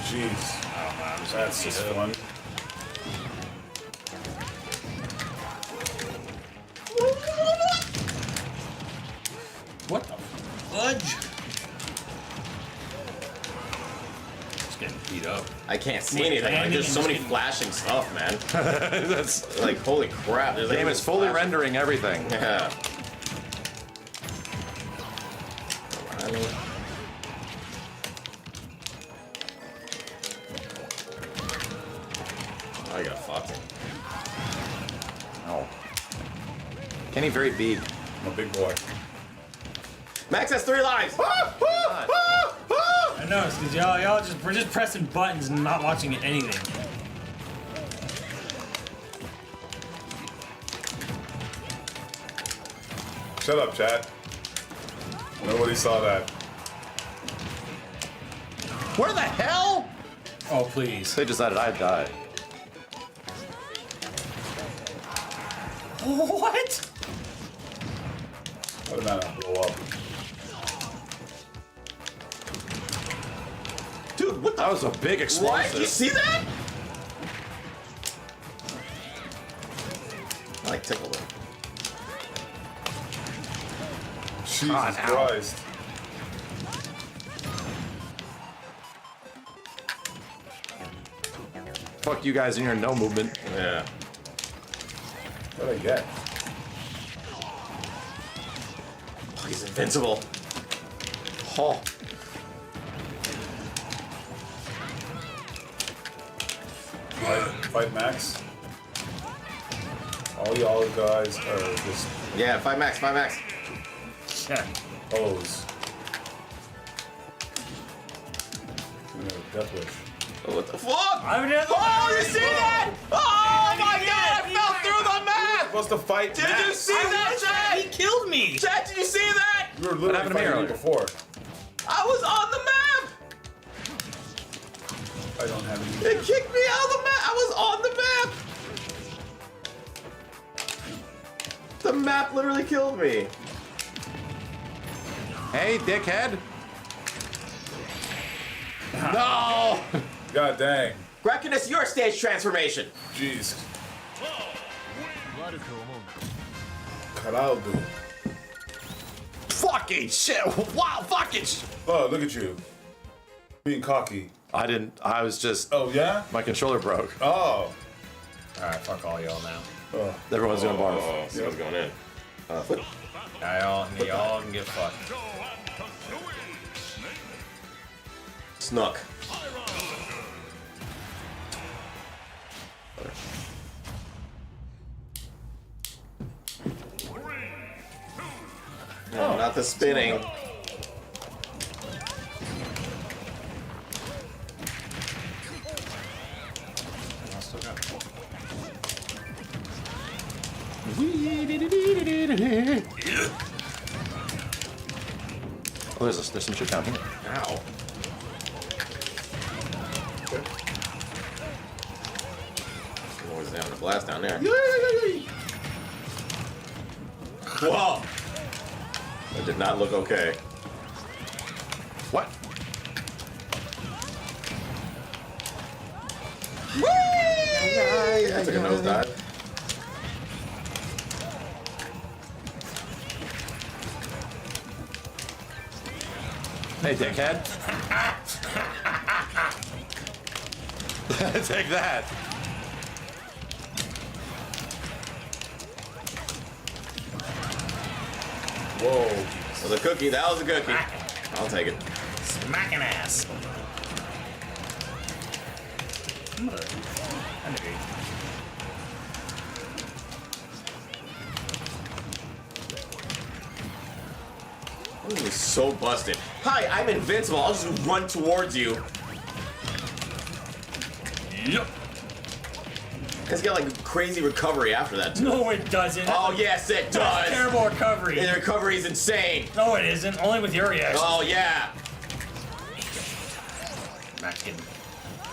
Jeez. That's just fun. What the fudge? It's getting beat up. I can't see anything. Like, there's so many flashing stuff, man. That's Like, holy crap. the game is fully rendering everything. Yeah. I mean, I got fucked. Oh. Kenny very big. I'm a big boy. Max has 3 lives! And noticed because we're just pressing buttons and not watching anything. Shut up, chat. Nobody saw that. Where the hell? Oh, please. They decided I'd die. What? Let him not blow up. Dude, what the? That was a big explosive. What? You see that? I like tickle though. Jesus Christ. Fuck you guys in your no movement. Yeah. What did I get? Oh, he's invincible. Oh. Fight Max. All y'all guys are just Yeah, 5 max, 5 max. Yeah. O's. Death wish. Oh, what the fuck? I'm dead. Oh, you see that? Oh my god, I fell through the map! Supposed to fight Did Max. you see that, Chad? He killed me. Chad, did you see that? You were literally happened to me fighting me earlier? before. I was on the map! I don't have any. It kicked me out of the map! I was on the map! The map literally killed me. Hey, dickhead. No! God dang. Recognize your stage transformation. Jeez. Caraldo. Fucking shit! Wow, fucking shit! Oh, look at you. Being cocky. I didn't. I was just. Oh, yeah? My controller broke. Oh. Alright, fuck all y'all now. Oh. Everyone's doing barf. Oh, see what's going in. Flip. Y'all can get fucked. Snook. No, not the spinning. Oh, there's some shit down here. Ow. Always having a blast down there. Whoa! That did not look okay. What? I took a nosedive. Hey, dickhead. Take that. Whoa. That was a cookie. That was a cookie. I'll take it. Smacking ass. Ooh, so busted. Hi, I'm invincible. I'll just run towards you. Yep. It's got like crazy recovery after that too. No, it doesn't. Oh yes, it does. Terrible recovery. And the recovery is insane. No, it isn't. Only with your reaction. Oh yeah. Max getting.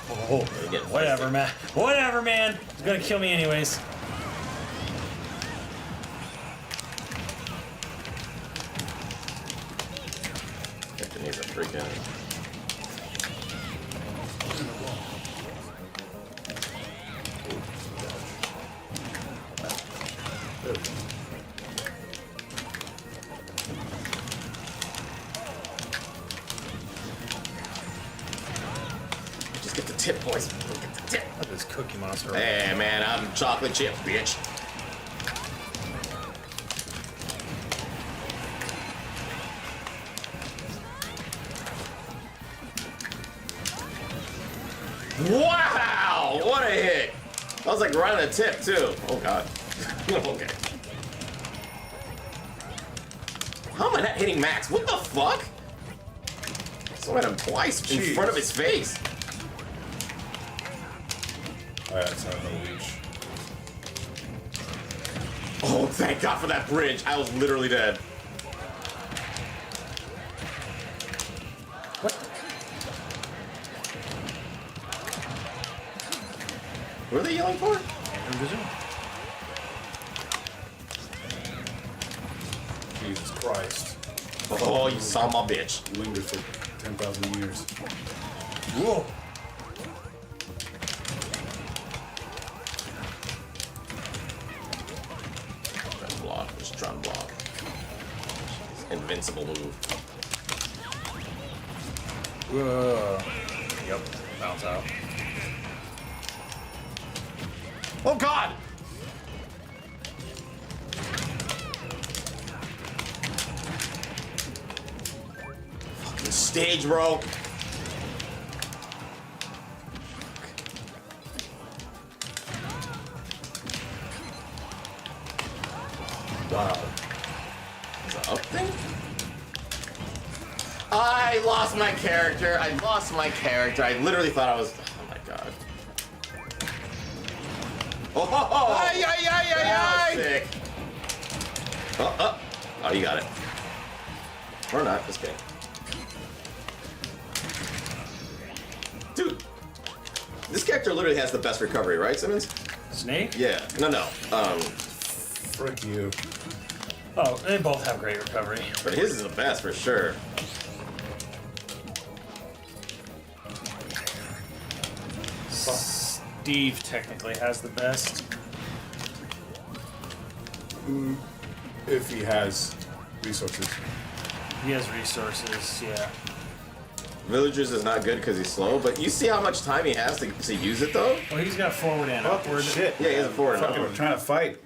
Oh, Whatever, man. Whatever, man. It's gonna kill me anyways. It needs a freaking. Just get the tip, boys. Get the tip. Look at this Cookie Monster. Hey, man, I'm chocolate chip, bitch. Wow! What a hit! I was like right on the tip, too. Oh, God. Okay. How am I not hitting Max? What the fuck? Someone hit him twice in front of his face. Alright, that's not no reach. Oh, thank God for that bridge. I was literally dead. What? What are they yelling for? Jesus Christ. Oh, you saw my bitch. Lingered for 10,000 years. Whoa. Just try and block. Invincible move. Yep. Bounce out. Oh God! Fucking stage, bro. Wow. Is it up thing? I lost my character. I literally thought I was. Oh my God. Oh! Ay, ay, ay, ay, ay! Sick. Oh, you got it. Or not, just kidding. Dude, this character literally has the best recovery, right, Simmons? Snake? Yeah. No. Frick you. Oh, they both have great recovery. But his is the best for sure. Steve technically has the best. If he has resources. He has resources, yeah. Villagers is not good because he's slow, but you see how much time he has to use it though? Well, he's got forward and upward. Shit. Yeah, he has a forward and Fucking upward. trying to fight.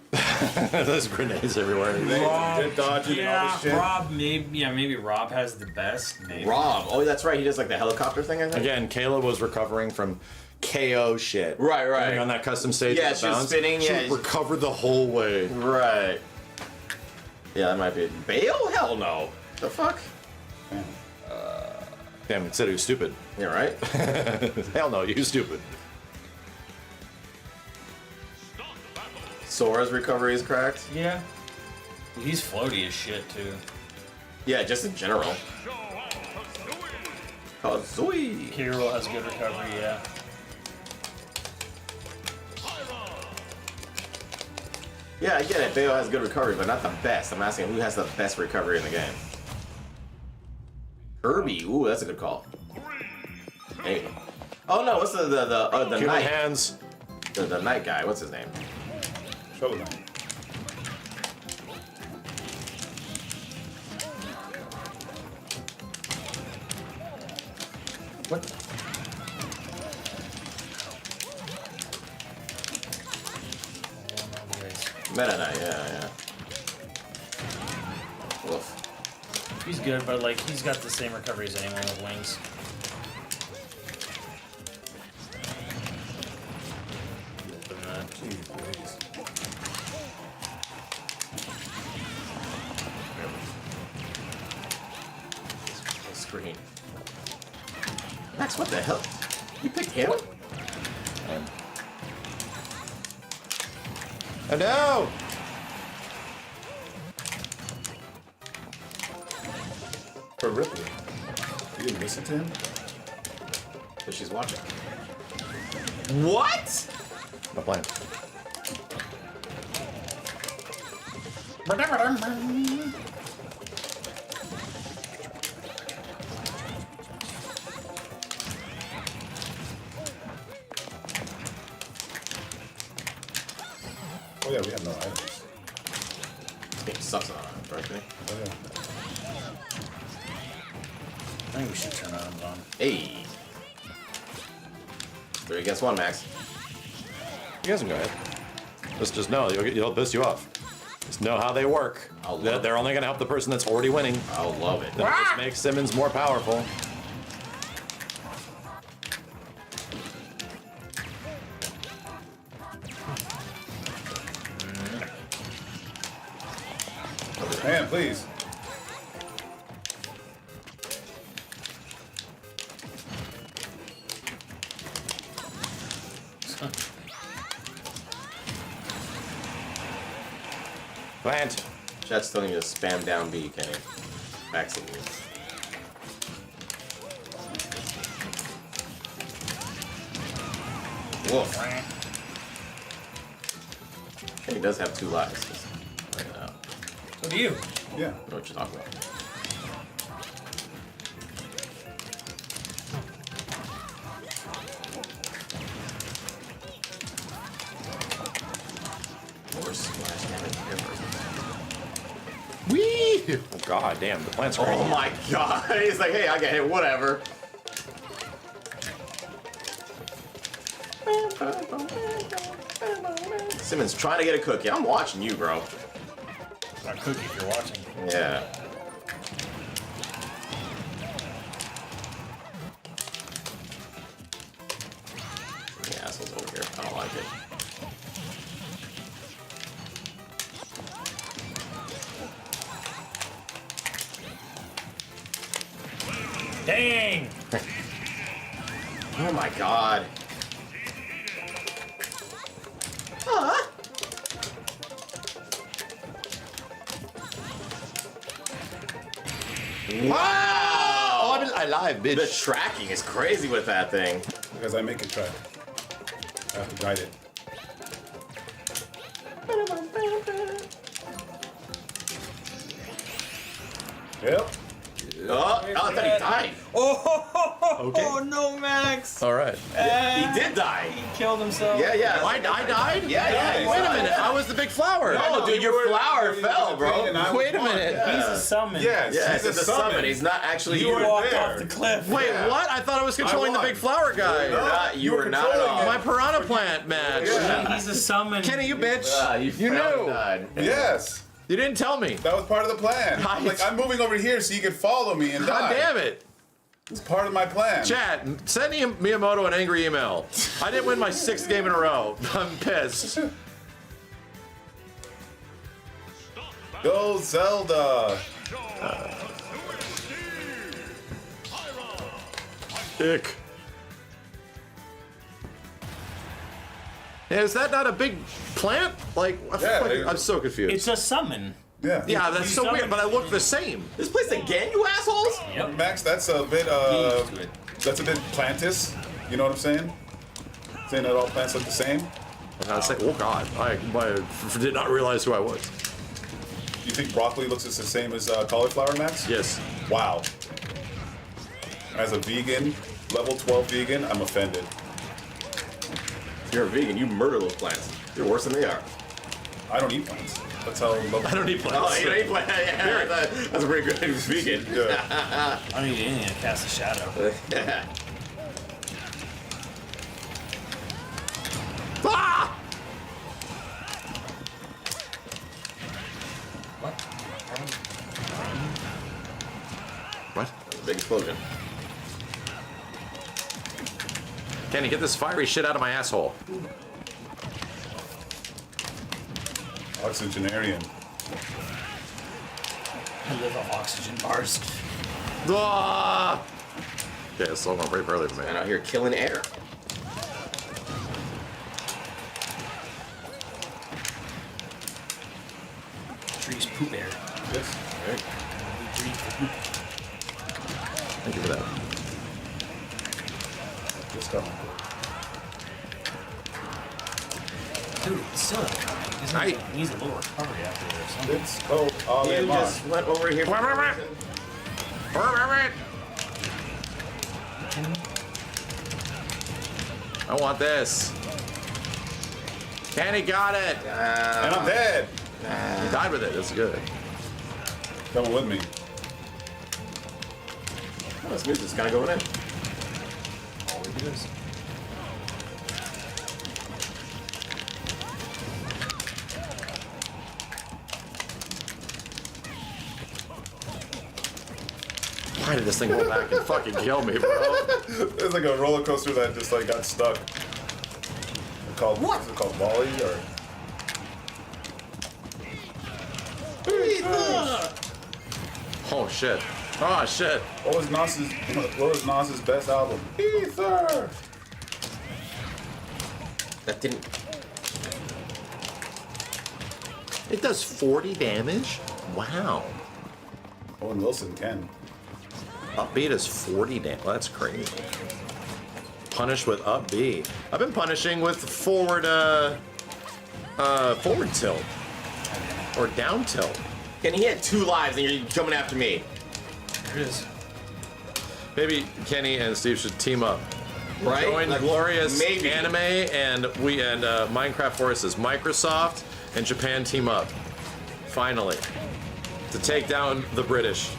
There's grenades everywhere. They're dodging and all this shit. Rob, maybe Rob has the best. Maybe. Rob, oh that's right, he does like the helicopter thing, I think. Again, Kayla was recovering from KO shit. Right. Going on that custom stage. Yeah, with she was bounce. spinning, She yeah. recovered the whole way. Right. Yeah, that might be it. Bale? Hell no. The fuck? Damn, it said he was stupid. Yeah, right? Hell no, you stupid. Sora's recovery is cracked. Yeah. He's floaty as shit too. Yeah, just in general. Kazooie. Hyrule has good recovery, yeah. Yeah, I get it. Bale has good recovery, but not the best. I'm asking who has the best recovery in the game. Kirby. Ooh, that's a good call. Hey. Oh no, what's the Human knight? hands. The knight guy. What's his name? Shovel Knight. What? Meta Knight. Yeah. Woof. He's good, but like he's got the same recovery as anyone with wings. Screen. Max, what the hell? You picked him? And now! For Ripley. You didn't listen to him? Because she's watching. What? Not playing. Oh yeah, we have no items. This game sucks on it, right? Oh yeah. I think we should turn items on. Hey. 3 against 1, Max. You guys can go ahead. Just know, it'll piss you off. Just know how they work. They're only going to help the person that's already winning. I'll love it. That just makes Simmons more powerful. Man, please. Plant. Chat's telling me to spam down B, Kenny. Maximilian. Woof. Kenny does have 2 lives. Just bring it out. So do you. Yeah. I know what you're talking about. Wee! Oh god damn, the plant's crazy. Oh my god. He's like, hey, I got hit, whatever. Simmons trying to get a cookie. I'm watching you, bro. Not cookie if you're watching. Yeah. The asshole's over here. I don't like it. Dang! Oh my god. Wow! Oh, I live, bitch. The tracking is crazy with that thing. Because I make it track. I have to guide it. Yep. Oh, I thought he died. Okay. Oh no, Max! Alright. He did die. He killed himself. Yeah, yeah. I died? Yeah. Wait a minute, I was the big flower. No, dude, your flower fell, bro. Wait a minute. He's a summon. Yes, Yeah, he's it's a summon. He's not actually You were Walked there. off the cliff. Wait, Yeah. what? I thought I was controlling the won. big flower guy. You were not at controlling all. My piranha plant match. Yeah. He's a summon. Kenny, you bitch. You knew. Died. Yes. You didn't tell me. That was part of the plan. Nice. Like, I'm moving over here so you could follow me and God die. damn it. It's part of my plan. Chat, send Miyamoto an angry email. I didn't win my 6th game in a row. I'm pissed. Go Zelda. Ick. Yeah, is that not a big plant? Like, Yeah, I'm so confused. It's a summon. Yeah. Yeah, that's so weird, but I look the same. This place again, you assholes? Yep. Max, that's a bit that's a bit plantis. You know what I'm saying? Saying that all plants look the same. I was like, oh god, I did not realize who I was. You think broccoli looks the same as cauliflower, Max? Yes. Wow. As a vegan, level 12 vegan, I'm offended. You're a vegan, you murder those plants. You're worse than they are. I don't eat plants. That's how level. I don't eat plants. Oh, you don't eat plants? Yeah, that's pretty good. He was vegan. Yeah. I don't need anything to cast a shadow. Ah! What? Big explosion. Kenny, get this fiery shit out of my asshole. Oxygenarian. I live off oxygen bars. Ah! Okay, it's still going pretty early for me. Man out here killing air. Trees poop air. Yes. Right. Thank you for that. Just go. Dude, it's still not coming. He needs a little recovery after this. It's cold. All You in just went over here. I want this. Kenny got it. And I'm dead. He died with it. That's good. Coming with me. Oh, this music's kind of going in. All we do is. Why did this thing go back and fucking kill me, bro? It's like a roller coaster that just like got stuck. Called what? Is it called Wally or? Oh shit. Oh shit. What was Nas's best album? Ether. That didn't... It does 40 damage? Wow. Owen Wilson can. Up B does 40 damage. Well, that's crazy. Punish with up B. I've been punishing with forward tilt. Or down tilt. And he had 2 lives and you're coming after me. There it is. Maybe Kenny and Steve should team up. Right? Join Like, Glorious maybe. Anime and Minecraft Forces. Microsoft and Japan team up. Finally. To take down the British.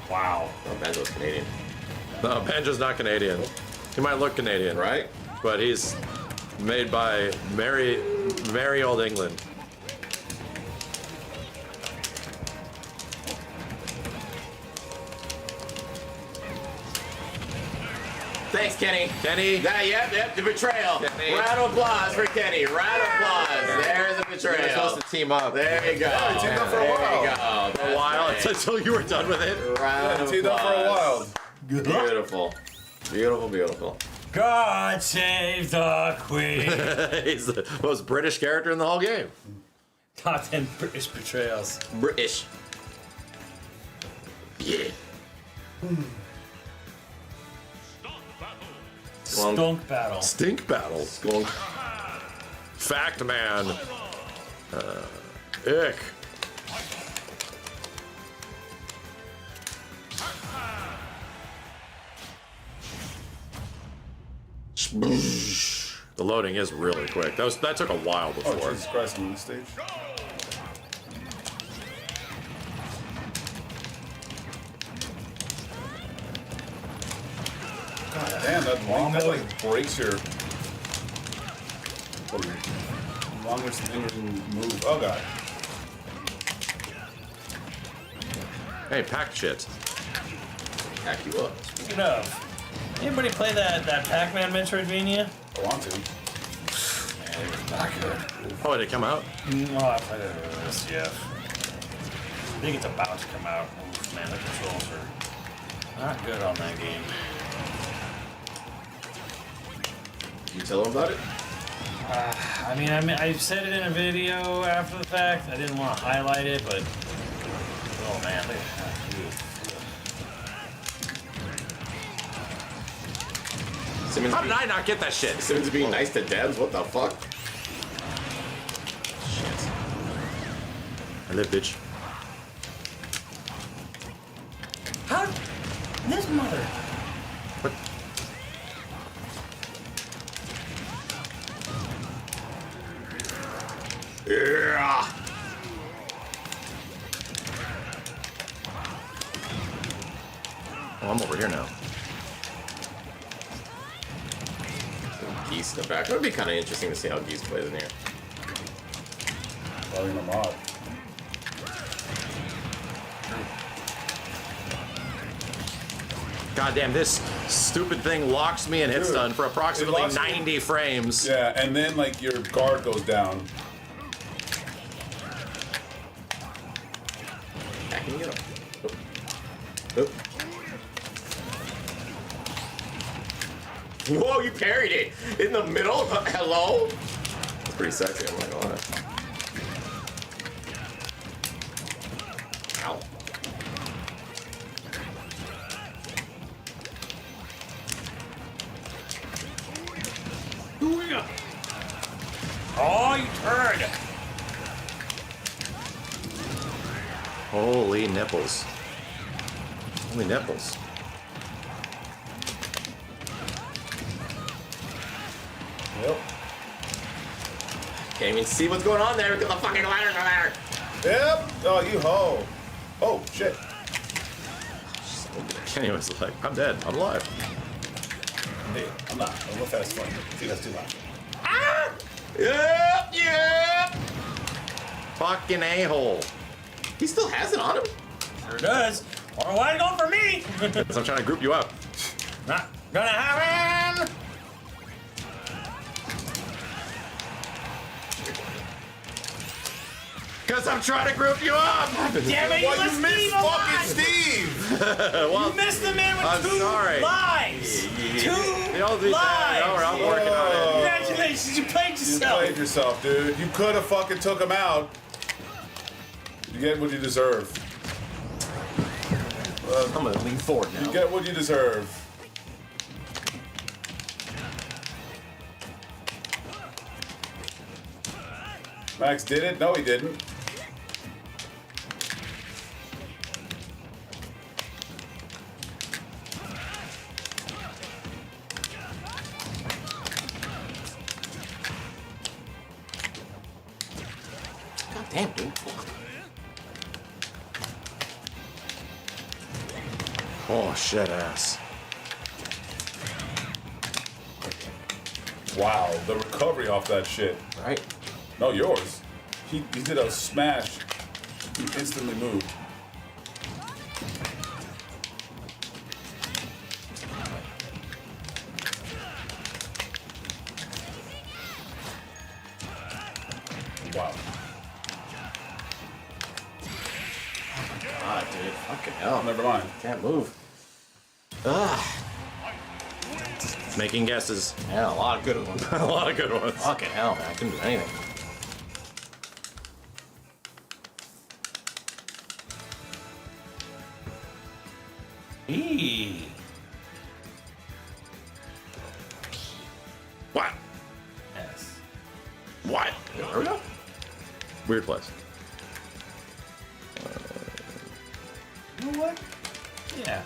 Wow. Oh, Banjo's Canadian. No, Banjo's not Canadian. He might look Canadian. Right? But he's made by merry old England. Thanks, Kenny. Kenny. Yep, the betrayal. Kenny. Round of applause for Kenny. Round of applause. There's the betrayal. You're supposed to team up. There you go. Yeah, we teamed up for a while. There you go. For a while until you were done with it. Round of Teamed up for a while. Beautiful. Beautiful, beautiful. God save the Queen. He's the most British character in the whole game. Top 10 British betrayals. British. Yeah. Stunk battle. Stink battle. Squonk. Fact man. Ick. The loading is really quick. That took a while Oh, before. Jesus Christ, on the stage. God damn, that long, that like breaks your longest lingering move. Oh god. Hey, pack shit. Pack you up. Speaking of, anybody play that Pac-Man Metroidvania? I want to. Man, it was not good. Oh, did it come out? No, I played it with this, yeah. I think it's about to come out. Oof, man, the controls are not good on that game. You tell him about it? I mean, I said it in a video after the fact. I didn't want to highlight it, but oh man, look at that. Simmons How did I not get that shit? Simmons being nice to devs? What the fuck? Shit. I live, bitch. How? This mother. What? Yeah. Oh, I'm over here now. Geese in the back. That would be kind of interesting to see how Geese plays in here. Probably in a mod. God damn, this stupid thing locks me in hit Dude, stun for approximately it locks 90 frames. Yeah, and then like your guard goes down. Backing it up. Oh. Whoa, you parried it in the middle. Hello. That's pretty sexy. I'm not gonna lie. Ow. Oh, you turd! Holy nipples. Holy nipples. Yep. Can't even see what's going on there because the fucking ladder's not there. Yep. Oh, you ho. Oh shit. Kenny was like, I'm dead. I'm alive. Hey, I'm not. I'm real fast fun. See, that's too loud. Ah! Yep. Yep. Fucking a-hole. He still has it on him. Sure does. Or why going for me? So I'm trying to group you up. Not gonna happen. Because I'm trying to group you up! Damn it, Well, you you missed missed Steve fucking alive. Steve! Well, You missed the man with I'm two sorry. lives. They all do that. I'm working on it. Congratulations, you played You yourself. played yourself, dude. You could have fucking took him out. You get what you deserve. I'm gonna lean forward now. You get what you deserve. Max did it? No, he didn't. God damn, dude. Oh, shit ass. Wow, the recovery off that shit. Right? No, yours. He did a smash. He instantly moved. Wow. God, dude. Fucking hell. Never mind. Can't move. Ugh. Making guesses. Yeah, a lot of good ones. A lot of good ones. Fucking hell, man. I couldn't do anything. Eee. What? Yes. What? There we go. Weird place. You know what? Yeah.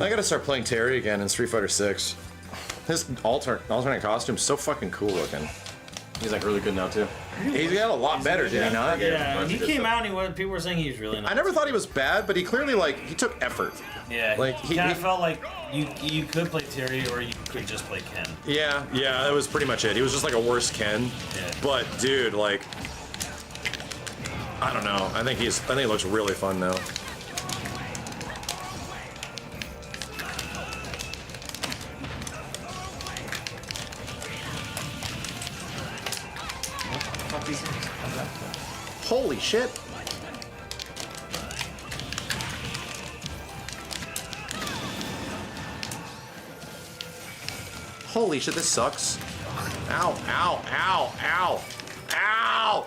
I gotta start playing Terry again in Street Fighter 6. His alternate costume's so fucking cool looking. He's like really good now too. He got a lot better, did he not? Yeah, and he came out and people were saying he was really nice. I never thought he was bad, but he clearly he took effort. Yeah, Like, he kind of felt like you could play Terry or you could just play Ken. Yeah, that was pretty much it. He was just like a worse Ken. Yeah. But dude, I don't know. I think he looks really fun now. Holy shit. Holy shit, this sucks. Ow, ow, ow, ow, ow!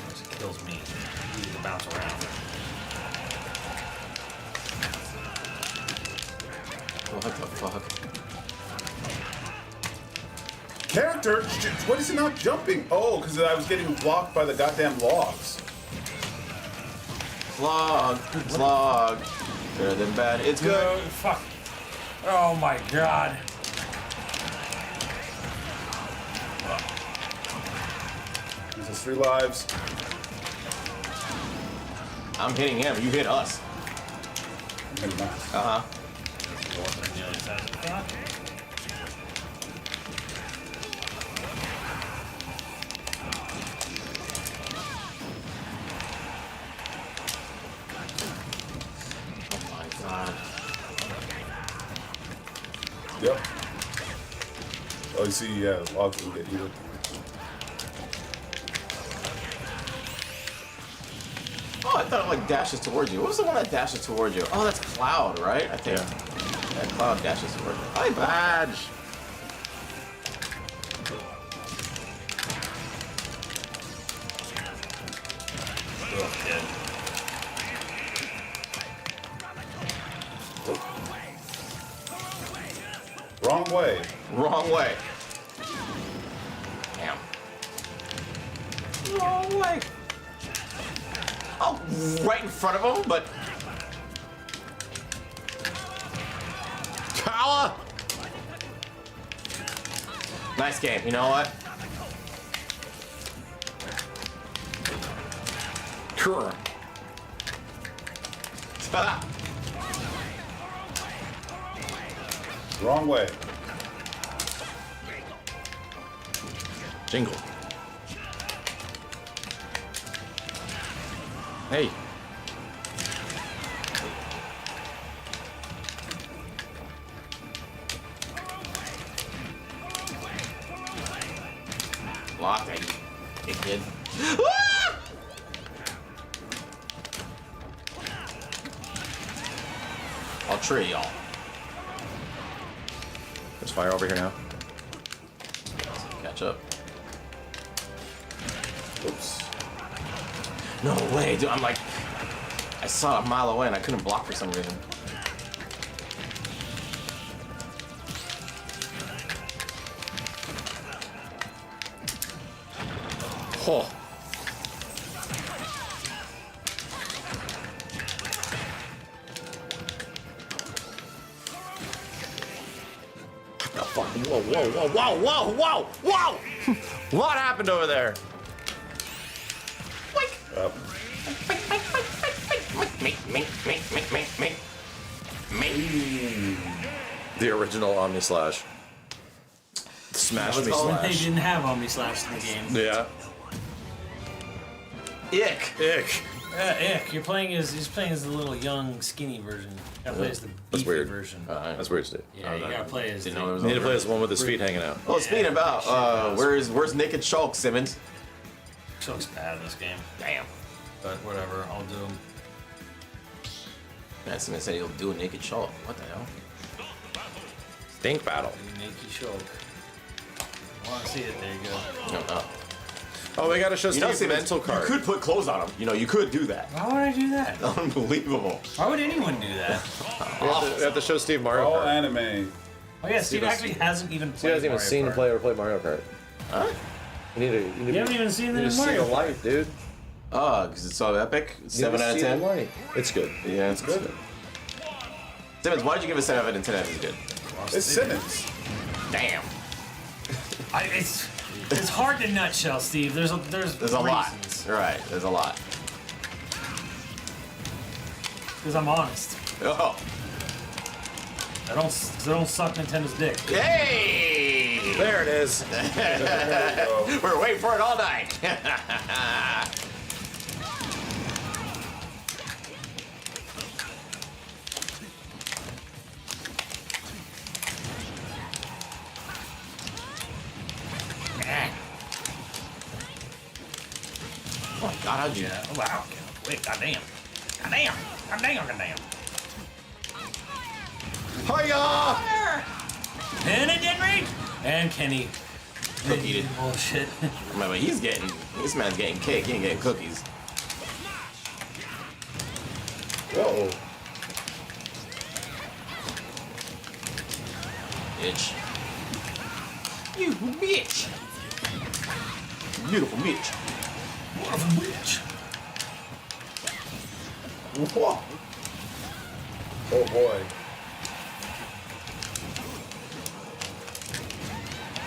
It kills me. You need to bounce around. What the fuck? Character? What is he not jumping? Oh, because I was getting blocked by the goddamn logs. Vlog. Better than bad. It's good. Fuck. Oh my god. This is 3 lives. I'm hitting him. You hit us. Maybe not. Uh-huh. Yep. Oh, you see, yeah, the logs will get heated. Oh, I thought it dashes towards you. What was the one that dashes towards you? Oh, that's Cloud, right? I think. Yeah, Cloud dashes towards you. Hi, Badge. Wrong way. Wrong way. Damn. Wrong way. Oh, right in front of him, but... Power! Nice game. You know what? Sure. Wrong way. Jingle. Hey. block that, you kid. I'll tree y'all. There's fire over here now. Catch up. Oops. No way, dude. I'm like, I saw it a mile away and I couldn't block for some reason. Oh. Whoa, whoa, whoa, whoa, whoa, whoa, whoa! What happened over there? Up. The original Omni Slash. Smash me When they slash. didn't have Omni Slash in the game. Yeah. Ick. Ick. Ick. He's playing as the little young skinny version. Gotta play as the beefy weird. version. That's weird, Steve. Yeah, you gotta play as. Didn't know there was You need to other- play as the one with his feet hanging out. Oh, speaking about, where's Naked Shulk, Simmons? Shulk's bad in this game. Damn. But whatever, I'll do him. Man, Simmons said he'll do a Naked Shulk. What the hell? Stink battle. Naked Shulk. I wanna see it. There you go. No. Oh, we gotta show You know, Steve's Simmons, mental card. you could put clothes on him. You know, you could do that. Why would I do that? Unbelievable. Why would anyone do that? We have to show Steve Mario All Kart. anime. Oh yeah, Steve actually hasn't even Steve played hasn't even Mario seen Kart. play or play Mario Kart. Huh? You need to. You haven't even seen the You new just see Mario the Kart. light, dude. Because it's so epic. 7 out of 10. It's good. Yeah, it's good. Simmons, why did you give it 7 out of 10 if it's good? It's Simmons. Damn. It's hard to nutshell, Steve. There's a lot. reasons. Right, there's a lot. Because I'm honest. Oh. I don't suck Nintendo's dick. Hey! There it is. We're waiting for it all night. Oh my god, how'd you? Yeah. Oh, wow. Wait, goddamn. Goddamn. Goddamn. Goddamn. Hiya! And it didn't read. And Kenny. Cookie it. Bullshit. Remember, this man's getting cake, he ain't getting cookies. Whoa. Bitch. You bitch. Beautiful bitch. What a bitch. Whoa. Oh boy.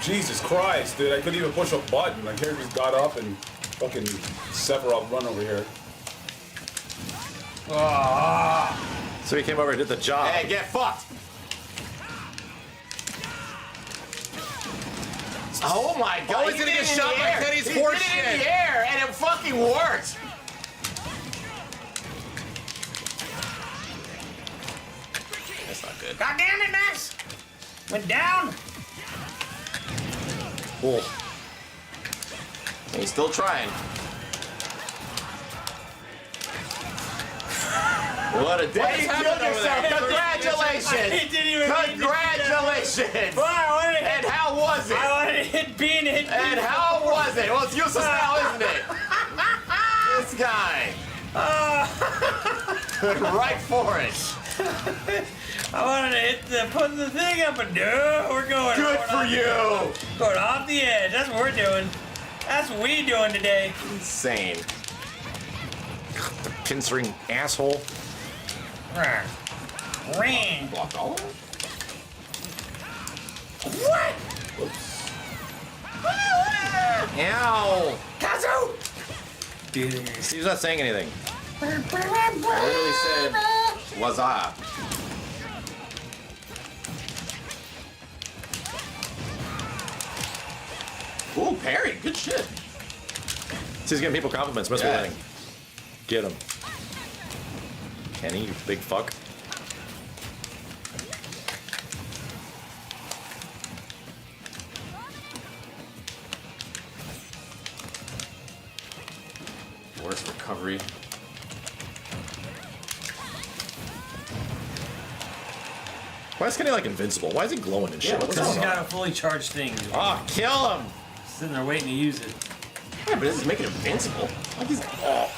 Jesus Christ, dude! I couldn't even push a button. My character just got up and fucking Sephiroth run over here. So he came over and did the job. Hey, get fucked. Oh my god. Oh, he's gonna get shot by Kenny's horse He did it in shit. the air and it fucking worked. That's not good. God damn it, Max! Went down! Cool. He's still trying. What a day. What is You happening killed over yourself. there? Congratulations. didn't even Congratulations. Wow, And how was it? I wanted to hit B and hit B. And how was it? Well, it's useless now, isn't it? This guy. Right for it. I wanted to hit put the thing up and we're going. Good for you. Going off the edge. That's what we're doing. That's what we doing today. Insane. Pincering asshole. Ring. Blocked all of it? What? Ow. Kazu! Steve's not saying anything. I literally said, was I? Ooh, parry. Good shit. He's giving people compliments. Must be Yeah. winning. Get him. Kenny, you big fuck. recovery. Why is Kenny like invincible? Why is he glowing and shit? Yeah, What's Because going he's on? got a fully charged thing. Oh, kill him! Sitting there waiting to use it. Yeah, but this is making him invincible. Like he's. Oh,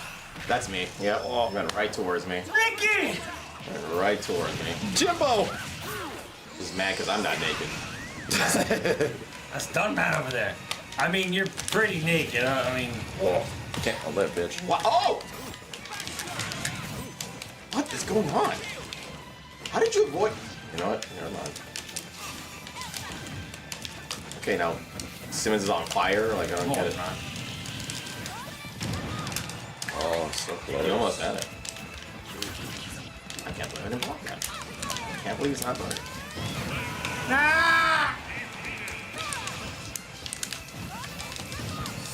that's me. Yeah. Oh, running right towards me. Ricky! Running right towards me. Jimbo! He's mad because I'm not naked. That's Stuntman over there. I mean, you're pretty naked. I mean, Oh, can't hold that bitch. What? Oh! What is going on? How did you avoid? You know what? Never mind. Okay, now Simmons is on fire. Like I don't get it. Oh, I'm so close. You almost had it. I can't believe I didn't block that. I can't believe it's not burning.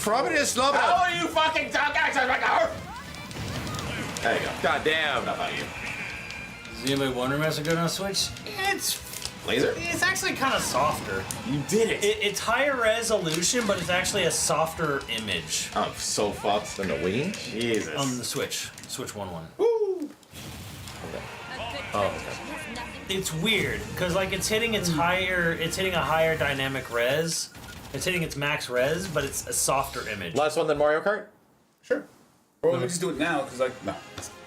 How are you fucking talking? There you go. God damn. Enough out of you. does anybody wonder why it's good on Switch? It's Laser? It's actually kind of softer. You did it. It's higher resolution, but it's actually a softer image I'm so fucked. Than the Wii? Jesus. on the Switch. Switch 1.1. Woo! Oh, okay. It's weird because like it's hitting a higher dynamic res. It's hitting its max res, but it's a softer image. Last one, then Mario Kart? Sure. Or we just do it now, because, like, no.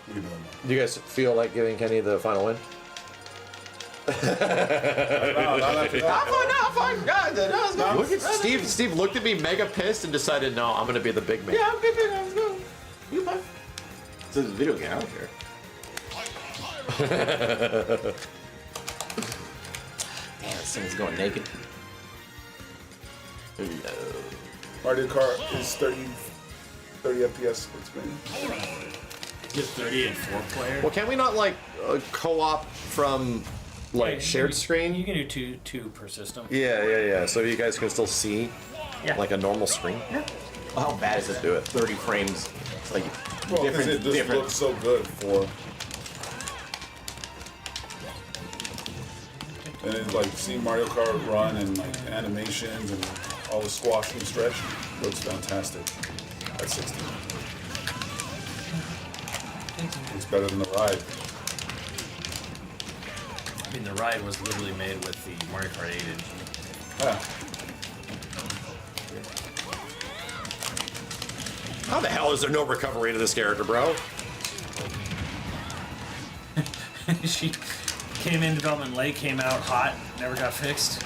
We can do it now. Do you guys feel like giving Kenny the final win? No, not after that. I'm fine. God, that was good. Look at Steve. Steve looked at me mega pissed and decided, no, I'm gonna be the big man. Yeah, I'm big. Let's go. You fine. This is a video game. I don't care. Damn, this thing's going naked. Mario Kart is 30 FPS split screen. Just 30 and 4-player. Well, can we not like co-op from like Yeah, shared screen? You can do two per system. Yeah. So you guys can still see Yeah. like a normal screen. Yeah. Well, how bad is it? Do it. 30 frames. It's like Well, because it just looks so good for. And then, like, seeing Mario Kart run and like animations and all the squash and stretch looks fantastic at 60. It's better than the ride. I mean, the ride was literally made with the Mario Kart 8 engine. Yeah. How the hell is there no recovery to this character, bro? She came in development late, came out hot, never got fixed.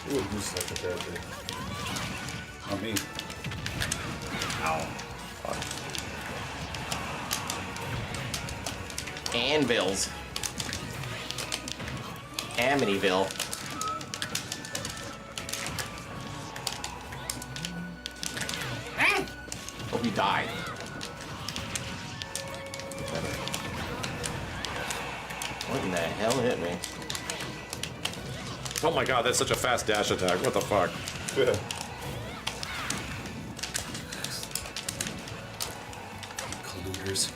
Who would use such a character? Not me. Ow. Anvils. Amityville. Hope you died. What in the hell hit me? Oh my god, that's such a fast dash attack. What the fuck? Yeah. Colluders.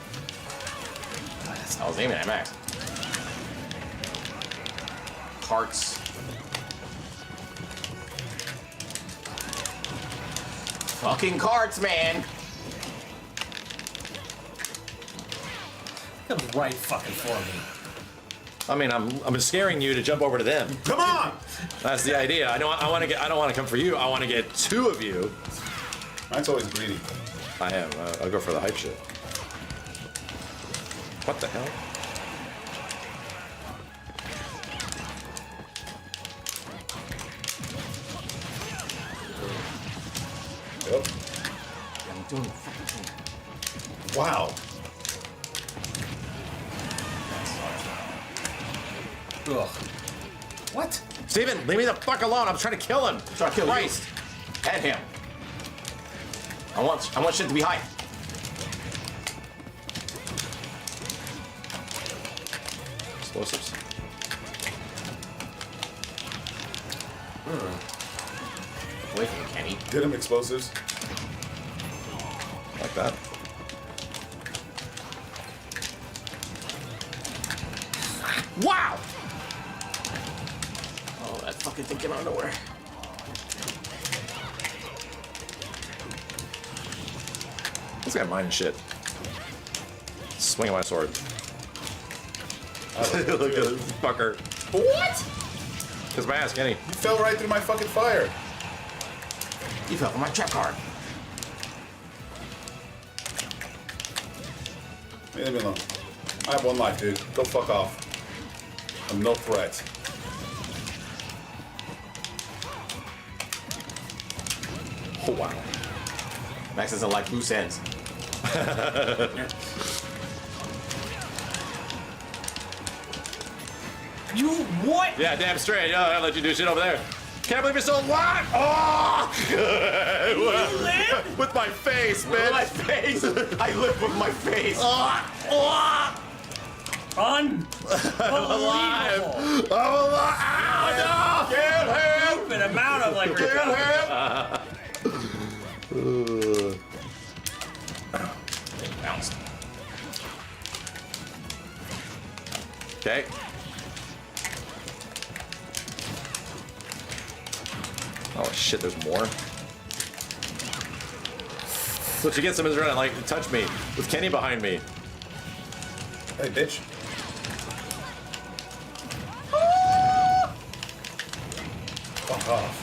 I was aiming at Max. Karts. Fucking karts, man. That was right fucking for me. I mean, I'm scaring you to jump over to them. Come on! That's the idea. I don't want to come for you. I want to get two of you. Mine's always greedy. I am. I'll go for the hype shit. What the hell? Yep. I'm doing the fucking thing. Wow. Ugh. What? Steven, leave me the fuck alone. I'm trying to kill him. Try to kill Christ. you. And him. I want shit to be hype. Explosives. Away from me, Kenny. Get him explosives. Like that. Wow! Oh, that fucking thing came out of nowhere. This This guy mine shit. Swinging my sword. Look at this fucker. What? Kiss my ass, Kenny. You fell right through my fucking fire. You fell for my trap card. Hey, leave me alone. I have one life, dude. Go fuck off. I'm no threat. Oh, wow. Max doesn't like loose ends. You what? Yeah, damn straight. Yo, I'll let you do shit over there. Can't believe you're still alive! Oh! You live? With my face, man. With my face. I live with my face. Unbelievable. I'm alive! Oh, no! Can't help! An amount of like Can't help! Bounced. Okay. Oh shit, there's more. So what you get some is running like touch me with Kenny behind me. Hey, bitch. Fuck off.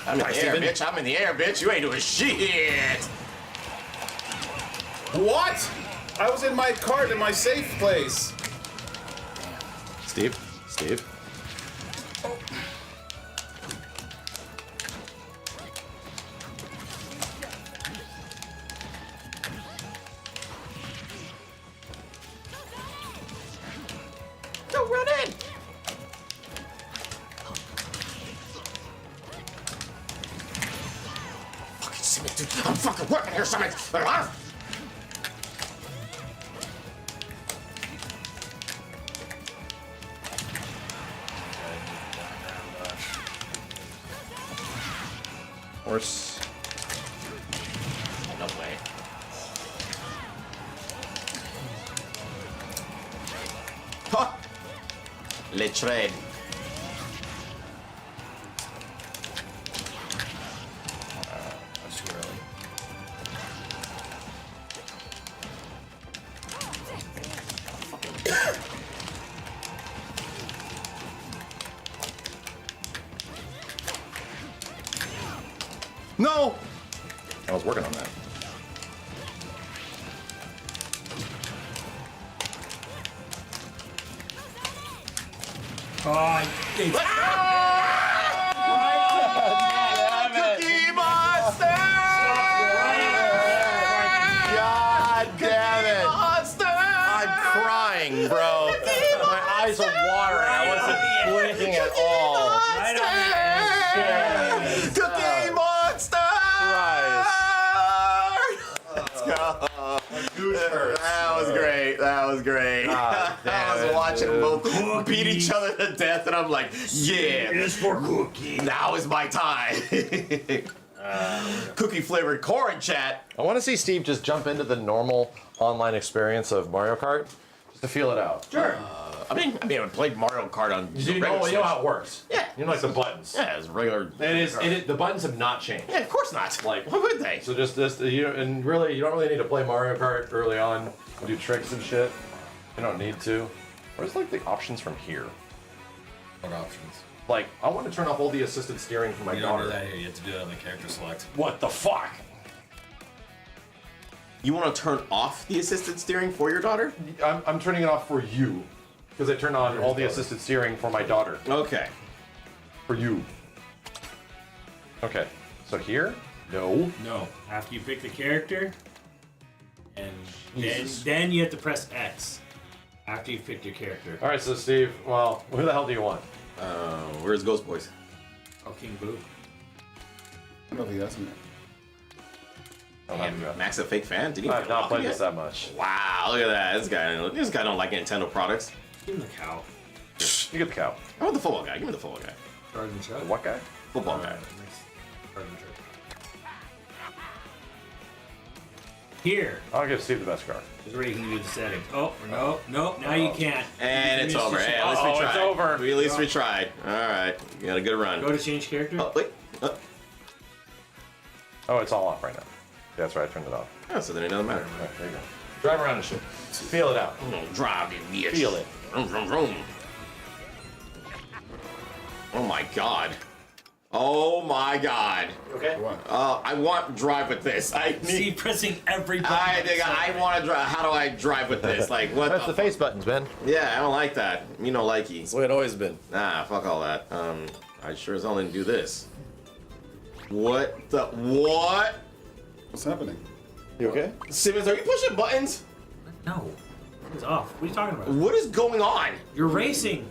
I'm in the air, Steven. bitch. I'm in the air, bitch. You ain't doing shit. What? I was in my cart in my safe place. Steve? Don't run in. Fucking Simmons, dude. I'm fucking working here, Simmons. Horse. No way. Ha! Le trade. That's too early. No! I was working on that. Oh, it's Cookie Monster! God damn it! Monster! I'm crying, bro. My eyes are watering. I wasn't blinking at all. right on the edge. Cookie Monster! Let's go. That was great. That was great. Ah, I was damn it, watching them dude. both beat each other to death, and I'm like, yeah, It's for Cookie. now is my time. Cookie flavored corn chat. I want to see Steve just jump into the normal online experience of Mario Kart just to feel it out. Sure. I mean, I played Mario Kart on. You know how it works. Yeah. You know, like the buttons. Yeah, it's regular. The buttons have not changed. Yeah, of course not. Like, Why would they? So just this, you and really, you don't really need to play Mario Kart early on and do tricks and shit. You don't need to. Where's like the options from here? What options? Like, I want to turn off all the assisted steering for my You don't daughter. do that here. You have to do it on the character select. What the fuck? You want to turn off the assisted steering for your daughter? I'm turning it off for you because I turn on all the assisted steering for my daughter. Okay. For you. Okay. So here? No. No. After you pick the character, and Jesus. then you have to press X. After you've picked your character. All right, so Steve, well, who the hell do you want? Where's Ghost Boys? Oh, King Boo. I don't think that's me. Damn, Max a fake fan? Did he I've not played yet? this that much. Wow, look at that. This guy don't like Nintendo products. Give him the cow. You get the cow. How about the football guy? Give me the football guy. Garden Chuck. The what guy? Football guy. Garden Chuck. Here I'll give Steve the best card. is where you can do the settings. Oh, no, now you can't. And it's over. Hey, at least we Oh, tried. it's over. At least we tried. All right, you got a good run. Go to change character. Oh, wait. Oh, it's all off right now. That's right, I turned it off. Oh, so then it doesn't matter. Right, there you go. Drive around and shit. Feel it out. Drive it, bitch. Feel it. Vroom, vroom, vroom. Oh my god. Oh my god. Okay. I want to drive with this. I need. See, pressing every button. I want to drive. How do I drive with this? Like what? That's the face buttons, Ben. Yeah, I don't like that. You know, likey. That's the way it always been. Nah, fuck all that. I sure as hell didn't do this. What the what? What's happening? You okay? Simmons, are you pushing buttons? No. It's off. What are you talking about? What is going on? You're racing.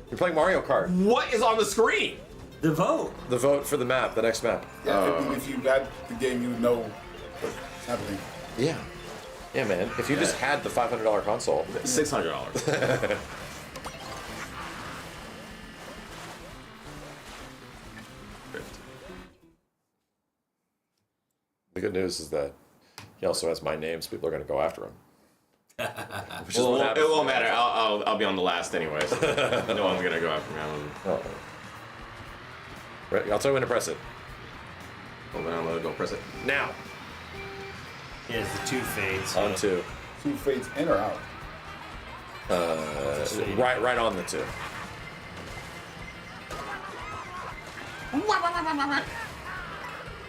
You're playing Mario Kart. What is on the screen? The vote. The vote for the map, the next map. Yeah, if you had the game, you would know what's happening. Yeah. Yeah, man. If you just had the $500 console. $600. The good news is that he also has my name, so people are going to go after him. Which is Well, what it happens. won't matter. I'll be on the last anyways. No one's gonna go after me. Right, I'll tell you when to press it. Well, then I'm gonna go press it. Now. Yeah, it's the 2 fades. On 2. 2 fades in or out? Right on the 2.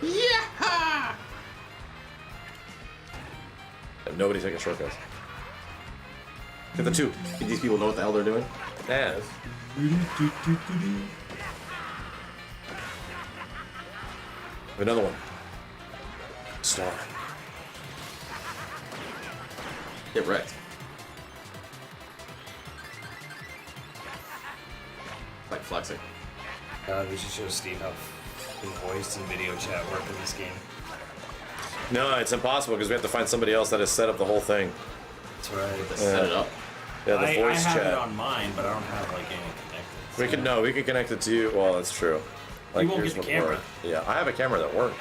Yeah! Nobody taking shortcuts. Get the 2. These people know what the hell they're doing? Yeah. Another one. Star. Get wrecked. Like flexing. We should show Steve how his voice and video chat work in this game. No, it's impossible because we have to find somebody else that has set up the whole thing. That's right. Set it up. Yeah, the voice I have chat. it on mine, but I don't have like any connected. We can connect it to you. Well, that's true. Like, You won't here's get the what camera. works. Yeah, I have a camera that works.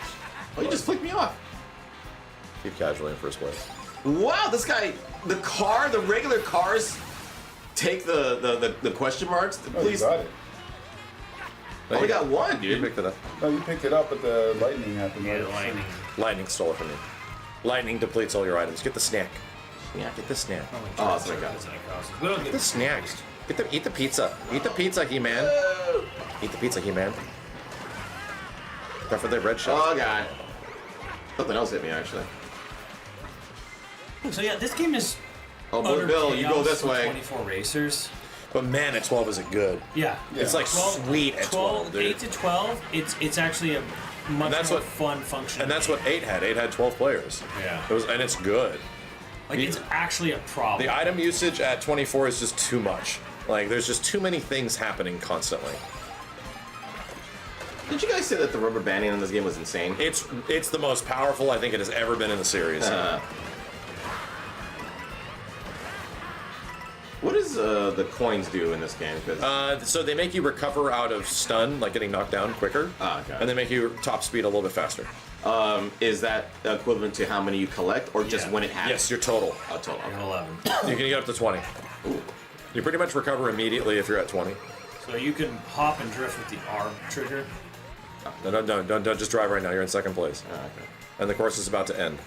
Oh, you just flicked me off. Keep casually in first place. Wow, this guy, the regular cars take the question marks. No, you got it. I only got one, You dude. picked it up. No, you picked it up, but the lightning happened. Yeah, right? the lightning. Lightning stole it from you. Lightning depletes all your items. Get the snack. Yeah, get the snack. Oh, that's what I got. We don't Get the snack. Eat the pizza. Eat the pizza, He-Man. Eat the pizza, He-Man. Go for the red shell. Oh god. Something else hit me actually. So yeah, this game is. Oh, boy, Bill, you go this way. 24 racers. But man, at 12 is it good? Yeah. It's like sweet at 12, dude. 8 to 12, it's actually a much that's more what- fun function. And that's what 8 had. 8 had 12 players. Yeah. And it's good. Like it's actually a problem. The item usage at 24 is just too much. Like there's just too many things happening constantly. Did you guys say that the rubber banding in this game was insane? It's the most powerful I think it has ever been in the series. What does the coins do in this game? So they make you recover out of stun, like getting knocked down quicker. Okay. And they make you top speed a little bit faster. Is that equivalent to how many you collect, or just when it happens? Yes, your total. Oh, total. You're 11. You can get up to 20. Ooh. You pretty much recover immediately if you're at 20. So you can hop and drift with the R trigger. No, don't just drive right now. You're in second place. Oh, okay. And the course is about to end.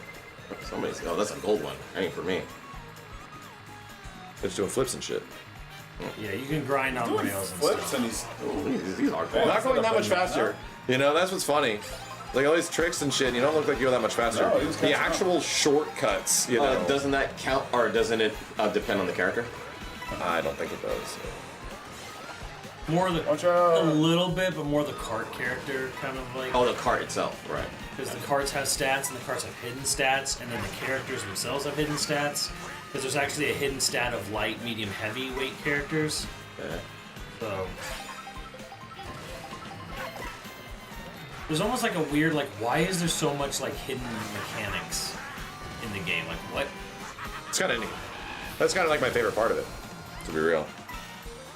Somebody's. Oh, that's a gold one. That ain't for me. They're just doing flips and shit. Yeah, you can grind on rails and Flips stuff. and he's. These are cool. Not going that much faster. You know, that's what's funny. Like all these tricks and shit, you don't look like you go that much faster. No, he was the catching actual shortcuts, you know. Doesn't that count, or doesn't it depend on the character? I don't think it does. More of the Watch out. a little bit, but more the cart character kind of like. Oh, the cart itself, right? Because the carts have stats, and the carts have hidden stats, and then the characters themselves have hidden stats. Because there's actually a hidden stat of light, medium, heavy weight characters. Okay. So there's almost like a weird like, why is there so much like hidden mechanics in the game? Like what? It's kind of neat. That's kind of like my favorite part of it, to be real.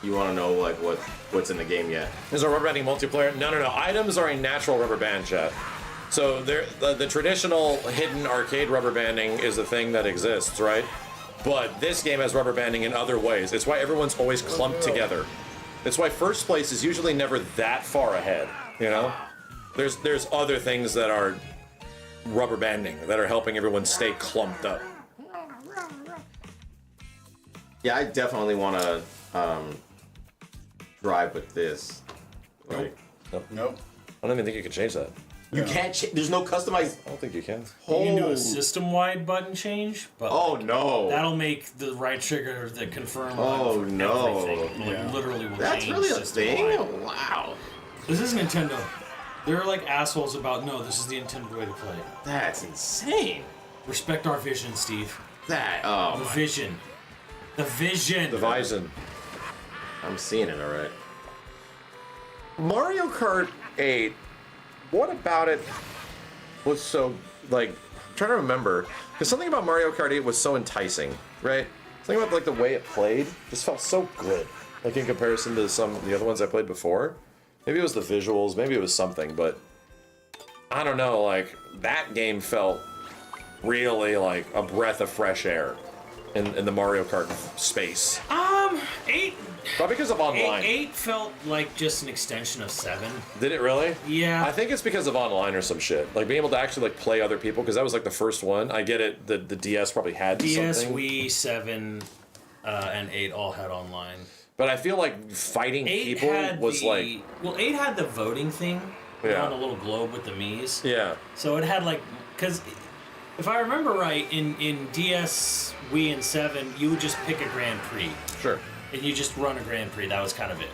You want to know like what's in the game yet? Is there rubber banding multiplayer? No. Items are a natural rubber band, chat. So the traditional hidden arcade rubber banding is a thing that exists, right? But this game has rubber banding in other ways. It's why everyone's always clumped together. It's why first place is usually never that far ahead, you know? There's other things that are rubber banding that are helping everyone stay clumped up. Yeah, I definitely want to drive with this. Like, Nope. I don't even think you can change that. you can't. There's no customized. I don't think you can. You can do a system-wide button change, but Oh no. that'll make the right trigger the confirm Oh, button for no. everything. Like, Yeah. literally will That's change really a system-wide. thing. Wow. This is Nintendo. They're like assholes about, no, this is the intended way to play. That's insane. Respect our vision, Steve. That. The Oh my. vision. The vision. The Bison. I'm seeing it. All right. Mario Kart 8, what about it was so, like, I'm trying to remember, because something about Mario Kart 8 was so enticing, right? Something about, like, the way it played just felt so good, like, in comparison to some of the other ones I played before. Maybe it was the visuals, maybe it was something, but I don't know, like, that game felt really like a breath of fresh air in the Mario Kart space. 8. Probably because of online. 8 felt like just an extension of 7. Did it really? Yeah. I think it's because of online or some shit. Like being able to actually like play other people, because that was like the first one. I get it. The DS probably had DS, something. Wii, 7, and 8 all had online. But I feel like fighting 8 people had was the, like, well, 8 had the voting thing Yeah. on the little globe with the Mii's. yeah, So it had like, because if I remember right, in DS, Wii, and 7, you would just pick a Grand Prix. sure. And you just run a Grand Prix. That was kind of it.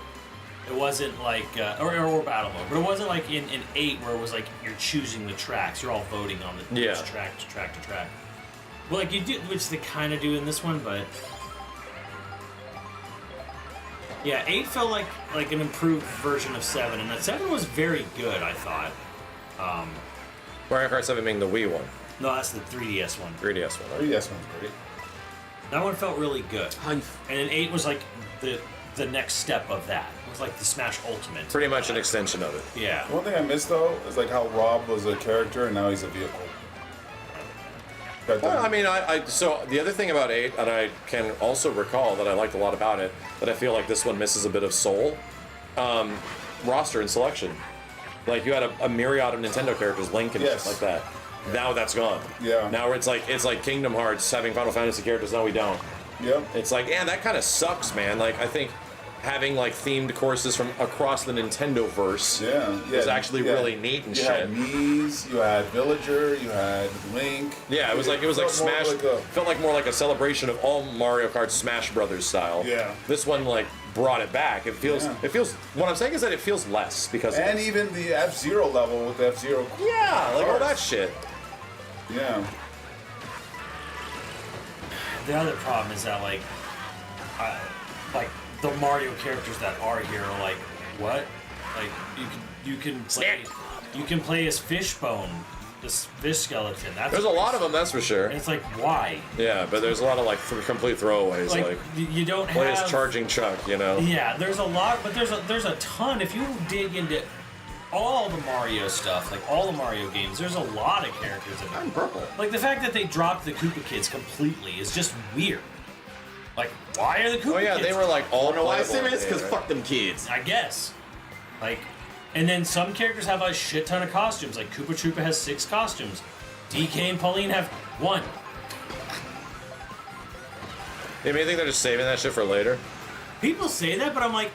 It wasn't like, or battle mode, but it wasn't like in 8 where it was like you're choosing the tracks. You're all voting on the Yeah. track to track to track. Well, like you do, which they kind of do in this one, but yeah, 8 felt like an improved version of 7, and that 7 was very good. I thought. Mario Kart 7 being the Wii one, No, that's the 3DS one. 3DS one. Maybe that's one's great. That one felt really good. And then 8 was like the next step of that. It was like the Smash Ultimate. Pretty much an extension of it. Yeah. One thing I missed though is like how Rob was a character and now he's a vehicle. Well, I mean, so the other thing about 8, and I can also recall that I liked a lot about it, that I feel like this one misses a bit of soul, roster and selection. Like you had a myriad of Nintendo characters, Link and shit like that. Now that's gone. Yeah. Now it's like Kingdom Hearts having Final Fantasy characters. Now we don't. Yep. It's like, yeah, that kind of sucks, man. Like I think having like themed courses from across the Nintendo verse was actually really neat and you shit. Had Mii's, you had Villager, you had Link. Yeah, it was like Smash. Felt like more like a celebration of all Mario Kart Smash Brothers style. Yeah. This one like brought it back. It feels. What I'm saying is that it feels less because. And even the F-Zero level with the F-Zero. Yeah, like all that shit. Yeah. The other problem is that like the Mario characters that are here are like, what? Like you can play as Fishbone, this fish skeleton. There's a lot of them, that's for sure. And it's like, why? Yeah, but there's a lot of like complete throwaways. Like you don't play have as Charging Chuck, you know. Yeah, there's a lot, but there's a ton. If you dig into all the Mario stuff, like all the Mario games, there's a lot of characters in it. I'm purple. Like the fact that they dropped the Koopa Kids completely is just weird. Like, why are the Koopa Kids? Oh yeah, they were like all. You know why playable Simmons? Because right? fuck them kids. I guess. Like, and then some characters have a shit ton of costumes. Like Koopa Troopa has 6 costumes. DK and Pauline have 1. You may think they're just saving that shit for later. People say that, but I'm like,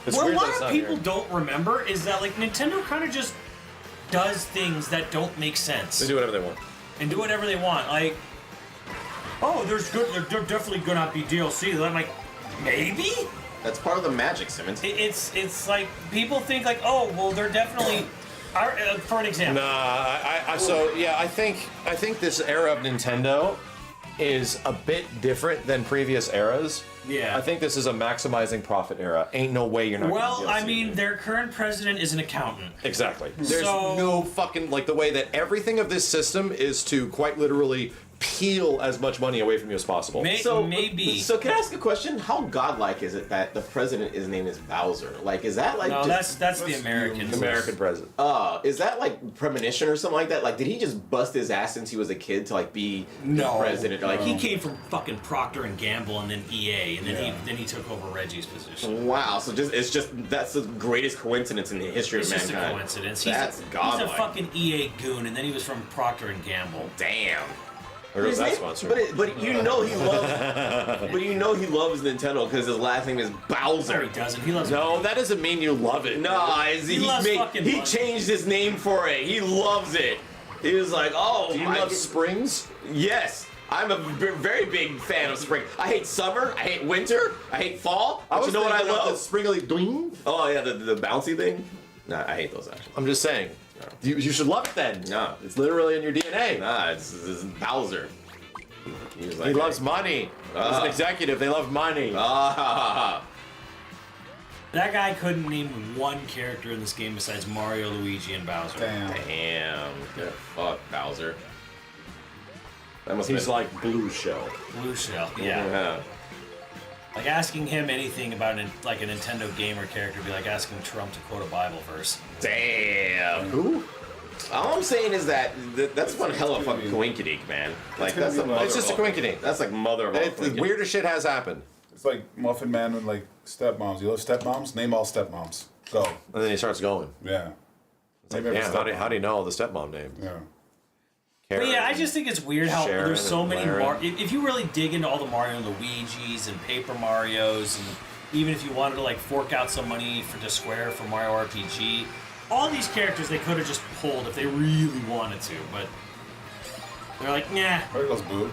It's what a weird that lot it's of not people here. don't remember is that like Nintendo kind of just does things that don't make sense. They do whatever they want. And do whatever they want. Like, oh, there's definitely gonna be DLC. And I'm like, maybe? That's part of the magic, Simmons. It's like people think like, oh, well, they're definitely. For an example. Nah, so yeah, I think this era of Nintendo is a bit different than previous eras. Yeah. I think this is a maximizing profit era. Ain't no way you're not. Well, gonna I mean, their current president is an accountant. Exactly. There's no fucking, like, the way that everything of this system is to quite literally peel as much money away from you as possible. Maybe. So can I ask a question? How godlike is it that the president, his name is Bowser? Like, is that like? No, that's the American. The American president. Is that like premonition or something like that? Like, did he just bust his ass since he was a kid to like be the president? Or, like, he came from fucking Procter and Gamble and then EA, and then he took over Reggie's position. Wow. So that's the greatest coincidence in the history of mankind. It's just a coincidence. That's godlike. He's a fucking EA goon, and then he was from Procter and Gamble. Damn. There goes that sponsor. But you know he loves. But you know he loves Nintendo because his last name is Bowser. No, he doesn't. He loves. No, that doesn't mean you love it. No, he money. changed his name for it. He loves it. He was like, oh, Do you love springs? Yes. I'm a very big fan of spring. I hate summer. I hate winter. I hate fall. But you know what I love? The springly doing. Oh yeah, the bouncy thing. Nah, I hate those actually. I'm just saying. You should love it then. No, it's literally in your DNA. Nah, it's Bowser. He loves money. As an executive, they love money. That guy couldn't name one character in this game besides Mario, Luigi, and Bowser. Damn. Good fuck, Bowser. He's like Blue Shell. Blue Shell, yeah. Like asking him anything about a Nintendo gamer character would be like asking Trump to quote a Bible verse. Damn. Who? All I'm saying is that's one hell of a fucking coinkydink, man. Like that's it's just a coinkydink. That's like mother of all The weirdest shit has happened. It's like Muffin Man with like stepmoms. You love stepmoms? Name all stepmoms. Go. And then he starts going. Yeah. It's like, yeah, how do you know all the stepmom names? Yeah. But yeah, I just think it's weird how Sharon there's so many Larry. If you really dig into all the Mario and Luigi's and Paper Marios, and even if you wanted to like fork out some money to Square for Mario RPG, all these characters they could have just pulled if they really wanted to, but they're like, nah. There goes Boo.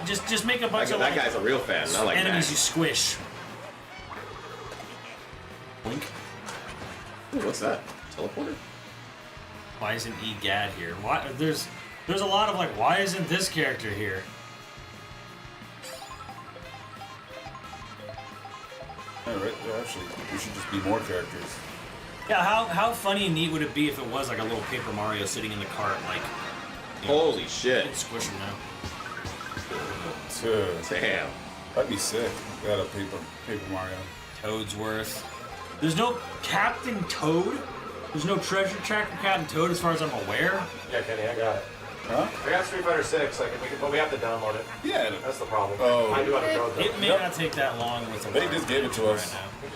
Just make a bunch of that guy's a real fan. Not like enemies Max. you squish. Blink. Ooh, what's that? Teleporter? Why isn't EGAD here? Why there's a lot of like, why isn't this character here? Yeah, right. Yeah, actually, there should just be more characters. Yeah, how funny and neat would it be if it was like a little Paper Mario sitting in the cart, like. Holy shit! Squish him now. Damn. That'd be sick. Got a Paper Mario. Toadsworth. There's no Captain Toad. There's no treasure tracker Captain Toad as far as I'm aware. Yeah, Kenny, I got it. Huh? I got Street Fighter 6, but we have to download it. Yeah. That's the problem. Oh. I do have to download it. It may not take that long with the. They just gave it to us.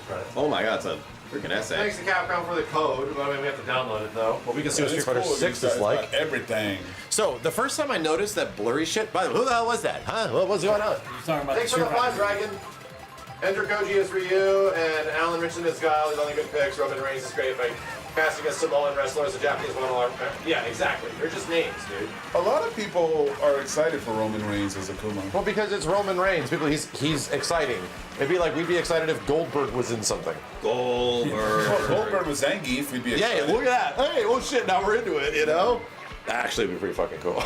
Right Oh my god, it's a freaking essay. Thanks to Capcom for the code, but I mean, we have to download it though. Well, we can see what Yeah, Street it's Fighter cool. 6 is like. Everything. So, the first time I noticed that blurry shit, by the way, who the hell was that? Huh? What was going on? You're talking about Thanks for the Fly Dragon. Ender Koji is Ryu, and Alan Richardson is Guile. These only good picks. Roman Reigns is great, but casting a Samoan wrestler as a Japanese one. Yeah, exactly. They're just names, dude. A lot of people are excited for Roman Reigns as Akuma. Well, because it's Roman Reigns. People, he's exciting. It'd be like we'd be excited if Goldberg was in something. Goldberg. Well, Goldberg was Zangief. We'd be excited. Yeah, look at that. Hey, well, shit. Now we're into it. You know. Actually, it'd be pretty fucking cool.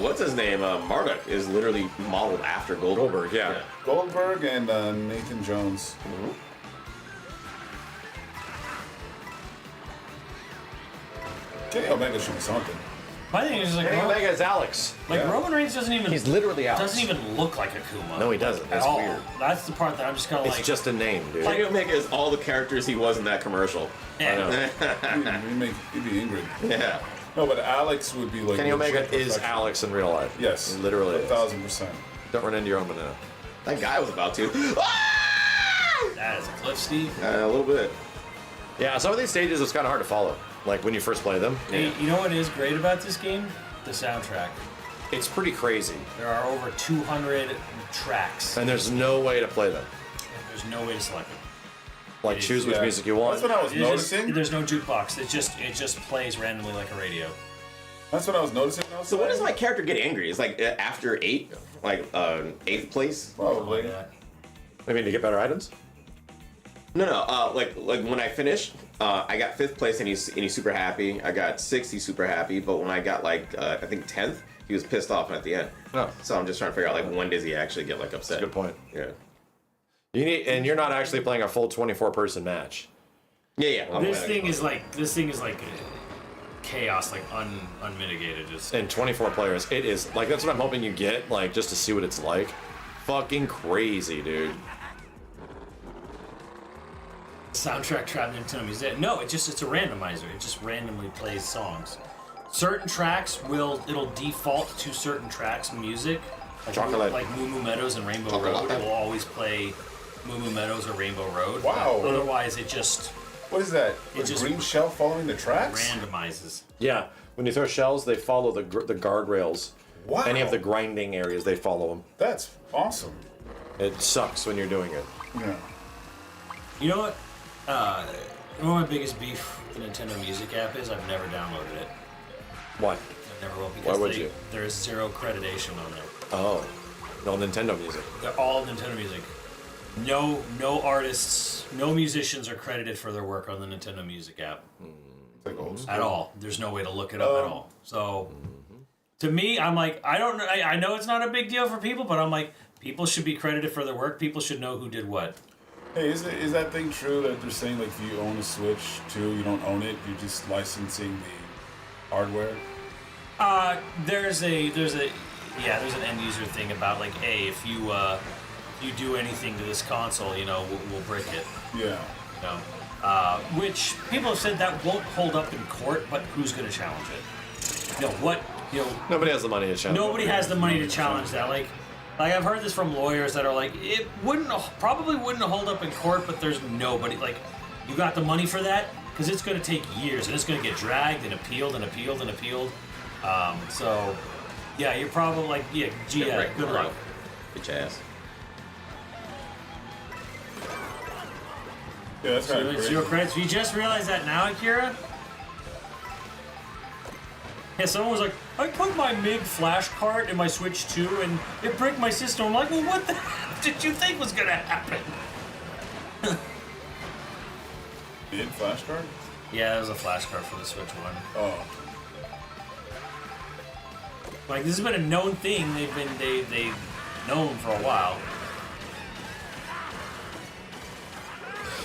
What's his name? Marduk is literally modeled after Goldberg. Yeah. Goldberg and Nathan Jones. Mm-hmm. Kenny Omega should be something. My thing is like Kenny Omega is Alex. Like Roman Reigns doesn't even. He's literally Alex. Doesn't even look like Akuma. No, he doesn't. At That's all. weird. That's the part that I'm just kind of like. It's just a name, dude. Kenny Omega is all the characters he was in that commercial. Yeah. He'd be Ingrid. Yeah. No, but Alex would be like. Kenny Omega legit is perfection. Alex in real life. Yes. He literally is. 1,000%. Don't run into your own banana. That guy was about to. That is a cliff, Steve. A little bit. Yeah, some of these stages it's kind of hard to follow. Like when you first play them. Hey, you know what is great about this game? The soundtrack. It's pretty crazy. There are over 200 tracks. And there's no way to play them. There's no way to select them. Like choose which music you want. That's what I was noticing. There's no jukebox. It just plays randomly like a radio. That's what I was noticing. So when does my character get angry? It's like after 8, like 8th place. Probably. I mean, to get better items. No. Like when I finish, I got 5th place and he's super happy. I got 6th, he's super happy. But when I got like I think 10th, he was pissed off at the end. Oh. So I'm just trying to figure out like when does he actually get like upset? That's a good point. Yeah. And you're not actually playing a full 24-person match. Yeah. This thing is like chaos, like unmitigated. Just And 24 players, it is like that's what I'm hoping you get, like just to see what it's like. Fucking crazy, dude. soundtrack trapped into Nintendo music. No, it's a randomizer. It just randomly plays songs. Certain tracks it'll default to certain tracks music. Like Moo Moo Meadows and Rainbow Road. It will always play Moo Moo Meadows or Rainbow Road. Wow. Otherwise, it just... What is that? It just green shell following the tracks? Randomizes. Yeah, when you throw shells, they follow the guardrails. Wow. Any of the grinding areas, they follow them. That's awesome. It sucks when you're doing it. Yeah. You know what? One of my biggest beef with the Nintendo Music app is I've never downloaded it. Why? I never will because Why would you? There is zero accreditation on there. Oh, no Nintendo music. They're all Nintendo music. No artists, no musicians are credited for their work on the Nintendo Music app. Like old school. At all. There's no way to look it up at all. So, to me, I'm like, I don't know. I know it's not a big deal for people, but I'm like, people should be credited for their work. People should know who did what. Hey, is that thing true that they're saying like if you own a Switch too, you don't own it, you're just licensing the hardware? There's an end user thing about like, hey, if you do anything to this console, we'll break it. Yeah. Which people have said that won't hold up in court, but who's going to challenge it? Nobody has the money to challenge. Nobody has the money to challenge that. Like I've heard this from lawyers that are like, it probably wouldn't hold up in court, but there's nobody like, you got the money for that because it's going to take years and it's going to get dragged and appealed and appealed and appealed. So, yeah, you're probably like, good luck. Bitch ass. Yeah, that's kind of crazy. Zero credits. You just realized that now, Akira? Yeah, someone was like, I put my MiG flash cart in my Switch 2 and it broke my system. I'm like, well, what the hell did you think was going to happen? MiG flash card? Yeah, there was a flash cart for the Switch 1. Oh. Like, this has been a known thing. They've known for a while.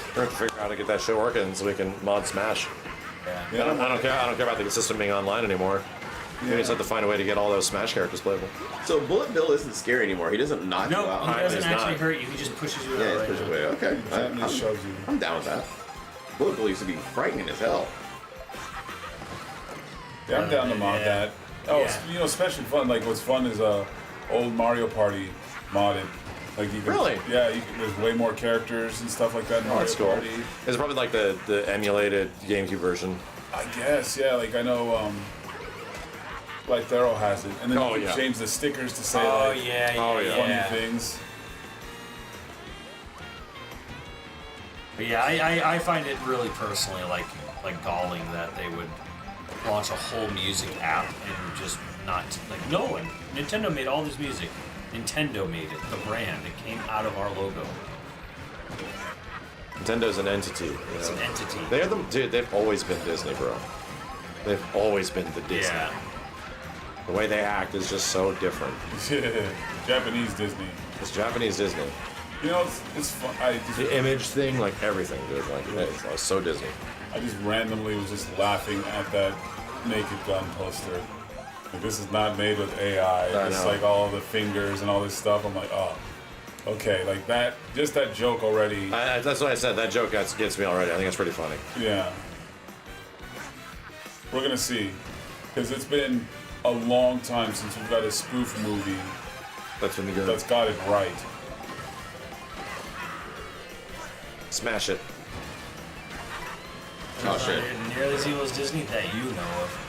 We're going to figure out how to get that shit working so we can mod Smash. Yeah. I don't care about the system being online anymore. We just have to find a way to get all those Smash characters playable. So Bullet Bill isn't scary anymore. He doesn't knock you out. No, he doesn't actually hurt you. He just pushes you out. Yeah, he pushes you away. Okay. I'm down with that. Bullet Bill used to be frightening as hell. Yeah, I'm down to mod that. Oh, yeah. Especially fun. Like, what's fun is old Mario Party modded. Like you can, really? Yeah, there's way more characters and stuff like that in Mario Party. It's probably like the emulated GameCube version. I guess, yeah. Like I know, like Thero has it, and then you can change the stickers to say funny things. But yeah, I find it really personally like galling that they would launch a whole music app and just not like no one. Nintendo made all this music. Nintendo made it, the brand. It came out of our logo. Nintendo's an entity. It's an entity. Dude, they've always been Disney, bro. They've always been the Disney. Yeah. The way they act is just so different. Japanese Disney. It's Japanese Disney. It's fun. The image thing, like everything, dude. Like, it's so Disney. I just randomly was just laughing at that Naked Gun poster. Like, this is not made with AI. It's like all the fingers and all this stuff. I'm like, oh, okay. Like that, just that joke already. That's what I said. That joke gets me already. I think it's pretty funny. Yeah. We're going to see. Because it's been a long time since we've got a spoof movie that's got it right. Smash it. Oh, shit. Nearly as evil as Disney that you know of.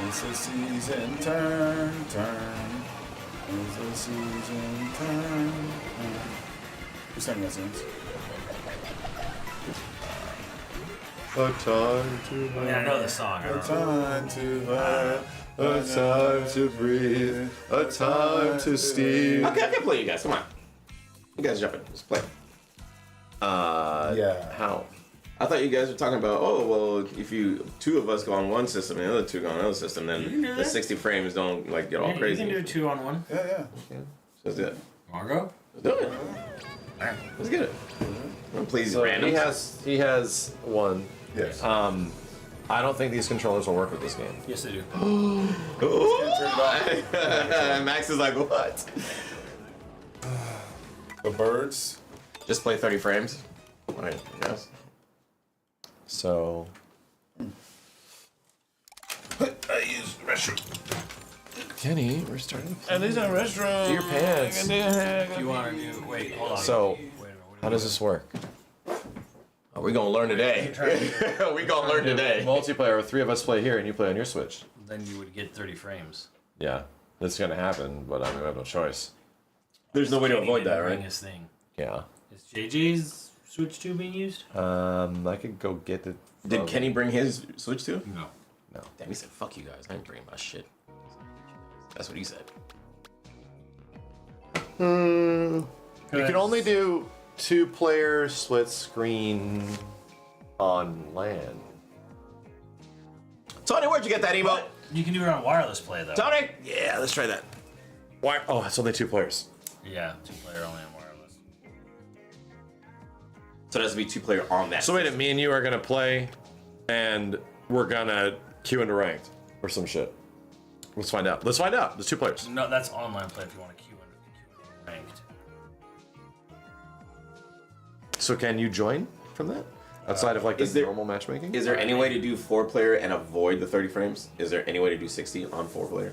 It's a season, turn. It's a season, turn. Who sang that sentence? A time to I mean, I know the song. A time to hide. A time to breathe. A time to steal. Okay, I can play you guys. Come on. You guys jump in. Let's play. Yeah. How? I thought you guys were talking about, if two of us go on one system and the other two go on another system, then the 60 frames don't get all crazy. You can do 2-on-1. Yeah. So let's do it. Margo? Let's do it. Let's get it. I'm pleased. So Random. he has one. Yes. I don't think these controllers will work with this game. Yes, they do. Max is like, what? The birds. Just play 30 frames. All right. Yes. So. I use the restroom. Kenny, we're starting. And these are restroom. Do your pants. If you want to do... Wait, hold on. So, how does this work? Are we gonna learn today? We gonna learn today. Multiplayer, 3 of us play here and you play on your Switch. Then you would get 30 frames. Yeah, that's gonna happen, but I mean, we have no choice. There's no way to avoid that, Bring right? his thing. Yeah. Is JJ's Switch 2 being used? I could go get the. Did Kenny bring his Switch too? No. No. Damn, he said, fuck you guys. I ain't bringing my shit. That's what he said. You can only do 2-player split screen on LAN. Tony, where'd you get that emote? You can do it on wireless play, though. Tony! Yeah, let's try that. Why? Oh, it's only 2 players. Yeah, 2-player only on wireless. So it has to be 2-player on that. So wait a minute, me and you are gonna play, and we're gonna queue into ranked or some shit. Let's find out. Let's find out. There's 2 players. No, that's online play if you want to queue into ranked. So can you join from that? Outside of like is the there- normal matchmaking? Is there any way to do 4-player and avoid the 30 frames? Is there any way to do 60 on 4-player?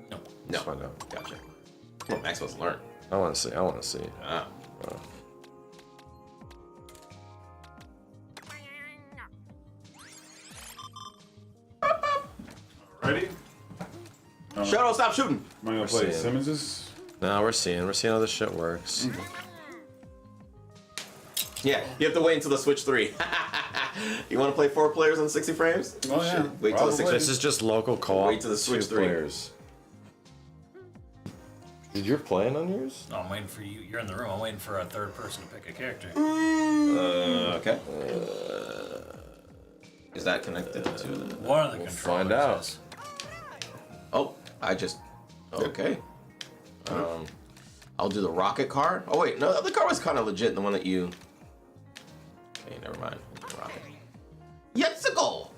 No. Let's find out. Gotcha. Come on, Max wants to learn. I want to see. I want to see. Ah. Ready? Shadow, stop shooting! Am I gonna play seeing. Simmons's? No, we're seeing how this shit works. Yeah, you have to wait until the Switch 3. You want to play 4 players on 60 frames? Oh yeah. Wait till the Probably. 60. This is just local co-op. Wait till the Switch 2 3. players. Did you playing on yours? No, I'm waiting for you. You're in the room. I'm waiting for a third person to pick a character. Okay. Is that connected to the... One of the controllers find out. is. Oh, I just... Okay. I'll do the rocket car. Oh, wait. No, the car was kind of legit. The one that you... Okay, never mind. Rocket. Yetzical!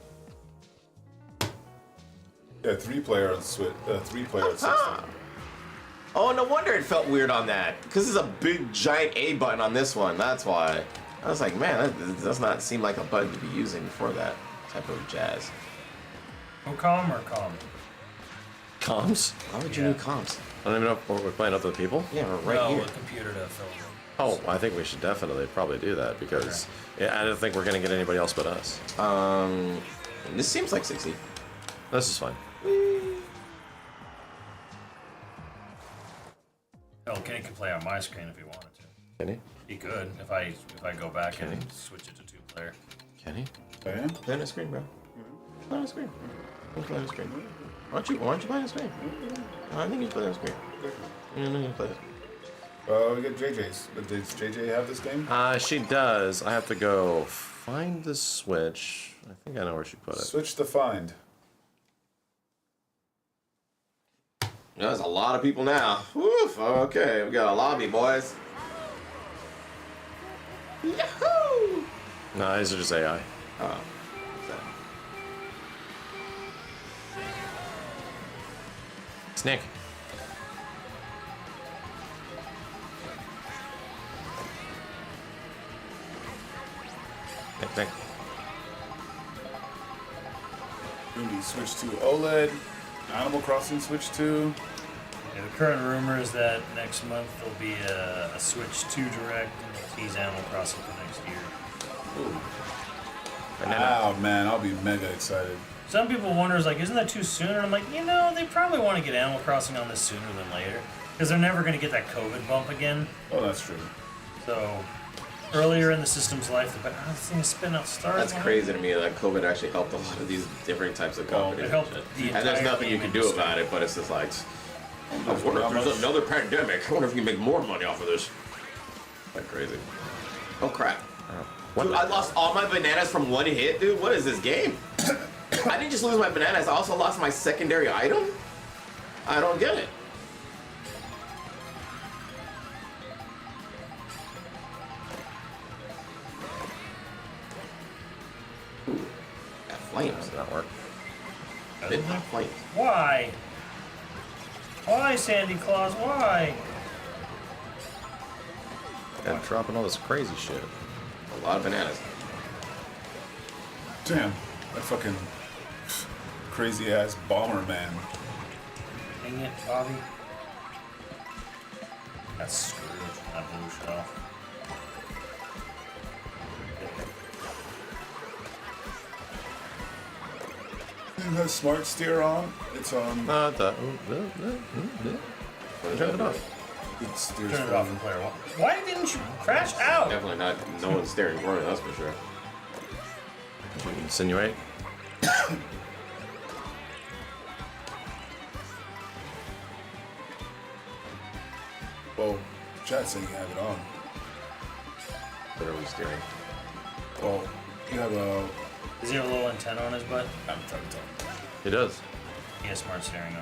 Yeah, 3-player on Switch. 3-player at 60. Oh, no wonder it felt weird on that. Because there's a big, giant A button on this one. That's why. I was like, man, that does not seem like a button to be using for that type of jazz. Com or com? Comms? Why would you need comms? I don't even know if we're playing other people. Yeah, we're right no, here. a computer to fill in. Oh, I think we should definitely probably do that because yeah, I don't think we're gonna get anybody else but us. This seems like 60. This is fine. Oh, Kenny could play on my screen if he wanted to. Kenny? He could if I go back and switch it to 2-player. Kenny? Yeah. Play on the screen, bro. Play on the screen. Play on the screen. Why don't you play on the screen? I think you play on the screen. You play on the screen. We get JJ's. Does JJ have this game? She does. I have to go find the Switch. I think I know where she put it. Switch to find. There's a lot of people now. Woof. Okay, we got a lobby, boys. Yahoo! No, these are just AI. Oh. What's that? Snake. Nick. Maybe Switch to OLED. Animal Crossing Switch 2. Yeah, the current rumor is that next month there'll be a Switch 2 Direct and they'll tease Animal Crossing for next year. Ooh. Wow, man, I'll be mega excited. Some people wonder, like, isn't that too soon? And I'm like, you know, they probably want to get Animal Crossing on this sooner than later. Because they're never going to get that COVID bump again. Oh, that's true. So, earlier in the system's life, but this thing is spinning out stars. That's crazy to me that COVID actually helped a lot of these different types of companies. It helped and the shit. And there's entire nothing you game can do industry. about it, but it's just like, I wonder if there's another pandemic. I wonder if we can make more money off of this. Like crazy. Oh crap. Dude, I lost all my bananas from one hit, dude. What is this game? I didn't just lose my bananas, I also lost my secondary item? I don't get it. Flames did not work. Did not flames. Why? Why, Sandy Claus? Why? And dropping all this crazy shit. A lot of bananas. Damn, that fucking crazy ass bomber man. Dang it, Bobby. That's screwed. That blue shell. You have smart steer on. It's on. Turn it off. It steers Turn it off in player one. Why didn't you crash out? Definitely not. No one's staring for me. That's for sure. Insinuate. Well, chat saying you have it on. Literally steering. Well, you have a. Does he have a little antenna on his butt? I'm trying to tell. He does. He has smart steering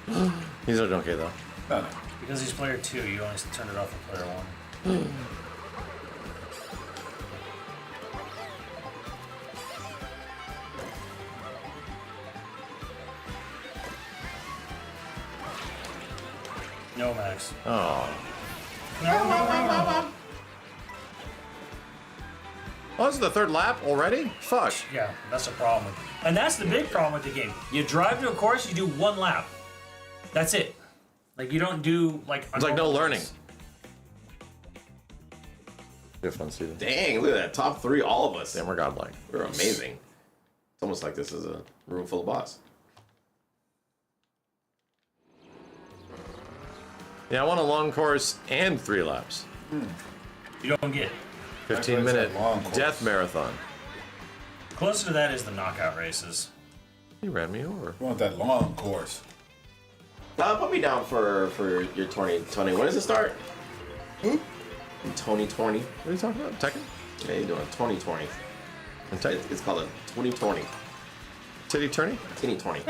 on. He's okay though. No. Because he's player 2, you only turn it off for player 1. No, Max. Oh. No. Oh, this is the third lap already? Fuck. Yeah, that's a problem. And that's the big problem with the game. You drive to a course, you do one lap. That's it. Like, you don't do, like... It's like no learning. You have fun, Steven. Dang, look at that. Top 3, all of us. Damn, we're godlike. We're amazing. It's almost like this is a room full of bots. Yeah, I want a long course and 3 laps. You don't get 15-minute death marathon. Closer to that is the knockout races. He ran me over. You want that long course. Put me down for your 2020. When does it start? 2020. What are you talking about? Tekken? Yeah, you're doing 2020. It's called a 2020. Titty tourney? Titty 20.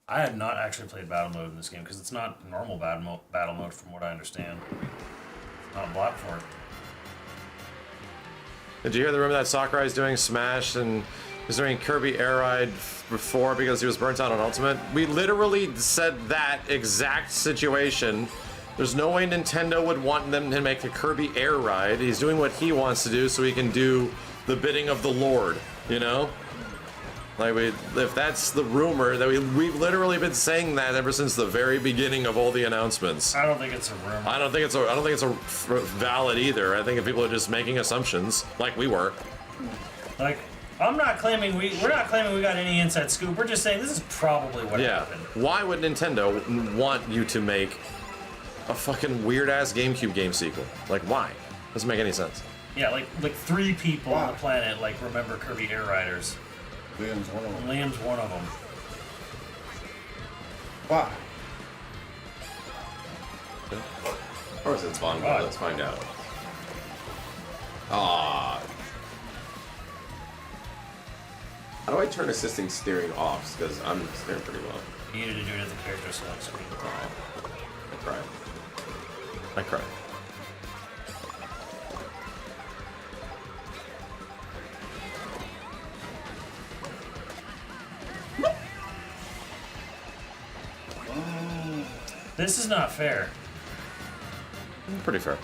I have not actually played battle mode in this game because it's not normal battle mode from what I understand. It's not blocked for it. Did you hear the rumor that Sakurai's doing Smash and was doing Kirby Air Ride before because he was burnt out on Ultimate? We literally said that exact situation. There's no way Nintendo would want them to make a Kirby Air Ride. He's doing what he wants to do so he can do the bidding of the Lord, you know? Like, if that's the rumor, that we've literally been saying that ever since the very beginning of all the announcements. I don't think it's a rumor. I don't think it's a valid either. I think if people are just making assumptions, like we were. Like, we're not claiming we got any inside scoop. We're just saying this is probably what happened. Why would Nintendo want you to make a fucking weird ass GameCube game sequel? Like, why? Doesn't make any sense. Yeah, like 3 people on the planet like remember Kirby Air Riders. Liam's one of them. Liam's one of them. Why? Of course it's fun, but let's find out. Ah. How do I turn assisting steering off? Because I'm steering pretty well. You needed to do it at the character select screen. I cried. I cried. This is not fair. Pretty fair.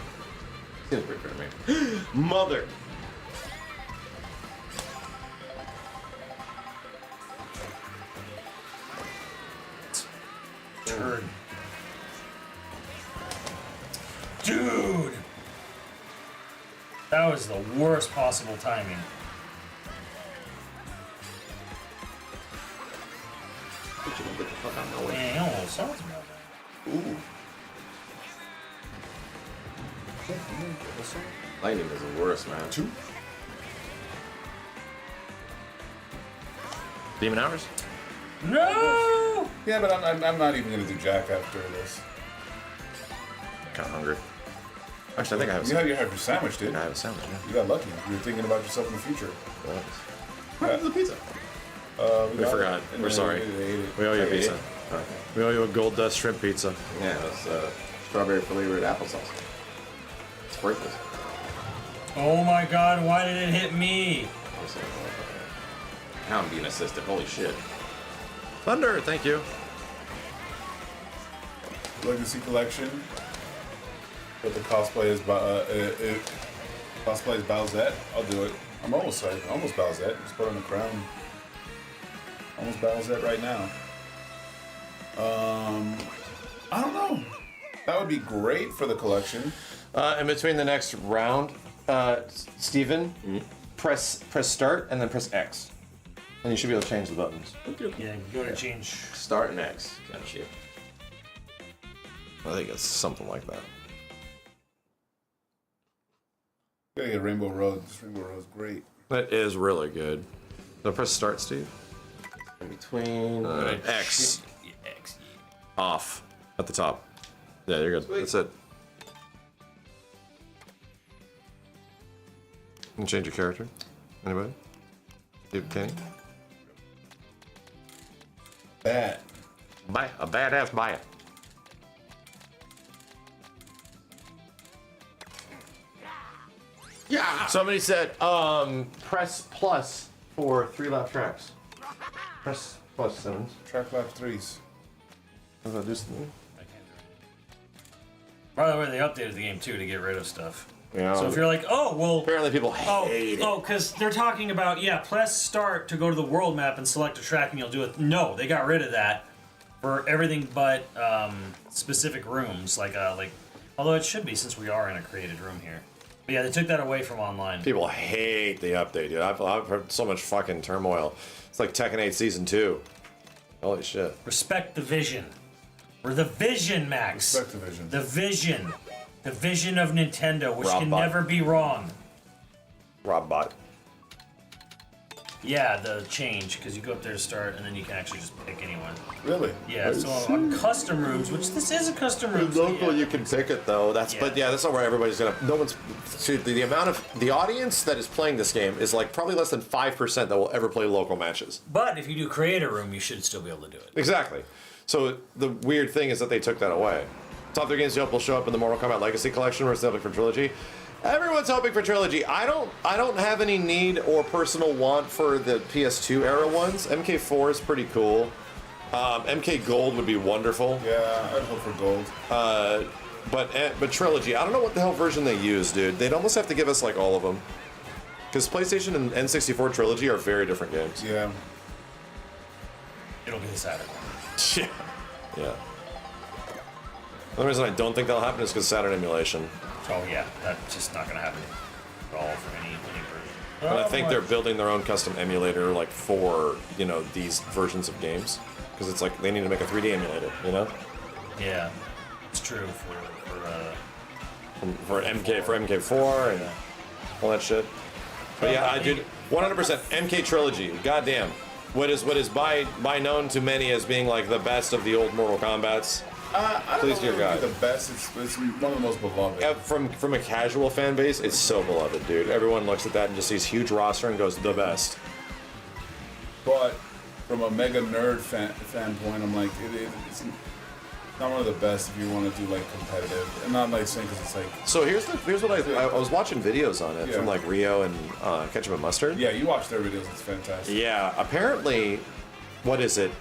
Seems pretty fair to me. Mother! Turd. Dude! That was the worst possible timing. Get the fuck out of my way. Man, you almost saw something about that. Ooh. Lightning is the worst, man. 2? Demon Hours? No! Yeah, but I'm not even gonna do Jack after this. Kind of hungry. Actually, I think I have. You have your sandwich, dude. I have a sandwich. Yeah. You got lucky. You were thinking about yourself in the future. What happened to the pizza? We forgot. We're sorry. We owe you a pizza. We owe you a Gold Dust shrimp pizza. Yeah, it's strawberry flavored applesauce. It's worthless. Oh my god, why did it hit me? Now I'm being assisted. Holy shit. Thunder, thank you. Legacy Collection. But the cosplay is cosplay is Bowsette. I'll do it. I'm almost Bowsette. Just put on the crown. Almost Bowsette right now. I don't know. That would be great for the collection. In between the next round, Steven, press start and then press X. And you should be able to change the buttons. Yeah, go to change. Start and X. Got you. I think it's something like that. Gotta get Rainbow Road. This Rainbow Road's great. That is really good. So press start, Steve. In between X. X. Off at the top. Yeah, you're good. Sweet. That's it. You can change your character. Anybody? You, Kenny? Bat. A badass buy it. Yeah. Somebody said, press plus for 3-lap tracks. Press plus, Simmons. Track lap 3s. What about do something? I can't do it. By the way, they updated the game too to get rid of stuff. Yeah. So if you're like, oh, well... Apparently people hate it. Oh, because they're talking about, press start to go to the world map and select a track and you'll do it. No, they got rid of that for everything but specific rooms. Although it should be since we are in a created room here. But yeah, they took that away from online. People hate the update, dude. I've heard so much fucking turmoil. It's like Tekken 8 Season 2. Holy shit. Respect the vision. We're the vision, Max. Respect the vision. The vision. The vision of Nintendo, which can Robbot. never be wrong. Robbot. Yeah, the change, because you go up there to start, and then you can actually just pick anyone. Really? Yeah, so on custom rooms, which this is a custom room. Local, you can pick it though. But that's not where everybody's gonna. No one's. See, the amount of the audience that is playing this game is like probably less than 5% that will ever play local matches. But if you do create a room, you should still be able to do it. Exactly. So the weird thing is that they took that away. Top 3 games will show up in the Mortal Kombat Legacy Collection. We're still hoping for Trilogy. Everyone's hoping for Trilogy. I don't have any need or personal want for the PS2 era ones. MK4 is pretty cool. MK Gold would be wonderful. Yeah, I'd hope for Gold. But Trilogy, I don't know what the hell version they use, dude. They'd almost have to give us like all of them. Because PlayStation and N64 Trilogy are very different games. Yeah. It'll be the Saturn one. Yeah. The only reason I don't think that'll happen is because Saturn emulation. Oh yeah, that's just not gonna happen at all for any version. And I think they're building their own custom emulator like for, these versions of games. Because it's like they need to make a 3D emulator, Yeah, it's true for MK4 and all that shit. But yeah, I did 100% MK Trilogy. Goddamn, what is by known to many as being like the best of the old Mortal Kombats. I Please, don't dear know God. if it'd be the best. It's one of the most beloved. Yeah, from a casual fan base, it's so beloved, dude. Everyone looks at that and just sees huge roster and goes, the best. But from a mega nerd fan point, I'm like, it's not one of the best if you want to do like competitive, and not like saying because it's like. So here's what I was watching videos on it from like Rio and Ketchup and Mustard. Yeah, you watch their videos. It's fantastic. Yeah, apparently, what is it?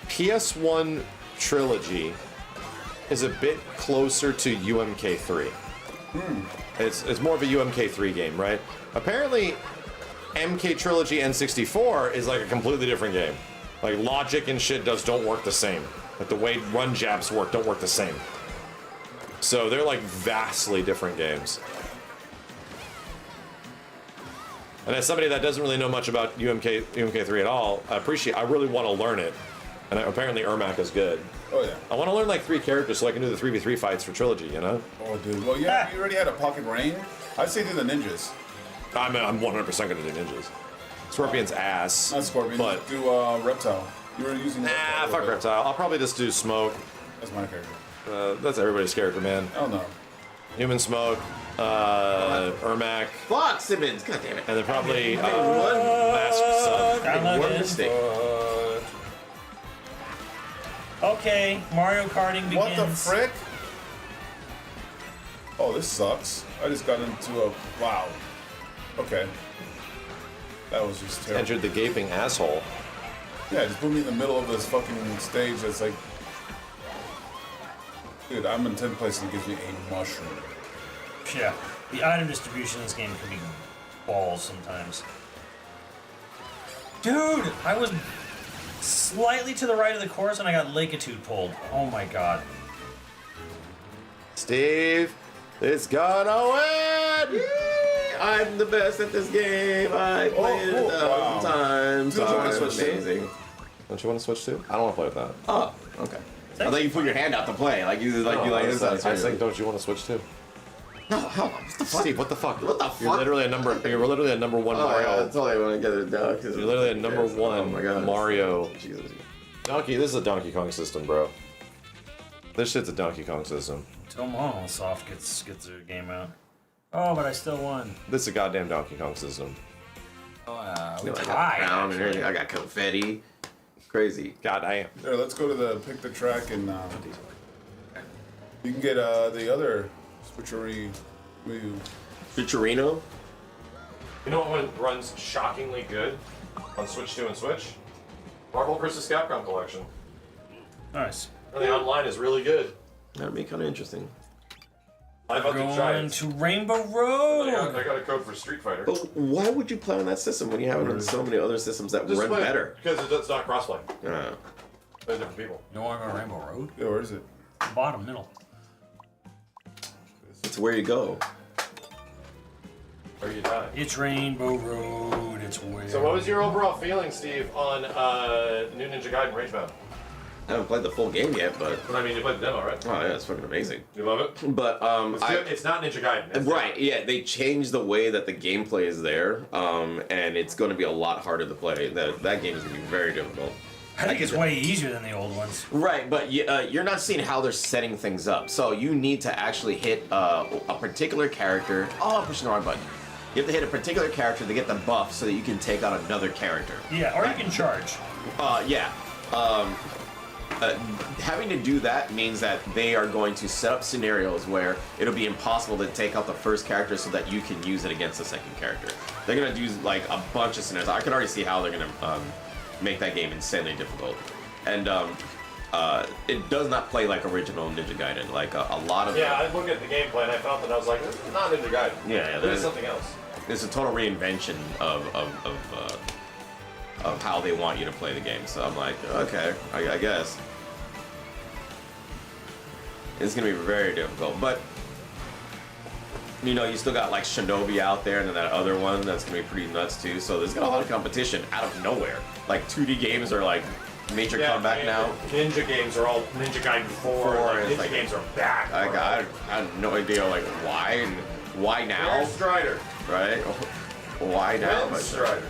PS1 Trilogy is a bit closer to UMK3. It's more of a UMK3 game, right? Apparently, MK Trilogy N64 is like a completely different game. Like logic and shit don't work the same. Like the way run jabs don't work the same. So they're like vastly different games. And as somebody that doesn't really know much about UMK3 at all, I really want to learn it. And apparently Ermac is good. Oh yeah. I want to learn like 3 characters so I can do the 3v3 fights for Trilogy, Oh dude. Well, yeah, you already had a Pocket Rain. I'd say do the ninjas. I'm 100% gonna do ninjas. Scorpion's ass. Not Scorpion. But do Reptile. You were using. Nah, fuck Reptile. I'll probably just do Smoke. That's my character. That's everybody's character, man. Oh no. Human Smoke, Ermac. Fuck Simmons, god damn it. And then probably Masked Sun. One mistake. Okay, Mario Karting begins. What the frick? Oh, this sucks. I just got into a... Wow. Okay. That was just terrible. Entered the gaping asshole. Yeah, just put me in the middle of this fucking stage that's like... Dude, I'm in 10th place and it gives me a mushroom. Yeah, the item distribution in this game can be balls sometimes. Dude, I was slightly to the right of the course and I got Lakitude pulled. Oh my god. Steve is gonna win! I'm the best at this game. I played it 1,000 times. Don't you want to I'm switch amazing. to? Don't you want to switch to? I don't want to play with that. Oh, okay. I thought you put your hand out to play. Like you like this. I think, don't you want to switch to? No, hell no. What the fuck? Steve, what the fuck? What the fuck? You're literally a number one Oh, Mario. yeah, that's all I want to get it down. You're literally a number one Mario. Jesus. Donkey, this is a Donkey Kong system, bro. This shit's a Donkey Kong system. Tomono Soft gets their game out. Oh, but I still won. This is a goddamn Donkey Kong system. Oh, I got crown and everything. I got confetti. Crazy. God damn. There, let's go to the pick the track and you can get the other switchery move. Futurino? You know what one runs shockingly good on Switch 2 and Switch? Marvel vs. Capcom Collection. Nice. And the online is really good. That'd be kind of interesting. I've had to try Going it. to Rainbow Road. I got a code for Street Fighter. But why would you play on that system when you have it on so many other systems that run better? Because it's not crossplay. Uh, They're different people. You want to go to Rainbow Road? Yeah, where is it? Bottom, middle. it's where you go. Or you die. It's Rainbow Road. It's where. So what was your overall feeling, Steve, on New Ninja Gaiden Ragebound? I haven't played the full game yet, but But I mean, you played the demo, right? oh yeah, it's fucking amazing. You love it? But It's not Ninja Gaiden. It's right, yeah, they changed the way that the gameplay is there, and it's going to be a lot harder to play. That game is going to be very difficult. I think it's way easier than the old ones. Right, but you're not seeing how they're setting things up. So you need to actually hit a particular character. Oh, I'm pushing the wrong button. You have to hit a particular character to get the buff so that you can take out another character. Yeah, or you can charge. Yeah. Having to do that means that they are going to set up scenarios where it'll be impossible to take out the first character so that you can use it against the second character. They're going to do like a bunch of scenarios. I can already see how they're going to make that game insanely difficult. And it does not play like original Ninja Gaiden. Like a lot of... Yeah, I look at the gameplay and I felt that I was like, this is not Ninja Gaiden. Yeah, this is something else. It's a total reinvention of how they want you to play the game. So I'm like, okay, I guess. It's gonna be very difficult, but you know, you still got like Shinobi out there, and then that other one that's gonna be pretty nuts too. So there's gonna be a lot of competition out of nowhere. Like 2D games are like major comeback now. Ninja games are all Ninja Gaiden 4. Like, Ninja games are back. I have no idea like why and why now. Where's Strider? Right? Why now? Where's Strider?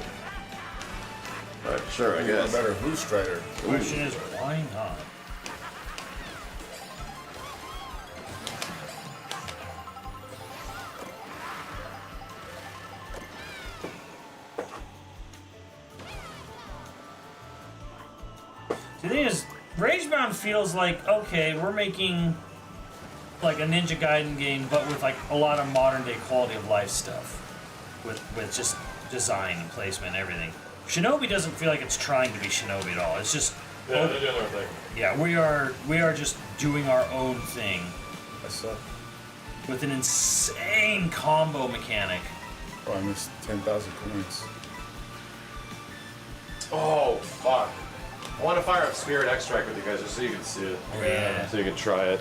But sure, I guess. Better who's Strider? The question is, why not? The thing is, Ragebound feels like, okay, we're making like a Ninja Gaiden game, but with like a lot of modern day quality of life stuff. With just design and placement and everything. Shinobi doesn't feel like it's trying to be Shinobi at all. It's just... Yeah, they're doing their thing. Yeah, we are just doing our own thing. That's up. With an insane combo mechanic. Oh, I missed 10,000 coins. Oh, fuck. I want to fire up Spirit Extract with you guys just so you can see it. Yeah. So you can try it.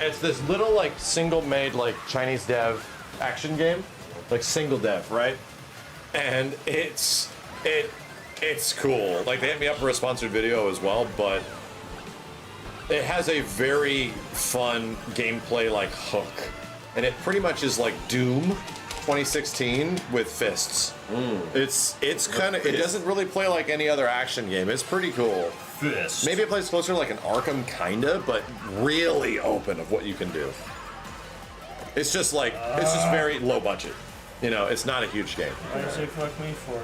It's this little, like, single-made, like, Chinese dev action game. Like, single dev, right? And it's cool. Like, they hit me up for a sponsored video as well, but it has a very fun gameplay, like, hook. And it pretty much is like Doom 2016 with fists. It's kind of, it doesn't really play like any other action game. It's pretty cool. Fist. Maybe it plays closer to like an Arkham, kinda, but really open of what you can do. It's just like, it's just very low budget. You know, it's not a huge game. Why did you say fuck me for?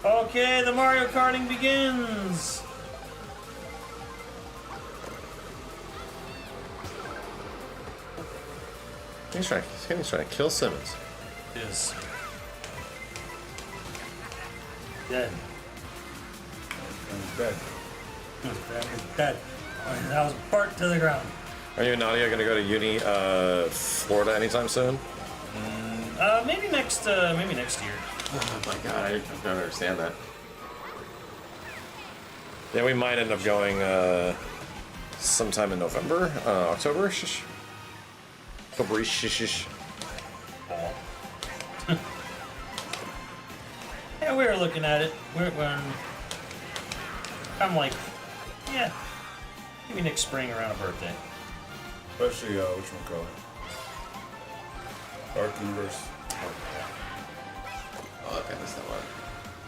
Okay, the Mario Karting begins! He's trying to kill Simmons. Is dead. He's dead. He's dead. That was burnt to the ground. Are you and Nadia gonna go to uni, Florida anytime soon? Maybe next year. Oh my god, I don't understand that. Yeah, we might end up going sometime in November, October. Shish. October. Shish. Yeah, we were looking at it. I'm like, yeah, maybe next spring around a birthday. Especially, whatchamacallit? Dark Universe. Oh, okay, that's that one.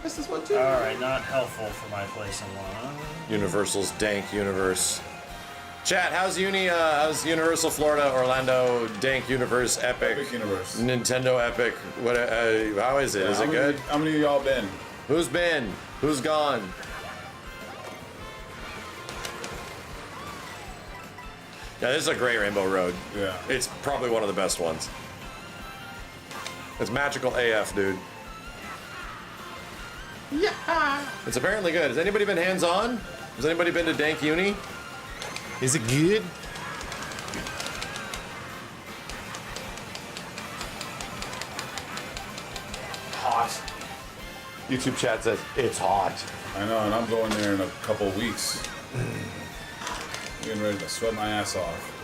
This is one too. All right, not helpful for my place in law. Universal's dank universe. Chat, how's how's Universal Florida, Orlando, dank universe, epic Universe, Nintendo epic? What? How is it? Is it good? How many of y'all been? Who's been? Who's gone? Yeah, this is a great Rainbow Road. Yeah. It's probably one of the best ones. It's magical AF, dude. Yeah. It's apparently good. Has anybody been hands-on? Has anybody been to Dank Uni? Is it good? Hot. YouTube chat says it's hot. I know, and I'm going there in a couple of weeks. Getting ready to sweat my ass off.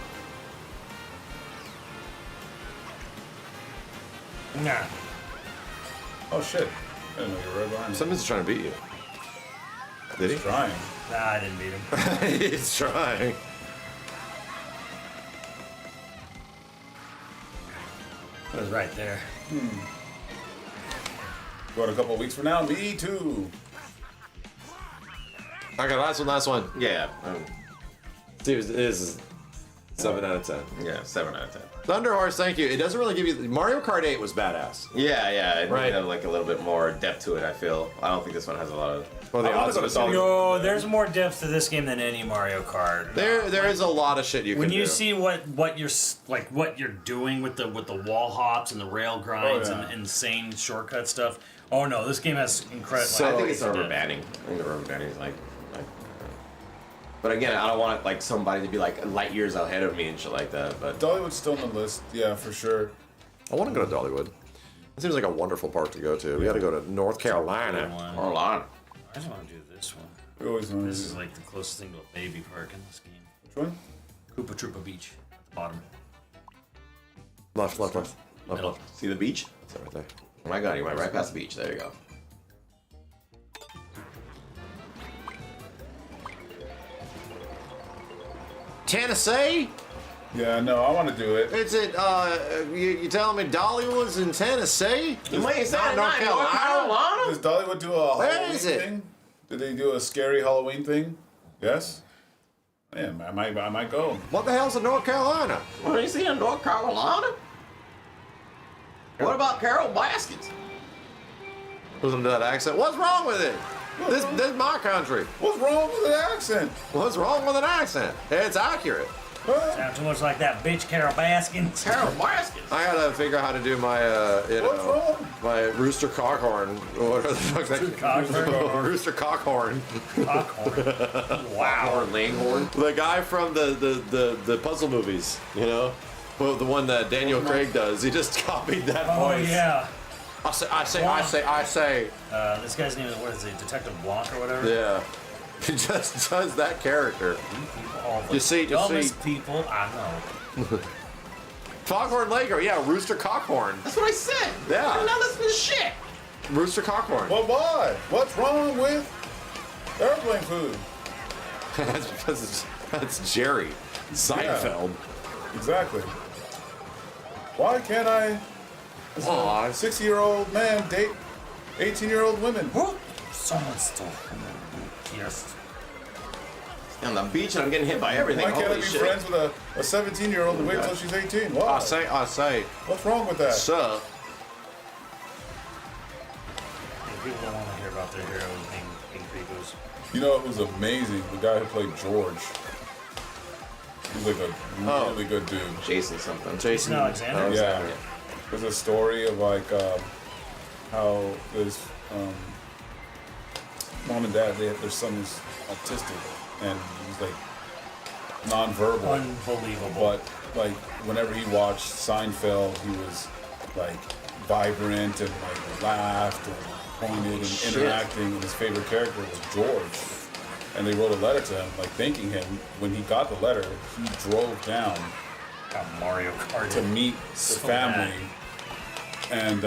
Nah. Oh shit. I didn't know you were right behind me. Somebody's trying to beat you. Did he? He's trying. Nah, I didn't beat him. He's trying. It was right there. Going a couple of weeks from now? Me too. Okay, last one. Yeah. Dude, this is 7 out of 10. Yeah, 7 out of 10. Thunder Horse, thank you. It doesn't really give you... Mario Kart 8 was badass. Yeah, it Right. had like a little bit more depth to it, I feel. I don't think this one has a lot of... Well, the odds of No, there's more depth to this game than any Mario Kart. There is a lot of shit you can do. When you see what you're doing with the wall hops and the rail grinds and insane shortcut stuff. Oh no, this game has incredible. So, I think it's the rubber banding. I think the rubber banding is like. But again, I don't want like somebody to be like light years ahead of me and shit like that. But Dollywood's still on the list, yeah, for sure. I want to go to Dollywood. It seems like a wonderful park to go to. We got to go to North Carolina. Orlando. I just want to do this one. We always want This is like the closest thing to a baby park in this game. Which one? Koopa Troopa Beach at the bottom. Left. Middle. See the beach? It's right there. Oh my god, you went right past the beach. There you go. Tennessee? Yeah, no, I want to do it. Is it, you telling me Dollywood's in Tennessee? You ain't saying North Carolina? Does Dollywood do a Where Halloween is it? thing? Did they do a scary Halloween thing? Yes? Man, I might go. What the hell's in North Carolina? What are you seeing in North Carolina? What about Carol Baskins? Listen to that accent. What's wrong with it? This is my country. What's wrong with the accent? What's wrong with an accent? It's accurate. Sound too much like that bitch Carol Baskins. Carol Baskins. I gotta figure out how to do my, What's wrong? my rooster cockhorn. Whatever the fuck that Rooster cockhorn. Cockhorn. Wow. Or Langhorn. The guy from the puzzle movies, you know? Well, the one that Daniel Craig does. He just copied that Oh voice. yeah. I say. This guy's name is what is it? Detective Blanc or whatever. Yeah. He just does that character. All the You see- dumbest people I know. Foghorn Leghorn, yeah, Rooster Cockhorn. That's what I said. Yeah. You're not listening to shit. Rooster Cockhorn. Well, why? What's wrong with airplane food? That's because that's Jerry Seinfeld. Yeah, exactly. Why can't I, as a Aw. 60-year-old man, date 18-year-old women? Someone stole from me. Yes. On the beach and I'm getting hit by everything. Why can't I Holy be shit. friends with a 17-year-old and wait till she's 18? Why? I say, What's wrong with that? sir. People don't want to hear about their heroes being creepos. You know, it was amazing. The guy who played George. He's like a really good dude. Jason something. Jason Alexander. Yeah. There's a story of like how this mom and dad, their son was autistic and he was like non-verbal. Unbelievable. But like whenever he watched Seinfeld, he was like vibrant and like laughed and pointed and interacting. And his favorite character was George. And they wrote a letter to him, like thanking him. When he got the letter, he drove down Mario Kart to meet the family and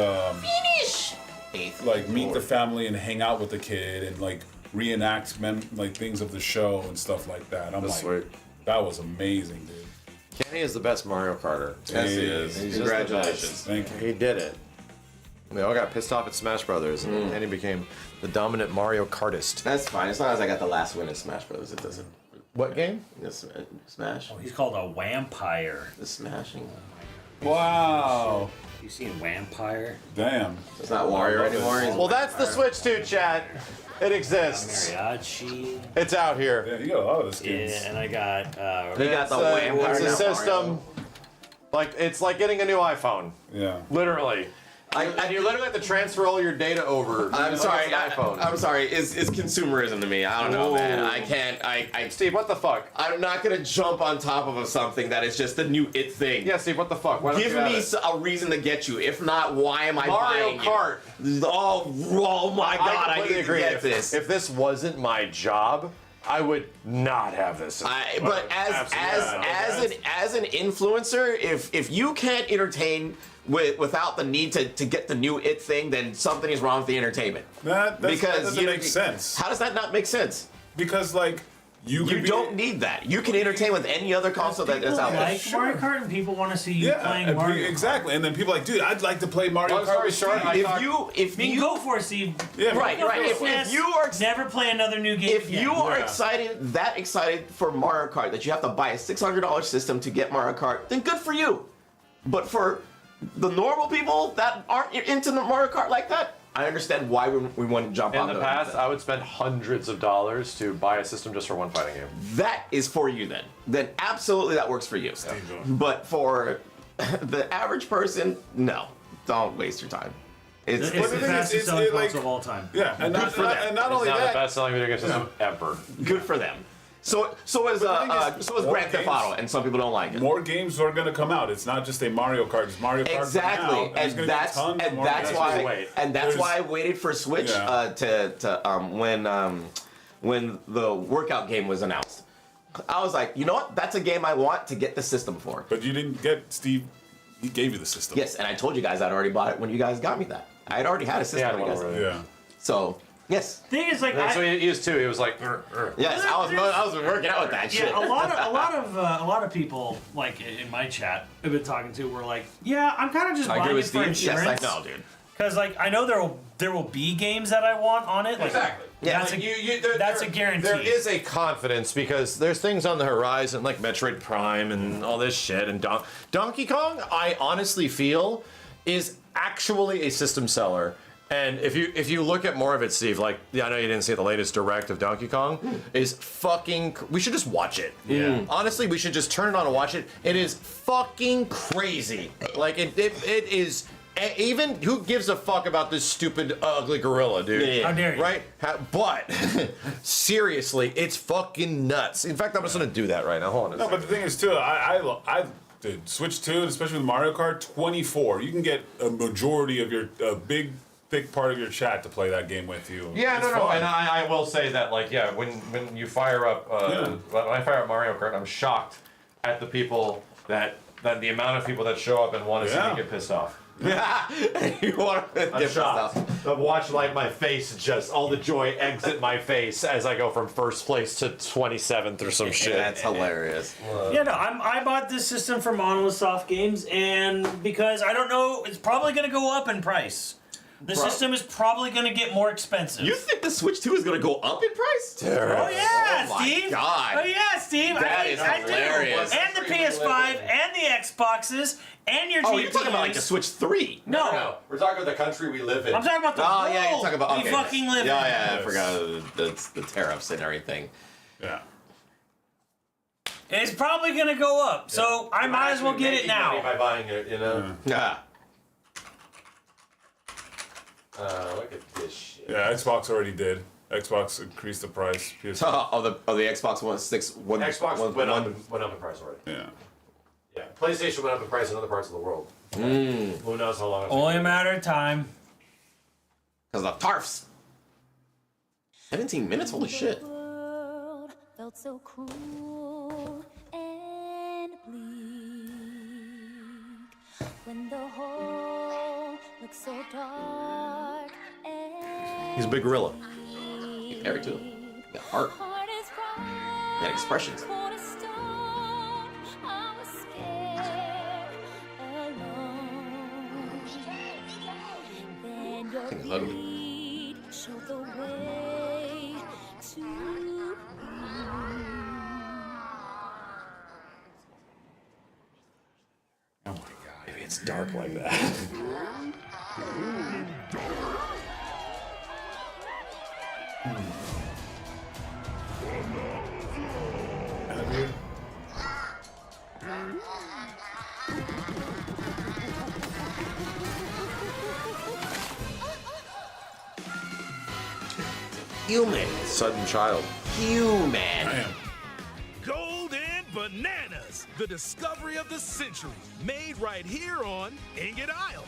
like meet the family and hang out with the kid and like reenact like things of the show and stuff like that. I'm That's like, sweet. that was amazing, dude. Kenny is the best Mario Karter. Yes, he is. Congratulations. Thank you. He did it. They all got pissed off at Smash Brothers, and Kenny became the dominant Mario Kartist. That's fine. As long as I got the last win in Smash Brothers, it doesn't. What game? Smash. Oh, he's called a vampire. The smashing. Wow. You seen vampire? Damn. It's not Warrior anymore. Well, that's the Switch too, chat. It exists. Mariachi. It's out here. Yeah, you got a lot of the skins. Yeah, and I got. They got the vampire. It's a now, system. Like it's like getting a new iPhone. Yeah. Literally. And you literally have to transfer all your data over. I'm sorry. iPhone. I'm sorry. It's consumerism to me. I don't know, man. I can't. Steve, what the fuck? I'm not gonna jump on top of something that is just the new it thing. Yeah, Steve, what the fuck? Why don't Give you have me it? a reason to get you. If not, why am I buying Mario Kart. Oh my God! I completely get to get this. If this wasn't my job, I would not have this. But as an influencer, if you can't entertain without the need to get the new it thing, then something is wrong with the entertainment. That doesn't make sense. How does that not make sense? Because like you don't need that. You can entertain with any other console that's out there. Like Mario Kart, and people want to see you playing Mario Kart. Exactly. And then people are like, dude, I'd like to play Mario Kart with Steve. If you go for it, Steve. Yeah, right. If you are never play another new game. If you are excited for Mario Kart that you have to buy a $600 system to get Mario Kart, then good for you. But for the normal people that aren't into the Mario Kart like that, I understand why we want to jump on. In the past, I would spend hundreds of dollars to buy a system just for one fighting game. That is for you then. Then absolutely that works for you. But for the average person, no. Don't waste your time. It's the fastest selling console of all time. Yeah, and not only it's not that, the best selling video game system ever. Good for them. So is Grand Theft Auto, and some people don't like it. More games are going to come out. It's not just a Mario Kart. It's Mario Kart exactly, and that's why I waited for Switch when the workout game was announced. I was like, you know what? That's a game I want to get the system for. But you didn't get Steve. He gave you the system. Yes, and I told you guys I'd already bought it when you guys got me that. I had already had a system. Yeah. So. Yes. Thing is, like, so he used to. He was like, yes, I was working out with that shit. Yeah, a lot of people, like in my chat, I've been talking to, were like, yeah, I'm kind of just buying it for insurance. Yes, I know, dude. Because like I know there will be games that I want on it. Like, exactly. Yeah, that's a guarantee. There is a confidence because there's things on the horizon like Metroid Prime and all this shit. And Donkey Kong, I honestly feel, is actually a system seller. And if you look at more of it, Steve, like I know you didn't see the latest direct of Donkey Kong, is fucking. We should just watch it. Yeah. Honestly, we should just turn it on and watch it. It is fucking crazy. Like it is. Even who gives a fuck about this stupid ugly gorilla, dude? Yeah. How dare you? Right? But seriously, it's fucking nuts. In fact, I'm just gonna do that right now. Hold on. No, but the thing is too, I did Switch 2, especially with Mario Kart 24. You can get a majority of your big part of your chat to play that game with you. Yeah, it's no, fun. and I will say that, like, yeah, when you fire up, when I fire up Mario Kart, I'm shocked at the people that the amount of people that show up and want to see me get pissed off. Yeah, you want to get pissed off. I've watched like my face just all the joy exit my face as I go from first place to 27th or some shit. That's hilarious. Yeah, no, I bought this system from Monolith Soft Games, and because I don't know, it's probably going to go up in price. The system is probably going to get more expensive. You think the Switch 2 is going to go up in price? Oh yeah, oh Steve. My God. Oh yeah, Steve. That is hilarious. I do. And the PS5 and the Xboxes and your GPUs. Oh, you're talking about like the Switch 3. No. We're talking about the country we live in. I'm talking about the world yeah, you're talking about we fucking live in. Yeah, I forgot the tariffs and everything. Yeah. And It's probably gonna go up, so I might as well get it now. By buying it, you know. Yeah. Look at this shit. Yeah, Xbox already did. Xbox increased the price. PS Oh, the Xbox One 6. Xbox went up in price already. Yeah. Yeah. PlayStation went up in price in other parts of the world. Who knows how long? Only a matter of time. Because of the TARFs. 17 minutes? Holy shit. World felt so cruel and bleak when the whole looked so dark and He's a big gorilla. He's married to him. He got heart. He got expressions. I think it's ugly. Oh my god, maybe it's dark like that. Human. Sudden child. Human. Golden Bananas, the discovery of the century, made right here on Ingot Isle.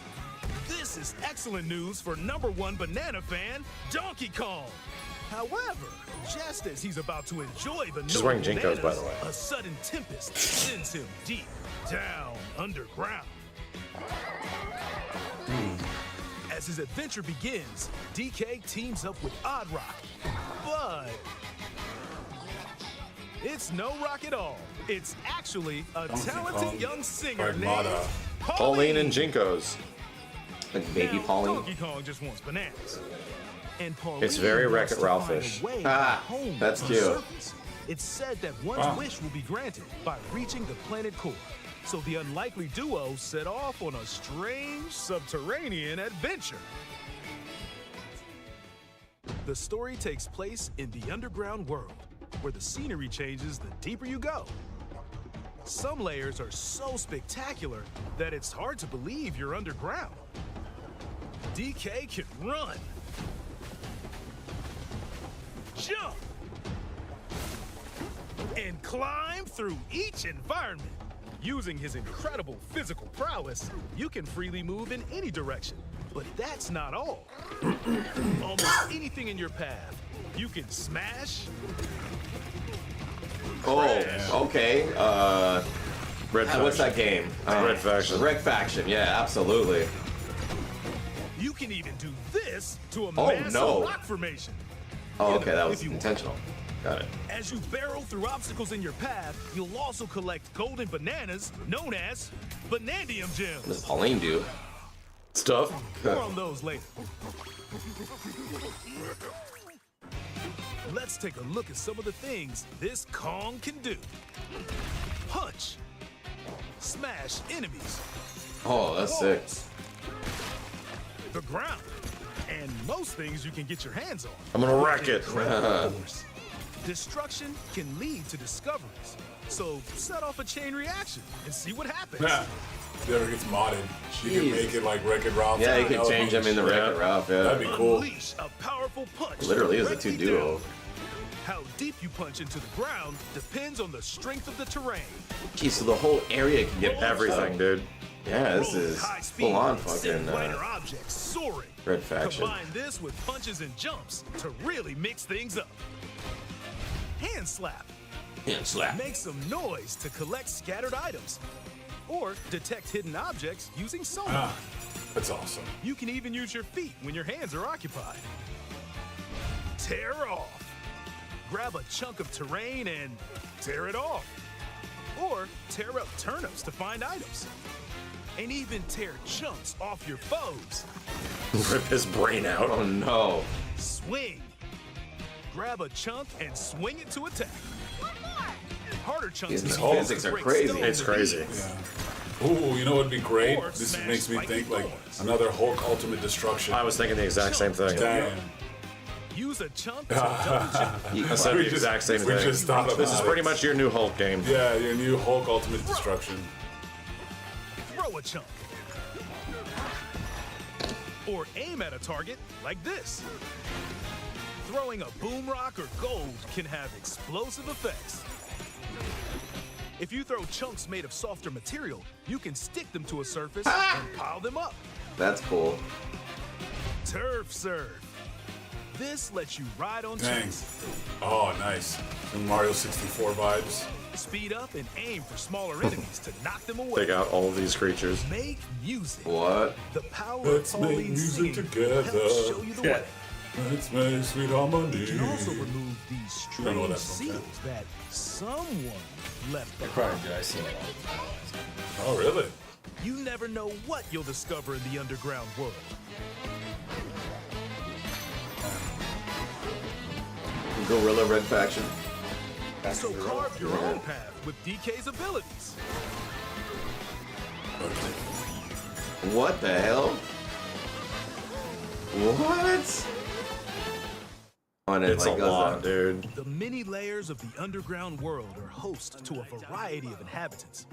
This is excellent news for #1 banana fan, Donkey Kong. However, just as he's about to enjoy the She's wearing noble Jinkos, by bananas, the way. a sudden tempest sends him deep down underground. As his adventure begins, DK teams up with Odd Rock, but it's no rock at all. It's actually a talented young singer named Pauline and Jinkos. Like baby Pauline. Donkey Kong just wants bananas. And Pauline It's very wants Wreck-It to find a Ralph-ish. way Ah, home that's on the cute. surface. It's said that one's wish will be granted by reaching the planet core. So the unlikely duo set off on a strange subterranean adventure. The story takes place in the underground world, where the scenery changes the deeper you go. Some layers are so spectacular that it's hard to believe you're underground. DK can run, jump, and climb through each environment. Using his incredible physical prowess, you can freely move in any direction. But that's not all. Almost anything in your path, you can smash. Oh, okay. Red Faction. What's that game? Red Faction. Red Faction, yeah, absolutely. You can even do this to a Oh, massive no. rock formation. Oh, okay, that was If you want. intentional. Got it. As you barrel through obstacles in your path, you'll also collect golden bananas, known as Banandium What gems. does Pauline do? Stuff. More on those later. Let's take a look at some of the things this Kong can do. Punch. Smash enemies. Oh, that's sick. The ground. And most things you can get your hands on. I'm gonna wreck it. Destruction can lead to discoveries. So set off a chain reaction and see what happens. Yeah. If it ever gets modded, you can make it like Wreck-It Ralph. Yeah, you can change them into Wreck-It Ralph, yeah. That'd be cool. Unleash a powerful punch. It literally is a directly 2 duo. down. How deep you punch into the ground depends on the strength of the terrain. Geez, so the whole area can get Everything, dude. Yeah, this Rolling is high speed, full on send fucking lighter objects soaring. Red Faction. Combine this with punches and jumps to really mix things up. Hand slap. Hand slap. Make some noise to collect scattered items. Or detect hidden objects using sonar. That's awesome. You can even use your feet when your hands are occupied. Tear off. Grab a chunk of terrain and tear it off. Or tear up turnips to find items. And even tear chunks off your foes. Rip his brain out. Oh no. Swing. Grab a chunk and swing it to attack. Harder chunks. These can be physics used to are break crazy. stones It's with crazy. ease. Ooh, you know what'd be great? Or This smash makes me spiky think like thorns. another Hulk Ultimate Destruction. I was thinking the exact same thing. Damn. Use a chunk to double jump. I said the exact same thing. We just thought about This is pretty much your new Hulk game. Yeah, your new Hulk Ultimate Destruction. Throw a chunk. Or aim at a target like this. Throwing a boom rock or gold can have explosive effects. If you throw chunks made of softer material, you can stick them to a surface and pile them up. That's cool. Turf Serve. This lets you ride on Dang. chunks. Oh, nice. Some Mario 64 vibes. Speed up and aim for smaller enemies to knock them away. Take out all of these creatures. Make music. What? The power Let's of make Pauline music singing together. helps show you the way. Let's make sweet harmony. You can also remove these don't know strange that song, seals that someone left behind. Probably did. I seen it all. Oh, really? You never know what you'll discover in the underground world. Gorilla Red Faction. So carve your own path with DK's abilities. What the hell? What? On it, It's a lot, dude. The many layers of the underground world are host to a variety of inhabitants.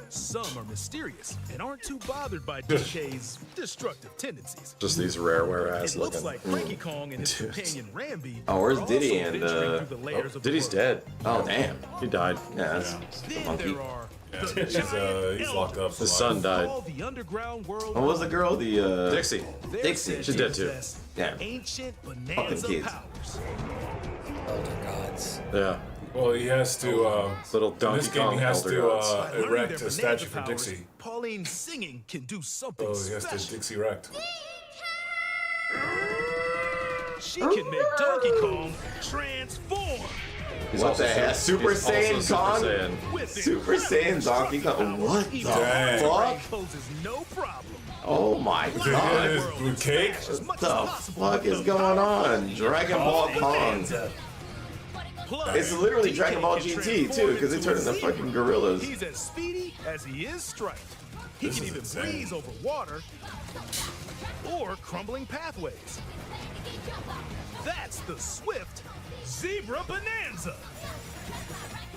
Some are mysterious and aren't too bothered by DK's destructive tendencies. Just these rareware ass It looks looking. like Frankie Kong and his companion Rambi. Oh, where's are Diddy also and, venturing through the layers of the Diddy's world. dead. Oh, damn. He died. Yeah, that's Then funky. there are He's locked up. His son died. all the underground world. What was the girl? The Dixie. They're Dixie. said She's to dead too. possess Yeah. Ancient Fucking bonanza kids. powers. Elder gods. Yeah. Well, he has to. Little In Donkey this game, Kong he has elder to gods. By learning erect their a bonanza statue for powers, Dixie. Pauline singing can do something Oh, he has to special. Dixie wrecked. She can make Donkey Kong transform. what the hell? Super he's also Saiyan Super Kong? Saiyan. With Super Saiyan Donkey Kong? What the Dang. fuck? poses no problem. Oh my god. With cake? What the fuck is going on? Dragon Ball Kong. Plus, It's literally DK Dragon Ball can GT transform too, because they into turn a into zebra. fucking gorillas. He's as speedy as he is striped. He This can is even insane. breeze over water or crumbling pathways. That's the swift Zebra Bonanza.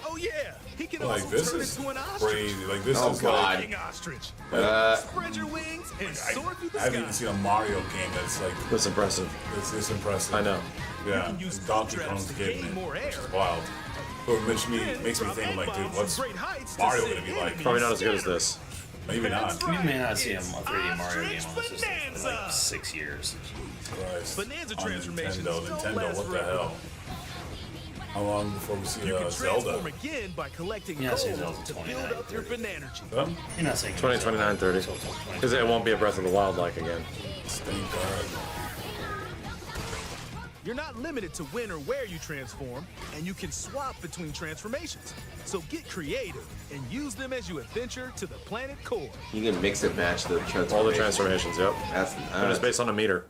Oh yeah, he can Like, also this turn is into an ostrich. crazy. Like, this Oh, is God. Flying ostrich. Uh, Spread your wings and soar through the I haven't even sky. seen a Mario game that's like That's impressive. it's this impressive. I know. Yeah, can use Donkey foot Kong's traps to getting gain it, more which air. is wild. So it makes me think, like, dude, what's Mario gonna be like? Probably not as good as this. Maybe not. You may not see a 3D Mario game Ostrich on the system for Bonanza. like 6 years. Christ. Bonanza On transformations don't Nintendo, last what the forever. hell? How long before we see You can Zelda? transform again by collecting Yeah, see, gold Zelda's to build 29, up your 30. banana tree. Huh? You're not saying 20, 29, 30. Because it won't be a Breath of the Wild like again. Thank God. You're not limited to when or where you transform, and you can swap between transformations. So get creative and use them as you adventure to the planet core. you can mix and match the transformations. All the transformations, yep. That's And it's based on a meter.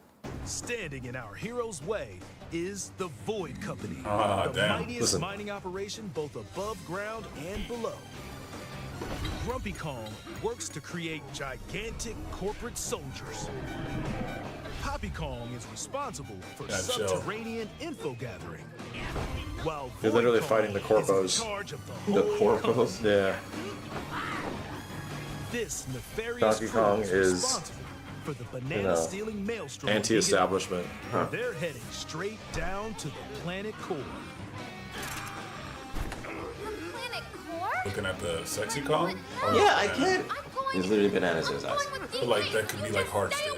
Standing in our hero's way is the Void Company, Ah, the damn. mightiest Listen. mining operation both above ground and below. Grumpy Kong works to create gigantic corporate soldiers. Poppy Kong is responsible for That show. subterranean info gathering. While You're Void literally Kong fighting the is corpos. in charge of the whole company. corpos. Yeah. This nefarious Donkey crew Kong is is, responsible for the banana-stealing maelstrom. Anti-establishment. Huh. They're heading straight down to the planet core. Planet core? Looking at the sexy Kong? Or Yeah, I banana? can't. There's literally bananas in his eyes. But like that could be like Hearts did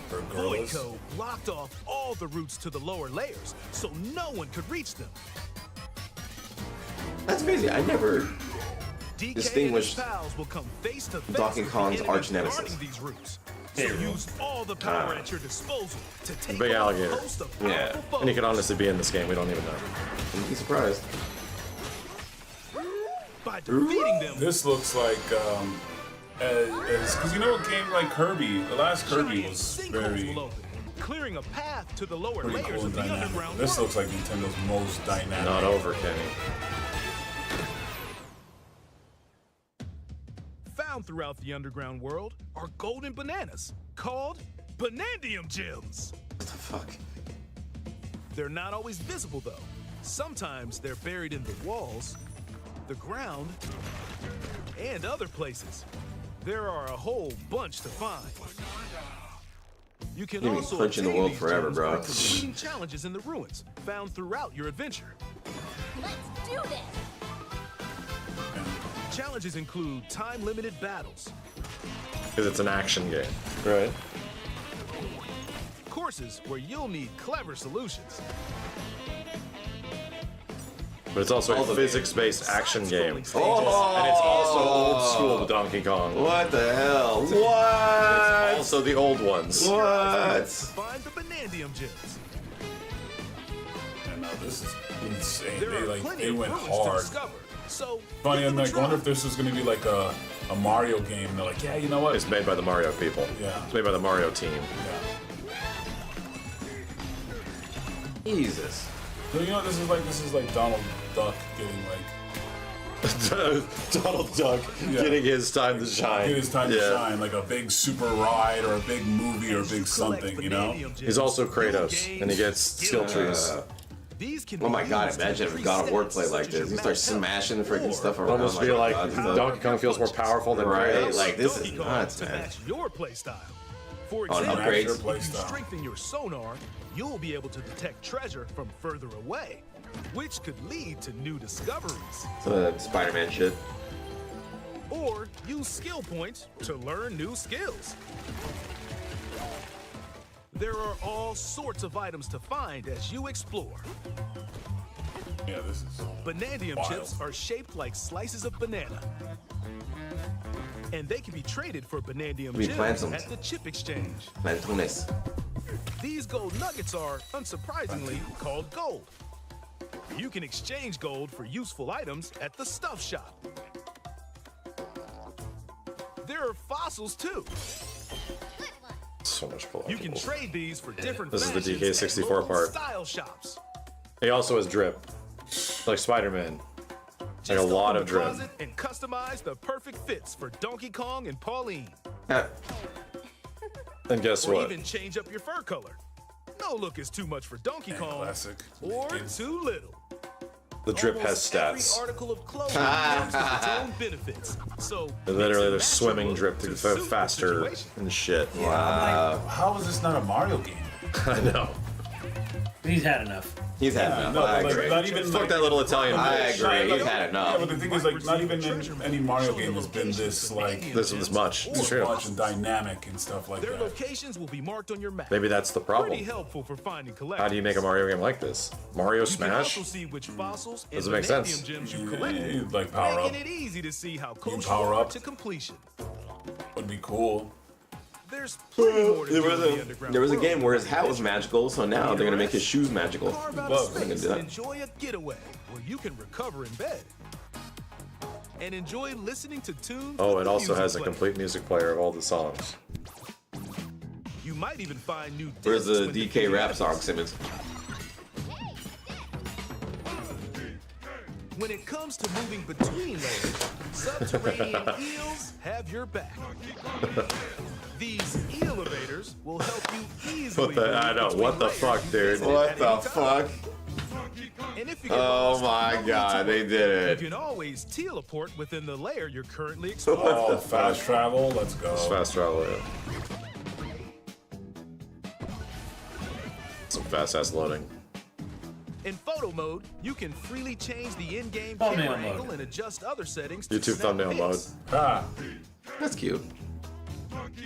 for gorillas. Voidco blocked off all the routes to the lower layers, so no one could reach them. That's crazy. I never DK distinguished and his pals will come face to face Donkey with Kong's the enemies arch nemesis. guarding these routes. So use all the power at your disposal to take Big on a alligator. host of Yeah. powerful And he could foes. honestly be in this game. We don't even know. Wouldn't be surprised. By defeating them, This looks like because you know a game like Kirby, the last Kirby giant was sinkholes very will open, clearing a path to the lower pretty layers cool of and the dynamic. underground This world. looks like Nintendo's most dynamic. Not over, Kenny. Found throughout the underground world are golden bananas called Banandium gems. What the fuck? They're not always visible though. Sometimes they're buried in the walls, the ground, and other places. There are a whole bunch to find. You can You be also punching the obtain world these forever, gems bro. by completing challenges in the ruins found throughout your adventure. Let's do this. Challenges include time-limited battles, Because it's an action game. Right. courses where you'll need clever solutions, But it's also a Also- physics-based action game. And it's Oh! also old school Donkey Kong. What the hell? It's What? also the old ones. What? find the Banandium gems. And now this is insane. There are plenty They of went ruins to hard. discover. So Funny, give I'm them a like, wonder try. if this was gonna be like a Mario game. And they're like, yeah, you know what? It's made by the Mario people. Yeah. It's made by the Mario team. Yeah. Jesus. So, you know, this is like Donald Duck getting like Donald Duck getting his time to shine. getting his time to shine, like a big super ride or a big movie or a big something, you know? He's also Kratos, and he gets skill trees. These can Oh my be god, used to imagine if increase God of War stats played like such as this. You your start max health smashing freaking stuff It'll around. almost be like Donkey Kong feels more powerful than Right, Kratos. like this is Donkey Kong nuts, to man. match your playstyle. For Oh, example, upgrades? if you Playstyle. strengthen your sonar, you'll be able to detect treasure from further away, which could lead to new discoveries. Some of that Spider-Man shit. Or use skill points to learn new skills. There are all sorts of items to find as you explore. Yeah, this is Banandium wild. chips are shaped like slices of banana. And they can be traded for Banandium We gems plant them. at the chip exchange. Plantones. These gold nuggets are, unsurprisingly, called gold. You can exchange gold for useful items at the stuff shop. There are fossils too. So much collectibles. You can trade these for different This is the fashions DK64 at local part. style shops. He also has drip, like Spider-Man. Like a Just lot open of the drip. closet and customize the perfect fits for Donkey Kong and Pauline. And guess Or what? even change up your fur color. No look is too much for Donkey Kong, classic. or too little. The drip has Almost every stats. article of clothing comes with its own benefits. So Literally, mix there's and match your swimming look drip to to suit the faster situation. and shit. How is this not a Mario game? I know. He's had enough. He's had enough. No, I like, agree. not even Fuck like, that little Italian I bitch. agree. He's had Yeah, enough. but the thing is, like, not even in any Mario game has been this like This much. It's this true. much and dynamic and stuff like Their that. locations will be marked on your map. Maybe that's the Pretty problem. helpful for finding collectibles. How do you make a Mario game like this? Mario You can Smash? also see which fossils and Doesn't make sense. Banandium gems you Yeah, collected, like power up making it easy to see how close you power are up. to completion. would be cool. There's plenty more to do in the underground There was a world. game where his hat was magical, so now they're gonna make his shoes magical. Carve out Well, a they can space do that. and enjoy a getaway where you can recover in bed. And enjoy listening to tunes. Oh, with it the also music has a player. complete music player of all the songs. You might even find new Where's discs the when DK defeating rap song, enemies. Simmons? When it comes to moving between layers, subterranean eels have your back. These elevators will help you easily. What the? I know. move What the between fuck, layers dude? What at the any time. fuck? And if you get Oh lost, my don't god, they detour. did You it. can always teleport within the layer you're currently exploring. Oh, fast travel. Let's go. It's fast travel, yeah. Some fast ass loading. In photo mode, you can freely change the in-game Thumbnail camera mode. angle and adjust other settings to YouTube snap thumbnail mode. hits. Ah, That's cute.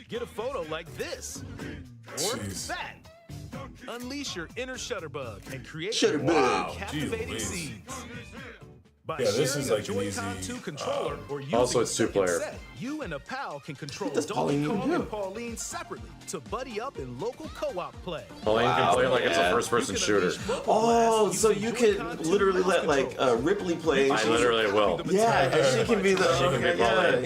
Get a photo like this or Jeez. that. Unleash your inner shutterbug and create Shutterbug. your Wow, captivating geez. scenes. By Yeah, this sharing is a like an Joy-Con easy, 2 controller or using Also, a it's second two-player. set, you and a pal can control does Donkey Pauline even Kong do? and Pauline separately to buddy up in local co-op play. Pauline can play like it's a yeah. first-person You can shooter. unleash vocal Oh, blasts so using you Joy-Con could 2 literally mouse let like controls. Ripley play. I literally will. Yeah, and she can be the. She can be Pauline.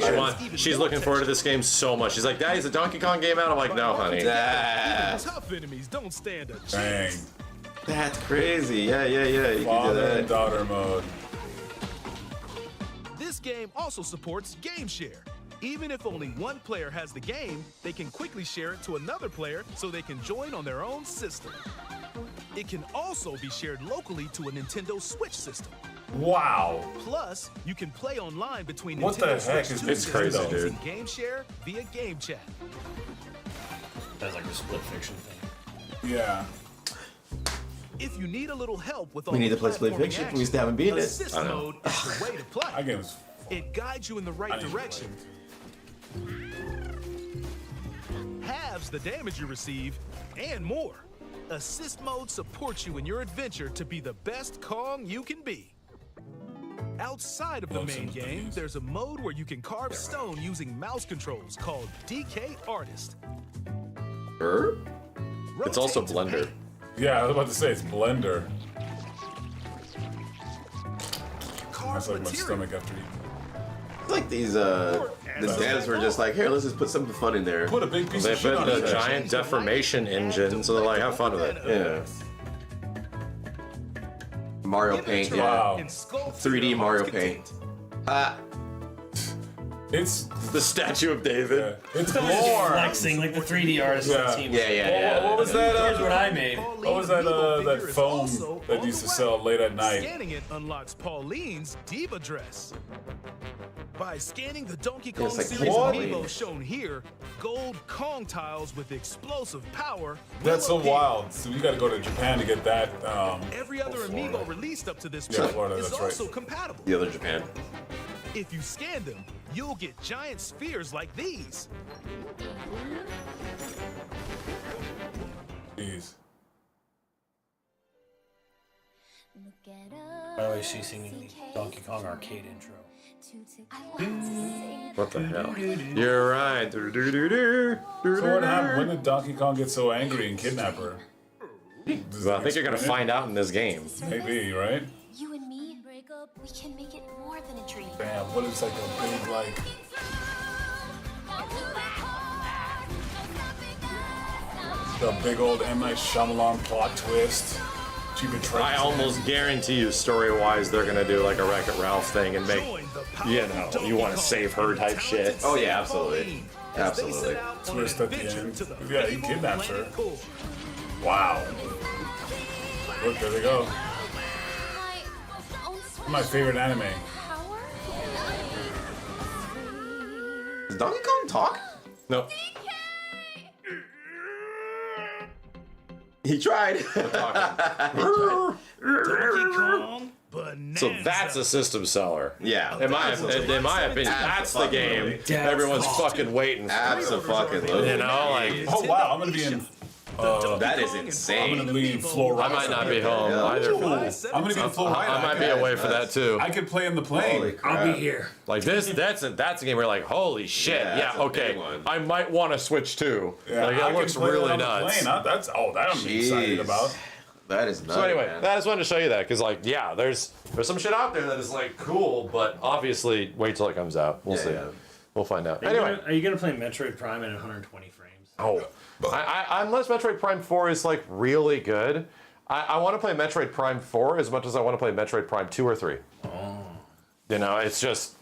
yeah. She's looking forward to this game so much. She's like, Daddy, is a Donkey Kong game out? I'm like, no, honey. Ah, Tough enemies don't stand a dang. chance. that's crazy. Yeah. You can do Father and that. daughter mode. This game also supports Game Share. Even if only one player has the game, they can quickly share it to another player so they can join on their own system. It can also be shared locally to a Nintendo Switch system. Wow. Plus, you can play online between What the Nintendo heck Switch is 2 this systems crazy, using dude? Game Share via Game Chat. That's like a split fiction thing. Yeah. If you need a little help with all We need the to play Split platforming Fiction. We action, still haven't beaten it. Assist I know. mode is the way to play. That game was. It guides you in the right I need to play direction, halves the damage you receive, and more. Assist mode supports you in your adventure to be the best Kong you can be. Outside of the main game, there's a mode where you can carve stone using mouse controls called DK Artist. It's also Rotate to Blender. paint. Yeah, I was about to say it's Blender. Carve That's like my material. stomach after eating. It's like these the devs were just like, here, let's just put something fun in there. Put a big piece They of shit put on the it. giant deformation engine, so they're like, have fun with it. Yeah. Mario Paint, yeah. Wow. 3D Mario Paint. It's The Statue of David. it's Flexing like the 3D artist on the team. What was that? Here's what I made. What was that? That foam that used to sell late at night. Scanning it unlocks Pauline's Diva dress. By scanning the Donkey Kong It's like series Pauline. amiibo shown here, gold Kong tiles with explosive power. That's so will appear. wild. So we got to go to Japan to get that. Every other amiibo released up to this Yeah, point Florida, is that's right. also compatible. The other Japan. If you scan them, you'll get giant spheres like these. Jeez. By the way, she's singing the Donkey Kong arcade intro. What the hell? You're right. So what happened? When did Donkey Kong get so angry and kidnap her? Well, I think you're gonna find out in this game. Maybe, right? You and me, we can make it more than a dream. Damn, what is like a big the big old M. Night Shyamalan plot twist? She betrays I almost guarantee you, story-wise, they're gonna do like a Wreck-It Ralph thing and make, you know, you want to save her type shit. Oh yeah, absolutely. Absolutely. twist at the end. Yeah, he kidnaps her. Wow. Look, there they go. My favorite anime. Does Donkey Kong talk? No. He tried. So that's a system seller. Yeah. In my opinion, that's the game everyone's fucking waiting for. Absolutely. You know, like. Oh wow, I'm gonna be in. That is insane. I'm gonna be in Florida. I might not be home either. I'm gonna be in Florida. I might be away for that too. I could play in the plane. I'll be here. Like this, that's a game where you're like, holy shit, yeah, okay, I might want to switch too. Yeah, Like I it can looks play it really on the nuts. plane. That I'm excited about. That is nuts. So anyway, man. I just wanted to show you that because like, yeah, there's some shit out there that is like cool, but obviously wait till it comes out. We'll see. Yeah. We'll find out. Are Anyway, you gonna play Metroid Prime at 120 frames? oh, unless Metroid Prime 4 is like really good, I want to play Metroid Prime 4 as much as I want to play Metroid Prime 2 or 3. Oh. You know, it's just.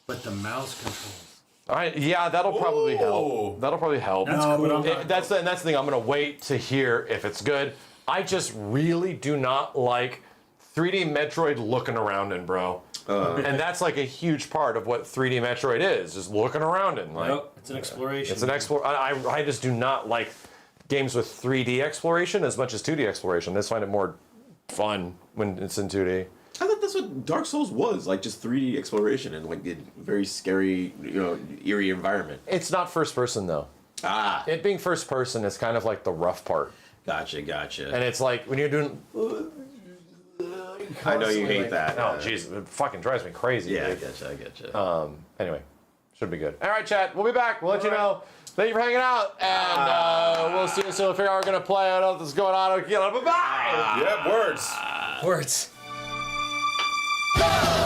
But the mouse controls. All right, yeah, that'll probably help. That'll probably help. That's cool. That's the thing. I'm gonna wait to hear if it's good. I just really do not like 3D Metroid looking around in, bro. And that's like a huge part of what 3D Metroid is, just looking around in. Like, Nope, it's an exploration. it's an I just do not like games with 3D exploration as much as 2D exploration. I just find it more fun when it's in 2D. I thought that's what Dark Souls was, like just 3D exploration and like a very scary, eerie environment. It's not first person though. Ah. It being first person is kind of like the rough part. Gotcha. And it's like when you're doing. I know you hate that. Oh, jeez, it fucking drives me crazy. Yeah, dude. I getcha. Anyway, should be good. All right, chat. We'll be back. We'll let you know. Thank you for hanging out, and we'll see you soon. We'll figure out what we're gonna play. I don't know what's going on. Bye bye. Yeah, words. Words. Go!